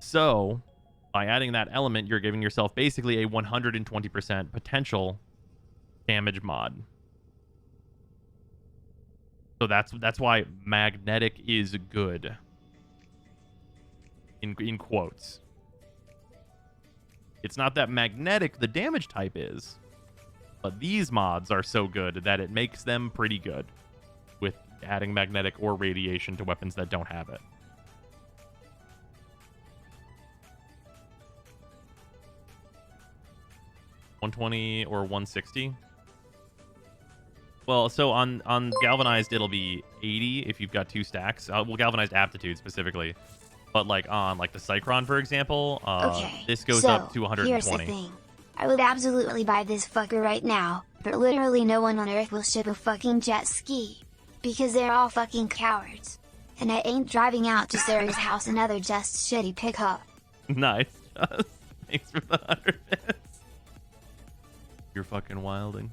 So, By adding that element, you're giving yourself basically a 120% potential damage mod. So that's why magnetic is good. In quotes. It's not that magnetic the damage type is, but these mods are so good that it makes them pretty good with adding magnetic or radiation to weapons that don't have it. $120 or $160. Well, so on galvanized it'll be 80 if you've got 2 stacks. Well, galvanized aptitude specifically, but like on like the Cycron, for example, this goes up to 120. Here's the thing. I would absolutely buy this fucker right now, but literally no one on Earth will ship a fucking jet ski, because they're all fucking cowards. And I ain't driving out to Sarah's house another just shitty pickup. Nice. Thanks for the 100 bits. You're fucking wilding.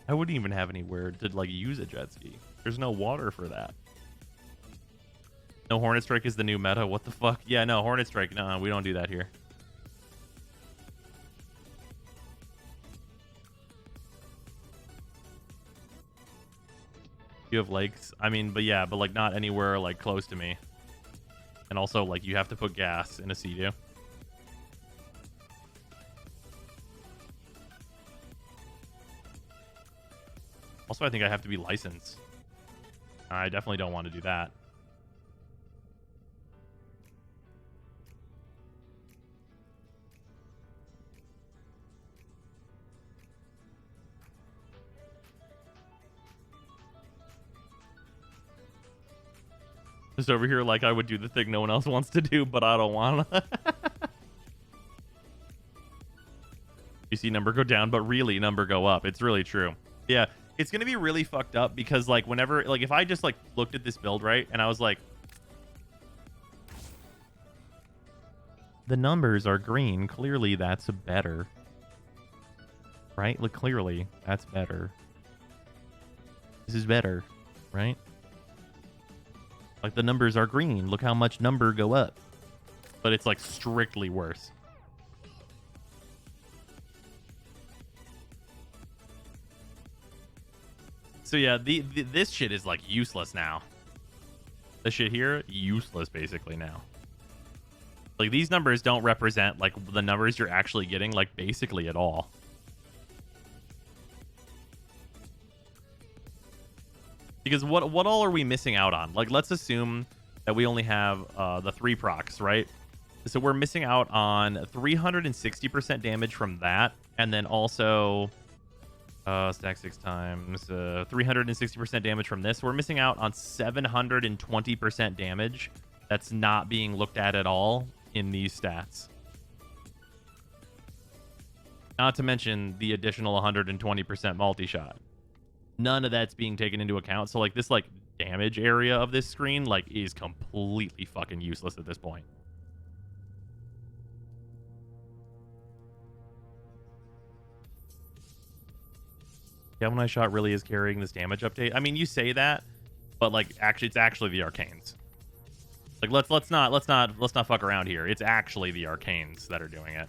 I wouldn't even have anywhere to like use a jet ski. There's no water for that. No, Hornet Strike is the new meta. What the fuck? Yeah, no, Hornet Strike. No, we don't do that here. You have lakes? I mean, but yeah, but like not anywhere like close to me. And also like you have to put gas in a Sea-Doo. Also, I think I have to be licensed. I definitely don't want to do that. Just over here like I would do the thing no one else wants to do, but I don't want to. You see number go down, but really number go up. It's really true. Yeah. It's going to be really fucked up because, like, whenever, like, if I just, like, looked at this build, right, and I was like, the numbers are green. Clearly, that's better. Right? Like, clearly, that's better. This is better, right? Like, the numbers are green. Look how much number go up. But it's, like, strictly worse. So yeah, this shit is like useless now. This shit here, useless basically now. Like these numbers don't represent like the numbers you're actually getting like basically at all. Because what all are we missing out on? Like let's assume that we only have the 3 procs, right? So we're missing out on 360% damage from that, and then also stack 6 times 360% damage from this. We're missing out on 720% damage that's not being looked at all in these stats. Not to mention the additional 120% multi-shot. None of that's being taken into account. So like this like damage area of this screen like is completely fucking useless at this point. Galvanized Shot really is carrying this damage update. I mean, you say that, but like actually it's actually the arcanes. Like let's not fuck around here. It's actually the arcanes that are doing it.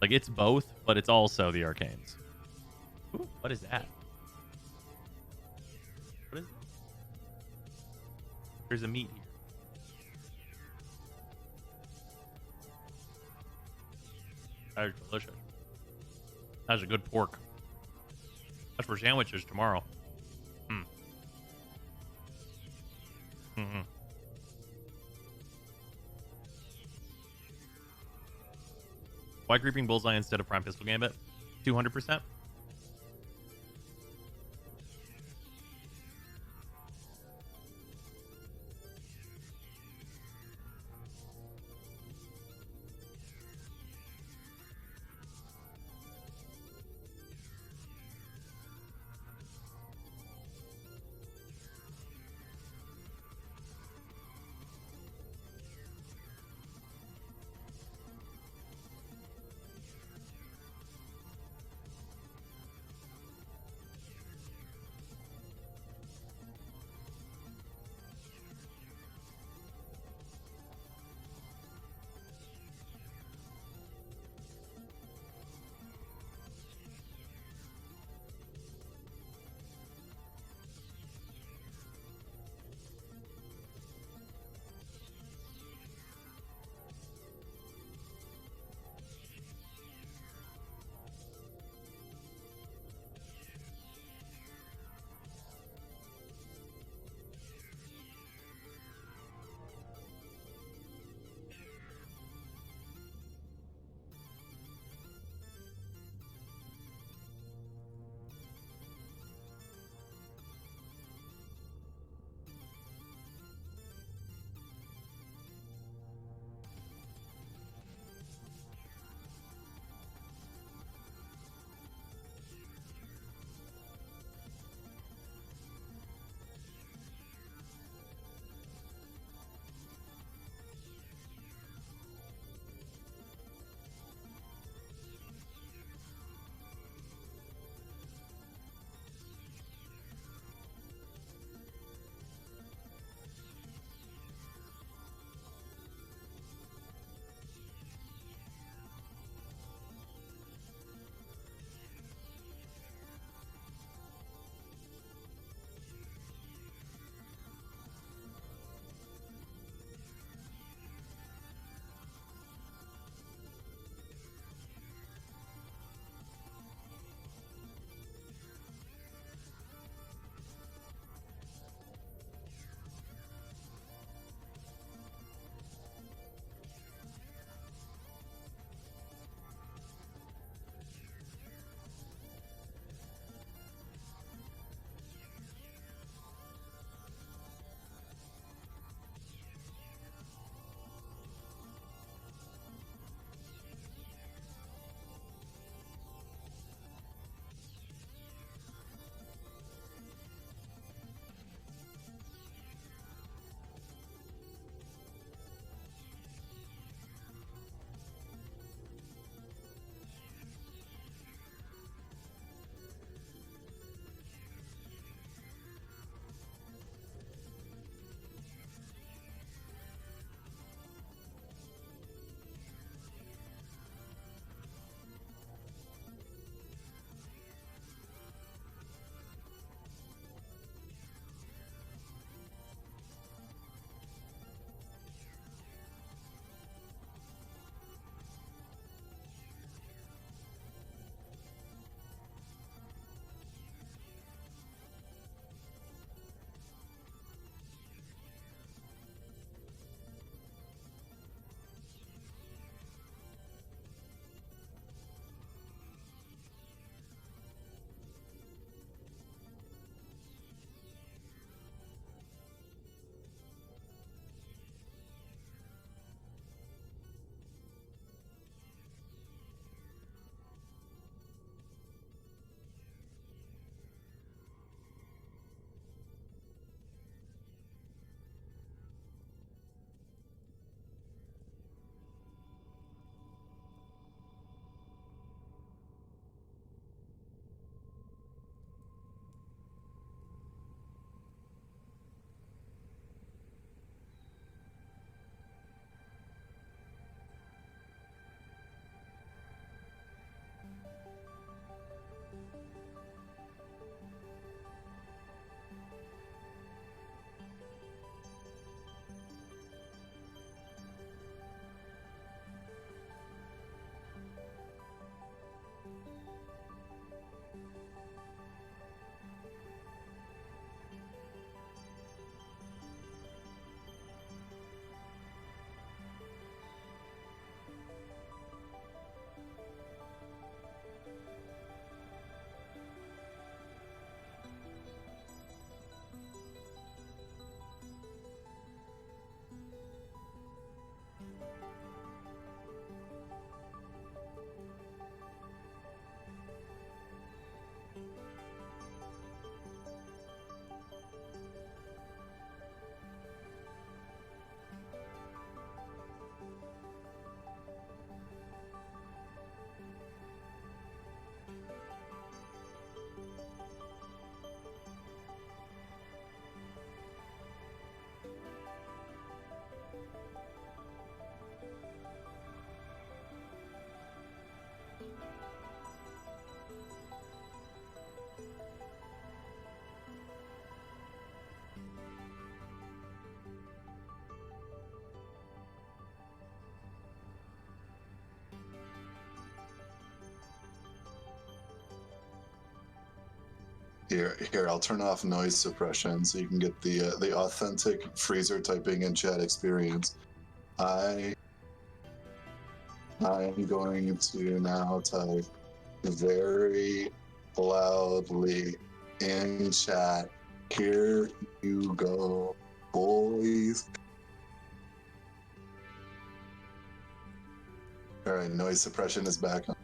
Like it's both, but it's also the arcanes. Ooh, what is that? What is it? There's a meat here. That is delicious. That's a good pork. That's for sandwiches tomorrow. Why creeping bullseye instead of prime pistol gambit? 200%. Here, I'll turn off noise suppression so you can get the authentic freezer typing in chat experience. I'm going to now type very loudly in chat. Here you go, boys. All right, noise suppression is back on.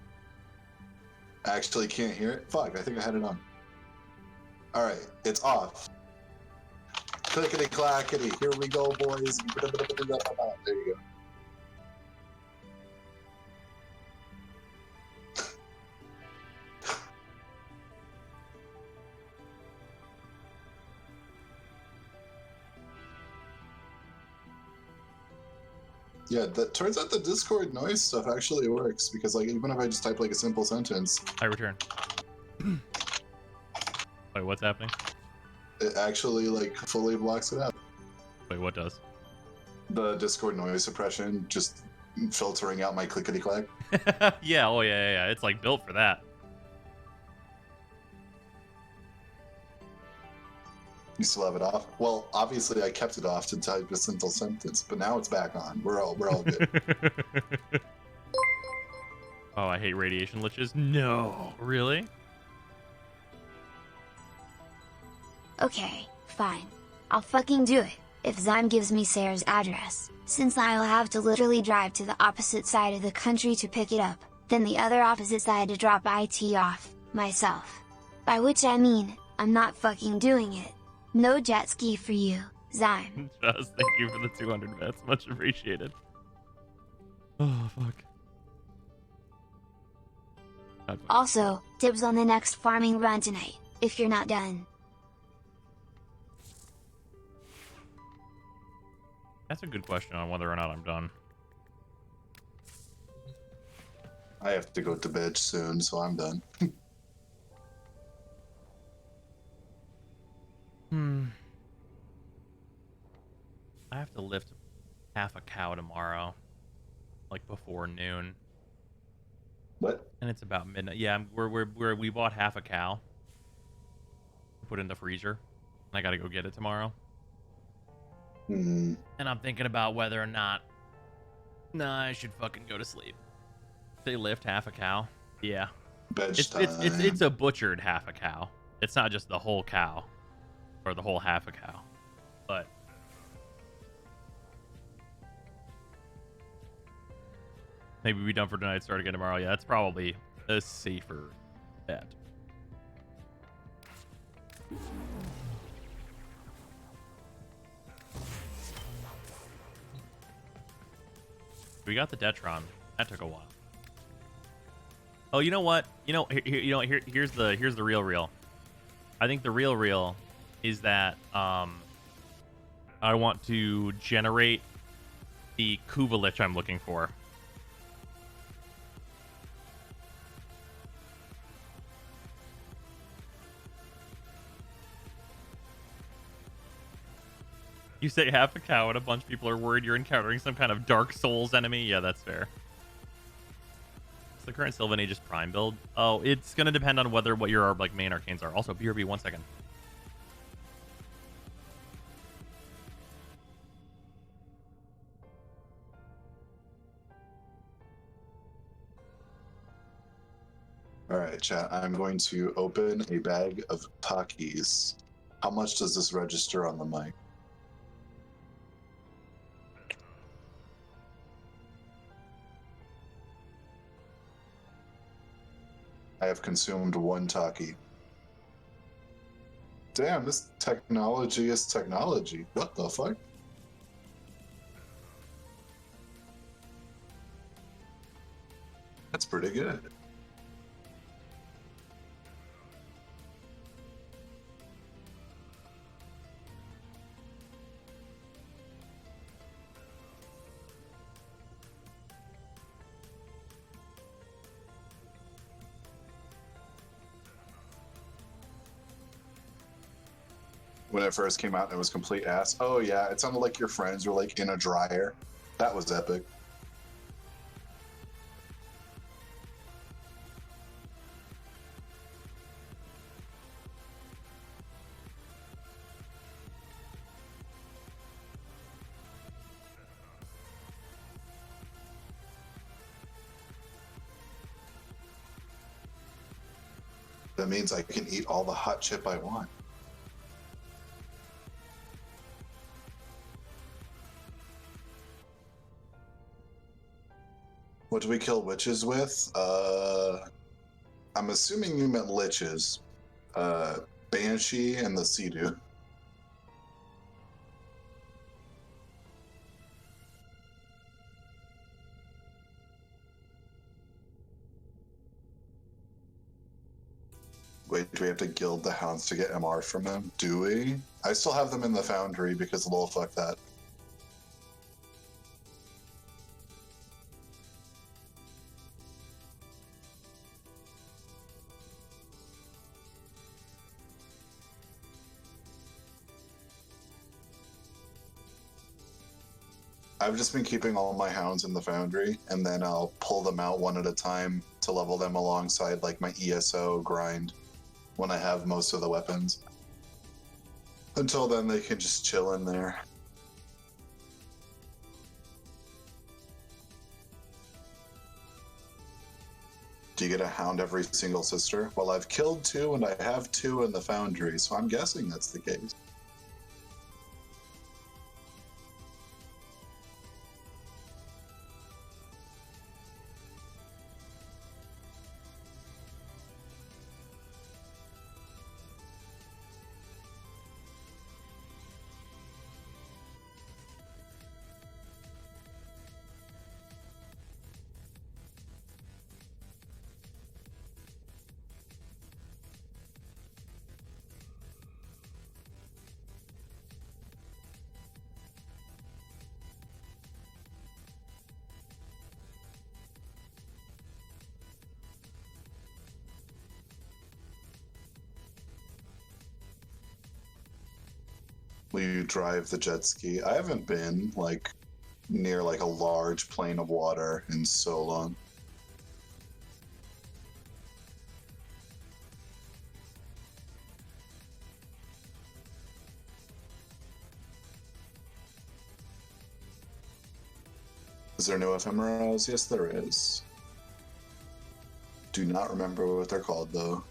I actually can't hear it. Fuck, I think I had it on. All right, it's off. Clickety clackety. Here we go, boys. There you go. Yeah, that turns out the Discord noise stuff actually works because, like, even if I just type like a simple sentence, I return. Wait, what's happening? it actually like fully blocks it out. Wait, what does? The Discord noise suppression just filtering out my clickety clack. Yeah, oh yeah. It's like built for that. You still have it off? Well, obviously I kept it off to type a simple sentence, but now it's back on. We're all good. Oh, I hate radiation liches. No, really? Okay, fine. I'll fucking do it, if Zyme gives me Sarah's address, since I'll have to literally drive to the opposite side of the country to pick it up, then the other opposite side to drop IT off, myself. By which I mean, I'm not fucking doing it. No jet ski for you, Zyme. Just thank you for the 200 bits. Much appreciated. Oh, fuck. God, fuck. Also, dibs on the next farming run tonight, if you're not done. That's a good question on whether or not I'm done. I have to go to bed soon, so I'm done. I have to lift half a cow tomorrow, like before noon. What? And it's about midnight. Yeah, we bought half a cow to put in the freezer. And I gotta go get it tomorrow. And I'm thinking about whether or not, I should fucking go to sleep. They lift half a cow. Yeah. It's a butchered half a cow. It's not just the whole cow or the whole half a cow, but maybe be done for tonight, start again tomorrow. Yeah, that's probably a safer bet. We got the Detron. That took a while. Oh, you know what? Here's the real. I think the real is that I want to generate the Kuva Lich I'm looking for. You say half a cow and a bunch of people are worried you're encountering some kind of Dark Souls enemy? Yeah, that's fair. It's the current Sylvan Aegis Prime build. Oh, it's going to depend on what your like main arcanes are. Also, BRB, 1 second. All right, chat. I'm going to open a bag of Takis. How much does this register on the mic? I have consumed 1 Taki. Damn, this technology is technology. What the fuck? That's pretty good. When it first came out, it was complete ass. Oh yeah, it sounded like your friends were like in a dryer. That was epic. That means I can eat all the hot chip I want. What do we kill witches with? I'm assuming you meant liches. Banshee and the Sea-Doo. Wait, do we have to gild the hounds to get MR from them? Do we? I still have them in the foundry because lol, fuck that. I've just been keeping all my hounds in the foundry, and then I'll pull them out one at a time to level them alongside like my ESO grind when I have most of the weapons. Until then, they can just chill in there. Do you get a hound every single sister? Well, I've killed 2 and I have 2 in the foundry, so I'm guessing that's the case. Will you drive the jet ski? I haven't been, like, near, like, a large plane of water in so long. Is there no ephemeras? Yes, there is. Do not remember what they're called, though.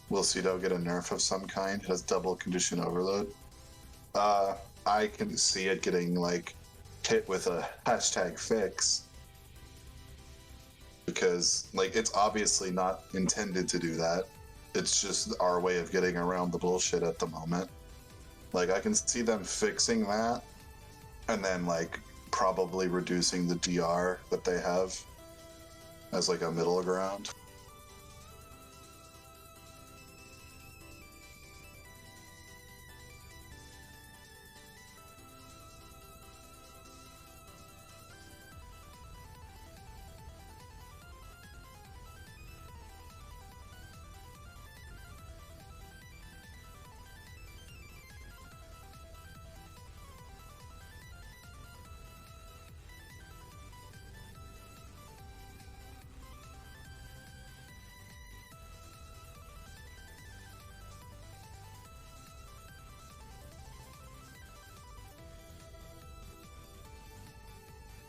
Will Cedo get a nerf of some kind? It has double condition overload. I can see it getting, like, hit with a hashtag fix. Because, like, it's obviously not intended to do that. It's just our way of getting around the bullshit at the moment. Like, I can see them fixing that, and then, like, probably reducing the DR that they have as, like, a middle ground.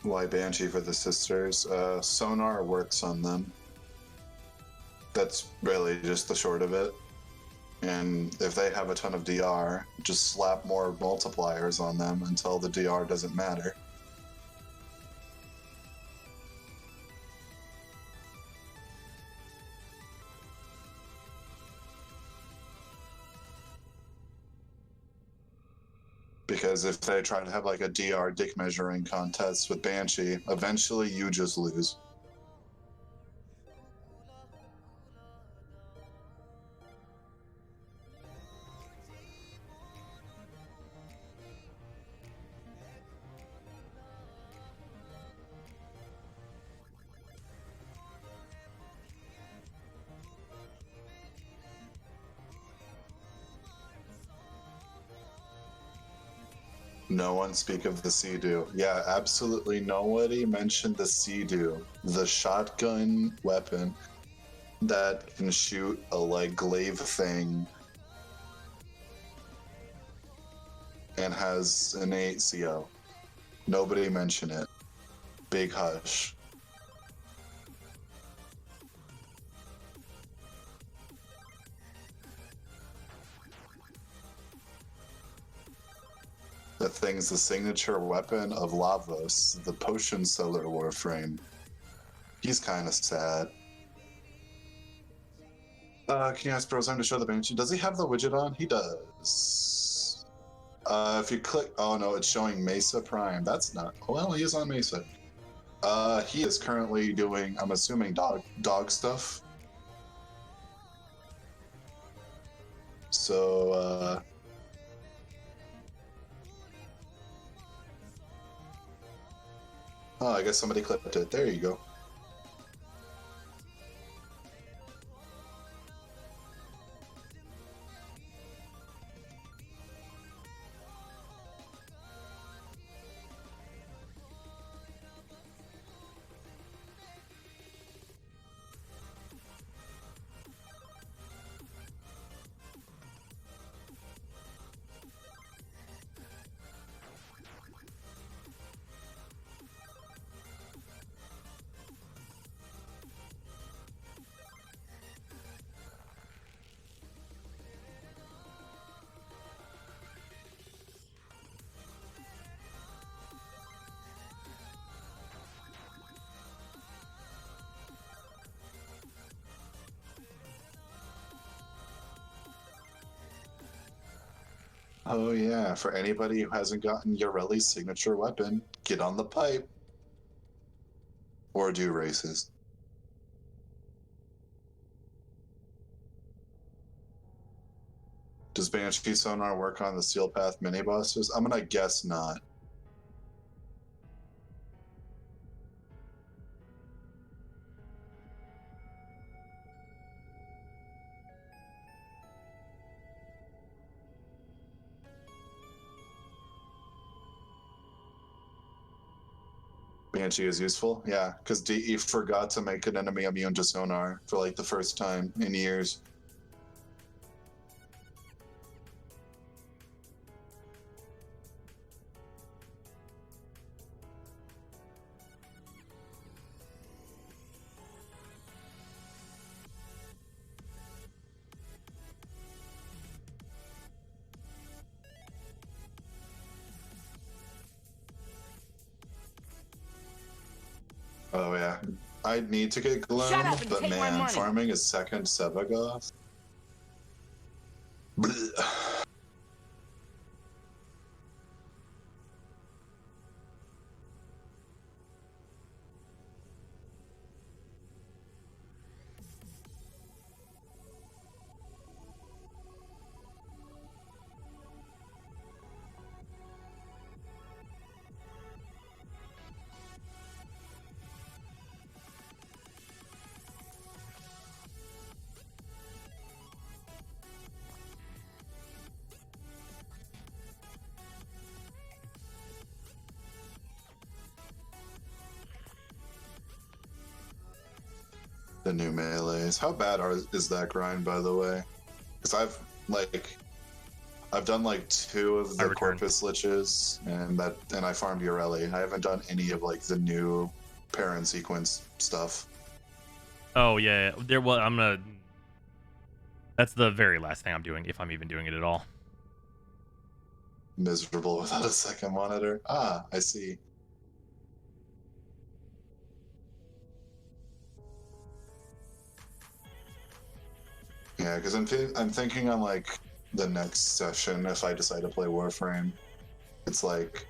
Why Banshee for the sisters? Sonar works on them. That's really just the short of it. And if they have a ton of DR, just slap more multipliers on them until the DR doesn't matter. Because if they try to have like a DR dick measuring contest with Banshee, eventually you just lose. No one speak of the Sea-Doo. Yeah, absolutely nobody mentioned the Sea-Doo, the shotgun weapon that can shoot a like glaive thing and has innate CO. Nobody mentioned it. Big hush. That thing's the signature weapon of Lavos, the potion seller Warframe. He's kind of sad. Can you ask Brozone to show the Banshee? Does he have the widget on? He does. If you click, oh no, it's showing Mesa Prime. That's not, well, he is on Mesa. He is currently doing, I'm assuming, dog stuff. So, oh, I guess somebody clipped it. There you go. Oh yeah, for anybody who hasn't gotten Yoreli's signature weapon, get on the pipe. Or do races. Does Banshee Sonar work on the Steel Path mini bosses? I'm gonna guess not. Banshee is useful, yeah, because DE forgot to make an enemy immune to sonar for like the first time in years. Oh yeah, I need to get Gloom, but man, farming is second Sevagoth. Blech. The new melees. How bad is that grind, by the way? Because I've done like 2 of the Corpus Liches, and I farmed Yoreli. I haven't done any of like the new parent sequence stuff. Oh yeah, that's the very last thing I'm doing, if I'm even doing it at all. Miserable without a second monitor. Ah, I see. Yeah, because I'm thinking on like the next session, if I decide to play Warframe, it's like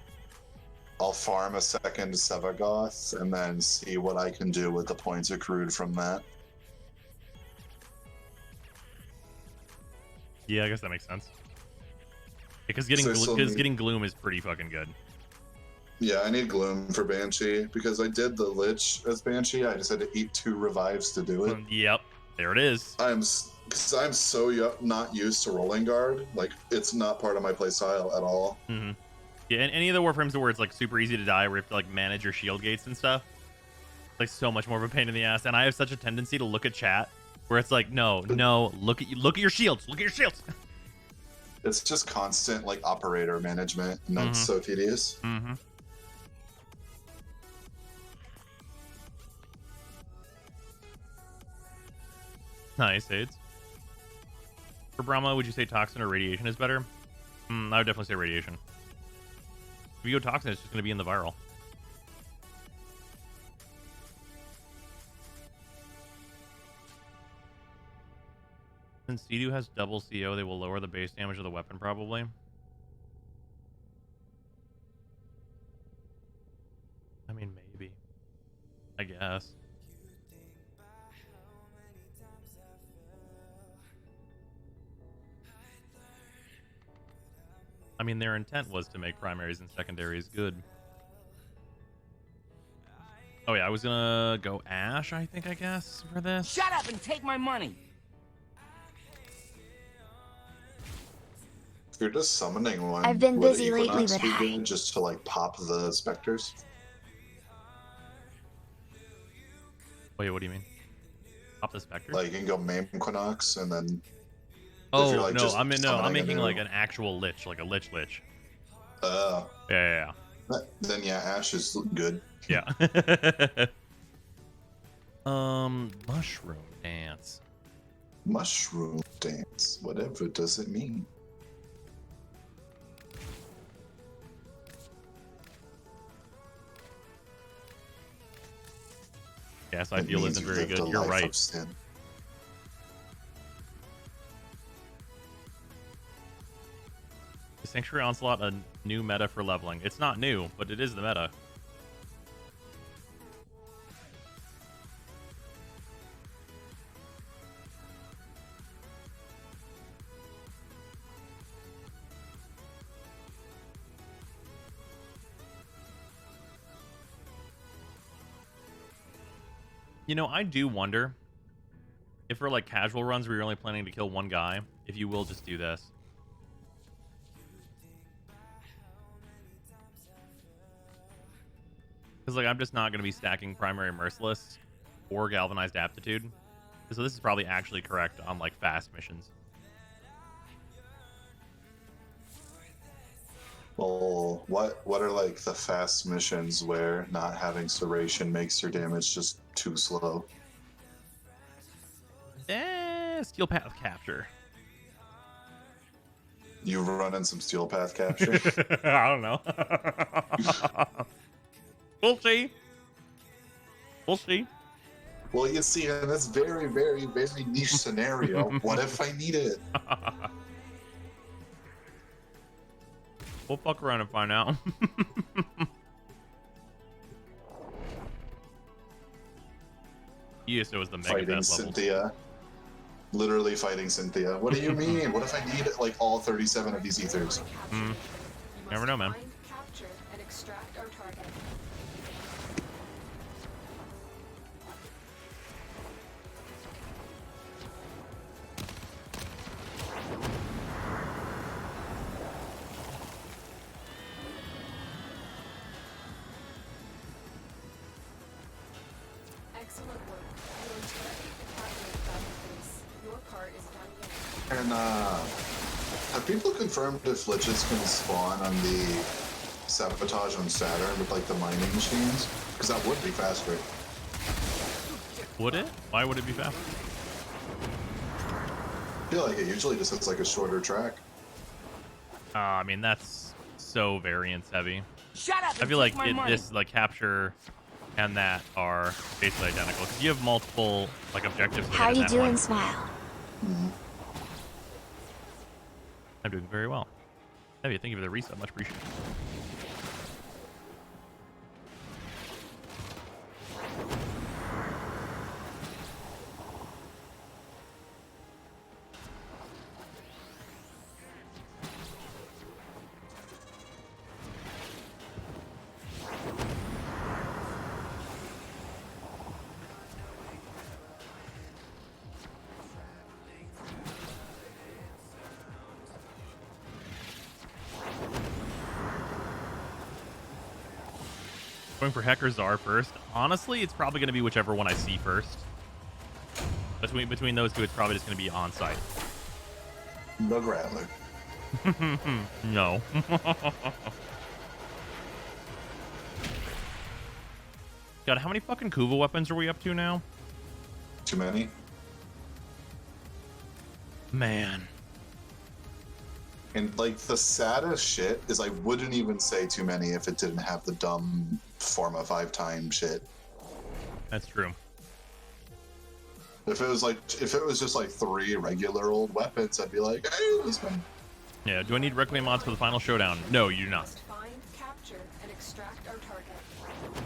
I'll farm a second Sevagoth and then see what I can do with the points accrued from that. Yeah, I guess that makes sense. Because getting Gloom is pretty fucking good. Yeah, I need Gloom for Banshee because I did the Lich as Banshee. I just had to eat 2 revives to do it. Yep, there it is. Because I'm so not used to rolling guard. Like, it's not part of my playstyle at all. Mm-hmm. Yeah, and any of the Warframes where it's like super easy to die, where you have to like manage your shield gates and stuff, like so much more of a pain in the ass. And I have such a tendency to look at chat where it's like, no, look at your shields, look at your shields. It's just constant like operator management, and that's so tedious. Mm-hmm. Nice, AIDS. For Brahma, would you say toxin or radiation is better? I would definitely say radiation. If you go toxin, it's just going to be in the viral. Since Sea-Doo has double CO, they will lower the base damage of the weapon, probably. I mean, maybe. I guess. I mean, their intent was to make primaries and secondaries good. Oh yeah, I was gonna go Ash, I guess, for this. Shut up and take my money! If you're just summoning one, I've been would busy lately, Equinox but be hi. good just to like pop the specters? Wait, what do you mean? Pop the specter? Like you can go main Equinox and then. Oh you're, like, no, just I'm summoning a making new- like an actual Lich, like a Lich. Yeah. Yeah. Then yeah, Ash is good. Yeah. Mushroom dance. Mushroom dance. Whatever does it mean? Yes, I It feel means isn't you very lived good. a You're life right. of sin. Is Sanctuary Onslaught a new meta for leveling? It's not new, but it is the meta. You know, I do wonder if for like casual runs where you're only planning to kill one guy, if you will just do this. Because like I'm just not going to be stacking primary merciless or galvanized aptitude. So this is probably actually correct on like fast missions. Well, what are like the fast missions where not having Serration makes your damage just too slow? Steel Path Capture. You run in some Steel Path capture? I don't know. We'll see. We'll see. Well, you see, in this very, very, very niche scenario, what if I need it? We'll fuck around and find out. ESO is the mega Fighting best level. Cynthia. Literally fighting Cynthia. What do you mean? What if I need like all 37 of these ethers? Never know, man. Find, capture, and extract our target. Excellent work. You are directly departing the face. Your part is done yet. And have people confirmed if Liches can spawn on the sabotage on Saturn with like the mining machines? Because that would be faster. Would it? Why would it be fast? I feel like it usually just has like a shorter track. I mean, that's so variance heavy. Shut up! I feel like this like capture and that are basically identical because you have multiple like objectives. to How hit in you that doing, one. Smile? I'm doing very well. Heavy, thank you for the reset. Much appreciated. going for Heck or Czar first. Honestly, it's probably going to be whichever one I see first. Between those two, it's probably just going to be on site. The Rattler. No. God, how many fucking Kuva weapons are we up to now? Too many? Man. And like the saddest shit is I wouldn't even say too many if it didn't have the dumb Forma 5-time shit. That's true. If it was just like 3 regular old weapons, I'd be like, hey, this one. Yeah, do I need Requiem mods for the final showdown? No, you do not. Must find, capture, and extract our target.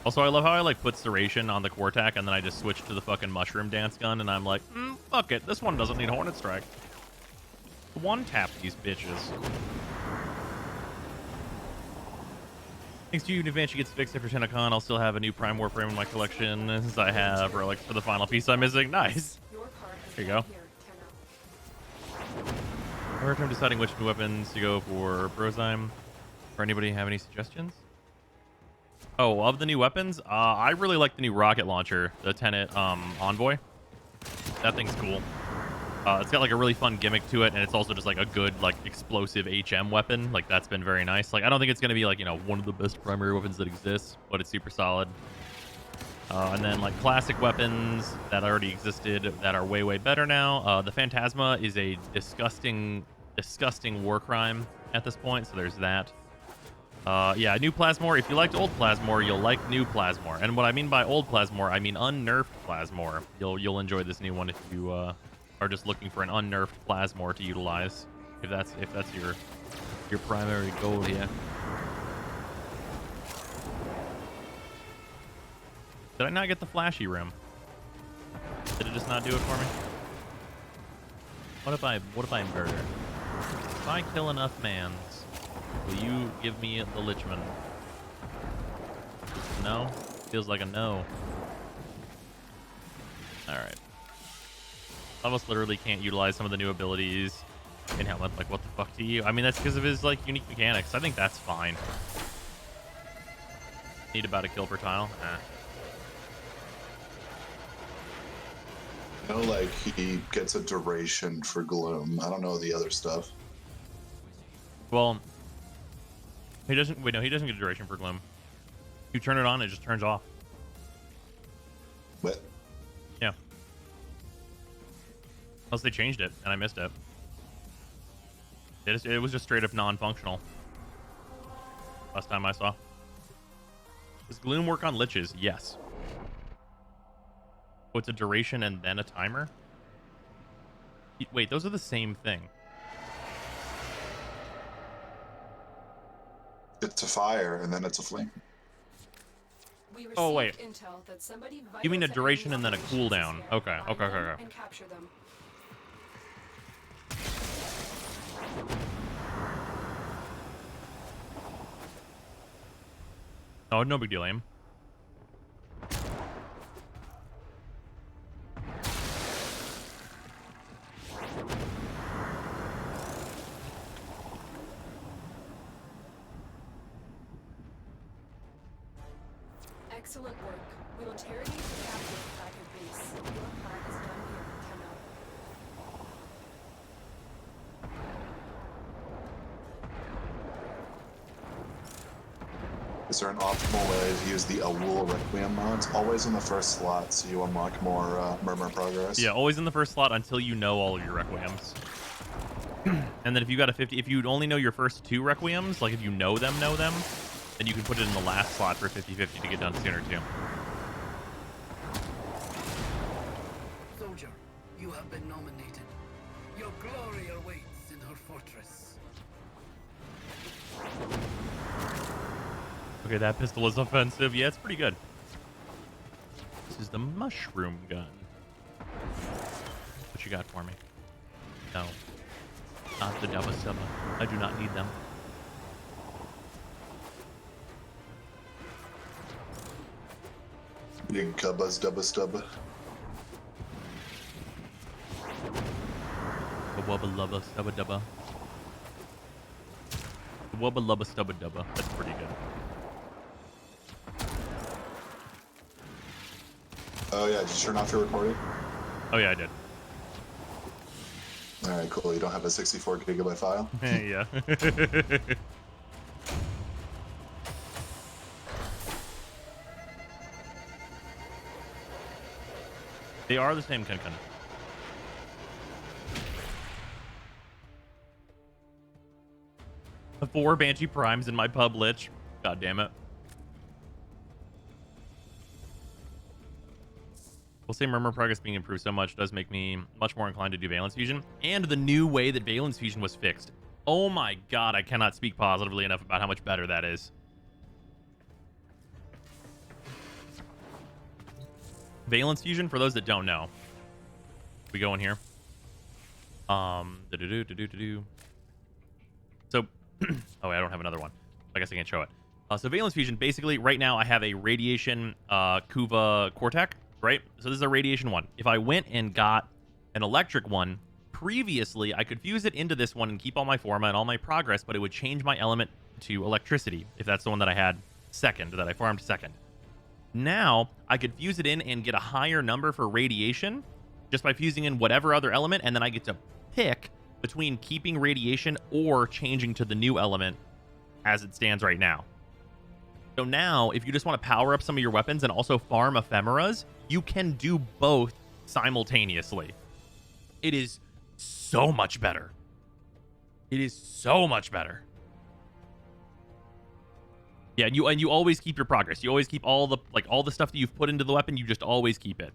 Also, I love how I like put Serration on the Quartak and then I just switch to the fucking Mushroom Dance gun and I'm like, fuck it, this one doesn't need Hornet Strike. One tap these bitches. Thanks to you in advance, she gets fixed after TennoCon. I'll still have a new Prime Warframe in my collection since I have relics for the final piece I'm missing. Nice. There you go. Hard time deciding which new weapons to go for Brozime. Or anybody have any suggestions? Oh, of the new weapons, I really like the new rocket launcher, the Tenet Envoy. That thing's cool. It's got like a really fun gimmick to it, and it's also just like a good like explosive HM weapon. Like that's been very nice. Like I don't think it's gonna be like, you know, one of the best primary weapons that exists, but it's super solid. And then like classic weapons that already existed that are way better now. The Phantasma is a disgusting war crime at this point, so there's that. Yeah, new Plasmor. If you liked old Plasmor, you'll like new Plasmor. And what I mean by old Plasmor, I mean unnerfed Plasmor. You'll enjoy this new one if you are just looking for an unnerfed Plasmor to utilize. If that's your primary goal here. Did I not get the flashy room? Did it just not do it for me? What if I murder? If I kill enough mans, will you give me the Lichman? No? Feels like a no. Alright. Almost literally can't utilize some of the new abilities in Helmet. Like, what the fuck to you? I mean, that's because of his, like, unique mechanics. I think that's fine. Need about a kill per tile? I know, like, he gets a duration for Gloom. I don't know the other stuff. Well, he doesn't... Wait, no, he doesn't get a duration for Gloom. You turn it on, it just turns off. What? Yeah. Unless they changed it, and I missed it. It was just straight up non-functional. Last time I saw. Does Gloom work on Liches? Yes. Oh, it's a duration and then a timer? Wait, those are the same thing. It's a fire, and then it's a flame. Oh, wait. Intel that somebody You mean a vital to duration enemy and then a operations cooldown? here. Okay, Find okay. them and capture them. Oh, no big deal, aim. Excellent work. We will interrogate the captive back at base. Your part is done here, Tenno. Is there an optimal way to use the Awul Requiem mods? Always in the first slot, so you unlock more Murmur progress. Yeah, always in the first slot until you know all of your Requiems. And then if you got a 50, if you only know your first 2 Requiems, like if you know them, then you can put it in the last slot for 50-50 to get done sooner too. Soldier, you have been nominated. Your glory awaits in her fortress. Okay, that pistol is offensive. Yeah, it's pretty good. This is the mushroom gun. What you got for me? No. Not the Dabba Subba. I do not need them. Big Cubbas Dubba Stubba. Wubba Lubba Stubba Dubba. Wubba lubba stubba dubba. That's pretty good. Oh yeah, did you turn off your recording? Oh yeah, I did. All right, cool. You don't have a 64 gigabyte file? Yeah. They are the same kind of. The 4 Banshee Primes in my pub Lich. God damn it. We'll say Murmur progress being improved so much does make me much more inclined to do Valence Fusion. And the new way that Valence Fusion was fixed. Oh my god, I cannot speak positively enough about how much better that is. Valence Fusion, for those that don't know. We go in here. So, oh, I don't have another one. I guess I can't show it. So Valence Fusion, basically, right now I have a Radiation Kuva Cortec, right? So this is a Radiation one. If I went and got an Electric one, previously I could fuse it into this one and keep all my Forma and all my progress, but it would change my element to Electricity, if that's the one that I had second, that I farmed second. Now, I could fuse it in and get a higher number for Radiation, just by fusing in whatever other element, and then I get to pick between keeping Radiation or changing to the new element as it stands right now. So now, if you just want to power up some of your weapons and also farm ephemeras, you can do both simultaneously. It is so much better. It is so much better. Yeah, and you always keep your progress. You always keep all the stuff that you've put into the weapon, you just always keep it.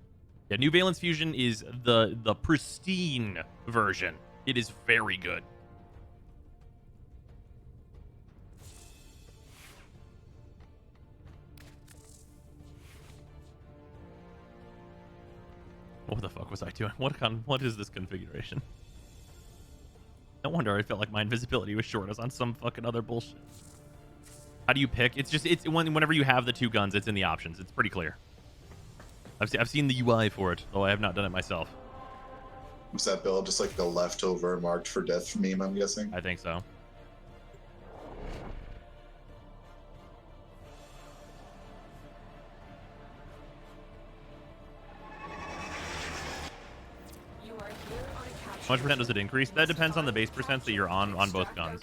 Yeah, New Valence Fusion is the pristine version. It is very good. What the fuck was I doing? What is this configuration? No wonder I felt like my invisibility was short. I was on some fucking other bullshit. How do you pick? It's whenever you have the 2 guns, it's in the options. It's pretty clear. I've seen the UI for it, though I have not done it myself. Was that build just like the leftover marked for death meme, I'm guessing? I think so. How much percent does it increase? That depends on the base percent that you're on both guns.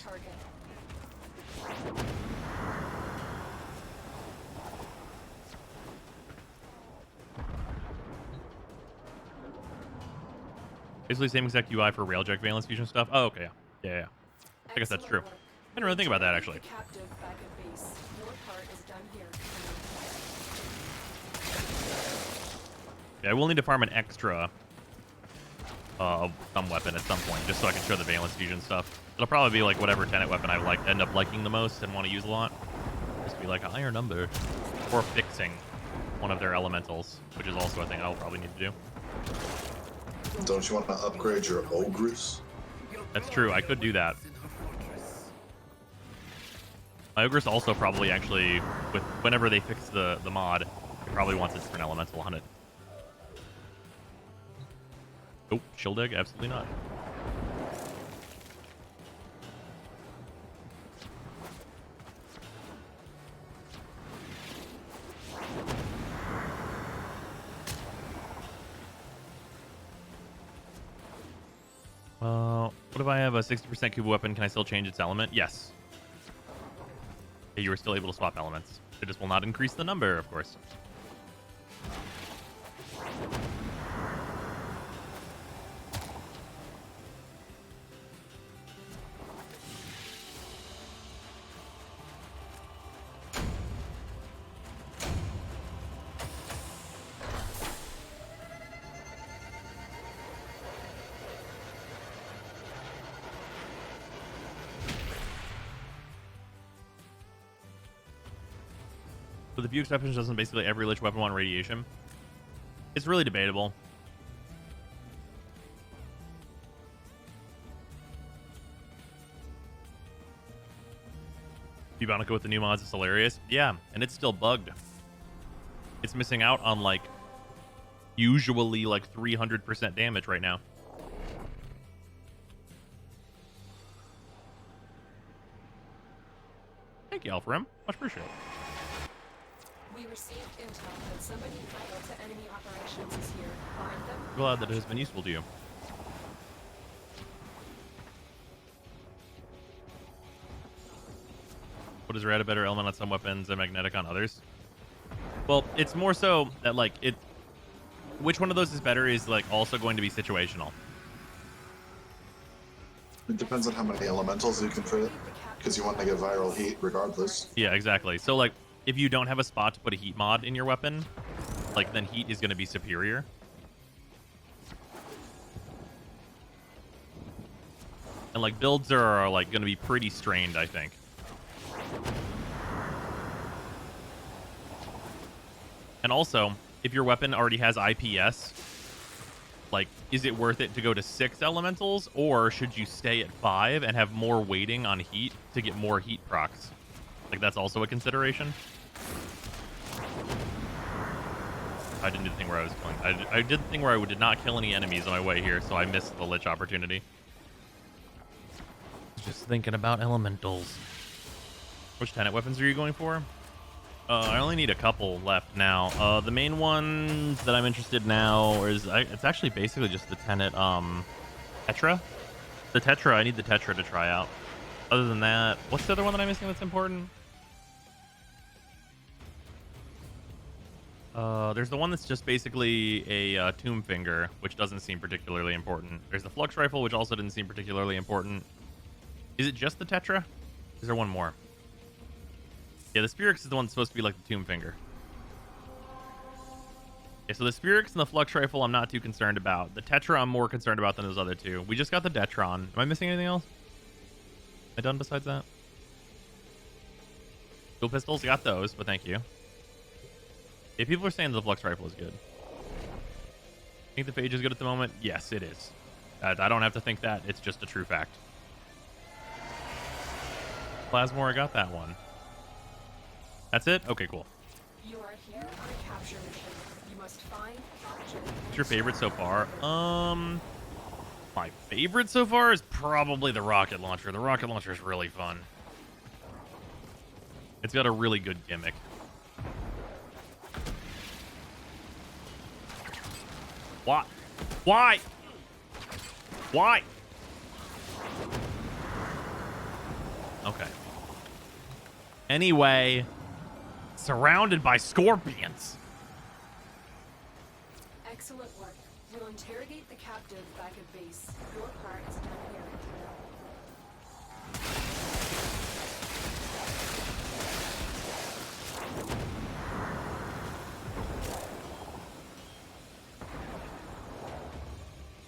Basically, same exact UI for Railjack Valence Fusion stuff. Oh, okay. Yeah. I guess that's true. I didn't really think about that, actually. Yeah, I will need to farm an extra some weapon at some point, just so I can show the Valence Fusion stuff. It'll probably be like whatever Tenet weapon I end up liking the most and want to use a lot. Just be like a higher number. Or fixing one of their elementals, which is also a thing I'll probably need to do. Don't you want to upgrade your Ogress? That's true, I could do that. My Ogress also probably actually, whenever they fix the mod, it probably wants a different elemental on it. Nope, shield egg, absolutely not. What if I have a 60% Kuba weapon? Can I still change its element? Yes. Okay, you are still able to swap elements. It just will not increase the number, of course. So the view exceptions doesn't basically every Lich weapon want radiation. It's really debatable. Bubonica with the new mods is hilarious. Yeah, and it's still bugged. It's missing out on like usually like 300% damage right now. Thank you, Alfram. Much appreciated. We received intel that somebody vital to enemy operations is here. Find them. Glad that it has been useful to you. What is red a better element on some weapons and magnetic on others? Well, it's more so that like it. Which one of those is better is like also going to be situational. It depends on how many elementals you can fit, because you want to get viral heat regardless. Yeah, exactly. So like if you don't have a spot to put a heat mod in your weapon, like then heat is going to be superior. And like builds are like going to be pretty strained, I think. And also, if your weapon already has IPS, like, is it worth it to go to 6 elementals, or should you stay at 5 and have more weighting on heat to get more heat procs? Like, that's also a consideration. I didn't do the thing where I was killing. I did the thing where I did not kill any enemies on my way here, so I missed the Lich opportunity. Just thinking about elementals. Which Tenet weapons are you going for? I only need a couple left now. The main ones that I'm interested now is it's actually basically just the Tenet Tetra. The Tetra, I need the Tetra to try out. Other than that, what's the other one that I'm missing that's important? There's the one that's just basically a tomb finger, which doesn't seem particularly important. There's the flux rifle, which also didn't seem particularly important. Is it just the Tetra? Is there one more? Yeah, the Spirix is the one that's supposed to be like the tomb finger. Okay, so the Spirix and the Flux Rifle I'm not too concerned about. The Tetra I'm more concerned about than those other two. We just got the Detron. Am I missing anything else? Am I done besides that? Dual pistols, got those, but thank you. Okay, people are saying the Flux Rifle is good. Think the Phage is good at the moment? Yes, it is. I don't have to think that. It's just a true fact. Plasmor, I got that one. That's it? Okay, cool. You are here on a capture mission. You must find, capture. What's your favorite so far? My favorite so far is probably the rocket launcher. The rocket launcher is really fun. It's got a really good gimmick. What? Why? Why? Okay. Anyway, surrounded by scorpions. Excellent work. We'll interrogate the captive back at base. Your part is done here.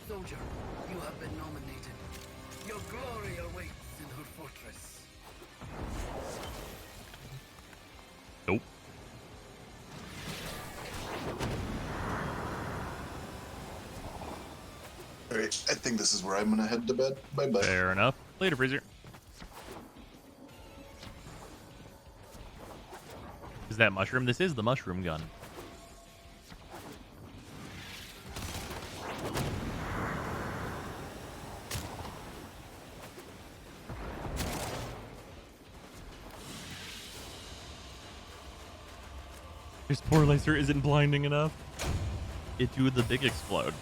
Soldier, you have been nominated. Your glory awaits in her fortress. Nope. Alright, I think this is where I'm gonna head to bed. Bye-bye. Fair enough. Later, Freezer. Is that mushroom? This is the mushroom gun. This poor laser isn't blinding enough. It do the big explode.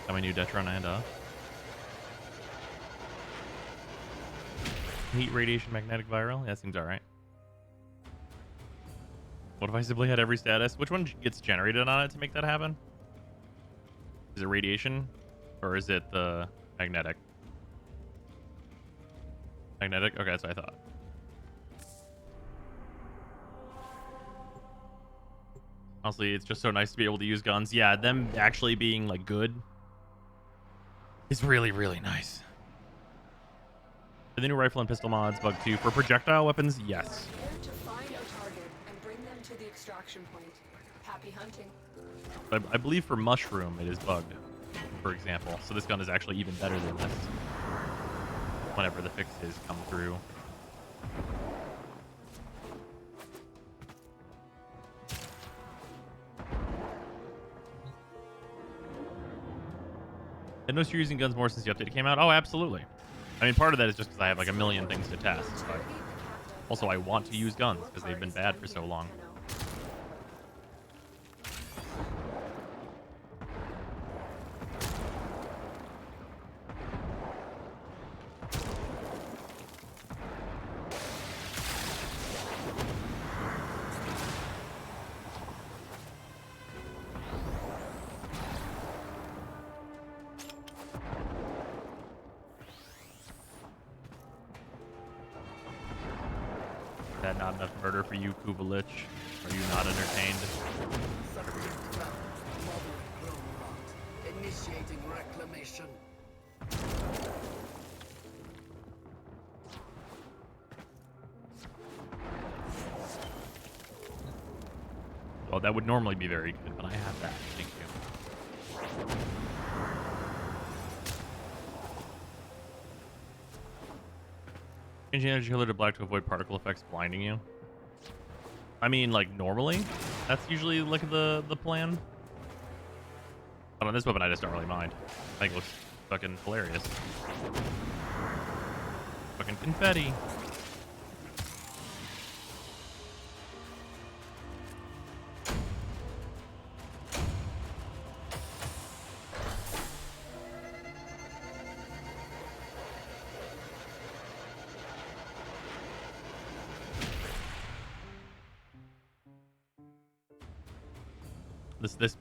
Got my new Detron and heat, radiation, magnetic, viral. That seems alright. What if I simply had every status? Which one gets generated on it to make that happen? Is it radiation? Or is it the magnetic? Magnetic? Okay, that's what I thought. Honestly, it's just so nice to be able to use guns. Yeah, them actually being, like, good is really, really nice. For the new rifle and pistol mods, bug 2. For projectile weapons, yes. Here to find a target and bring them to the extraction point. Happy hunting. I believe for mushroom, it is bugged, for example. So this gun is actually even better than this. Whenever the fixes come through. I noticed you're using guns more since the update came out. Oh, absolutely. I mean, part of that is just because I have like a million things to test, but also I want to use guns because they've been bad for so long. Is that not enough murder for you, Kuva Lich? Are you not entertained? Subject found. Mother clone rot. Initiating reclamation. Well, that would normally be very good, but I have that. Thank you. Changing energy color to black to avoid particle effects blinding you. I mean, like, normally, that's usually, like, the plan. But on this weapon, I just don't really mind. I think it looks fucking hilarious. Fucking confetti.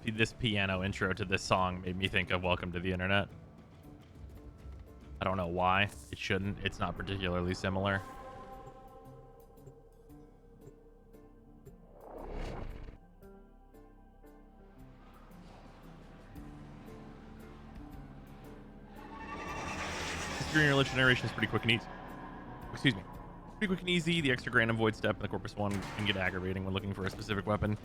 This piano intro to this song made me think of Welcome to the Internet. I don't know why. It shouldn't. It's not particularly similar. Securing your Lich generation is pretty quick and easy. Excuse me. Pretty quick and easy. The extra grand avoid step in the Corpus 1 can get aggravating when looking for a specific weapon.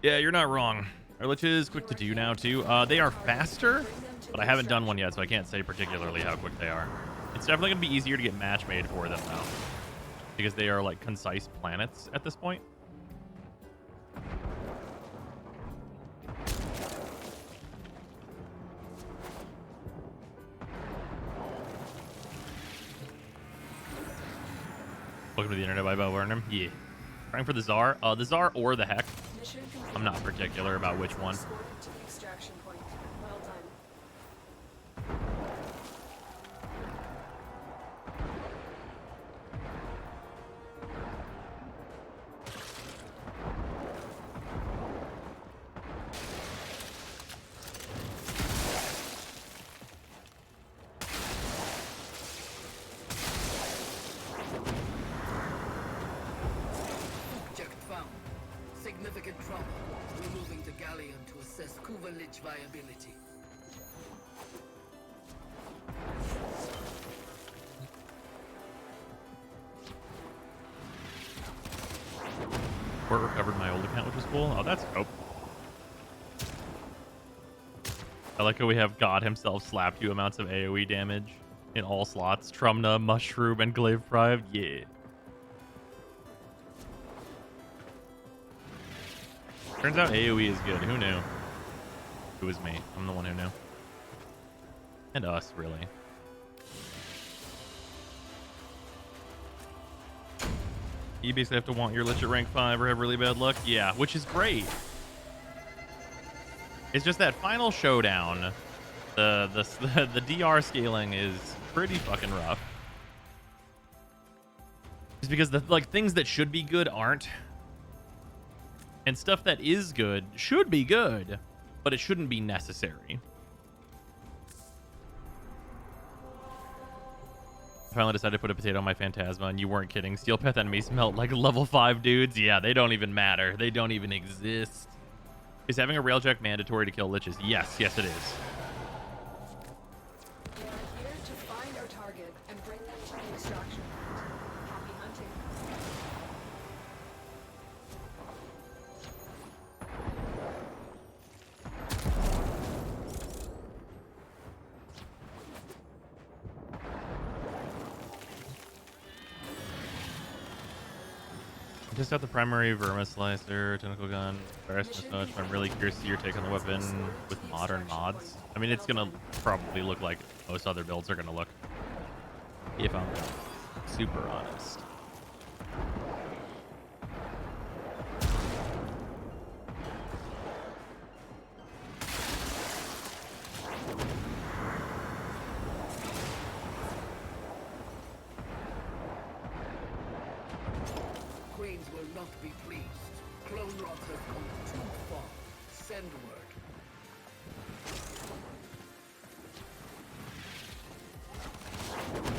Yeah, you're not wrong. Our Lich is quick to do now, too. They are faster, but I haven't done one yet, so I can't say particularly how quick they are. It's definitely going to be easier to get match made for them, though, because they are, like, concise planets at this point. Welcome to the Internet by Warframe. Yeah. Trying for the Tsar. The Tsar or the Heck. I'm not particular about which one. Significant trouble. We're moving to Galleon to assess Kuva Lich viability. Port recovered my old account, which is cool. Oh, that's dope. I like how we have God himself slap you amounts of AoE damage in all slots. Trumna, Mushroom, and Glaive Prived. Yeah. Turns out AoE is good. Who knew? It was me. I'm the one who knew. And us, really. You basically have to want your Lich at rank 5 or have really bad luck. Yeah, which is great. It's just that final showdown. The DR scaling is pretty fucking rough. It's because the things that should be good aren't. And stuff that is good should be good, but it shouldn't be necessary. I finally decided to put a potato on my Phantasma, and you weren't kidding. Steel Path enemies melt like level 5 dudes. Yeah, they don't even matter. They don't even exist. Is having a Railjack mandatory to kill Liches? Yes, yes it is. We are here to find our target and bring them to the extraction point. Happy hunting. Just got the primary Verma Slicer, Tentacle Gun, Embarrassment Touch. I'm really curious to see your take on the weapon with modern mods. I mean, it's going to probably look like most other builds are going to look. If I'm super honest. Queens will not be pleased. Clone Rot has come too far. Send word.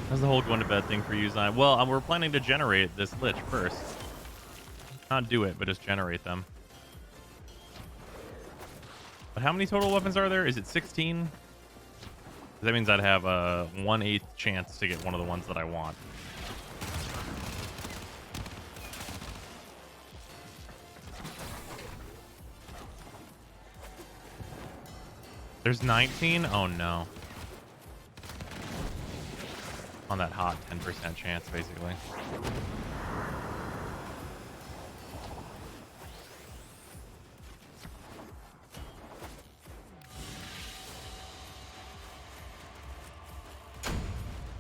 How's the whole going to bed thing for you, Zion? Well, we're planning to generate this Lich first. Not do it, but just generate them. But how many total weapons are there? Is it 16? That means I'd have a 1/8 chance to get one of the ones that I want. There's 19? Oh no. On that hot 10% chance, basically.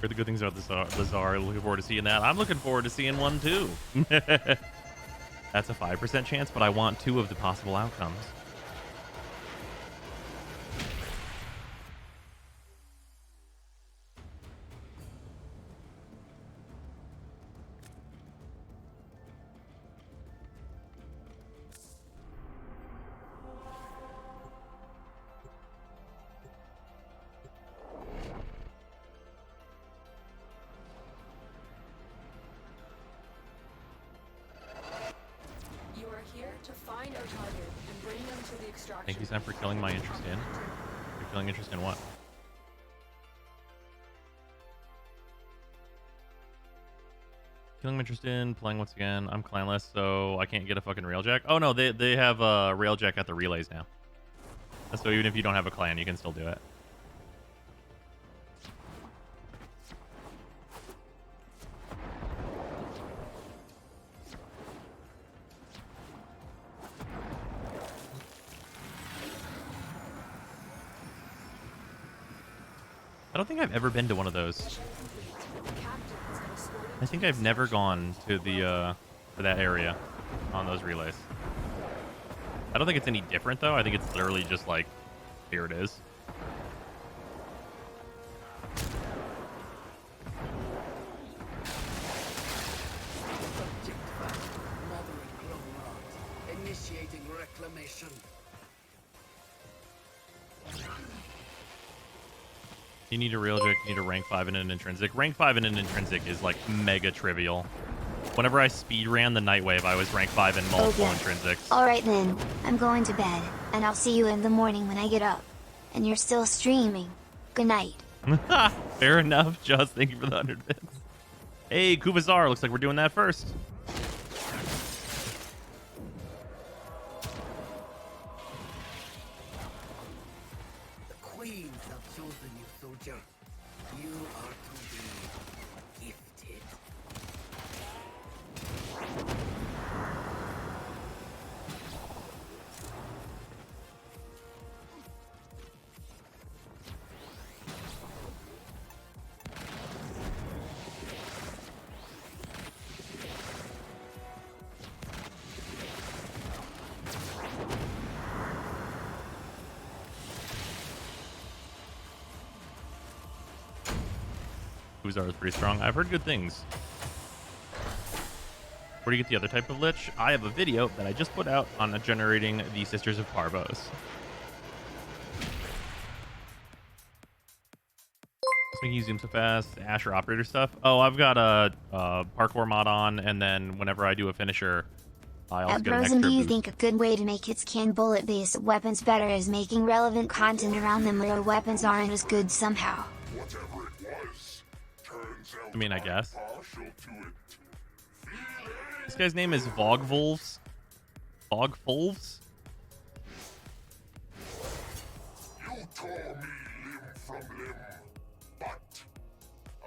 Heard the good things about the Czar. Looking forward to seeing that. I'm looking forward to seeing one too. That's a 5% chance, but I want 2 of the possible outcomes. Thank you, Sam, for killing my interest in. You're killing interest in what? Killing my interest in playing once again. I'm clanless, so I can't get a fucking railjack. Oh no, they have a railjack at the relays now. So even if you don't have a clan, you can still do it. I don't think I've ever been to one of those. I think I've never gone to the to that area on those relays. I don't think it's any different though. I think it's literally just like, here it is. Initiating reclamation. You need a railjack, you need a rank 5 and an intrinsic. Rank 5 and an intrinsic is like mega trivial. Whenever I speed ran the Nightwave, I was rank 5 and multiple intrinsics. Alright then, I'm going to bed, and I'll see you in the morning when I get up. And you're still streaming. Good night. Fair enough, Just. Thank you for the 100 bits. Hey, Kubazar, looks like we're doing that first. The queens have chosen you, soldier. You are to be gifted. Kubazar is pretty strong. I've heard good things. Where do you get the other type of Lich? I have a video that I just put out on generating the Sisters of Parvos. What's making you zoom so fast? Asher operator stuff? Oh, I've got a parkour mod on, and then whenever I do a finisher, I also get an extra do you boost. think a good way to make its can bullet-based weapons better is making relevant content around them, or weapons aren't as good somehow? I mean, I guess. This guy's name is Vogvolves. Vogvolves? You tore me limb from limb, but I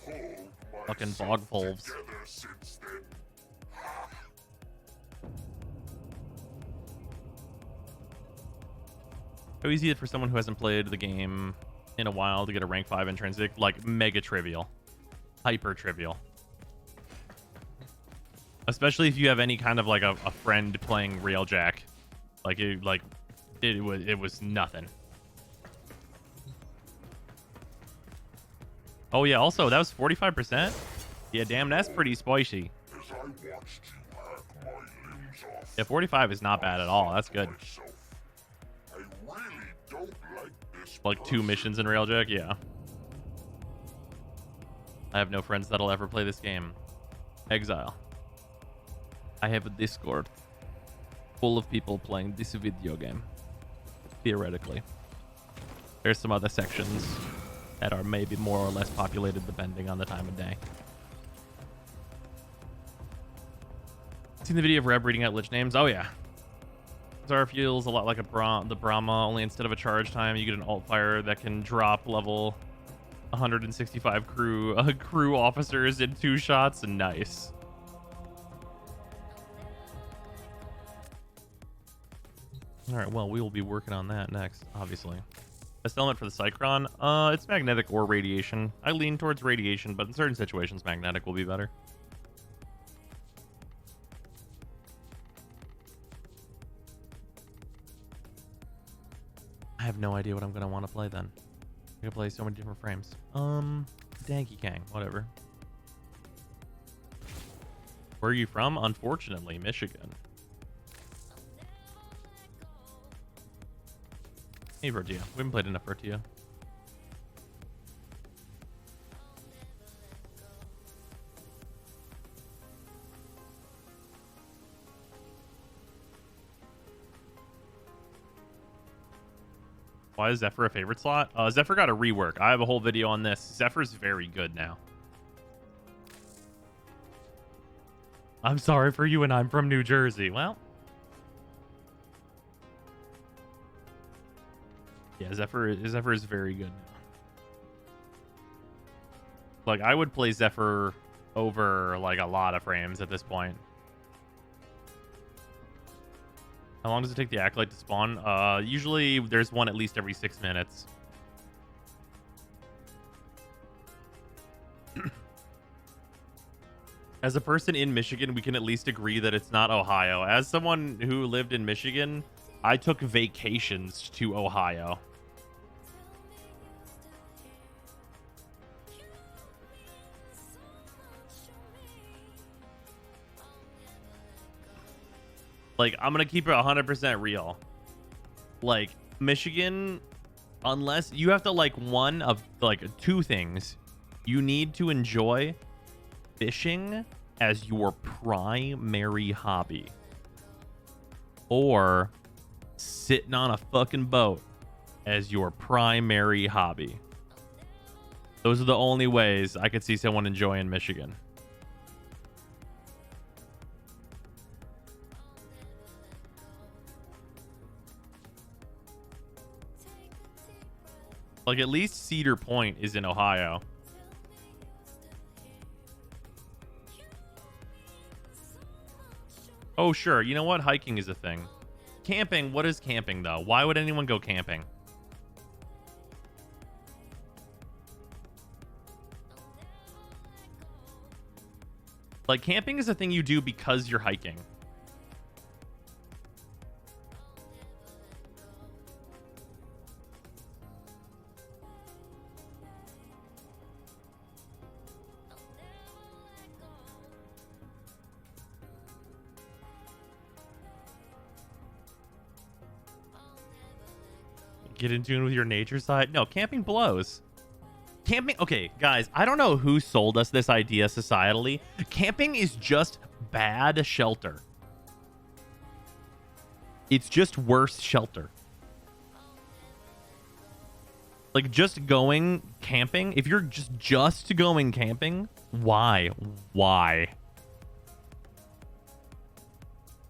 pulled Fucking myself Vogvolves. together since then. How easy is it for someone who hasn't played the game in a while to get a rank 5 intrinsic? Like, mega trivial. hyper trivial. Especially if you have any kind of like a friend playing Railjack. It was nothing. Oh yeah, also that was 45%. Yeah, damn, that's pretty spicy. Yeah, 45 is not bad at all. That's good. Like 2 missions in Railjack, yeah. I have no friends that'll ever play this game. Exile. I have a Discord full of people playing this video game. Theoretically. There's some other sections that are maybe more or less populated depending on the time of day. Seen the video of Reb reading out Lich names? Oh yeah. Zara feels a lot like the Brahma, only instead of a charge time, you get an alt fire that can drop level 165 crew officers in 2 shots. Nice. All right, well, we will be working on that next, obviously. Best element for the Cycron? It's magnetic or radiation. I lean towards radiation, but in certain situations, magnetic will be better. I have no idea what I'm going to want to play then. I'm going to play so many different frames. Danky Kang, whatever. Where are you from? Unfortunately, Michigan. Hey, Vertia. We haven't played enough Vertia. Why is Zephyr a favorite slot? Zephyr got a rework. I have a whole video on this. Zephyr's very good now. I'm sorry for you and I'm from New Jersey. Well. Yeah, Zephyr is very good now. Like, I would play Zephyr over, like, a lot of frames at this point. How long does it take the Acolyte to spawn? Usually there's one at least every 6 minutes. As a person in Michigan, we can at least agree that it's not Ohio. As someone who lived in Michigan, I took vacations to Ohio. Like, I'm going to keep it 100% real. Like, Michigan, unless you have to like one of like 2 things. You need to enjoy fishing as your primary hobby. Or sitting on a fucking boat as your primary hobby. Those are the only ways I could see someone enjoying Michigan. Like, at least Cedar Point is in Ohio. Oh, sure. You know what? Hiking is a thing. Camping. What is camping, though? Why would anyone go camping? Like, camping is a thing you do because you're hiking. Get in tune with your nature side. No, camping blows. Camping, okay, guys, I don't know who sold us this idea societally. Camping is just bad shelter. It's just worse shelter. Like, just going camping, if you're just going camping, why? Why?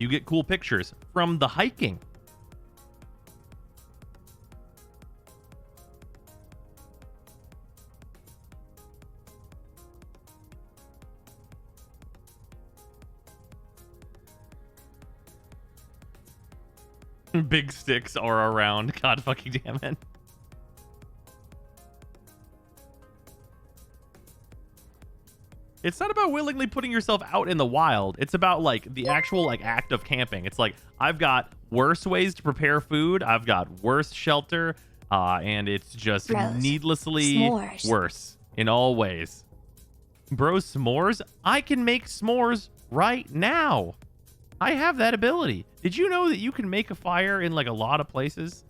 You get cool pictures from the hiking. Big sticks are around. God fucking damn it. It's not about willingly putting yourself out in the wild. It's about like the actual like act of camping. It's like I've got worse ways to prepare food. I've got worse shelter, and it's just needlessly worse in all ways. Bro, s'mores? I can make s'mores right now. I have that ability. Did you know that you can make a fire in like a lot of places?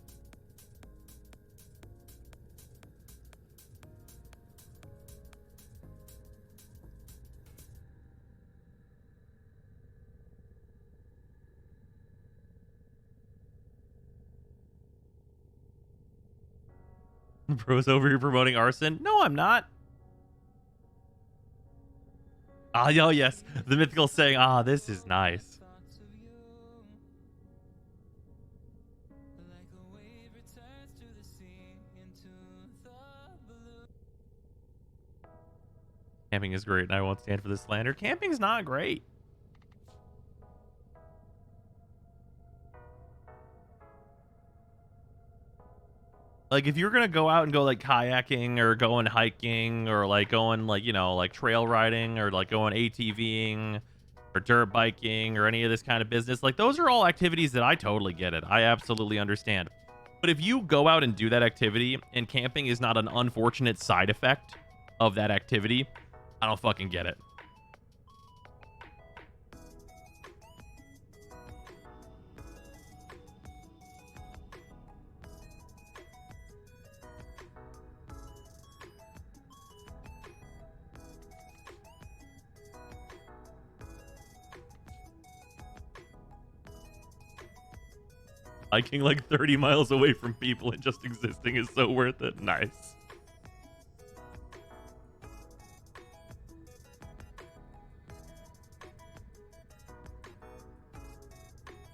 Bro's over here promoting arson. No, I'm not. Ah, oh yes, the mythical saying, ah, this is nice. Camping is great, and I won't stand for this slander. Camping's not great. Like, if you're gonna go out and go like kayaking or going hiking or like going like, you know, like trail riding or like going ATVing or dirt biking or any of this kind of business, like those are all activities that I totally get it. I absolutely understand. But if you go out and do that activity and camping is not an unfortunate side effect of that activity, I don't fucking get it. Hiking like 30 miles away from people and just existing is so worth it. Nice.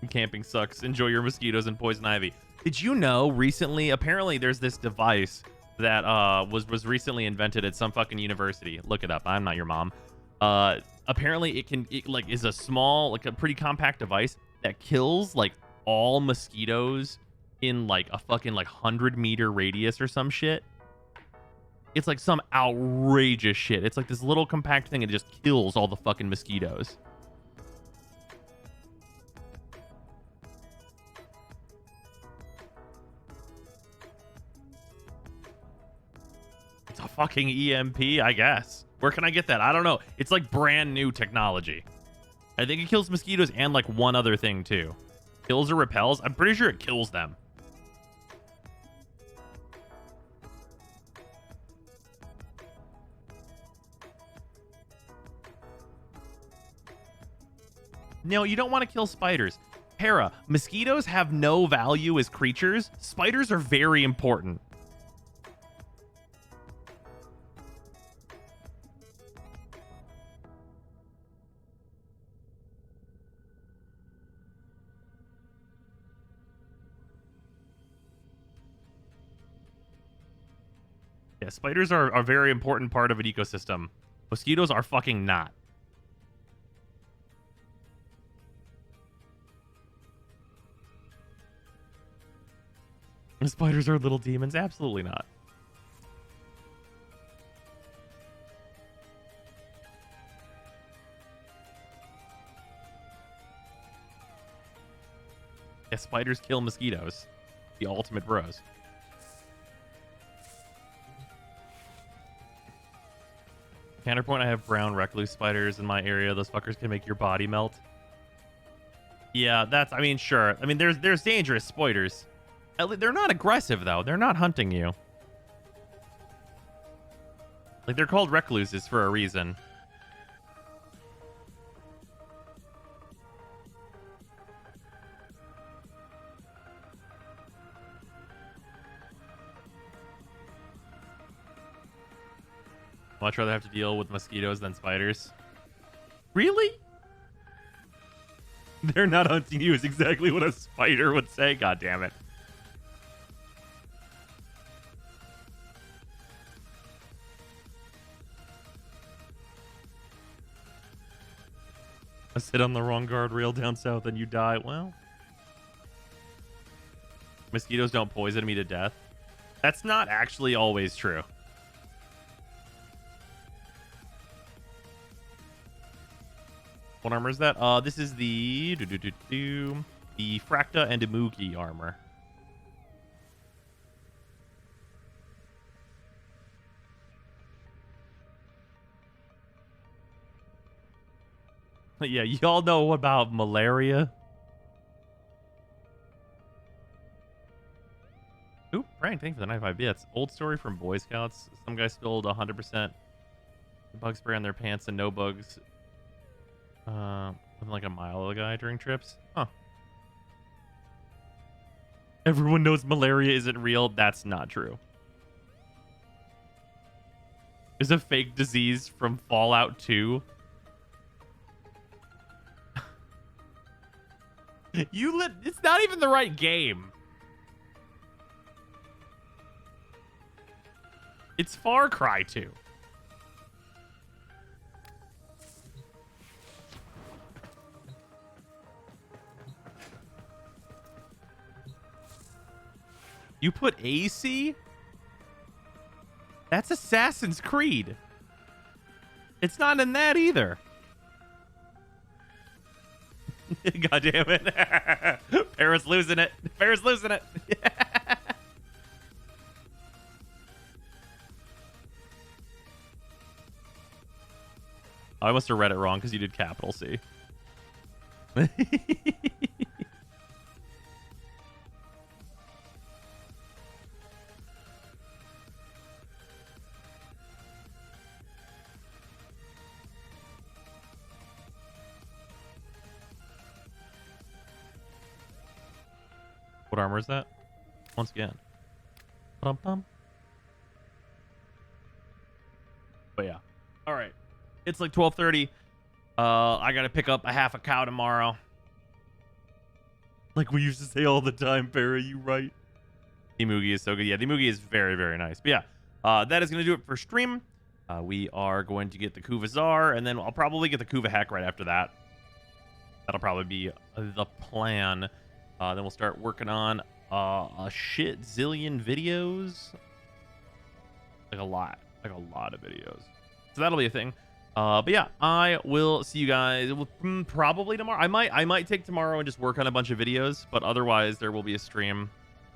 Camping sucks. Enjoy your mosquitoes and poison ivy. Did you know recently, apparently there's this device that was recently invented at some fucking university. Look it up. I'm not your mom. Apparently it like is a small, like a pretty compact device that kills like all mosquitoes in like a fucking like 100-meter radius or some shit. It's like some outrageous shit. It's like this little compact thing and it just kills all the fucking mosquitoes. It's a fucking EMP, I guess. Where can I get that? I don't know. It's like brand new technology. I think it kills mosquitoes and like one other thing too. Kills or repels? I'm pretty sure it kills them. No, you don't want to kill spiders. Hera, mosquitoes have no value as creatures. Spiders are very important. Yeah, spiders are a very important part of an ecosystem. Mosquitoes are fucking not. Spiders are little demons? Absolutely not. Yeah, spiders kill mosquitoes. The ultimate bros. Counterpoint, I have brown recluse spiders in my area. Those fuckers can make your body melt. Yeah, that's, I mean, sure. I mean, there's dangerous spiders. They're not aggressive, though. They're not hunting you. Like, they're called recluses for a reason. Much rather have to deal with mosquitoes than spiders. Really? They're not hunting you is exactly what a spider would say. God damn it. I sit on the wrong guardrail down south and you die. Well, mosquitoes don't poison me to death. That's not actually always true. What armor is that? This is the the Fracta and Imugi armor. Yeah, y'all know about malaria. Ooh, Frank, thank you for the 95 bits. Old story from Boy Scouts. Some guy spilled 100% bug spray on their pants and no bugs within like a mile of the guy during trips. Huh. Everyone knows malaria isn't real. That's not true. It's a fake disease from Fallout 2. It's not even the right game. It's Far Cry 2. You put AC? That's Assassin's Creed. It's not in that either. God damn it. Paris losing it. Paris losing it. I must have read it wrong because you did capital C. What armor is that? Once again. Bum. But yeah. All right. It's like 12:30. I gotta pick up a half a cow tomorrow. Like we used to say all the time, Farah, you right. The Mugi is so good. Yeah, the Mugi is very, very nice. But yeah, that is gonna do it for stream. We are going to get the Kuvazar, and then I'll probably get the Kuva Hack right after that. That'll probably be the plan. Then we'll start working on a shit zillion videos. Like a lot of videos. So that'll be a thing. But yeah, I will see you guys probably tomorrow. I might take tomorrow and just work on a bunch of videos, but otherwise there will be a stream.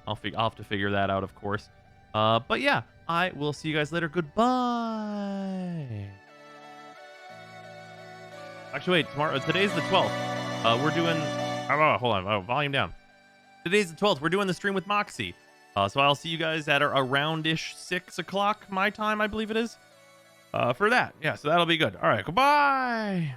I'll have to figure that out, of course. But yeah, I will see you guys later. Goodbye. Actually, wait, today's the 12th. We're doing. Oh, hold on. Oh, volume down. Today's the 12th. We're doing the stream with Moxie. So I'll see you guys at around-ish 6 o'clock my time, I believe it is. For that. Yeah, so that'll be good. All right, goodbye.